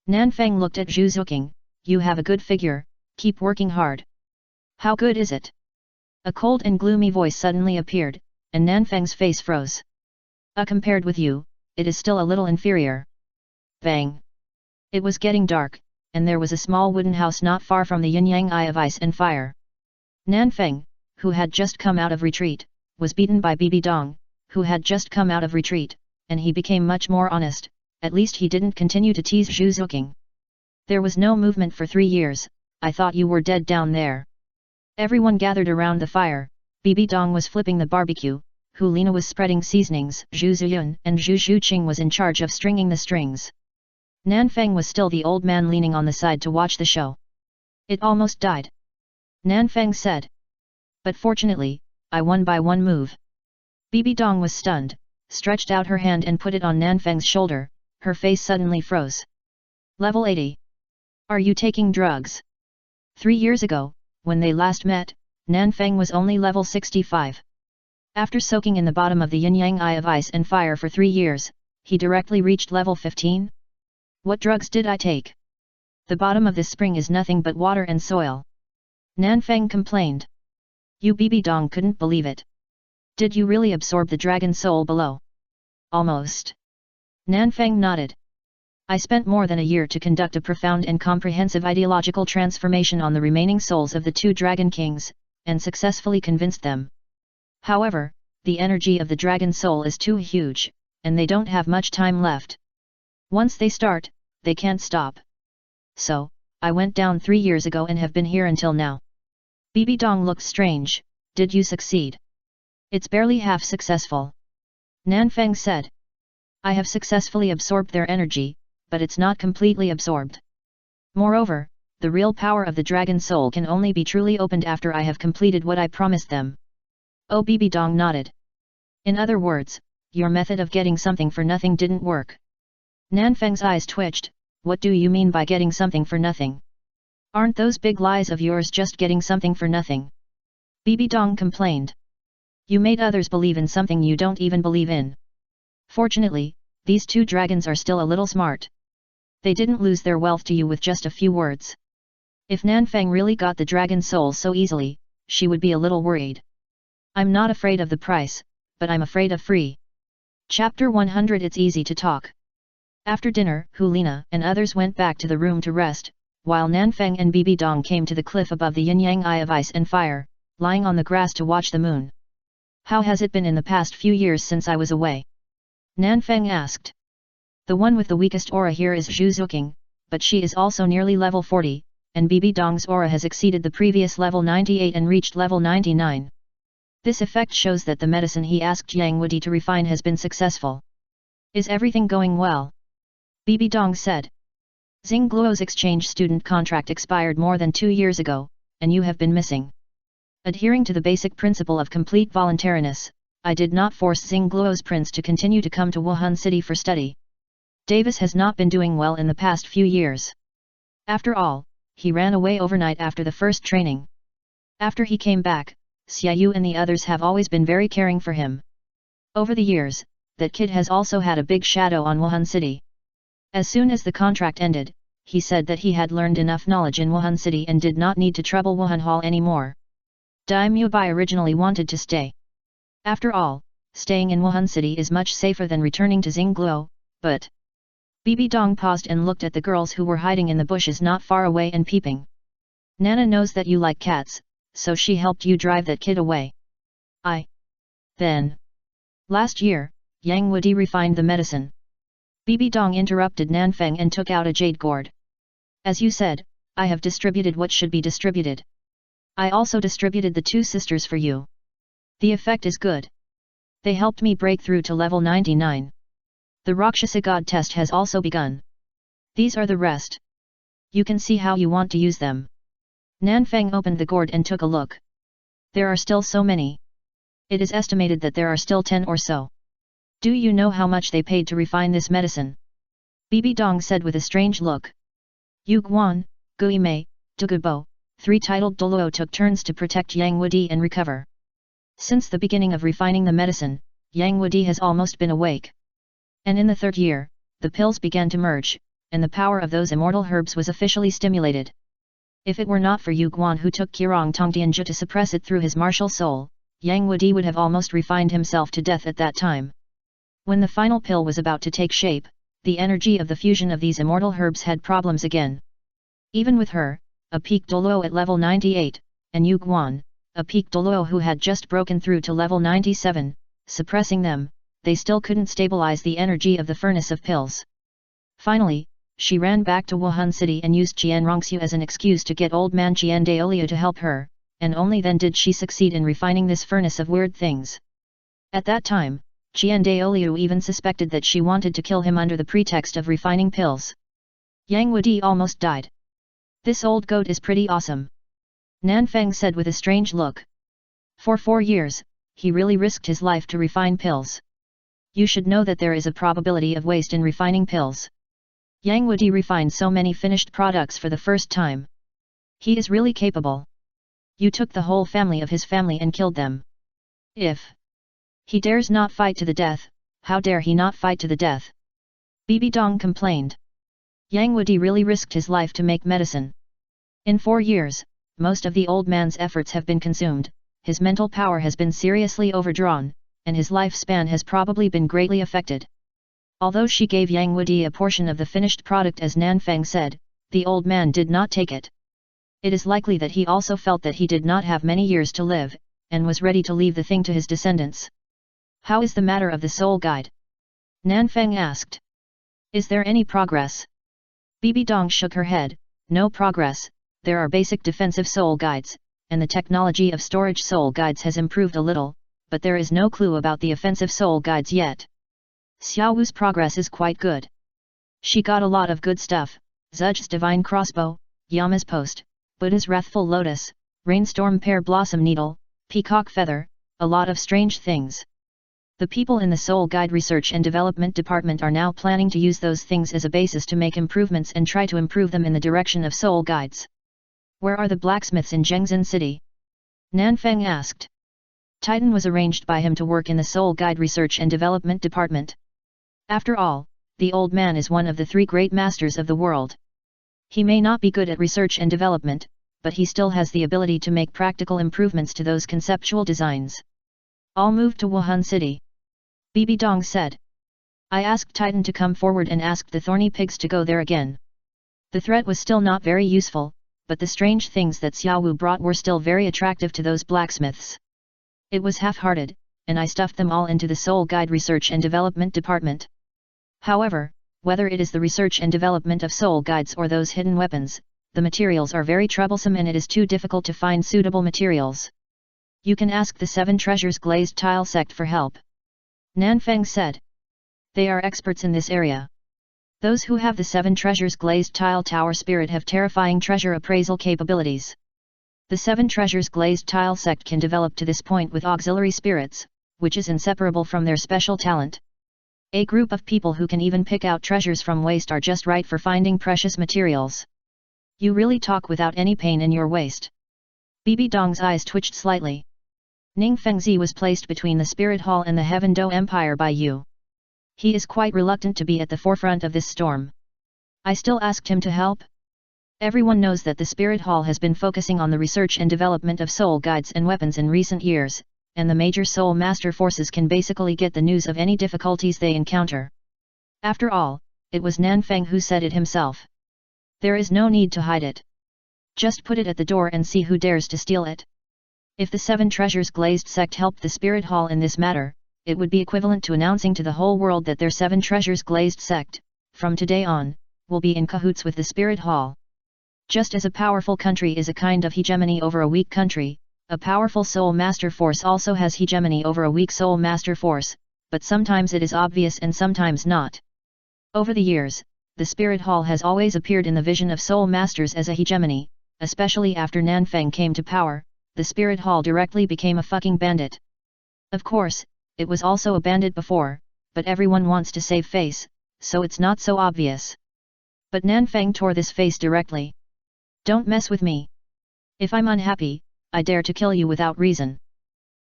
Nanfeng looked at Zhu Zuqing. You have a good figure, keep working hard. How good is it? A cold and gloomy voice suddenly appeared, and Nanfeng's face froze. Compared with you, it is still a little inferior. Bang! It was getting dark, and there was a small wooden house not far from the yin-yang eye of ice and fire. Nanfeng, who had just come out of retreat, was beaten by Bibi Dong, who had just come out of retreat, and he became much more honest. At least he didn't continue to tease Zhu Zuqing. There was no movement for 3 years, I thought you were dead down there. Everyone gathered around the fire. Bibi Dong was flipping the barbecue, Hulina was spreading seasonings, Zhu Zuyun and Zhu Zhuqing was in charge of stringing the strings. Nanfeng was still the old man leaning on the side to watch the show. It almost died. Nanfeng said. But fortunately, I won by one move. Bibi Dong was stunned, stretched out her hand and put it on Nanfeng's shoulder, her face suddenly froze. Level 80. Are you taking drugs? 3 years ago, when they last met, Nanfeng was only level 65. After soaking in the bottom of the yin-yang eye of ice and fire for 3 years, he directly reached level 15. What drugs did I take? The bottom of this spring is nothing but water and soil. Nanfeng complained. You Bibi Dong couldn't believe it. Did you really absorb the dragon soul below? Almost. Nanfeng nodded. I spent more than a year to conduct a profound and comprehensive ideological transformation on the remaining souls of the 2 dragon kings, and successfully convinced them. However, the energy of the dragon soul is too huge, and they don't have much time left. Once they start, they can't stop. So, I went down 3 years ago and have been here until now. Bibi Dong looked strange. Did you succeed? It's barely half successful. Nanfeng said. I have successfully absorbed their energy, but it's not completely absorbed. Moreover, the real power of the dragon soul can only be truly opened after I have completed what I promised them. Oh, Bibi Dong nodded. In other words, your method of getting something for nothing didn't work. Nanfeng's eyes twitched. What do you mean by getting something for nothing? Aren't those big lies of yours just getting something for nothing? Bibi Dong complained. You made others believe in something you don't even believe in. Fortunately, these 2 dragons are still a little smart. They didn't lose their wealth to you with just a few words. If Nanfeng really got the dragon soul so easily, she would be a little worried. I'm not afraid of the price, but I'm afraid of free. Chapter 100. It's easy to talk. After dinner, Hulina and others went back to the room to rest. while Nanfeng and Bibi Dong came to the cliff above the yin-yang eye of ice and fire, lying on the grass to watch the moon. How has it been in the past few years since I was away? Nanfeng asked. The one with the weakest aura here is Zhu Zuqing, but she is also nearly level 40, and Bibi Dong's aura has exceeded the previous level 98 and reached level 99. This effect shows that the medicine he asked Yang Wudi to refine has been successful. Is everything going well? Bibi Dong said. Xingluo's exchange student contract expired more than 2 years ago, and you have been missing. Adhering to the basic principle of complete voluntariness, I did not force Xingluo's prince to continue to come to Wuhan City for study. Davis has not been doing well in the past few years. After all, he ran away overnight after the first training. After he came back, Xiaoyu and the others have always been very caring for him. Over the years, that kid has also had a big shadow on Wuhan City. As soon as the contract ended, he said that he had learned enough knowledge in Wuhan City and did not need to trouble Wuhan Hall anymore. Daimyo Bai originally wanted to stay. After all, staying in Wuhan City is much safer than returning to Xingluo, but... Bibi Dong paused and looked at the girls who were hiding in the bushes not far away and peeping. Nana knows that you like cats, so she helped you drive that kid away. Then. Last year, Yang Wudi refined the medicine. Bibi Dong interrupted Nanfeng and took out a jade gourd. As you said, I have distributed what should be distributed. I also distributed the 2 sisters for you. The effect is good. They helped me break through to level 99. The Rakshasa God test has also begun. These are the rest. You can see how you want to use them. Nanfeng opened the gourd and took a look. There are still so many. It is estimated that there are still 10 or so. Do you know how much they paid to refine this medicine? Bibi Dong said with a strange look. Yu Guan, Gui Mei, Dugubo, 3 titled Douluo took turns to protect Yang Wudi and recover. Since the beginning of refining the medicine, Yang Wudi has almost been awake. And in the 3rd year, the pills began to merge, and the power of those immortal herbs was officially stimulated. If it were not for Yu Guan who took Qirong Tongdianju to suppress it through his martial soul, Yang Wudi would have almost refined himself to death at that time. When the final pill was about to take shape, the energy of the fusion of these immortal herbs had problems again. Even with her, a peak Douluo at level 98, and Yu Guan, a peak Douluo who had just broken through to level 97, suppressing them, they still couldn't stabilize the energy of the furnace of pills. Finally, she ran back to Wuhan City and used Qian Rongxiu as an excuse to get old man Qian Daoliu to help her, and only then did she succeed in refining this furnace of weird things. At that time, Qian Daoliu even suspected that she wanted to kill him under the pretext of refining pills. Yang Wudi almost died. This old goat is pretty awesome. Nanfeng said with a strange look. For 4 years, he really risked his life to refine pills. You should know that there is a probability of waste in refining pills. Yang Wudi refined so many finished products for the first time. He is really capable. You took the whole family of his family and killed them. If he dares not fight to the death, how dare he not fight to the death? Bibi Dong complained. Yang Wudi really risked his life to make medicine. In 4 years, most of the old man's efforts have been consumed, his mental power has been seriously overdrawn, and his lifespan has probably been greatly affected. Although she gave Yang Wudi a portion of the finished product as Nanfeng said, the old man did not take it. It is likely that he also felt that he did not have many years to live, and was ready to leave the thing to his descendants. How is the matter of the soul guide? Nanfeng asked. Is there any progress? Bibi Dong shook her head. No progress. There are basic defensive soul guides, and the technology of storage soul guides has improved a little, but there is no clue about the offensive soul guides yet. Xiaowu's progress is quite good. She got a lot of good stuff, Zuj's divine crossbow, Yama's post, Buddha's wrathful lotus, rainstorm pear blossom needle, peacock feather, a lot of strange things. The people in the Soul Guide Research and Development Department are now planning to use those things as a basis to make improvements and try to improve them in the direction of soul guides. Where are the blacksmiths in Zhengzhen City? Nanfeng asked. Titan was arranged by him to work in the Soul Guide Research and Development Department. After all, the old man is one of the 3 great masters of the world. He may not be good at research and development, but he still has the ability to make practical improvements to those conceptual designs. I'll move to Wuhan City. Bibi Dong said. I asked Titan to come forward and asked the thorny pigs to go there again. The threat was still not very useful, but the strange things that Xiaowu brought were still very attractive to those blacksmiths. It was half-hearted, and I stuffed them all into the Soul Guide Research and Development Department. However, whether it is the research and development of soul guides or those hidden weapons, the materials are very troublesome and it is too difficult to find suitable materials. You can ask the 7 Treasures Glazed Tile sect for help. Nanfeng said. They are experts in this area. Those who have the 7 Treasures Glazed Tile Tower Spirit have terrifying treasure appraisal capabilities. The 7 Treasures Glazed Tile sect can develop to this point with auxiliary spirits, which is inseparable from their special talent. A group of people who can even pick out treasures from waste are just right for finding precious materials. You really talk without any pain in your waist. Bibi Dong's eyes twitched slightly. Ning Fengzi was placed between the Spirit Hall and the Heaven Do Empire by you. He is quite reluctant to be at the forefront of this storm. I still asked him to help? Everyone knows that the Spirit Hall has been focusing on the research and development of soul guides and weapons in recent years, and the major soul master forces can basically get the news of any difficulties they encounter. After all, it was Nanfeng who said it himself. There is no need to hide it. Just put it at the door and see who dares to steal it. If the 7 Treasures Glazed sect helped the Spirit Hall in this matter, it would be equivalent to announcing to the whole world that their 7 Treasures Glazed sect, from today on, will be in cahoots with the Spirit Hall. Just as a powerful country is a kind of hegemony over a weak country, a powerful soul master force also has hegemony over a weak soul master force, but sometimes it is obvious and sometimes not. Over the years, the Spirit Hall has always appeared in the vision of soul masters as a hegemony, especially after Nanfeng came to power. The Spirit Hall directly became a fucking bandit. Of course, it was also a bandit before, but everyone wants to save face, so it's not so obvious. But Nanfeng tore this face directly. Don't mess with me. If I'm unhappy, I dare to kill you without reason.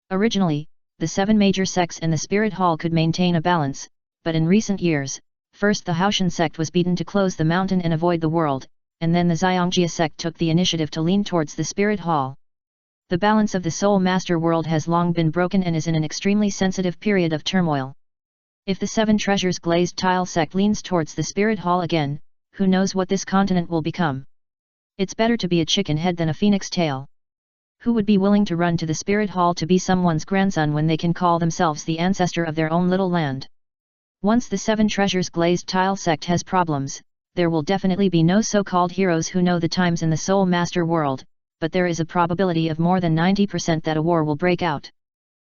Originally, the 7 major sects and the Spirit Hall could maintain a balance, but in recent years, first the Haoshan sect was beaten to close the mountain and avoid the world, and then the Xiangjia sect took the initiative to lean towards the Spirit Hall. The balance of the Soul Master world has long been broken and is in an extremely sensitive period of turmoil. If the 7 Treasures Glazed Tile sect leans towards the Spirit Hall again, who knows what this continent will become? It's better to be a chicken head than a phoenix tail. Who would be willing to run to the Spirit Hall to be someone's grandson when they can call themselves the ancestor of their own little land? Once the 7 Treasures Glazed Tile sect has problems, there will definitely be no so-called heroes who know the times in the Soul Master world, but there is a probability of more than 90% that a war will break out.